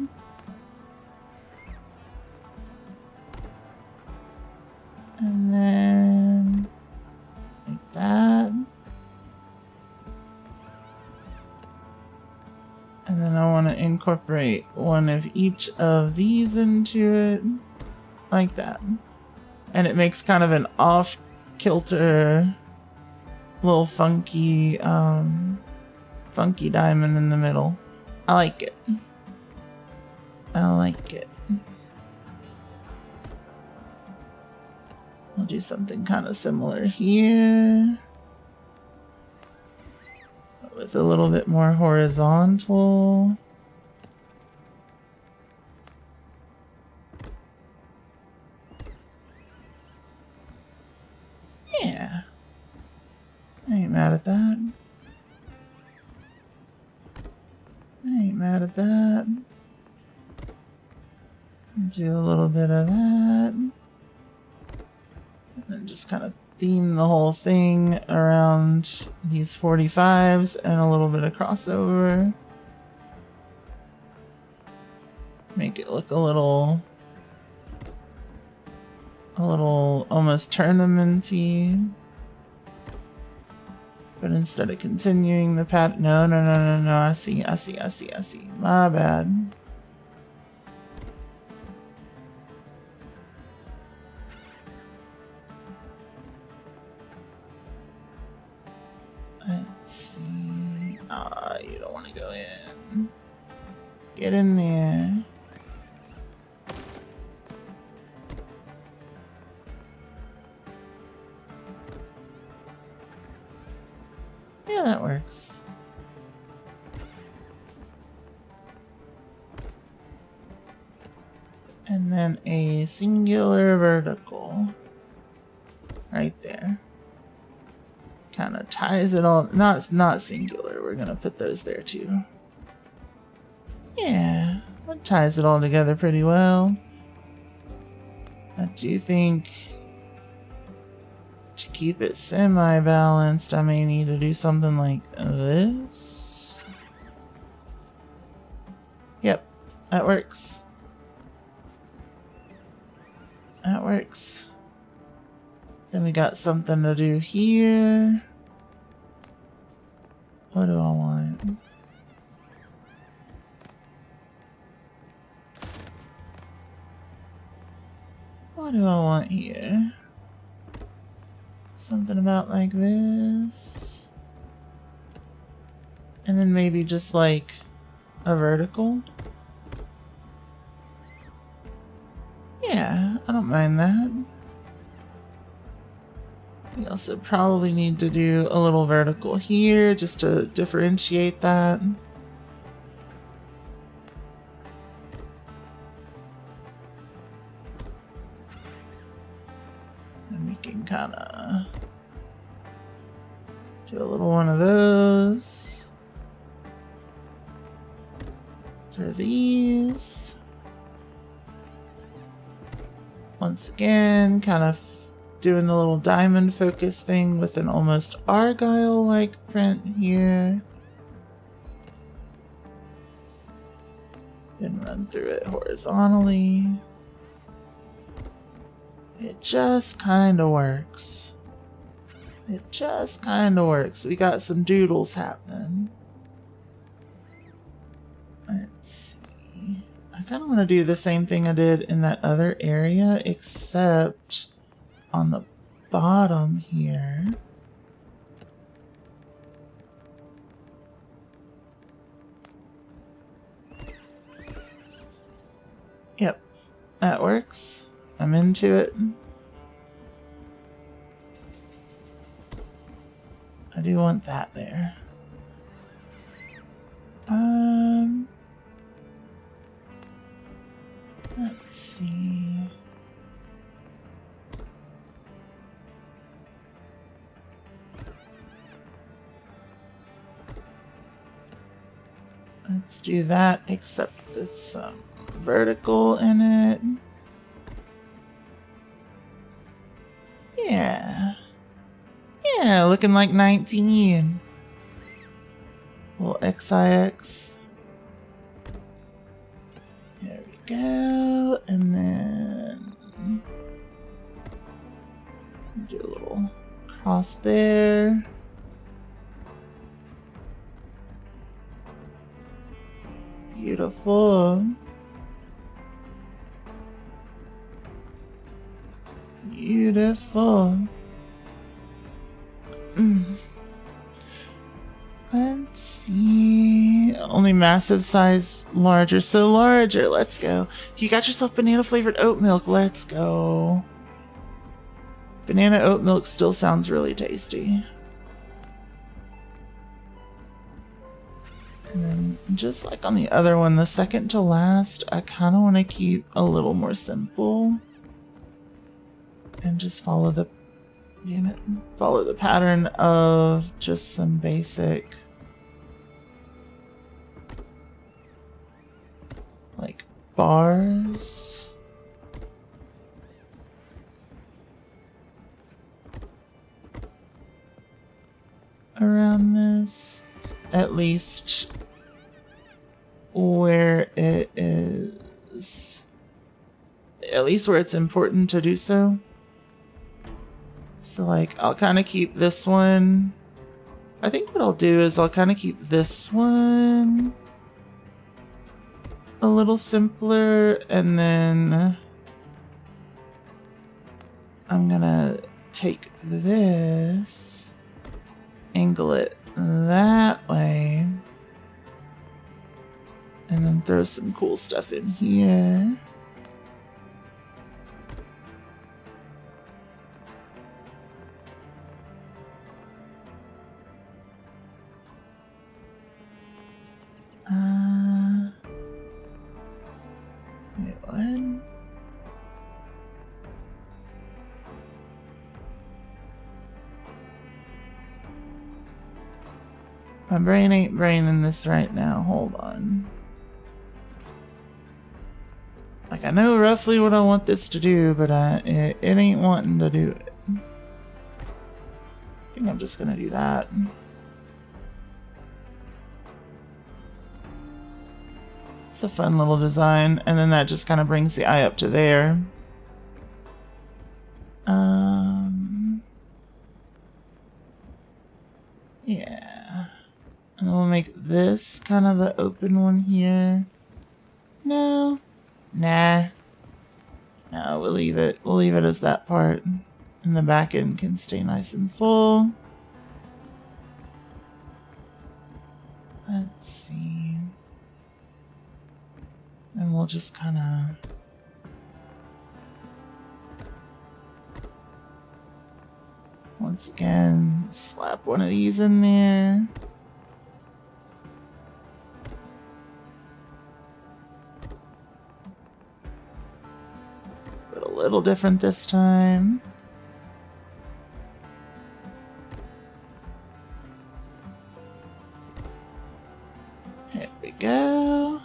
And then like that. And then I want to incorporate one of each of these into it. Like that. And it makes kind of an off-kilter, little funky, funky diamond in the middle. I like it. I like it. I'll do something kind of similar here. With a little bit more horizontal. Yeah. I ain't mad at that. I ain't mad at that. Do a little bit of that. And then just kind of theme the whole thing around these 45s and a little bit of crossover. Make it look a little almost tournament-y. But instead of continuing the pattern, no, I see. My bad. Let's see. You don't want to go in. Get in there. Yeah, that works. And then a singular vertical. Right there. Kind of ties it all. No, it's not singular. We're going to put those there too. Yeah, that ties it all together pretty well. I do think to keep it semi-balanced, I may need to do something like this. Yep, that works. That works. Then we got something to do here. What do I want? What do I want here? Something about like this. And then maybe just like a vertical. Yeah, I don't mind that. You also probably need to do a little vertical here just to differentiate that. And we can kind of do a little one of those for these. Once again, kind of doing the little diamond focus thing with an almost Argyle-like print here. Then run through it horizontally. It just kind of works. It just kind of works. We got some doodles happening. Let's see. I kind of want to do the same thing I did in that other area, except on the bottom here. Yep, that works. I'm into it. I do want that there. Let's see. Let's do that, except with some vertical in it. Yeah. Yeah, looking like 19. Little XIX. There we go. And then do a little cross there. Beautiful. Beautiful. Let's see. Only massive size, larger. So larger. Let's go. You got yourself banana flavored oat milk. Let's go. Banana oat milk still sounds really tasty. And then just like on the other one, the second to last, I kind of want to keep a little more simple. And just follow the pattern of just some basic like bars. Around this, at least where it is, at least where it's important to do so. So like, I'll kind of keep this one. I think what I'll do is I'll kind of keep this one a little simpler, and then I'm gonna take this, angle it that way, and then throw some cool stuff in here. Wait, what? My brain ain't braining this right now. Hold on. Like, I know roughly what I want this to do, but it ain't wanting to do it. I think I'm just gonna do that. It's a fun little design, and then that just kind of brings the eye up to there. Yeah. And we'll make this kind of the open one here. No. Nah. No, we'll leave it. We'll leave it as that part. And the back end can stay nice and full. Let's see. And we'll just kind of... Once again, slap one of these in there. But a little different this time. There we go.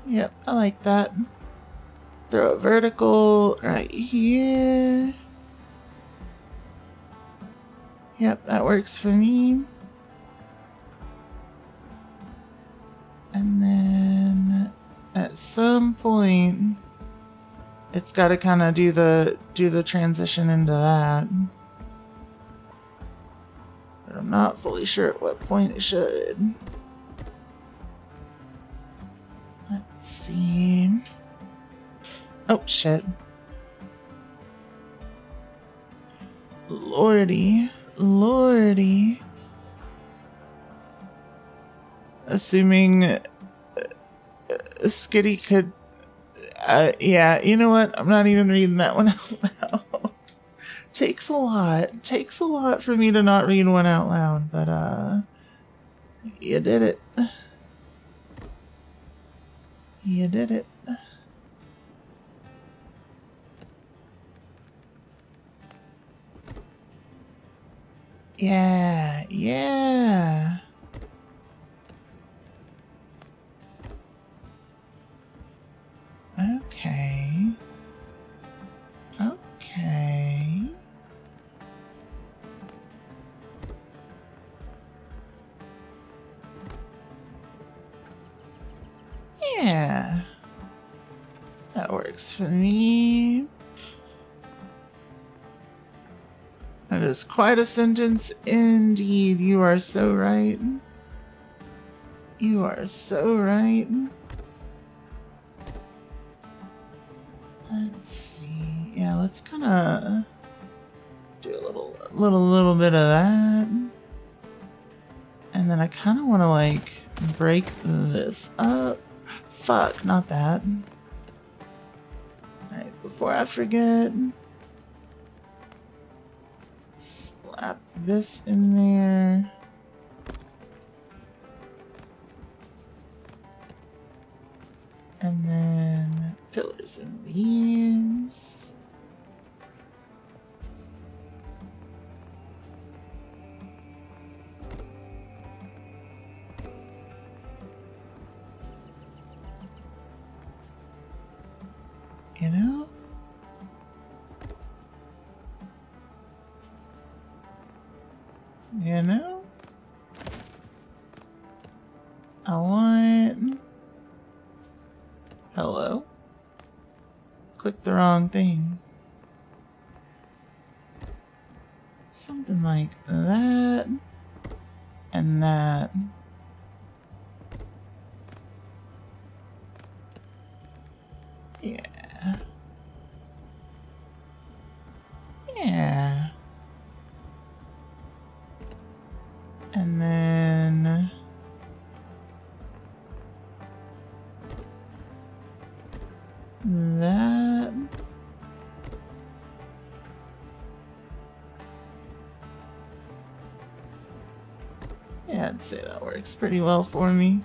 Yep, I like that. Throw a vertical right here. Yep, that works for me. And then at some point, it's got to kind of do the transition into that. But I'm not fully sure at what point it should. Let's see. Oh, shit. Lordy. Assuming Skitty could... yeah, you know what? I'm not even reading that one out loud. Takes a lot for me to not read one out loud, but you did it. You did it. Yeah. Okay. Yeah. That works for me. That is quite a sentence indeed. You are so right. You are so right. Let's see. Yeah, let's kind of do a little bit of that. And then I kind of want to like break this up. Fuck, not that. Alright, before I forget, slap this in there. And then pillars and beams. You know? I want... Hello? Click the wrong thing. Something like that. And that. Yeah. And then... that. Yeah, I'd say that works pretty well for me.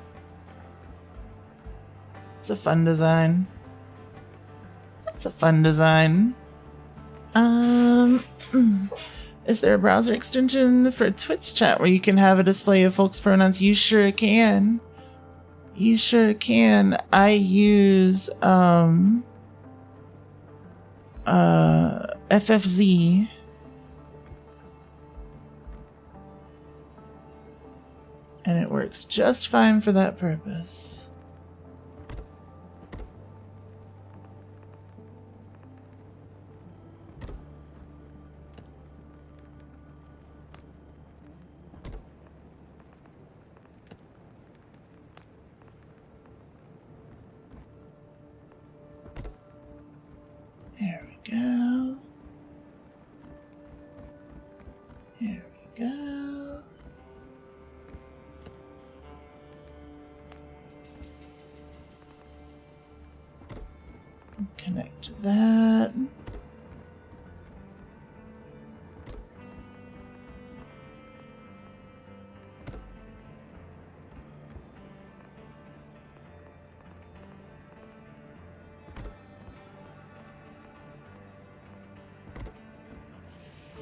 It's a fun design. Is there a browser extension for Twitch chat where you can have a display of folks' pronouns? You sure can. I use FFZ. And it works just fine for that purpose. There we go. Connect to that.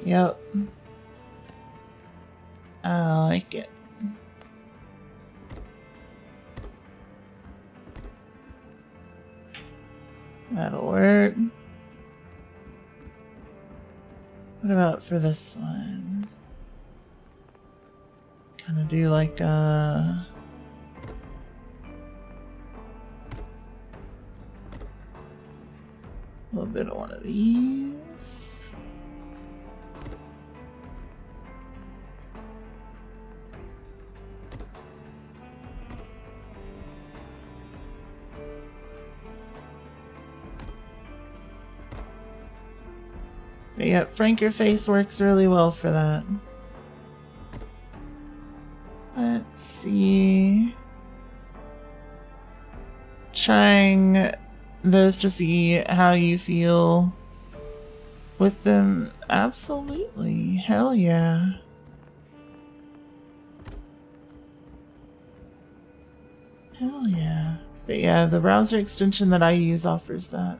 Yep. I like it. That'll work. What about for this one? Kind of do like a little bit of one of these. But yep, Frank Your Face works really well for that. Let's see. Trying those to see how you feel with them. Absolutely. Hell yeah. Hell yeah. But yeah, the browser extension that I use offers that.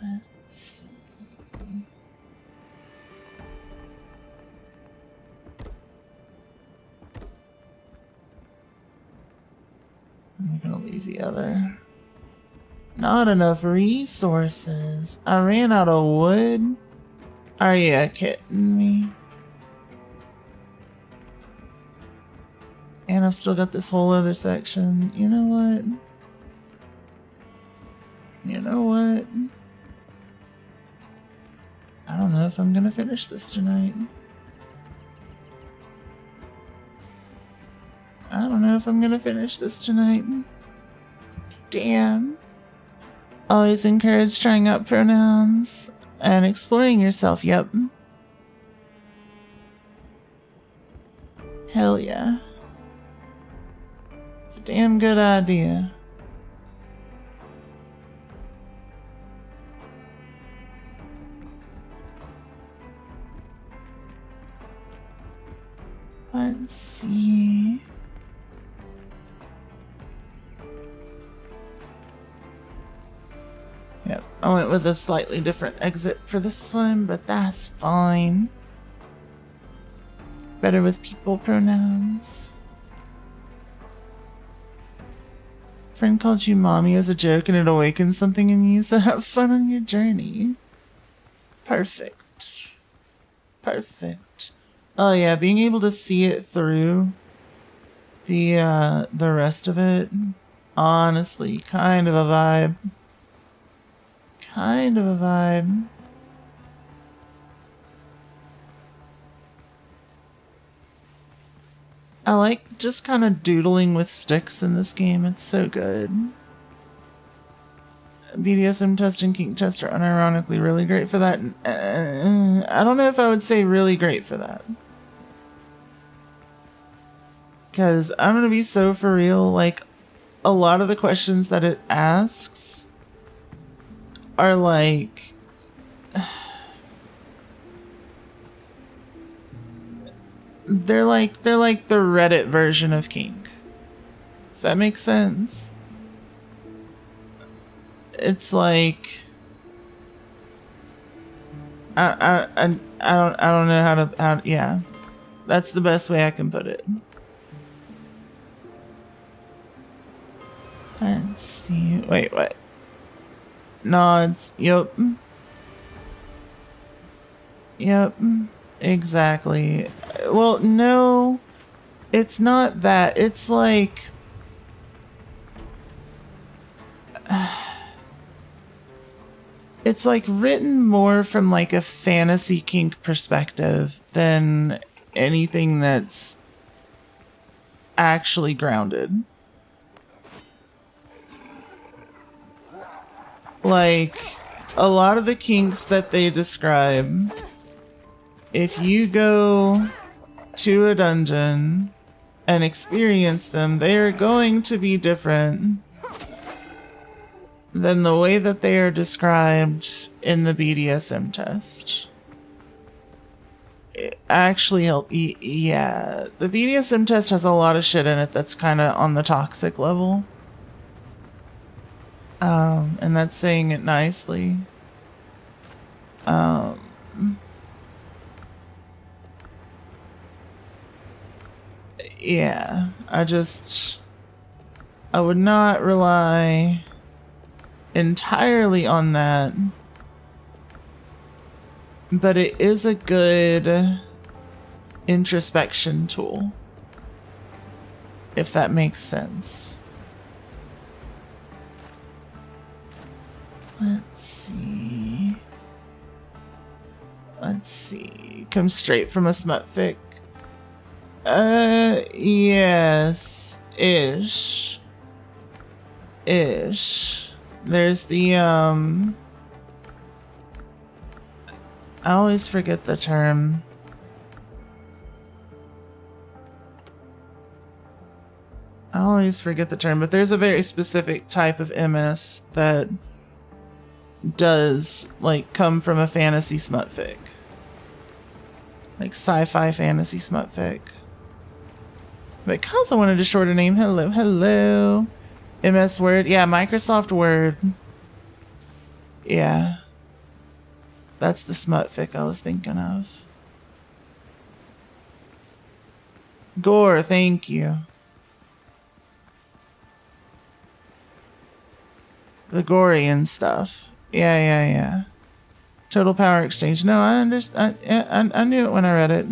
Let's see. I'm gonna leave the other. Not enough resources. I ran out of wood. Are you kidding me? And I've still got this whole other section. You know what? You know what? I don't know if I'm gonna finish this tonight. I don't know if I'm gonna finish this tonight. Damn. Always encourage trying out pronouns and exploring yourself. Yep. Hell yeah. It's a damn good idea. Let's see. Yep, I went with a slightly different exit for this one, but that's fine. Better with people pronouns. Friend called you mommy as a joke and it awakens something in you, so have fun on your journey. Perfect. Perfect. Oh yeah, being able to see it through the rest of it, honestly, kind of a vibe. Kind of a vibe. I like just kind of doodling with sticks in this game. It's so good. BDSM test and kink test are unironically really great for that. I don't know if I would say really great for that. Because I'm going to be so for real, like, a lot of the questions that it asks are like... They're like the Reddit version of kink. Does that make sense? It's like... I don't know how yeah. That's the best way I can put it. Let's see. Wait, what? Nods. Yep. Yep. Exactly. Well, no. It's not that. It's like... It's like written more from like a fantasy kink perspective than anything that's actually grounded. Like, a lot of the kinks that they describe, if you go to a dungeon and experience them, they are going to be different than the way that they are described in the BDSM test. actually help. Yeah, the BDSM test has a lot of shit in it that's kind of on the toxic level. And that's saying it nicely. Yeah, I would not rely entirely on that, but it is a good introspection tool, if that makes sense. Let's see. Come straight from a smut fic. Yes. Ish. There's the, I always forget the term. But there's a very specific type of MS that does, like, come from a fantasy smut fic. Like, sci-fi fantasy smut fic. Because I wanted to short a name. Hello. MS Word. Yeah, Microsoft Word. Yeah. That's the smut fic I was thinking of. Gore, thank you. The Gorian stuff. Yeah. Total Power Exchange. No, I understand. I knew it when I read it.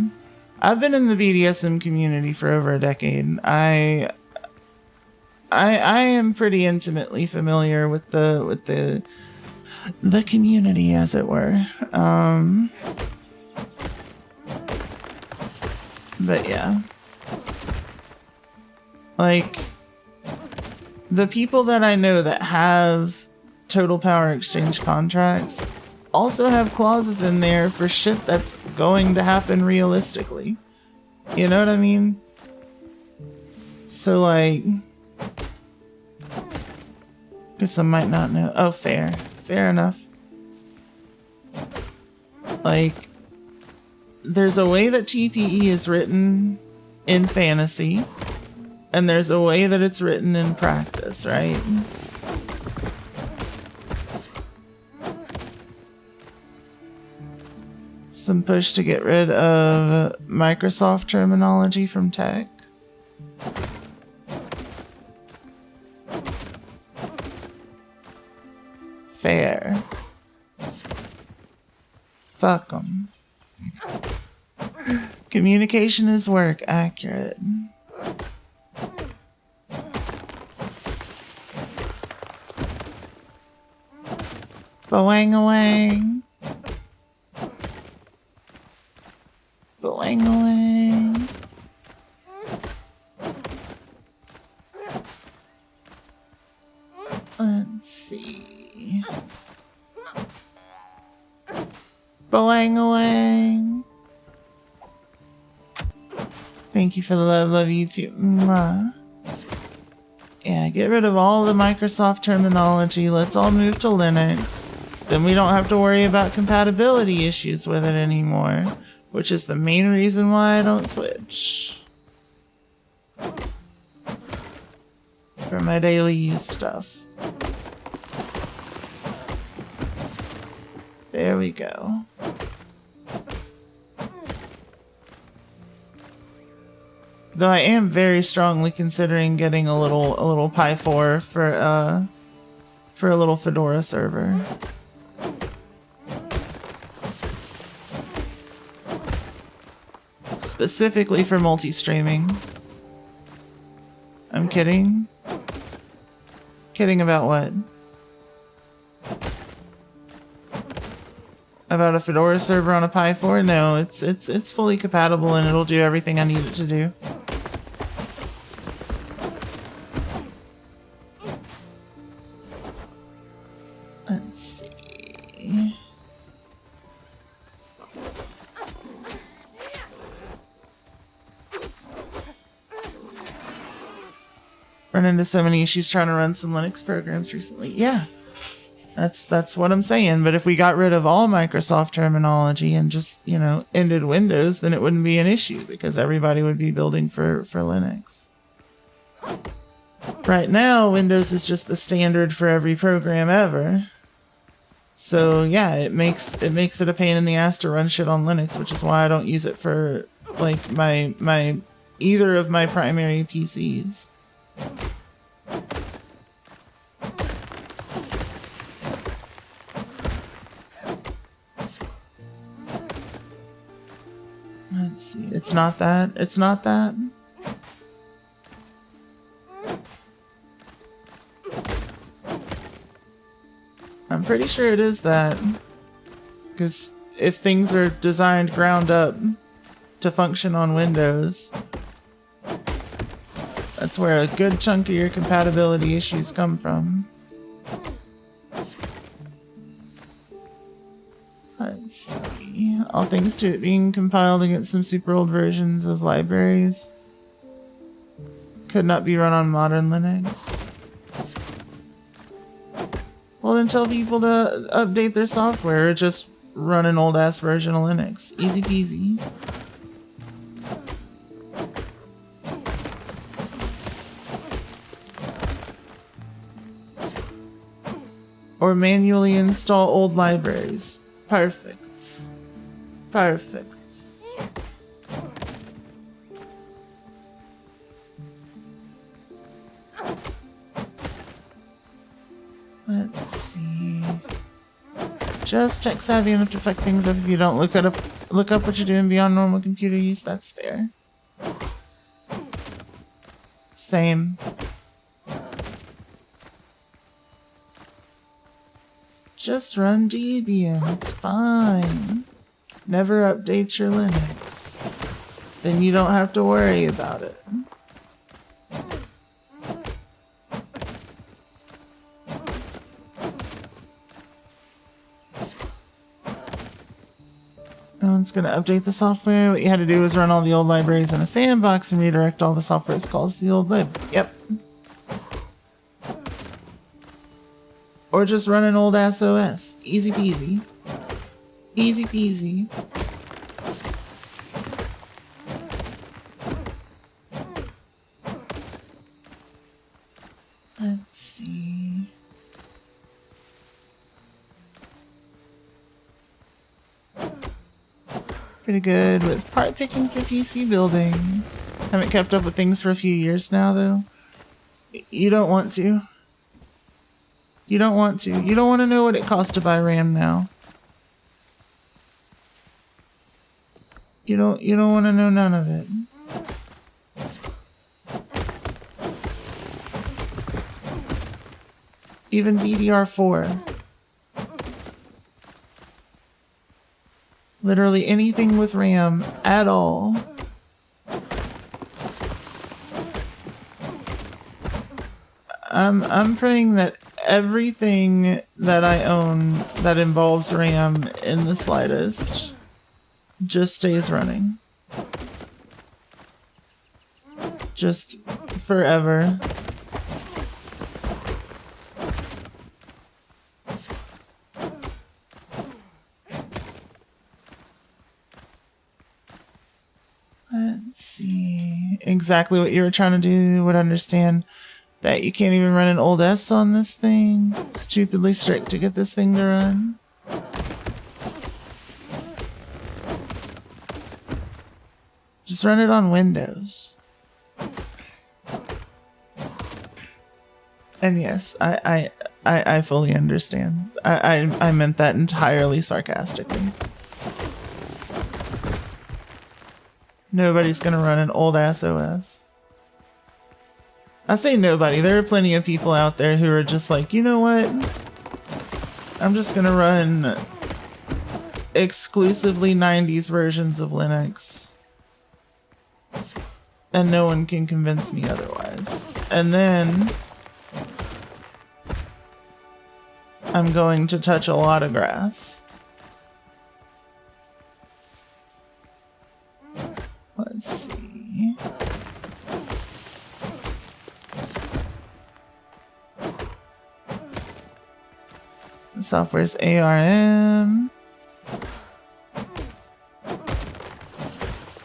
I've been in the BDSM community for over a decade. I am pretty intimately familiar with the community, as it were. But yeah. Like, the people that I know that have Total Power Exchange contracts also have clauses in there for shit that's going to happen realistically. You know what I mean? So, like, because some might not know. Oh, fair enough. Like, there's a way that TPE is written in fantasy, and there's a way that it's written in practice, right? Some push to get rid of Microsoft terminology from tech. Fair. Fuck 'em. Communication is work. Accurate. Boang-a-wang. Boang-a-wang. Let's see. Boang-a-wang. Thank you for the love you too. Mwah. Yeah, get rid of all the Microsoft terminology. Let's all move to Linux. Then we don't have to worry about compatibility issues with it anymore, which is the main reason why I don't switch. For my daily use stuff. There we go. Though I am very strongly considering getting a little Pi 4 for a little Fedora server. Specifically for multi-streaming. I'm kidding. Kidding about what? About a Fedora server on a Pi 4? No, it's fully compatible and it'll do everything I need it to do. Let's see. Run into so many issues trying to run some Linux programs recently. Yeah. That's what I'm saying. But if we got rid of all Microsoft terminology and just, ended Windows, then it wouldn't be an issue because everybody would be building for Linux. Right now, Windows is just the standard for every program ever. So yeah, it makes it a pain in the ass to run shit on Linux, which is why I don't use it for like my either of my primary PCs. Let's see. It's not that. It's not that. I'm pretty sure it is that. Because if things are designed ground up to function on Windows, that's where a good chunk of your compatibility issues come from. Let's see. All thanks to it being compiled against some super old versions of libraries. Could not be run on modern Linux. Well, then tell people to update their software or just run an old ass version of Linux. Easy peasy. Or manually install old libraries. Perfect. Perfect. Let's see. Just tech savvy enough to fuck things up if you don't look up what you're doing beyond normal computer use. That's fair. Same. Just run Debian, it's fine. Never update your Linux. Then you don't have to worry about it. No one's gonna update the software. What you had to do was run all the old libraries in a sandbox and redirect all the software's calls to the old lib. Yep. Or just run an old ass OS. Easy peasy. Easy peasy. Let's see. Pretty good with part picking for PC building. Haven't kept up with things for a few years now, though. You don't want to. You don't want to. You don't want to know what it costs to buy RAM now. You don't want to know none of it. Even DDR4. Literally anything with RAM at all. I'm praying that everything that I own that involves RAM in the slightest just stays running. Just forever. Let's see. Exactly what you were trying to do. Would understand that you can't even run an old S on this thing. Stupidly strict to get this thing to run. Just run it on Windows. And yes, I fully understand. I meant that entirely sarcastically. Nobody's gonna run an old ass OS. I say nobody. There are plenty of people out there who are just like, you know what? I'm just gonna run exclusively 90s versions of Linux. And no one can convince me otherwise. And then I'm going to touch a lot of grass. Let's see. Software's ARM.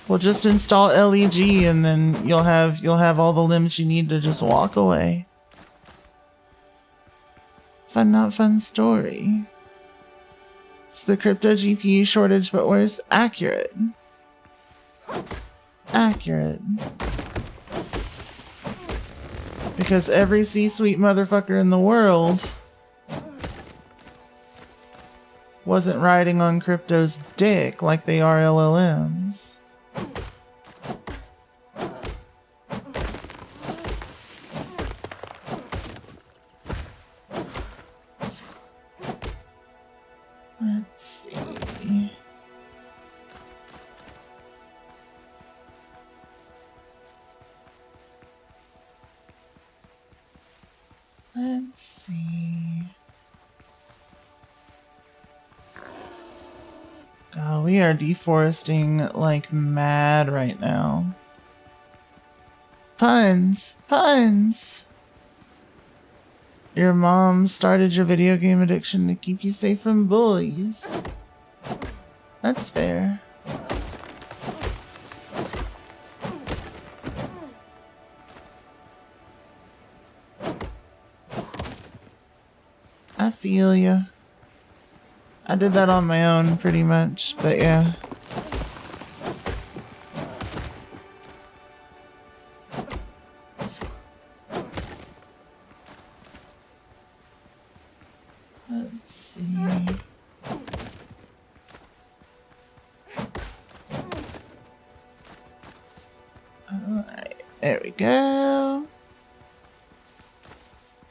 We'll just install LEG and then you'll have all the limbs you need to just walk away. Fun not fun story. It's the crypto GPU shortage, but worse. Accurate. Accurate. Because every C-suite motherfucker in the world wasn't riding on crypto's dick like they are LLMs. Let's see. Let's see. God, we are deforesting like mad right now. Puns! Puns! Your mom started your video game addiction to keep you safe from bullies. That's fair. I feel ya. I did that on my own pretty much, but yeah. Let's see. Alright, there we go.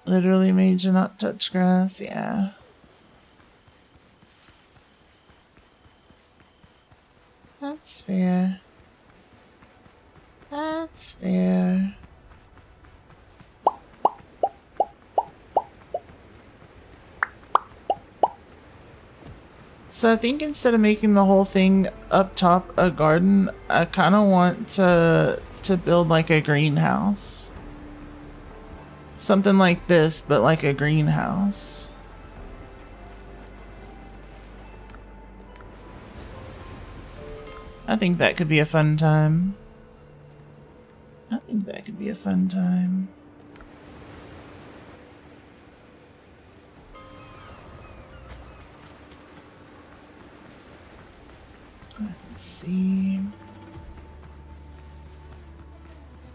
Literally made you not touch grass, yeah. That's fair. That's fair. So I think instead of making the whole thing up top a garden, I kind of want to build like a greenhouse. Something like this, but like a greenhouse. I think that could be a fun time. I think that could be a fun time. Let's see.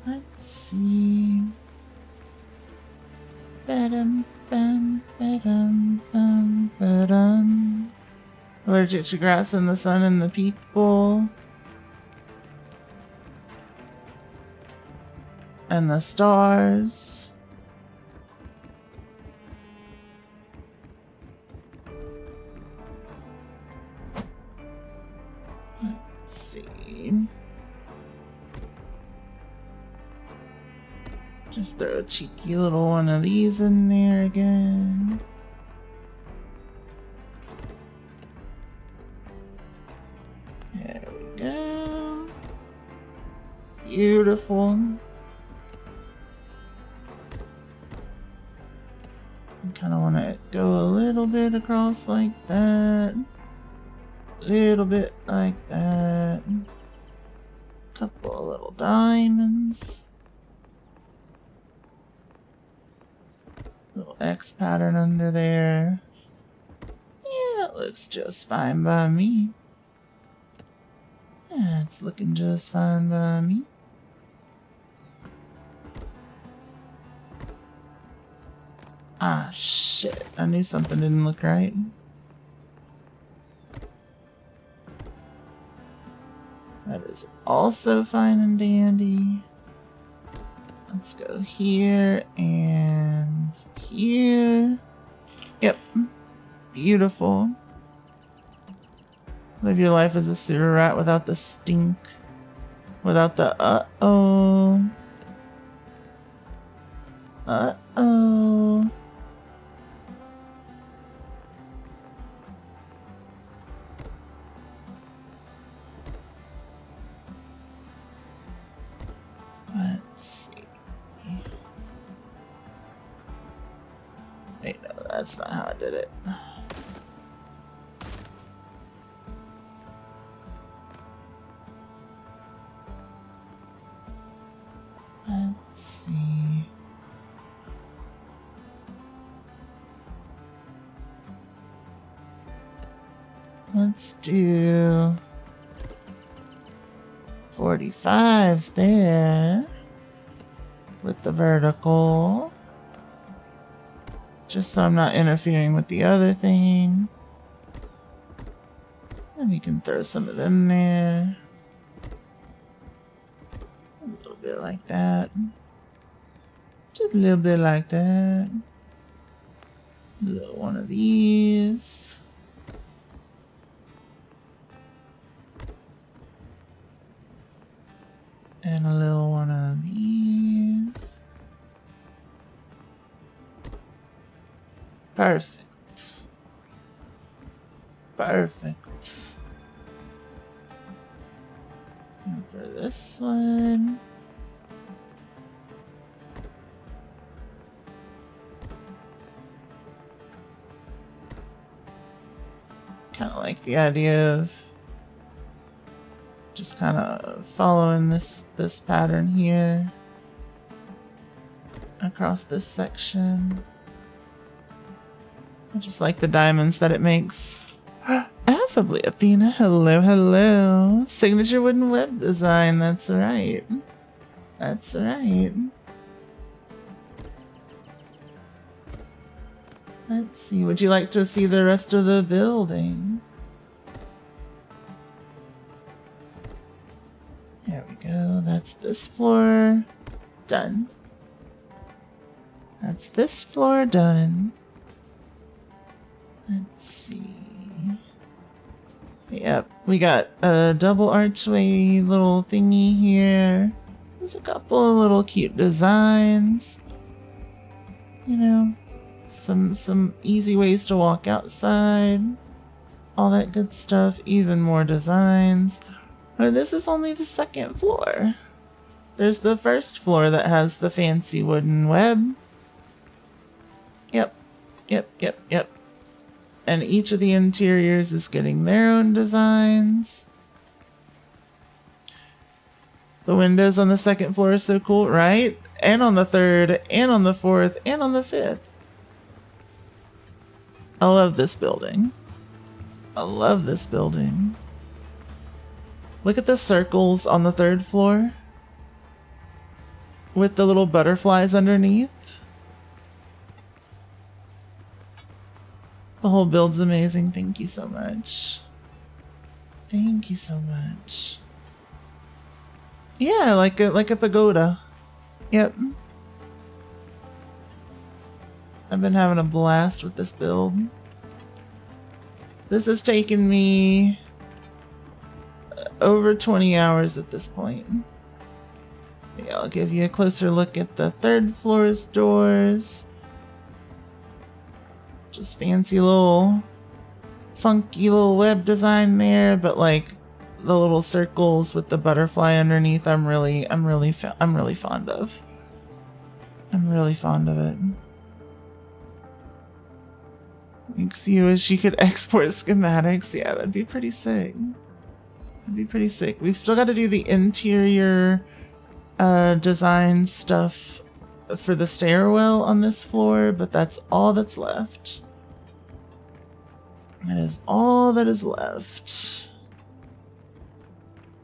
Let's see. Ba-dum, bum, ba-dum, bum, ba-dum. Allergic to grass and the sun and the people. And the stars. Let's see. Just throw a cheeky little one of these in there again. There we go. Beautiful. Kind of want to go a little bit across like that. Little bit like that. Couple of little diamonds. Little X pattern under there. Yeah, it looks just fine by me. Yeah, it's looking just fine by me. Ah, shit. I knew something didn't look right. That is also fine and dandy. Let's go here and here. Yep. Beautiful. Live your life as a sewer rat without the stink. Without the uh-oh. Uh-oh. Let's see. Wait, no, that's not how I did it. Let's do 45s there with the vertical. Just so I'm not interfering with the other thing. And we can throw some of them there. A little bit like that. Just a little bit like that. A little one of these. And a little one of these. Perfect. Perfect. And for this one. Kind of like the idea of just kind of following this pattern here across this section. I just like the diamonds that it makes. Affably, Athena. Hello, hello. Signature wooden web design. That's right. That's right. Let's see. Would you like to see the rest of the building? There we go. That's this floor. Done. That's this floor done. Let's see. Yep, we got a double archway little thingy here. There's a couple of little cute designs. You know, some easy ways to walk outside. All that good stuff. Even more designs. Oh, this is only the second floor. There's the first floor that has the fancy wooden web. Yep. And each of the interiors is getting their own designs. The windows on the second floor are so cool, right? And on the third, and on the fourth, and on the fifth. I love this building. I love this building. Look at the circles on the third floor with the little butterflies underneath. The whole build's amazing. Thank you so much. Thank you so much. Yeah, like a pagoda. Yep. I've been having a blast with this build. This has taken me over 20 hours at this point. Yeah, I'll give you a closer look at the third floor's doors. Just fancy little funky little web design there, but like the little circles with the butterfly underneath, I'm really fond of. I'm really fond of it. Makes you wish you could export schematics. Yeah, that'd be pretty sick. That'd be pretty sick. We've still got to do the interior design stuff for the stairwell on this floor, but that's all that's left. That is all that is left.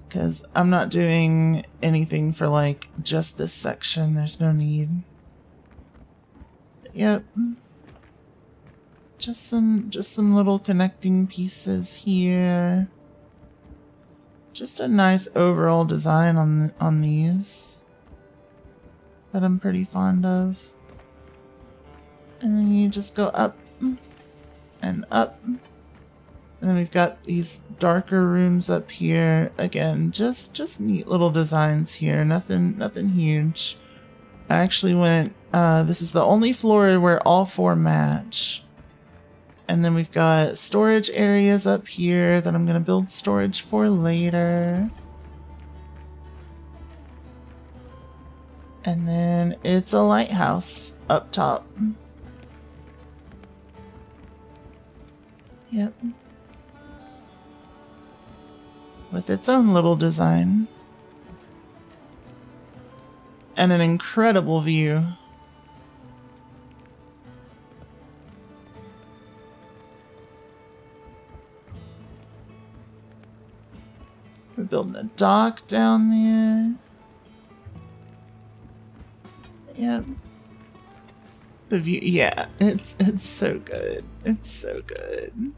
Because I'm not doing anything for like just this section. There's no need. Yep. Just some little connecting pieces here. Just a nice overall design on these that I'm pretty fond of. And then you just go up and up. And then we've got these darker rooms up here. Again, just neat little designs here. Nothing huge. I actually went, this is the only floor where all four match. And then we've got storage areas up here that I'm going to build storage for later. And then it's a lighthouse up top. Yep. With its own little design. And an incredible view. We're building a dock down there. Yep. The view, yeah, it's so good. It's so good.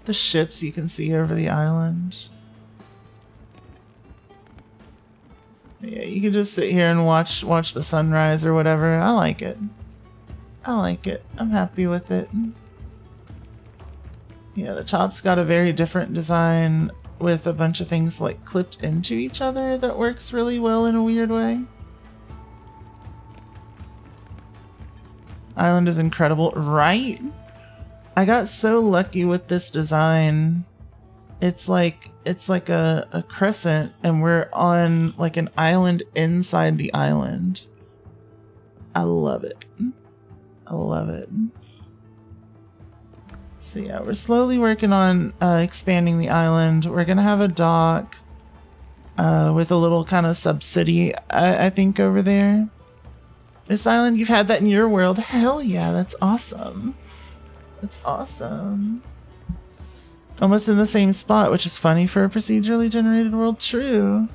The ships you can see over the island. Yeah, you can just sit here and watch the sunrise or whatever. I like it. I like it. I'm happy with it. Yeah, the top's got a very different design with a bunch of things like clipped into each other that works really well in a weird way. Island is incredible, right? I got so lucky with this design. It's like a crescent and we're on like an island inside the island. I love it. I love it. So yeah, we're slowly working on expanding the island. We're gonna have a dock with a little kind of subcity, I think, over there. This island, you've had that in your world. Hell yeah, that's awesome. That's awesome. Almost in the same spot, which is funny for a procedurally generated world. True.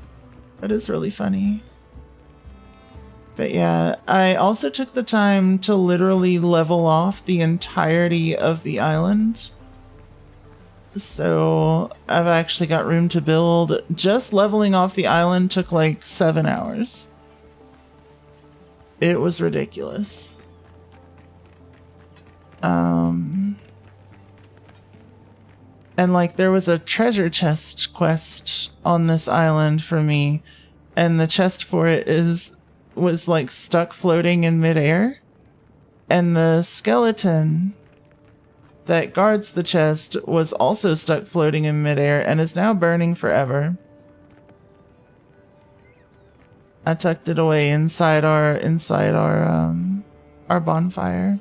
That is really funny. But yeah, I also took the time to literally level off the entirety of the island. So I've actually got room to build. Just leveling off the island took like 7 hours. It was ridiculous. And like there was a treasure chest quest on this island for me, and the chest for it was like stuck floating in midair, and the skeleton that guards the chest was also stuck floating in midair and is now burning forever. I tucked it away inside our bonfire.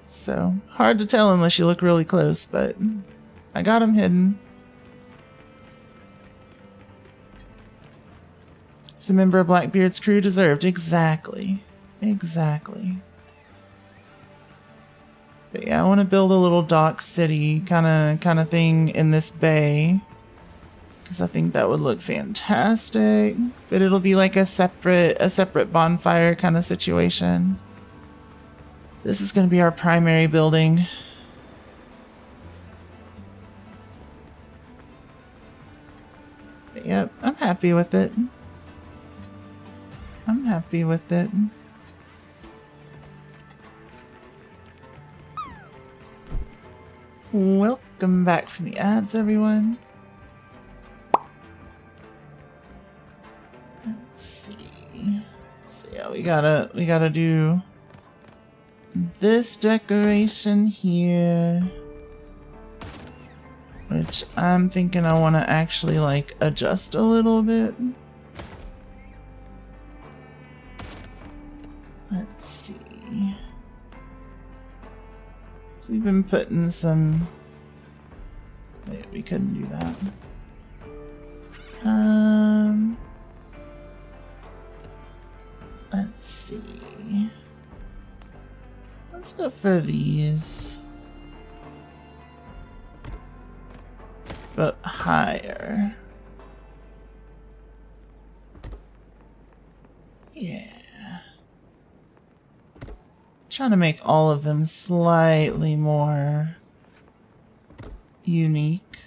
So hard to tell unless you look really close, but I got him hidden. He's a member of Blackbeard's crew, deserved. Exactly. Exactly. But yeah, I want to build a little dock city kind of thing in this bay, because I think that would look fantastic. But it'll be like a separate bonfire kind of situation. This is going to be our primary building. But yep, I'm happy with it. I'm happy with it. Welcome back from the ads, everyone. Let's see. So yeah, we gotta do this decoration here, which I'm thinking I want to actually like adjust a little bit. Let's see. So we've been putting some... Wait, we couldn't do that. Let's see. Let's go for these. But higher. Yeah. Trying to make all of them slightly more unique.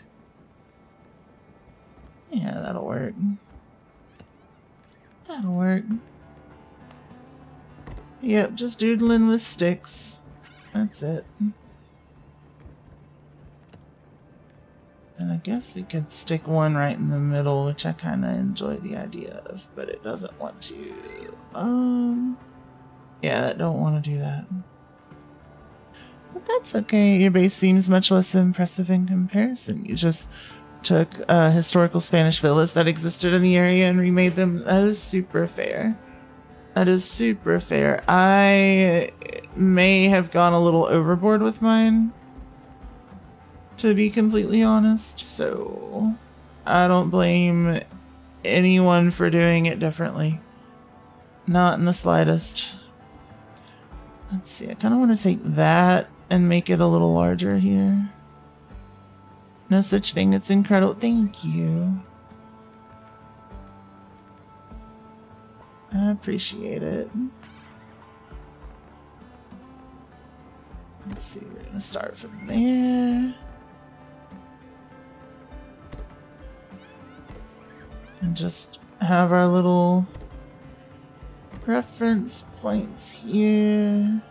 Yeah, that'll work. That'll work. Yep, just doodling with sticks. That's it. And I guess we could stick one right in the middle, which I kind of enjoy the idea of, but it doesn't want to. Yeah, I don't want to do that. But that's okay. Your base seems much less impressive in comparison. You just took historical Spanish villas that existed in the area and remade them. That is super fair. That is super fair. I may have gone a little overboard with mine, to be completely honest. So I don't blame anyone for doing it differently. Not in the slightest. Let's see, I kind of want to take that and make it a little larger here. No such thing. It's incredible. Thank you. I appreciate it. Let's see. We're gonna start from there. And just have our little reference points here.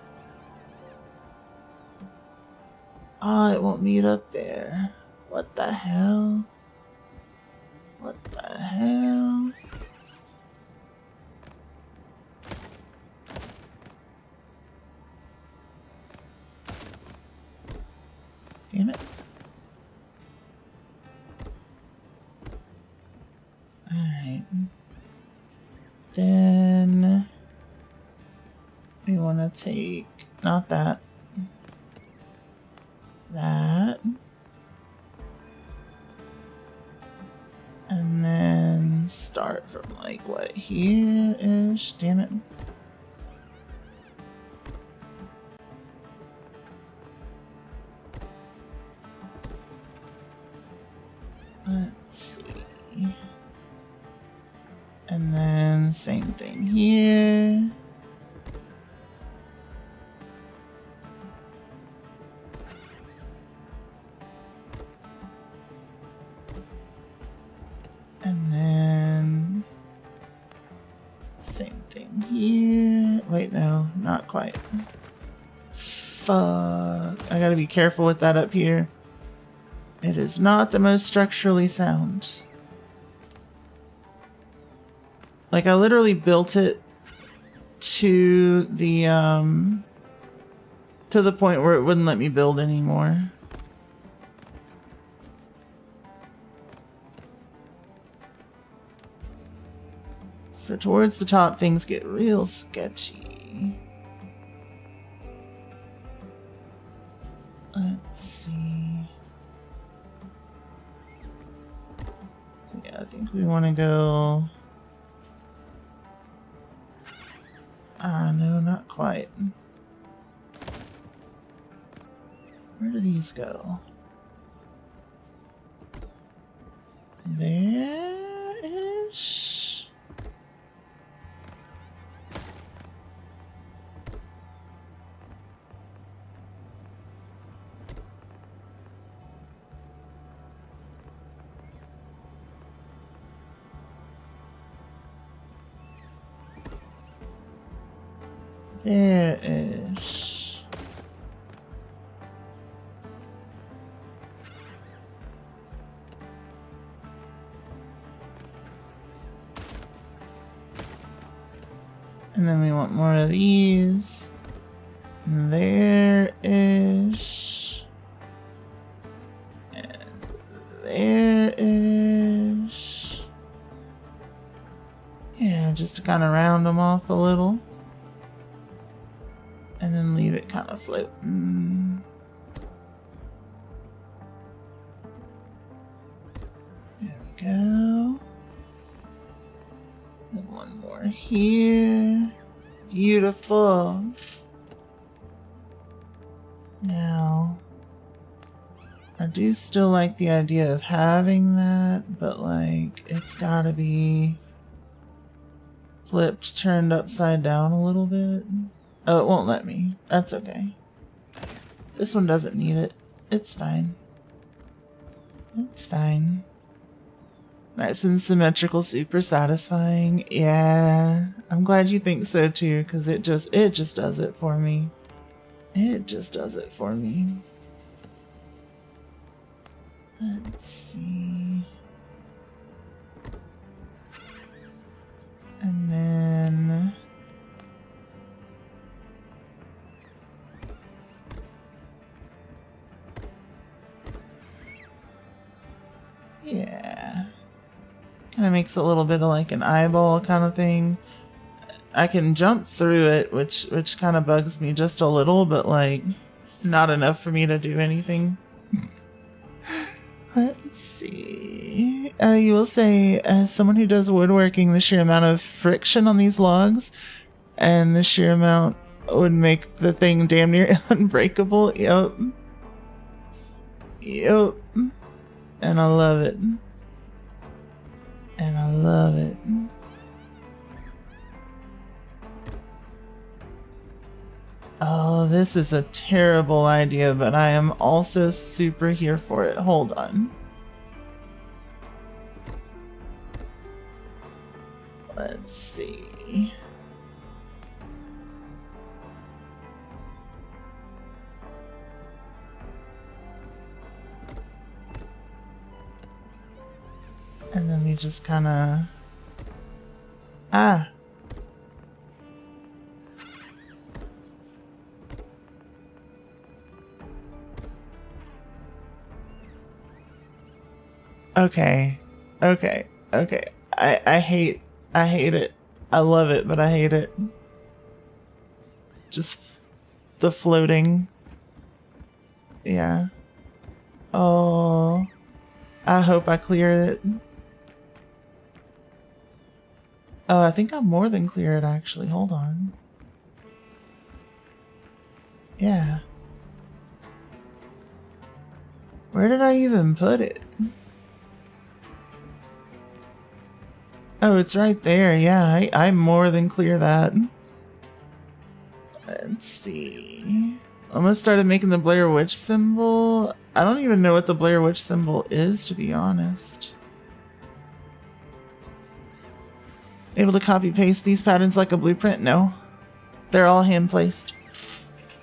Oh, it won't meet up there. What the hell? What the hell? Damn it. Alright. Then we want to take, not that, that, and then start from like what, here-ish? Damn it. Let's see. And then same thing here. And then same thing here. Wait, no, not quite. Fuck. I gotta be careful with that up here. It is not the most structurally sound. Like, I literally built it to the point where it wouldn't let me build anymore. So towards the top, things get real sketchy. Let's see. So yeah, I think we want to go... no, not quite. Where do these go? There-ish? There-ish. And then we want more of these. There-ish. And there-ish. Yeah, just to kind of round them off a little. And then leave it kind of floating. There we go. And one more here. Beautiful. Now, I do still like the idea of having that, but like, it's gotta be flipped, turned upside down a little bit. Oh, it won't let me. That's okay. This one doesn't need it. It's fine. It's fine. Nice and symmetrical, super satisfying. Yeah, I'm glad you think so too, because it just does it for me. It just does it for me. Let's see. And then... yeah. Kind of makes a little bit of like an eyeball kind of thing. I can jump through it, which kind of bugs me just a little, but like not enough for me to do anything. Let's see. You will say, as someone who does woodworking, the sheer amount of friction on these logs and the sheer amount would make the thing damn near unbreakable. Yep. Yep. And I love it. And I love it. Oh, this is a terrible idea, but I am also super here for it. Hold on. Let's see. And then we just kind of... Ah. Okay. Okay. Okay. I hate it. I love it, but I hate it. Just the floating. Yeah. Oh. I hope I clear it. Oh, I think I'm more than cleared actually. Hold on. Yeah. Where did I even put it? Oh, it's right there. Yeah, I more than clear that. Let's see. Almost started making the Blair Witch symbol. I don't even know what the Blair Witch symbol is, to be honest. Able to copy paste these patterns like a blueprint? No. They're all hand placed.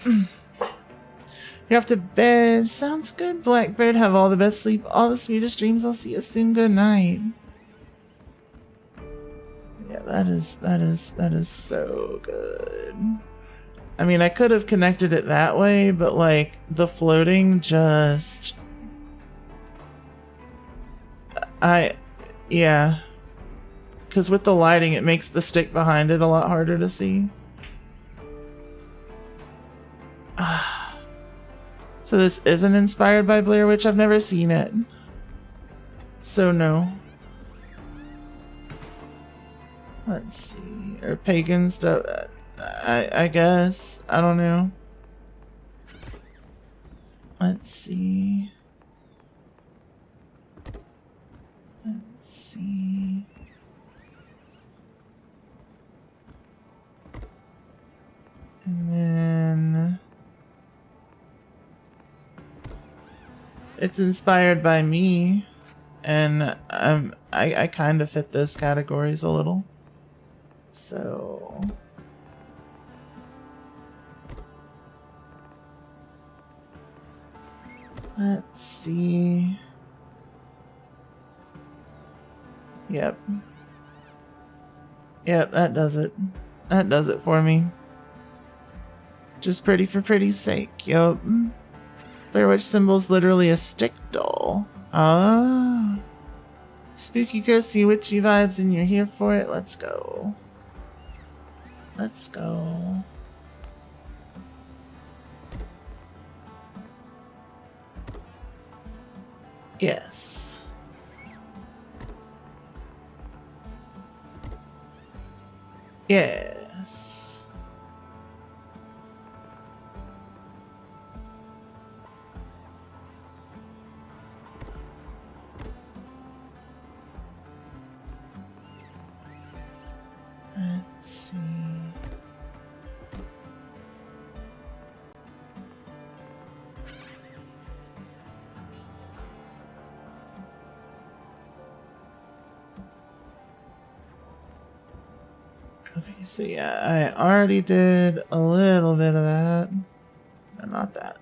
You're off to bed. Sounds good, Blackbird. Have all the best sleep, all the sweetest dreams. I'll see you soon. Good night. Yeah, that is so good. I mean, I could have connected it that way, but like the floating just... Yeah. Because with the lighting, it makes the stick behind it a lot harder to see. So this isn't inspired by Blair Witch? I've never seen it. So no. Let's see. Or pagan stuff. I guess. I don't know. Let's see. Let's see. And then it's inspired by me, and I kind of fit those categories a little. So let's see. Yep. Yep, that does it. That does it for me. Just pretty for pretty's sake. Yup. Blair Witch symbol's literally a stick doll. Ah. Spooky, ghosty, witchy vibes, and you're here for it. Let's go. Let's go. Yes. Yes. Let's see. Okay, so yeah, I already did a little bit of that, but not that.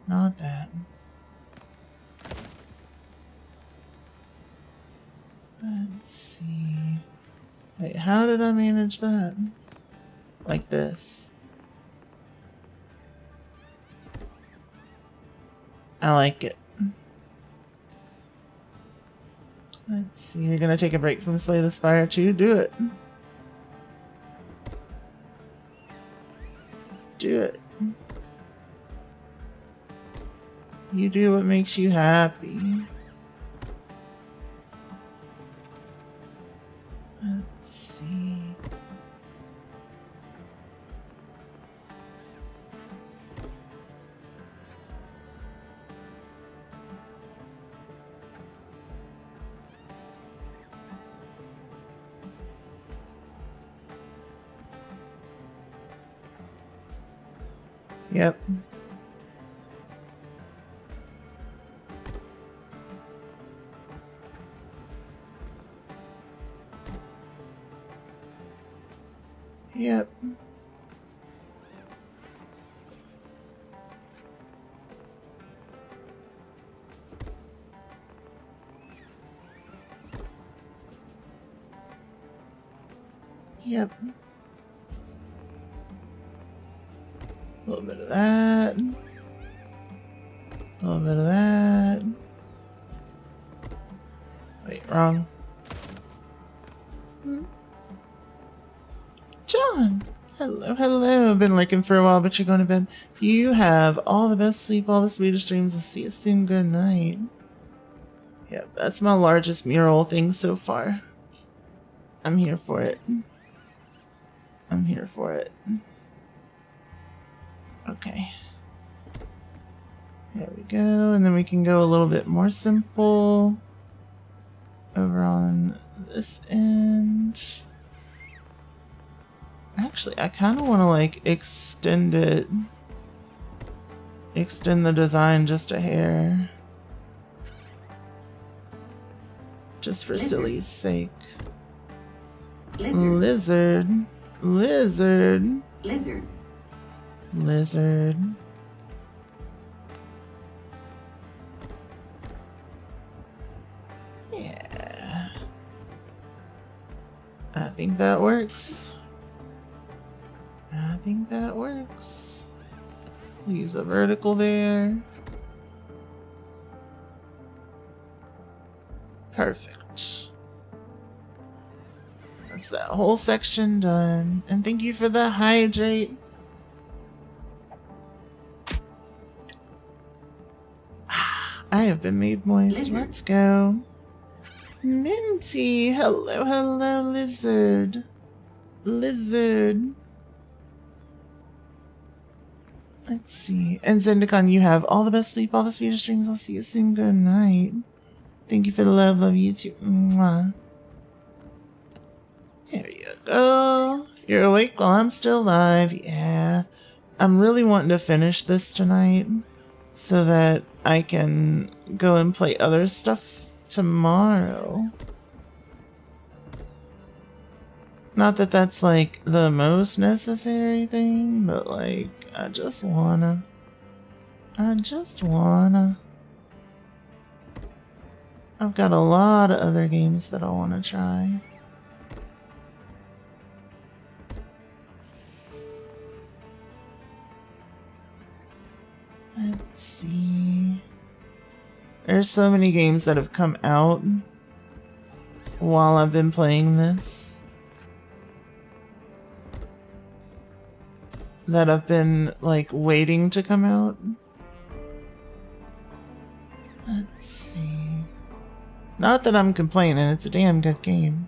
Not that. Let's see. Wait, how did I manage that? Like this. I like it. Let's see, you're gonna take a break from Slay the Spire too? Do it. Do it. You do what makes you happy. Let's see. Yep. Yep. Yep. A little bit of that. A little bit of that. Wait, wrong. John! Hello, hello. Been looking for a while, but you're going to bed. You have all the best sleep, all the sweetest dreams. I'll see you soon. Good night. Yep, that's my largest mural thing so far. I'm here for it. I'm here for it. Okay. There we go. And then we can go a little bit more simple. Over on this end. Actually, I kind of want to like extend it. Extend the design just a hair. Just for silly's sake. Lizard. Lizard.
Lizard.
Lizard. Yeah. I think that works. I think that works. Use a vertical there. Perfect. That's that whole section done. And thank you for the hydrate. I have been made moist.
Lizard.
Let's go. Minty. Hello, hello, lizard. Lizard. Let's see. And Zendikon, you have all the best sleep, all the sweetest dreams. I'll see you soon. Good night. Thank you for the love. Love you too. Mwah. There you go. You're awake while I'm still alive. Yeah. I'm really wanting to finish this tonight so that I can go and play other stuff tomorrow. Not that that's like the most necessary thing, but like I just wanna. I've got a lot of other games that I wanna try. Let's see. There's so many games that have come out while I've been playing this that I've been like waiting to come out. Let's see. Not that I'm complaining, it's a damn good game.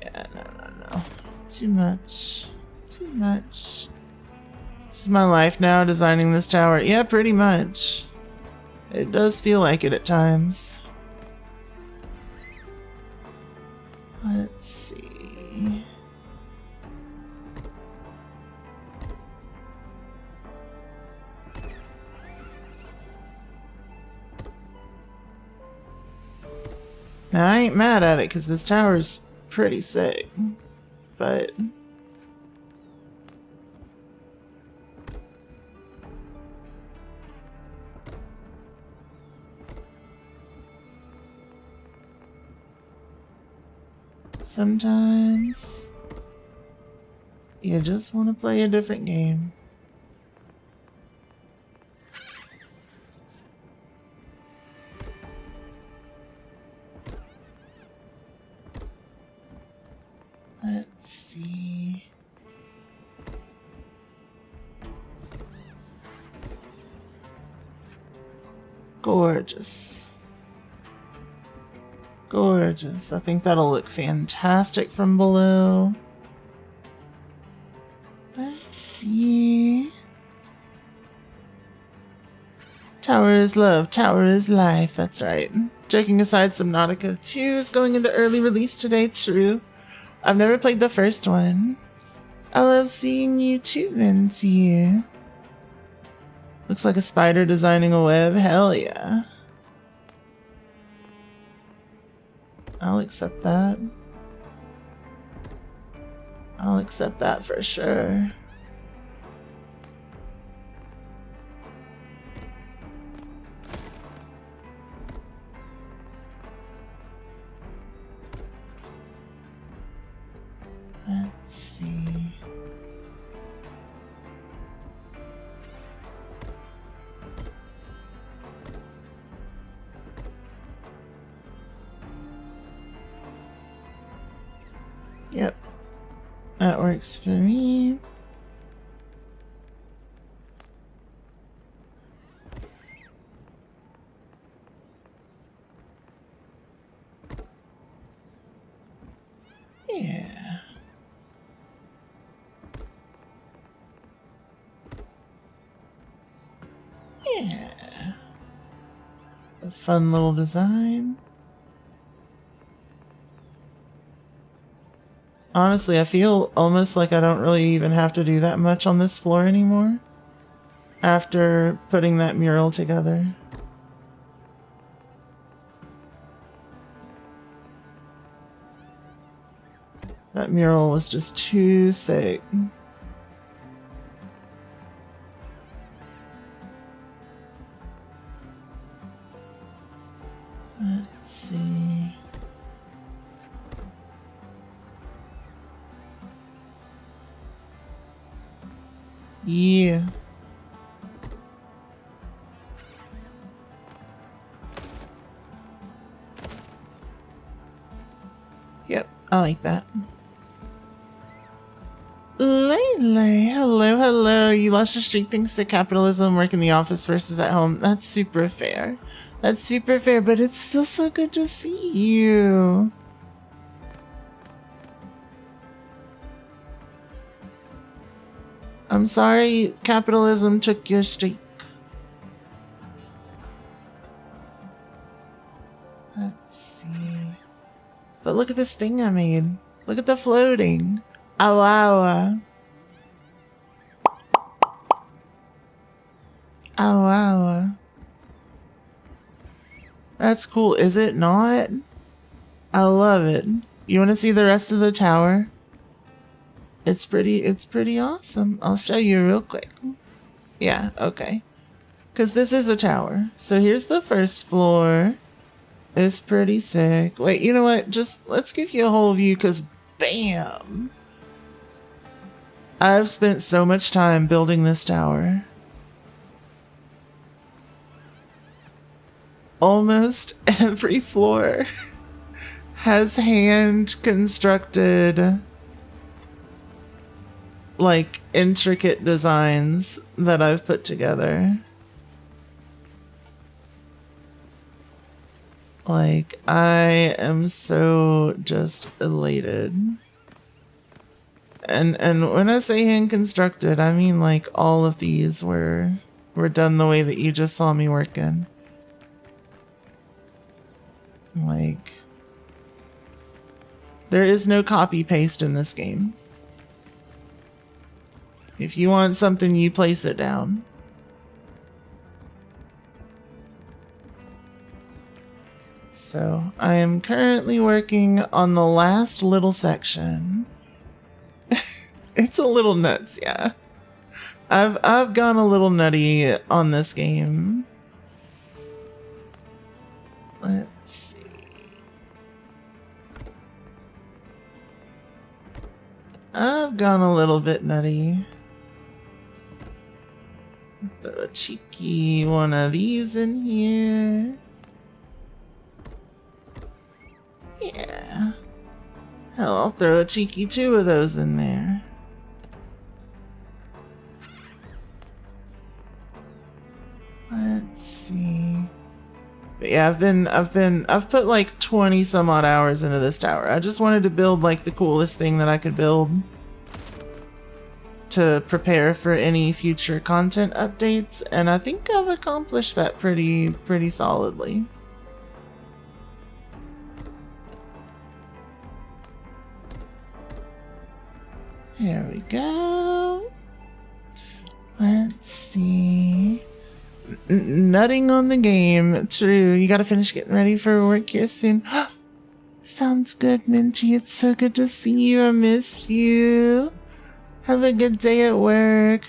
Yeah, no. Too much. Too much. This is my life now, designing this tower. Yeah, pretty much. It does feel like it at times. Let's see. Now, I ain't mad at it because this tower's pretty sick, but sometimes you just want to play a different game. Let's see. Gorgeous. Gorgeous. I think that'll look fantastic from below. Let's see. Tower is love, tower is life. That's right. Joking aside, Subnautica 2 is going into early release today, true. I've never played the first one. I love seeing you too, Venti. Looks like a spider designing a web. Hell yeah. I'll accept that. I'll accept that for sure. Let's see. Yep. That works for me. Yeah. Yeah. A fun little design. Honestly, I feel almost like I don't really even have to do that much on this floor anymore after putting that mural together. That mural was just too sick. Let's see. Yeah. Yep, I like that. Lele, hello, hello. You lost your streak thanks to capitalism, work in the office versus at home. That's super fair. That's super fair, but it's still so good to see you. I'm sorry capitalism took your streak. Let's see. But look at this thing I made. Look at the floating. Oh, wow. Oh, wow. That's cool, is it not? I love it. You want to see the rest of the tower? It's pretty awesome. I'll show you real quick. Yeah, okay. Because this is a tower. So here's the first floor. It's pretty sick. Wait, you know what? Just let's give you a whole view because bam! I've spent so much time building this tower. Almost every floor has hand constructed like intricate designs that I've put together. Like, I am so just elated. And when I say hand constructed, I mean like all of these were done the way that you just saw me working. Like, there is no copy paste in this game. If you want something, you place it down. So I am currently working on the last little section. It's a little nuts, yeah. I've gone a little nutty on this game. Let's see. I've gone a little bit nutty. Throw a cheeky one of these in here. Yeah. Hell, I'll throw a cheeky two of those in there. Let's see. But yeah, I've put like 20 some odd hours into this tower. I just wanted to build like the coolest thing that I could build to prepare for any future content updates, and I think I've accomplished that pretty solidly. There we go. Let's see. Nutting on the game. True. You gotta finish getting ready for work here soon. Sounds good, Minty. It's so good to see you. I missed you. Have a good day at work.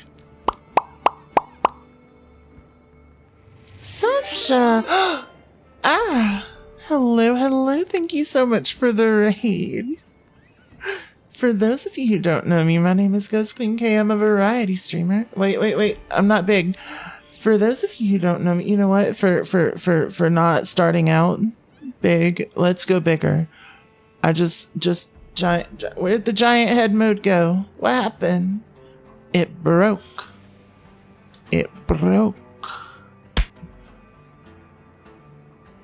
Sasha! Ah! Hello, hello. Thank you so much for the raid. For those of you who don't know me, my name is Ghost Queen K. I'm a variety streamer. Wait. I'm not big. For those of you who don't know me, you know what? For not starting out big, let's go bigger. I just giant. Where'd the giant head mode go? What happened? It broke. It broke.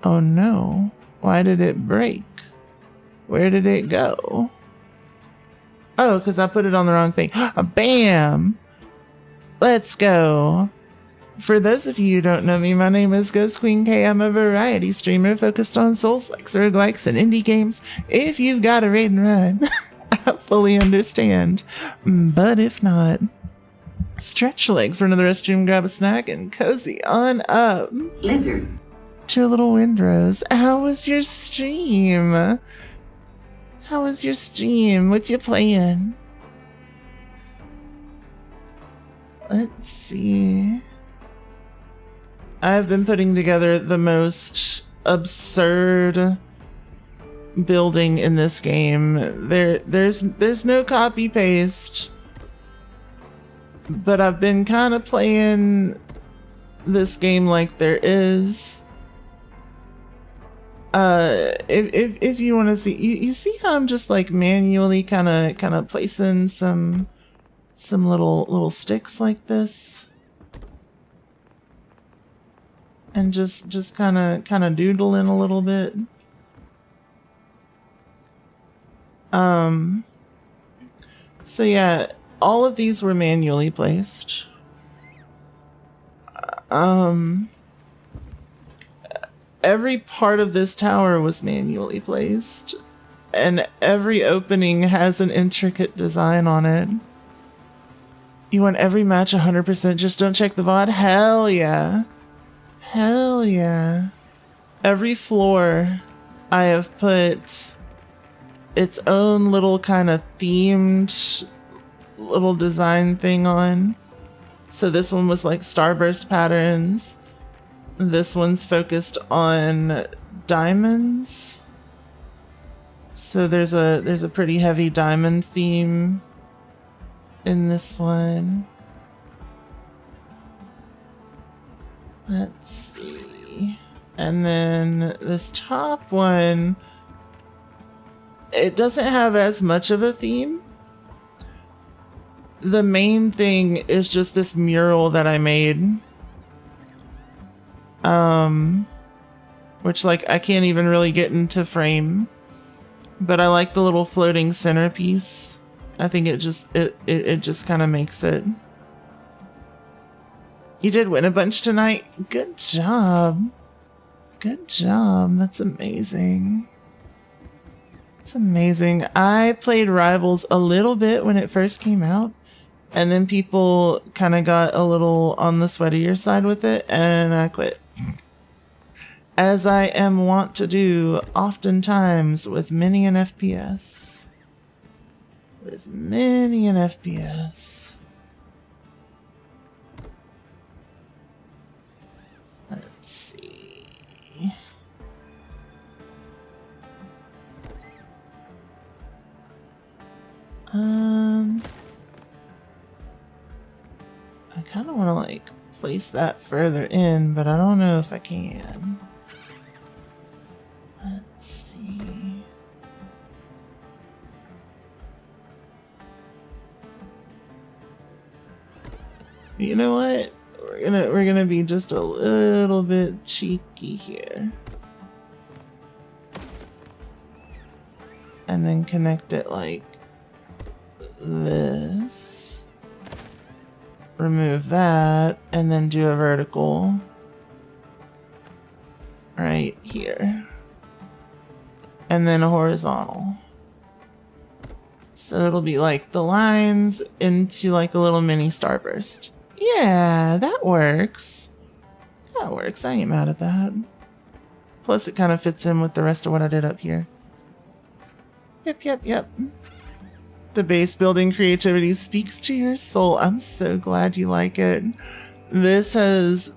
Oh no. Why did it break? Where did it go? Oh, because I put it on the wrong thing. Bam! Let's go. For those of you who don't know me, my name is Ghost Queen K. I'm a variety streamer focused on Souls-likes, roguelikes, and indie games. If you've got a raid and run, I fully understand. But if not, stretch your legs, run to the restroom, grab a snack, and cozy on up.
Lizard.
To a little windrose. How was your stream? How was your stream? What you playing? Let's see. I've been putting together the most absurd building in this game. There's no copy paste, but I've been kind of playing this game like there is. If you want to see, you see how I'm just like manually kind of placing some little sticks like this, and just kind of doodling a little bit. So yeah, all of these were manually placed. Every part of this tower was manually placed, and every opening has an intricate design on it. You want every match 100%, just don't check the VOD? Hell yeah. Hell yeah. Every floor I have put its own little kind of themed little design thing on. So this one was like starburst patterns. This one's focused on diamonds. So there's a pretty heavy diamond theme in this one. Let's see. And then this top one, it doesn't have as much of a theme. The main thing is just this mural that I made. Which like I can't even really get into frame, but I like the little floating centerpiece. I think it just kind of makes it. You did win a bunch tonight. Good job. Good job. That's amazing. It's amazing. I played Rivals a little bit when it first came out, and then people kind of got a little on the sweatier side with it, and I quit. As I am wont to do oftentimes with many an FPS. With many an FPS. Let's see. I kind of want to like place that further in, but I don't know if I can. Let's see. You know what? We're gonna be just a little bit cheeky here. And then connect it like this. Remove that, and then do a vertical right here. And then a horizontal. So it'll be like the lines into like a little mini starburst. Yeah, that works. That works. I ain't mad at that. Plus it kind of fits in with the rest of what I did up here. Yep. The base building creativity speaks to your soul. I'm so glad you like it. This has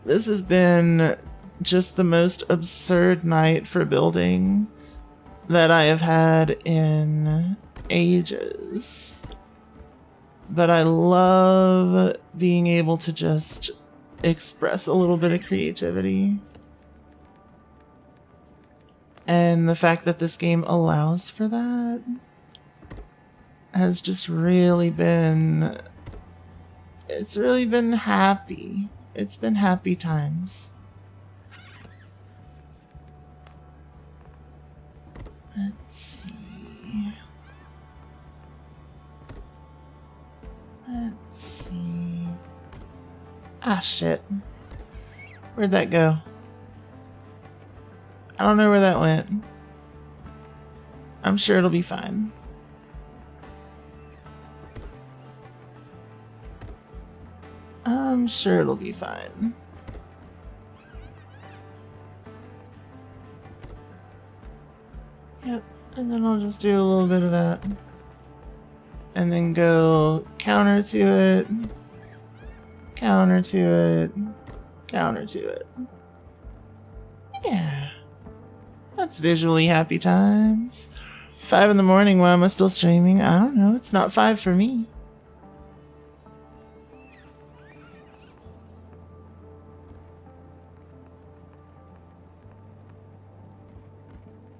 been just the most absurd night for building that I have had in ages. But I love being able to just express a little bit of creativity. And the fact that this game allows for that has just really been... It's really been happy. It's been happy times. Let's see. Let's see. Ah, shit. Where'd that go? I don't know where that went. I'm sure it'll be fine. I'm sure it'll be fine. Yep, and then I'll just do a little bit of that. And then go counter to it, counter to it, counter to it. Yeah. That's visually happy times. 5 in the morning, why am I still streaming? I don't know, it's not 5 for me.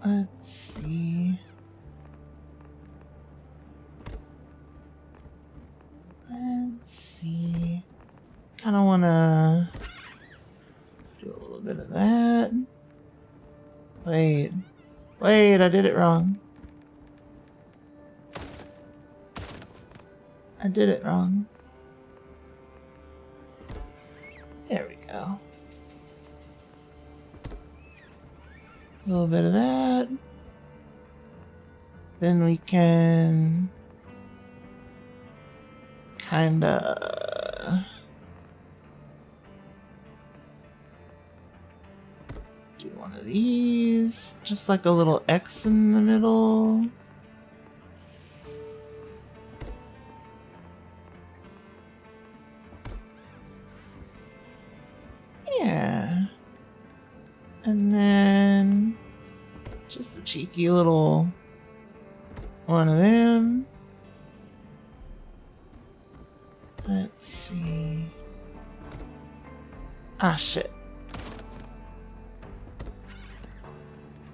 Let's see. Let's see. Kind of want to do a little bit of that. Wait, I did it wrong. I did it wrong. There we go. A little bit of that. Then we can kinda do one of these, just like a little X in the middle. Yeah. And then just a cheeky little one of them. Let's see. Ah, shit.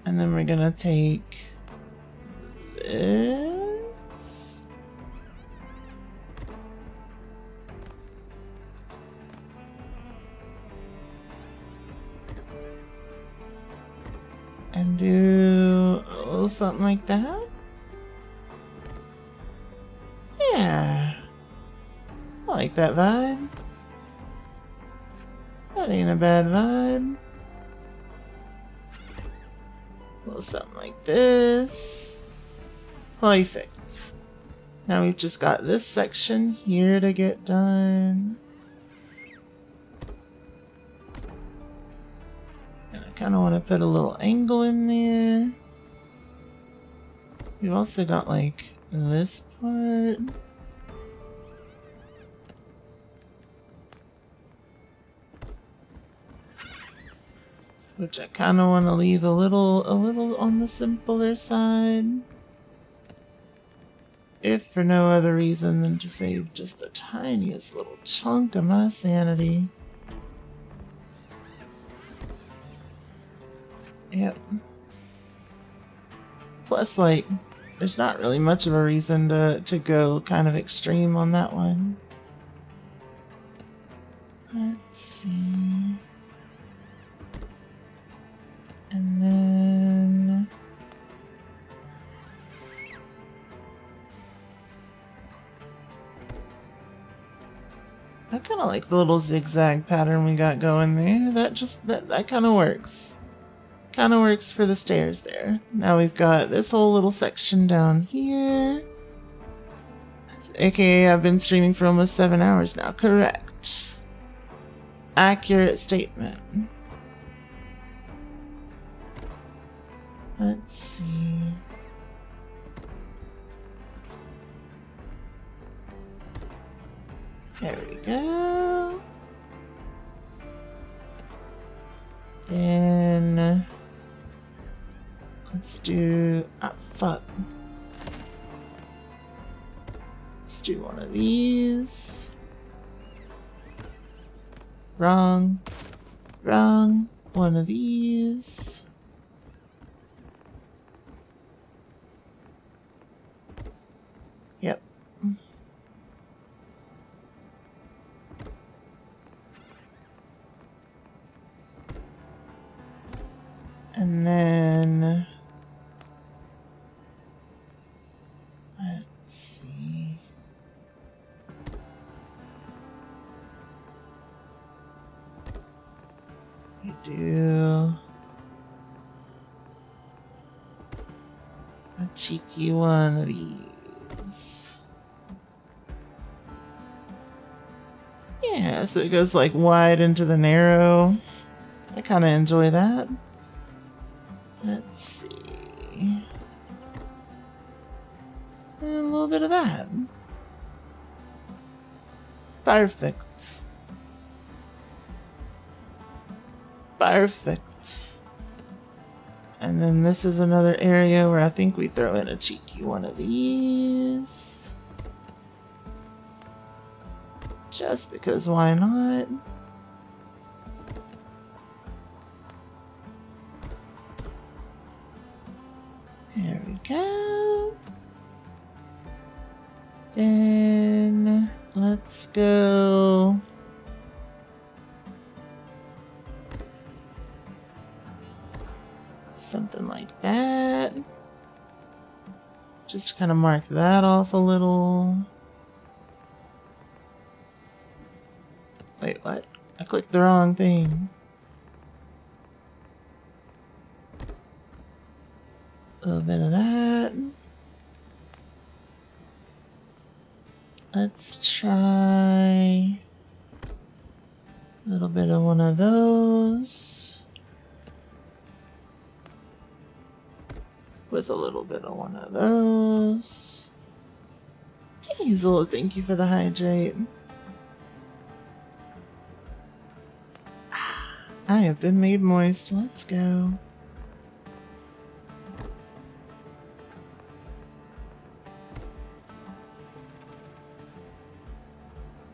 And then we're gonna take this. And do a little something like that. Yeah. I like that vibe. That ain't a bad vibe. A little something like this. Perfect. Now we've just got this section here to get done. And I kind of want to put a little angle in there. We've also got like this part. Which I kind of want to leave a little on the simpler side. If for no other reason than to save just the tiniest little chunk of my sanity. Yep. Plus, like, there's not really much of a reason to go kind of extreme on that one. Let's see. And then I kind of like the little zigzag pattern we got going there. That kind of works. Kind of works for the stairs there. Now we've got this whole little section down here. AKA I've been streaming for almost 7 hours now. Correct. Accurate statement. Let's see. There we go. Then let's do fuck. Let's do one of these. Wrong. Wrong. One of these. Yep. And then let's see. You do a cheeky one of these. Yeah, so it goes like wide into the narrow. I kind of enjoy that. Let's see. And a little bit of that. Perfect. Perfect. And then this is another area where I think we throw in a cheeky one of these. Just because why not? There we go. Then let's go. Something like that. Just kind of mark that off a little. Wait, what? I clicked the wrong thing. A little bit of that. Let's try a little bit of one of those with a little bit of one of those. Hazel, thank you for the hydrate. I have been made moist. Let's go.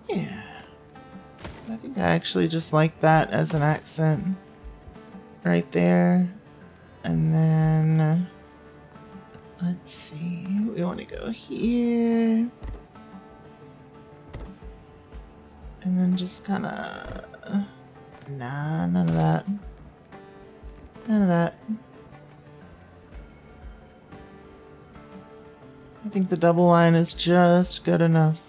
Yeah. I think I actually just like that as an accent right there. And then let's see. We want to go here. And then just kind of... Nah, none of that. None of that. I think the double line is just good enough.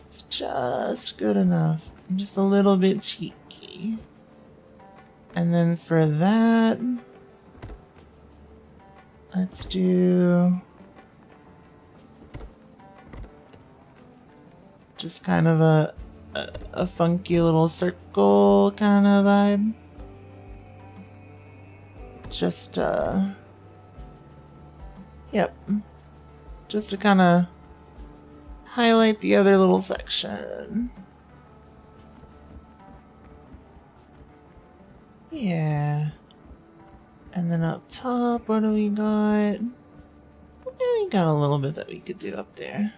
It's just good enough. I'm just a little bit cheeky. And then for that, let's do just kind of a funky little circle kind of vibe. Just, yep. Just to kind of highlight the other little section. Yeah. And then up top, what do we got? We got a little bit that we could do up there.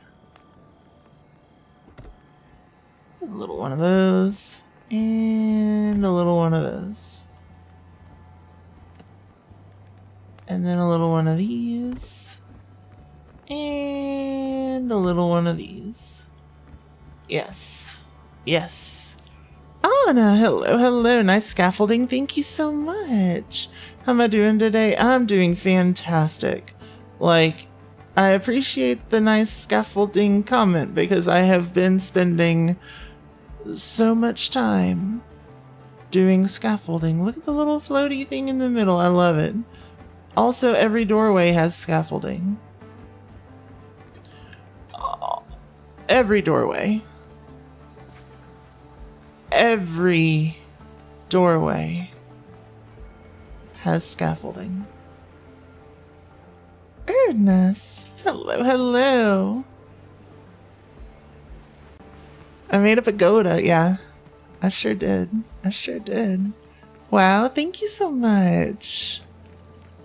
A little one of those. And a little one of those. And then a little one of these. And a little one of these. Yes. Yes. Anna, hello, hello. Nice scaffolding. Thank you so much. How am I doing today? I'm doing fantastic. Like, I appreciate the nice scaffolding comment because I have been spending so much time doing scaffolding. Look at the little floaty thing in the middle. I love it. Also, every doorway has scaffolding. every doorway. Every doorway has scaffolding. Erdness. Hello, hello. I made up a Goda, yeah. I sure did. I sure did. Wow, thank you so much.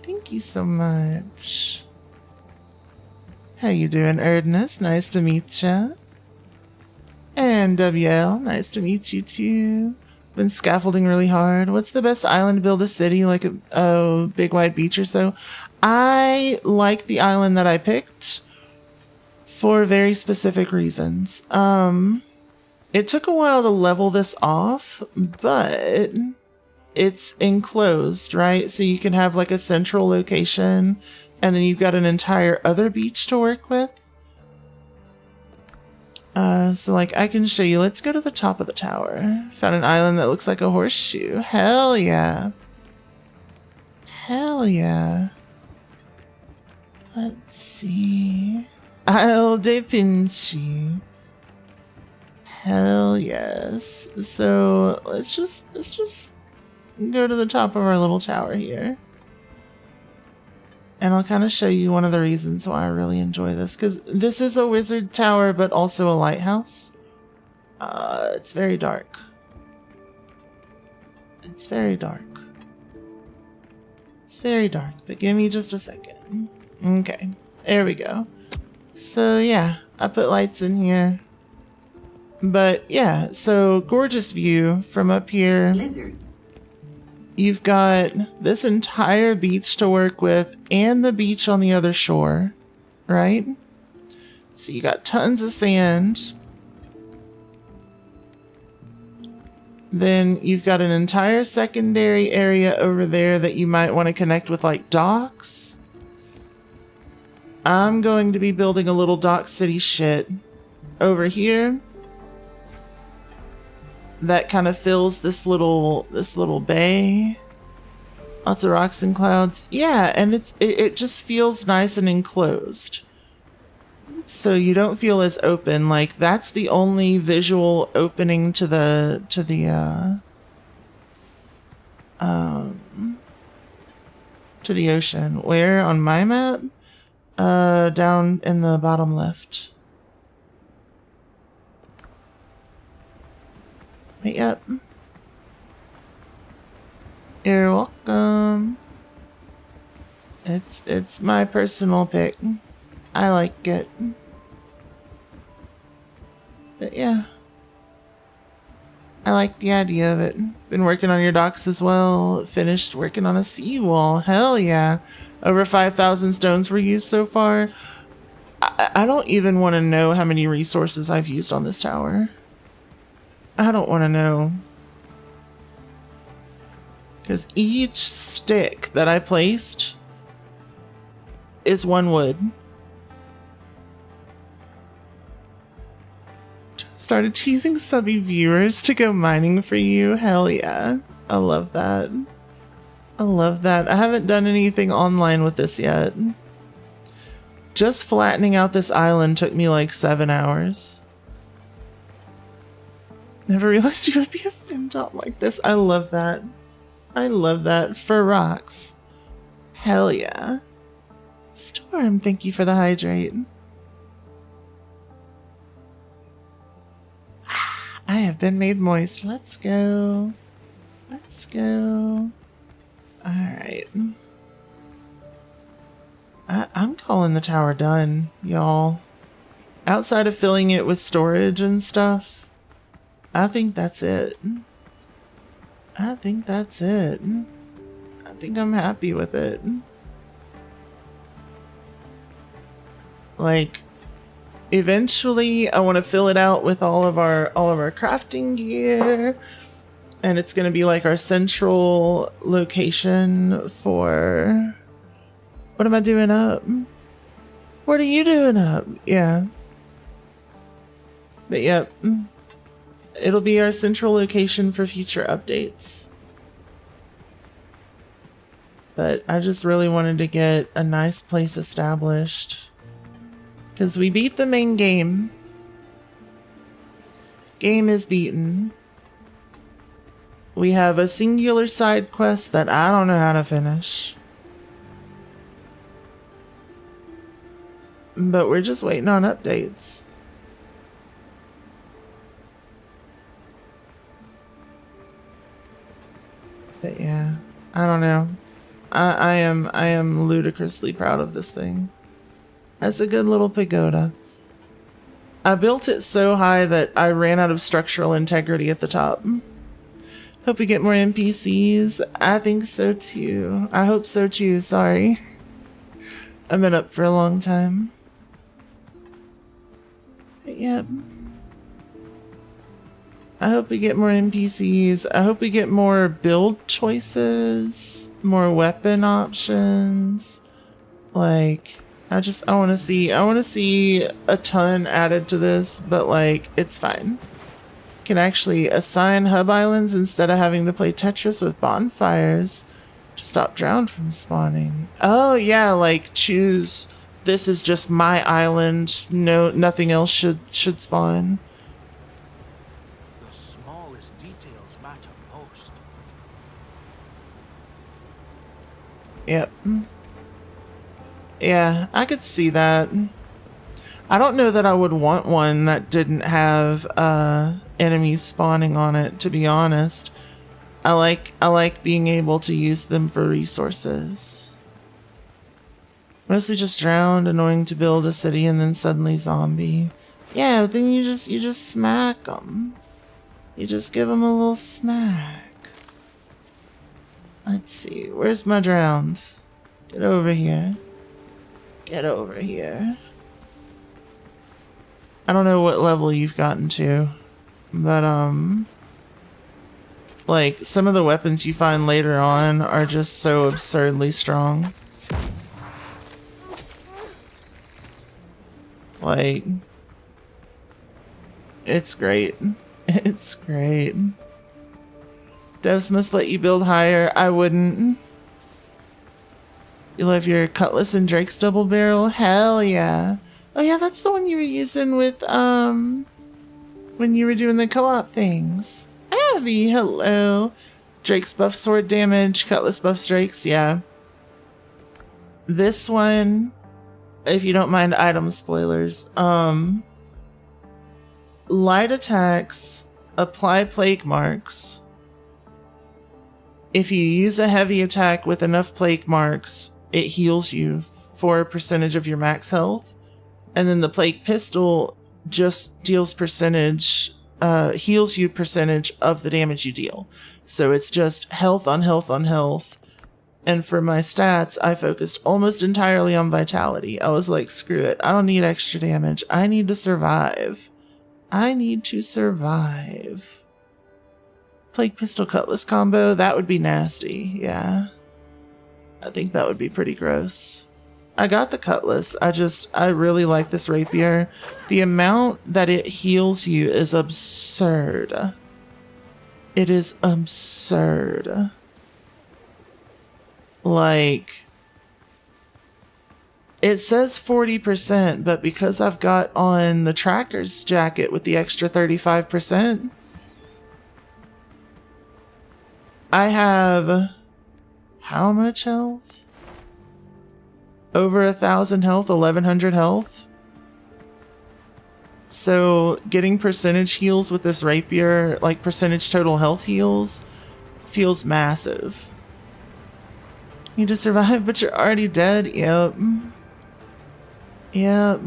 Thank you so much. How you doing, Erdness? Nice to meet ya. And WL, nice to meet you too. Been scaffolding really hard. What's the best island to build a city, like a big wide beach or so? I like the island that I picked for very specific reasons. It took a while to level this off, but it's enclosed, right? So you can have like a central location and then you've got an entire other beach to work with. So like I can show you. Let's go to the top of the tower. Found an island that looks like a horseshoe. Hell yeah. Hell yeah. Let's see. Isle de Pinchi. Hell yes. So let's just go to the top of our little tower here. And I'll kind of show you one of the reasons why I really enjoy this. Because this is a wizard tower, but also a lighthouse. It's very dark. It's very dark. It's very dark. But give me just a second. Okay. There we go. So yeah, I put lights in here. But yeah, so gorgeous view from up here.
Blizzard.
You've got this entire beach to work with and the beach on the other shore, right? So you got tons of sand. Then you've got an entire secondary area over there that you might want to connect with like docks. I'm going to be building a little dock city shit over here. That kind of fills this little bay. Lots of rocks and clouds. Yeah, and it just feels nice and enclosed. So you don't feel as open. Like that's the only visual opening to the ocean. Where on my map? Down in the bottom left. Yep. You're welcome. It's my personal pick. I like it. But yeah. I like the idea of it. Been working on your docks as well. Finished working on a seawall. Hell yeah. Over 5,000 stones were used so far. I don't even want to know how many resources I've used on this tower. I don't want to know. Because each stick that I placed is one wood. Started teasing subby viewers to go mining for you. Hell yeah. I love that. I love that. I haven't done anything online with this yet. Just flattening out this island took me like 7 hours. Never realized you would be a fin top like this. I love that. I love that. For rocks. Hell yeah. Storm, thank you for the hydrate. I have been made moist. Let's go. Let's go. Alright. I'm calling the tower done, y'all. Outside of filling it with storage and stuff, I think that's it. I think that's it. I think I'm happy with it. Like, eventually I want to fill it out with all of our crafting gear, and it's going to be like our central location for... What am I doing up? What are you doing up? Yeah. But yep. It'll be our central location for future updates. But I just really wanted to get a nice place established. Because we beat the main game. Game is beaten. We have a singular side quest that I don't know how to finish. But we're just waiting on updates. But yeah, I don't know. I am ludicrously proud of this thing. That's a good little pagoda. I built it so high that I ran out of structural integrity at the top. Hope we get more NPCs. I think so too. I hope so too, sorry. I've been up for a long time. But yep. I hope we get more NPCs. I hope we get more build choices, more weapon options. Like, I want to see a ton added to this, but like, it's fine. Can actually assign hub islands instead of having to play Tetris with bonfires to stop drown from spawning. Oh yeah, like choose, this is just my island, no, nothing else should spawn.
The smallest details matter most.
Yep. Yeah, I could see that. I don't know that I would want one that didn't have enemies spawning on it, to be honest. I like being able to use them for resources. Mostly just drowned, annoying to build a city and then suddenly zombie. Yeah, then you just smack them. You just give them a little smack. Let's see, where's my drowned? Get over here. Get over here. I don't know what level you've gotten to, but like some of the weapons you find later on are just so absurdly strong. Like, it's great. It's great. Devs must let you build higher. I wouldn't. You love your cutlass and Drake's double barrel? Hell yeah. Oh yeah, that's the one you were using with, when you were doing the co-op things. Abby, hello. Drake's buff sword damage, cutlass buffs Drake's, yeah. This one, if you don't mind item spoilers, light attacks apply plague marks. If you use a heavy attack with enough plague marks, it heals you for a percentage of your max health. And then the plague pistol just deals percentage, heals you percentage of the damage you deal. So it's just health on health on health. And for my stats, I focused almost entirely on vitality. I was like, screw it. I don't need extra damage. I need to survive. I need to survive. Plague pistol cutlass combo, that would be nasty. Yeah. I think that would be pretty gross. I got the cutlass. I really like this rapier. The amount that it heals you is absurd. It is absurd. Like, it says 40%, but because I've got on the tracker's jacket with the extra 35%, I have how much health? Over 1,000 health, 1,100 health. So getting percentage heals with this rapier, like percentage total health heals, feels massive. You just survive, but you're already dead. Yep. Yep.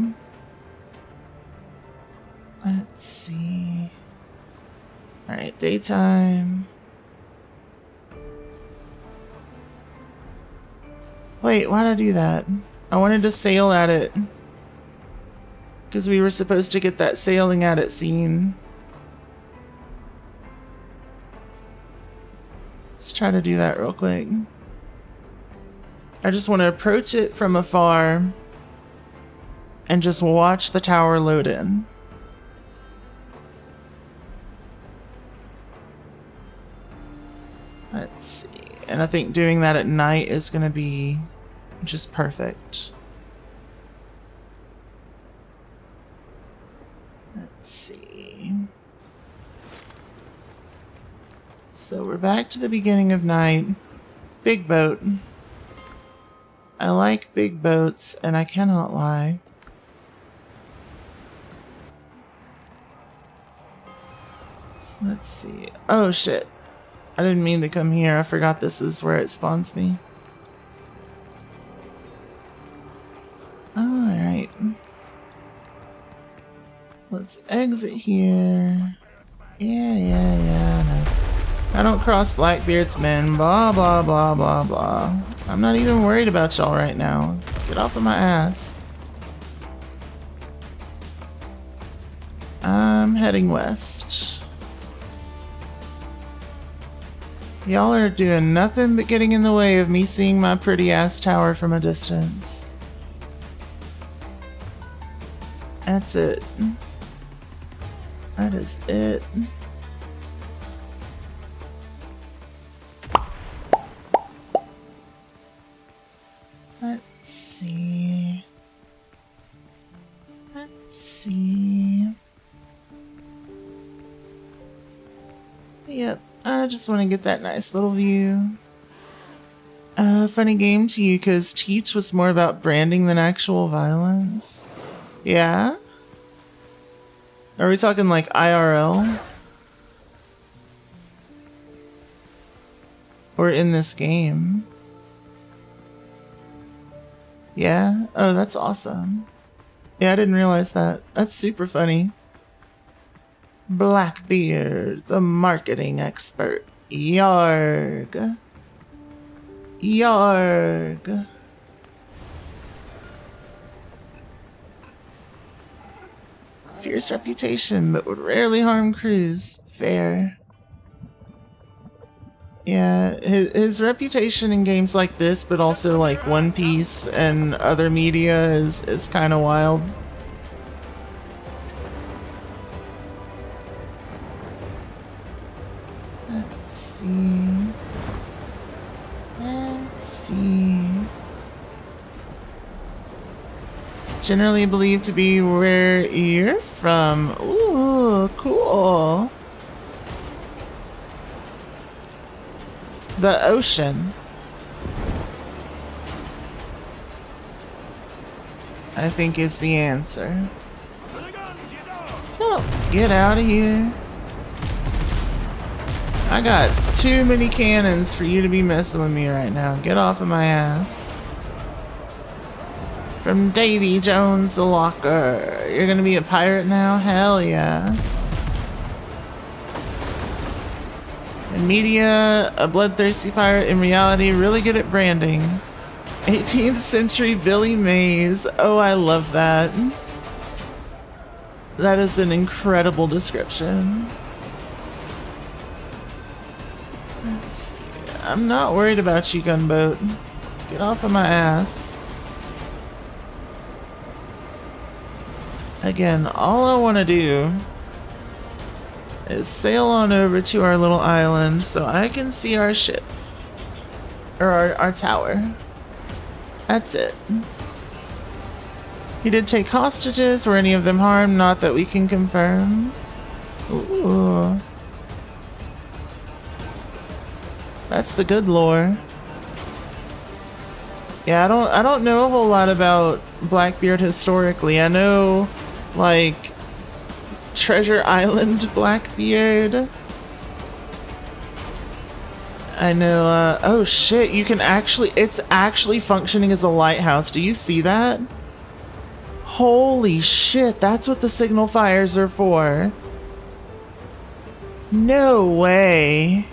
Let's see. Alright, daytime. Wait, why'd I do that? I wanted to sail at it. Because we were supposed to get that sailing at it scene. Let's try to do that real quick. I just want to approach it from afar and just watch the tower load in. Let's see. And I think doing that at night is going to be just perfect. Let's see. So we're back to the beginning of night. Big boat. I like big boats, and I cannot lie. So let's see. Oh shit. I didn't mean to come here. I forgot this is where it spawns me. Alright. Let's exit here. Yeah. No. I don't cross Blackbeard's men. Blah, blah, blah, blah, blah. I'm not even worried about y'all right now. Get off of my ass. I'm heading west. Y'all are doing nothing but getting in the way of me seeing my pretty ass tower from a distance. That's it. That is it. Let's see. Yep, I just want to get that nice little view. Funny game to you, because Teach was more about branding than actual violence. Yeah? Are we talking like IRL? Or in this game? Yeah? Oh, that's awesome. Yeah, I didn't realize that. That's super funny. Blackbeard, the marketing expert. Yarg. Yarg. Fierce reputation, but would rarely harm crews. Fair. Yeah, his reputation in games like this, but also like One Piece and other media is kind of wild. Let's see. Generally believed to be where you're from. Ooh, cool. The ocean. I think is the answer. Oh, get out of here. I got too many cannons for you to be messing with me right now. Get off of my ass. From Davy Jones the Locker. You're gonna be a pirate now? Hell yeah. In media, a bloodthirsty pirate. In reality, really good at branding. 18th century Billy Mays. Oh, I love that. That is an incredible description. Let's see. I'm not worried about you, gunboat. Get off of my ass. Again, all I want to do is sail on over to our little island so I can see our ship. Or our tower. That's it. He did take hostages. Were any of them harmed? Not that we can confirm. Ooh. That's the good lore. Yeah, I don't know a whole lot about Blackbeard historically. I know, like, Treasure Island Blackbeard. I know, oh shit, you can actually, it's actually functioning as a lighthouse. Do you see that? Holy shit, that's what the signal fires are for. No way.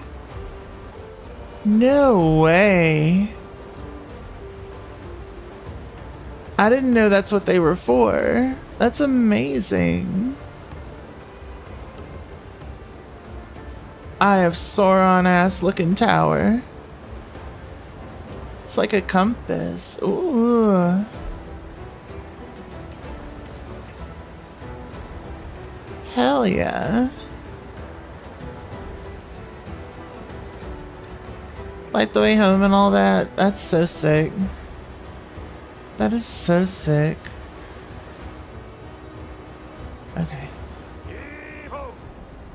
No way. I didn't know that's what they were for. That's amazing. Eye of Sauron ass looking tower. It's like a compass. Ooh. Hell yeah. Light the way home and all that. That's so sick. That is so sick. Okay.
Evo!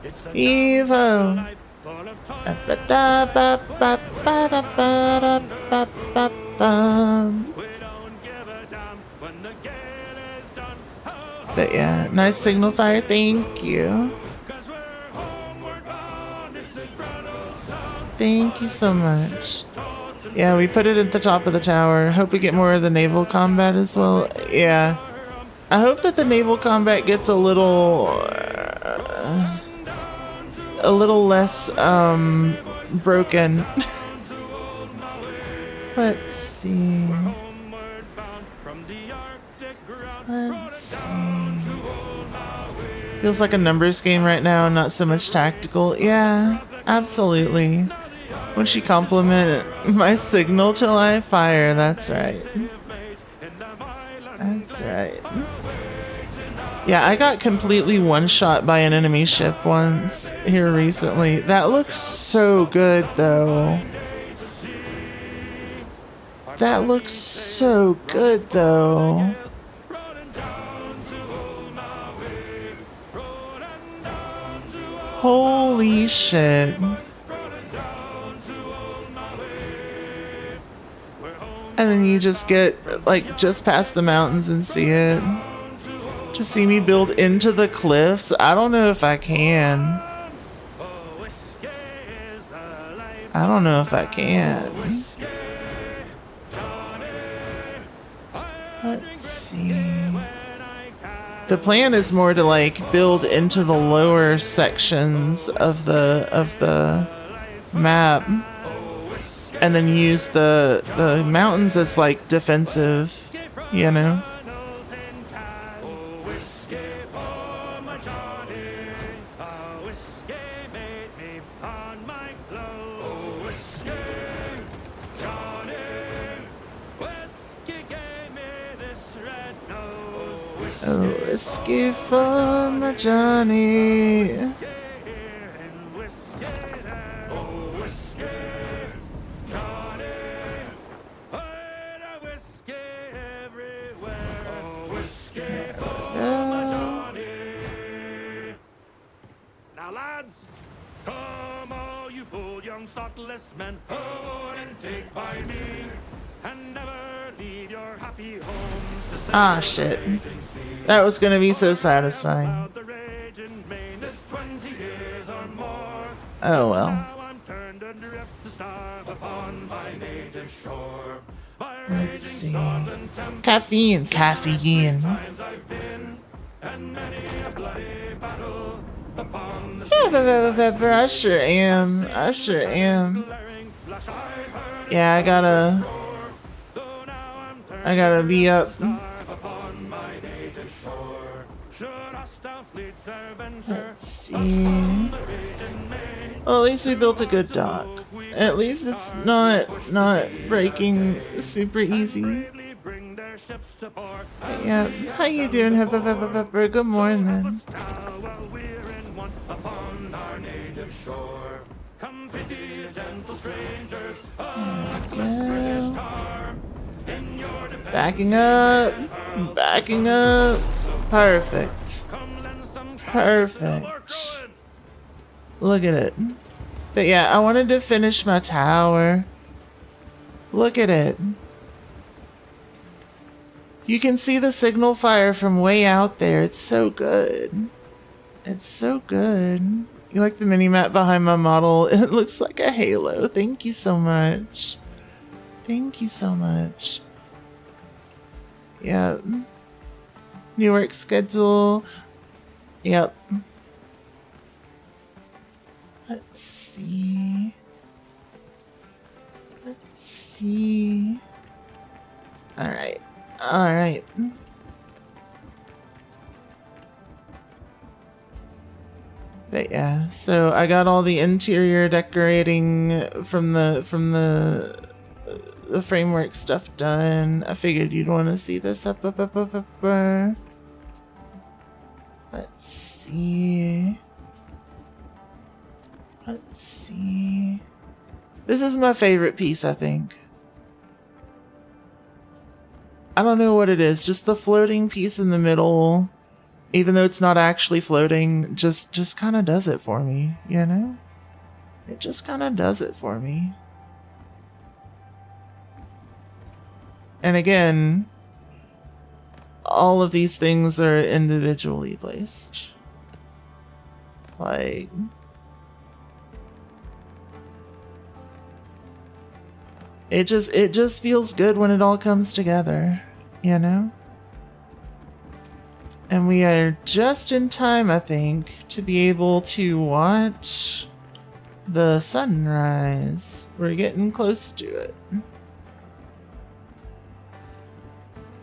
It's the
Evo!
full of toil.
Ba-ba-da-ba-ba-da-ba-da-ba-ba-bum.
We don't give a damn when the gale is done. Ho, ho,
But yeah, nice signal fire. Thank you.
'cause we're homeward bound. It's a incredible sound.
Thank you so much. Yeah, we put it at the top of the tower. Hope we get more of the naval combat as well. Yeah. I hope that the naval combat gets a little less, broken. Let's see.
Homeward bound from the Arctic ground.
Let's see. Feels like a numbers game right now, not so much tactical. Yeah, absolutely. When she complimented my signal till I fire, that's right. That's right. Yeah, I got completely one-shot by an enemy ship once here recently. That looks so good, though. That looks so good, though. Holy shit. And then you just get, like, just past the mountains and see it. To see me build into the cliffs, I don't know if I can. I don't know if I can. Let's see. The plan is more to, like, build into the lower sections of the map. And then use the mountains as, like, defensive, you know? Oh, whiskey for my Johnny.
Now, lads, come all you bold young thoughtless men, hold and take by me, and never leave your happy homes to say
Ah, shit. That was gonna be so satisfying.
about the raging main this 20 years or more.
Oh well.
Now I'm turned adrift to starve upon my native shore. By
Let's
raging
see.
storms and tempests
Caffeine.
times I've been, and many a bloody battle upon the
I sure am. I sure am.
glaring flash I heard
Yeah, I gotta
though now I'm turned
I gotta be up.
starve upon my native shore. Should hostile fleets adventure
Let's see. Well, at least we built a good dock. At least it's not breaking super easy.
bravely bring their ships to port,
But yeah, how you doing, Hipper? Good morning.
now while we're in want upon our native shore. Come pity gentle strangers of this British tar. In your defense,
Backing up. Perfect.
come lend some
Perfect.
more crowing.
Look at it. But yeah, I wanted to finish my tower. Look at it. You can see the signal fire from way out there. It's so good. It's so good. You like the mini-map behind my model? It looks like a halo. Thank you so much. Thank you so much. Yep. New work schedule. Yep. Let's see. Let's see. Alright. Alright. But yeah, so I got all the interior decorating from the framework stuff done. I figured you'd want to see this up. Let's see. Let's see. This is my favorite piece, I think. I don't know what it is, just the floating piece in the middle, even though it's not actually floating, just kind of does it for me, you know? It just kind of does it for me. And again, all of these things are individually placed. Like, it just feels good when it all comes together, you know? And we are just in time, I think, to be able to watch the sunrise. We're getting close to it.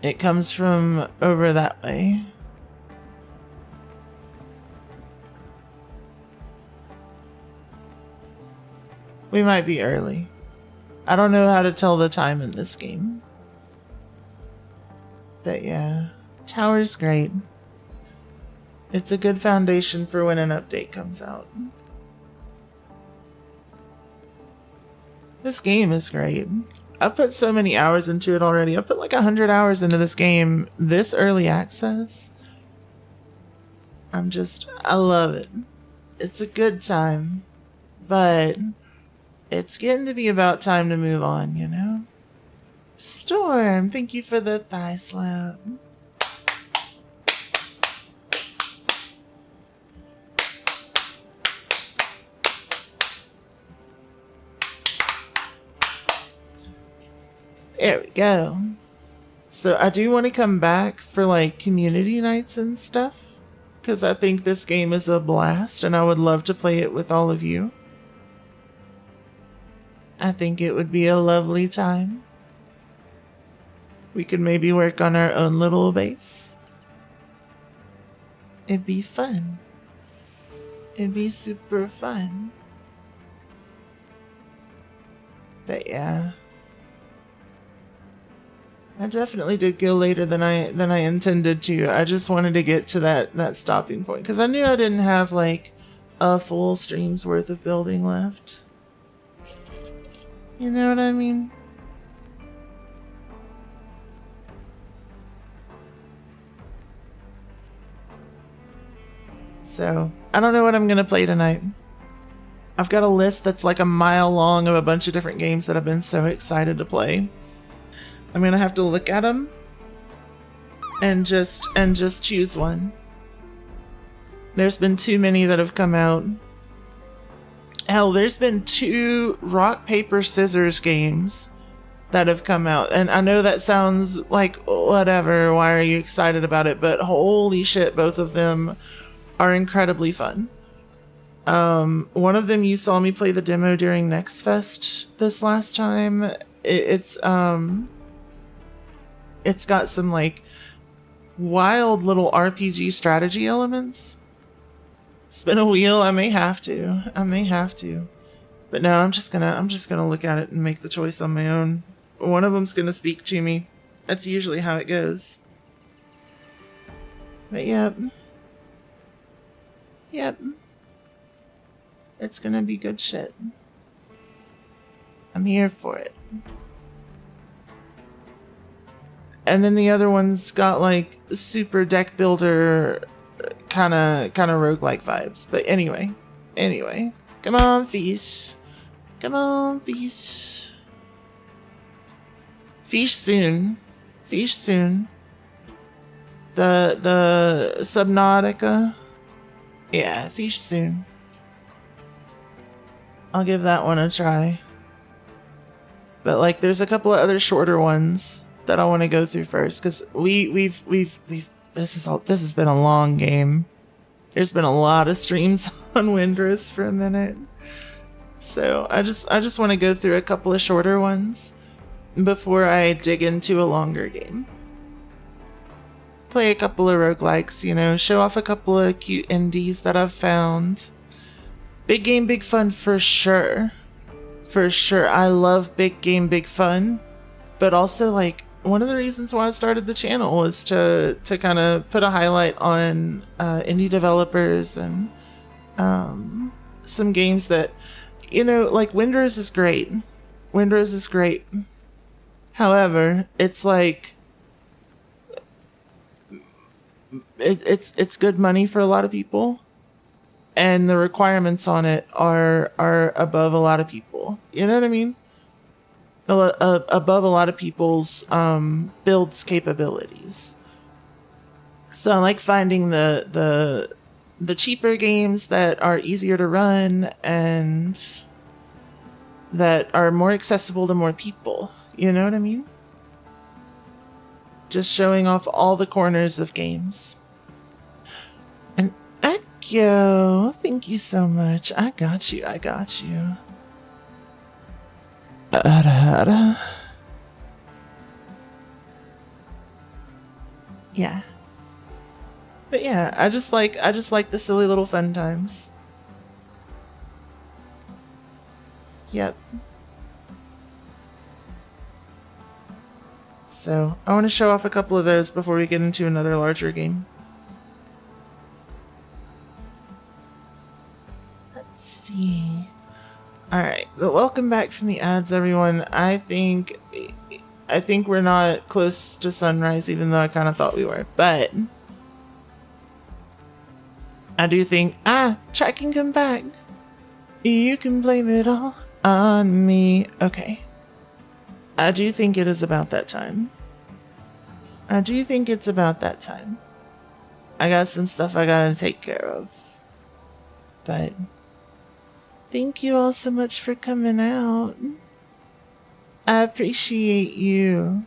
It comes from over that way. We might be early. I don't know how to tell the time in this game. But yeah, tower's great. It's a good foundation for when an update comes out. This game is great. I've put so many hours into it already. I've put like 100 hours into this game this early access. I love it. It's a good time. But it's getting to be about time to move on, you know? Storm, thank you for the thigh slap. There we go. So I do want to come back for like community nights and stuff, because I think this game is a blast and I would love to play it with all of you. I think it would be a lovely time. We could maybe work on our own little base. It'd be fun. It'd be super fun. But yeah. I definitely did go later than I intended to. I just wanted to get to that stopping point because I knew I didn't have like a full stream's worth of building left. You know what I mean? So, I don't know what I'm gonna play tonight. I've got a list that's like a mile long of a bunch of different games that I've been so excited to play. I'm gonna have to look at them and just choose one. There's been too many that have come out. Hell, there's been 2 rock, paper, scissors games that have come out. And I know that sounds like whatever, why are you excited about it? But holy shit, both of them are incredibly fun. One of them you saw me play the demo during Next Fest this last time. It's got some like wild little RPG strategy elements. Spin a wheel, I may have to. But no, I'm just gonna look at it and make the choice on my own. One of them's gonna speak to me. That's usually how it goes. But yep. It's gonna be good shit. I'm here for it. And then the other one's got like super deck builder kind of roguelike vibes. But anyway. Come on, Fish. Fish soon. The Subnautica. Yeah, Fish soon. I'll give that one a try. But like there's a couple of other shorter ones that I want to go through first, because we've this has been a long game. There's been a lot of streams on Windrest for a minute, so I just want to go through a couple of shorter ones before I dig into a longer game. Play a couple of roguelikes, you know, show off a couple of cute indies that I've found. Big game, big fun for sure. I love big game, big fun, but also like one of the reasons why I started the channel was to kind of put a highlight on indie developers and some games that, you know, like Windrose is great. However, it's like it's good money for a lot of people, and the requirements on it are above a lot of people. You know what I mean? Above a lot of people's builds capabilities. So I like finding the cheaper games that are easier to run and that are more accessible to more people. You know what I mean? Just showing off all the corners of games. And Echo, thank you so much. I got you. Yeah. But yeah, I just like the silly little fun times. Yep. So I want to show off a couple of those before we get into another larger game. Let's see. Alright, but welcome back from the ads, everyone. I think we're not close to sunrise, even though I kind of thought we were. But I do think... Chat can come back. You can blame it all on me. Okay. I do think it is about that time. I got some stuff I gotta take care of. But thank you all so much for coming out. I appreciate you.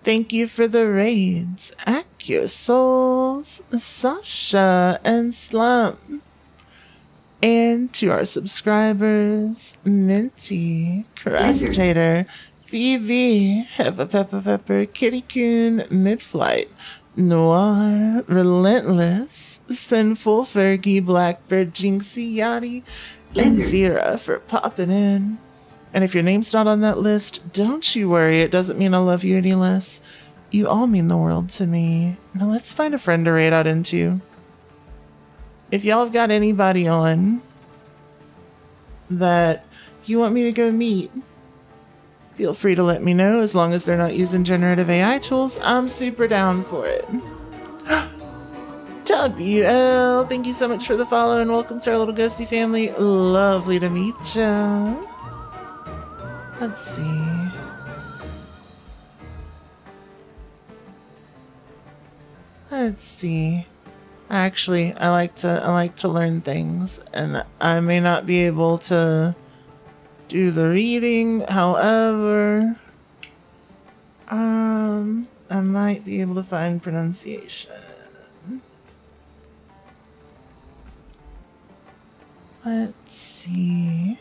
Thank you for the raids. AccuSouls, Sasha, and Slum. And to our subscribers, Minty, Caracitator, Phoebe, Pepper, Kitty Coon, Midflight, Noir, Relentless, Sinful, Fergie, Blackbird, Jinxie, Yachty, and Zira for popping in. And if your name's not on that list, don't you worry, it doesn't mean I love you any less. You all mean the world to me. Now let's find a friend to raid out into. If y'all have got anybody on that you want me to go meet, feel free to let me know. As long as they're not using generative AI tools, I'm super down for it. WL, thank you so much for the follow and welcome to our little ghosty family. Lovely to meet ya. Let's see. Actually, I like to learn things, and I may not be able to do the reading. However, I might be able to find pronunciation. Let's see.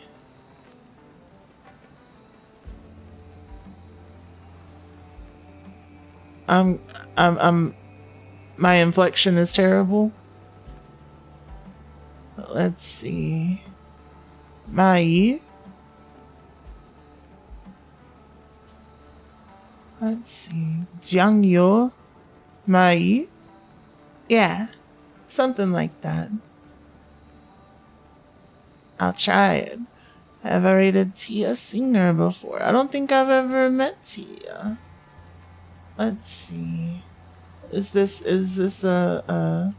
My inflection is terrible. But let's see. Mai. Let's see. Jiangyo. Mai. Yeah. Something like that. I'll try it. Have I rated Tia Singer before? I don't think I've ever met Tia. Let's see. Is this a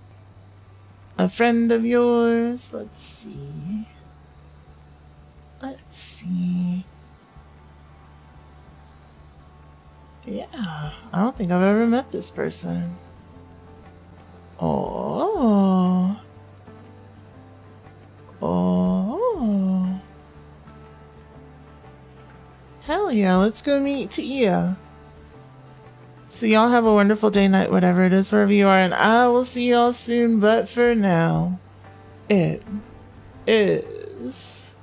friend of yours? Let's see. Yeah, I don't think I've ever met this person. Oh. Hell yeah, let's go meet Tia. So y'all have a wonderful day, night, whatever it is, wherever you are, and I will see y'all soon, but for now, it is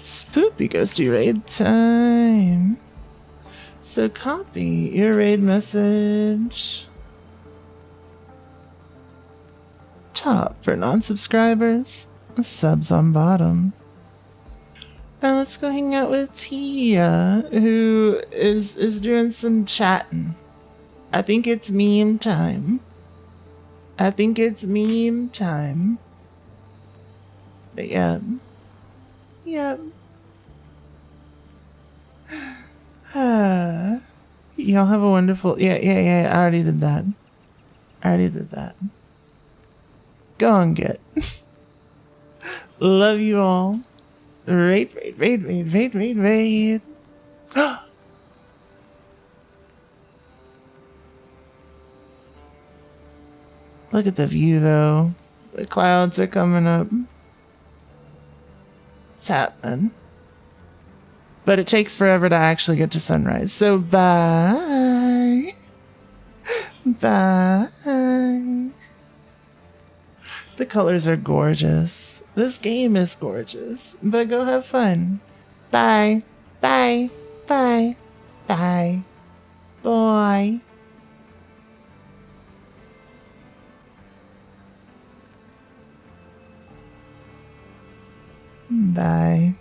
Spoopy Ghosty Raid time. So copy your raid message. Top for non-subscribers, subs on bottom. And let's go hang out with Tia, who is doing some chatting. I think it's meme time. But yeah. Yep. Y'all have a wonderful... Yeah, I already did that. Go and get. Love you all. Raid. Look at the view, though. The clouds are coming up. It's happening. But it takes forever to actually get to sunrise. So bye. Bye. The colors are gorgeous. This game is gorgeous. But go have fun. Bye. Bye. Bye. Bye. Bye. Bye.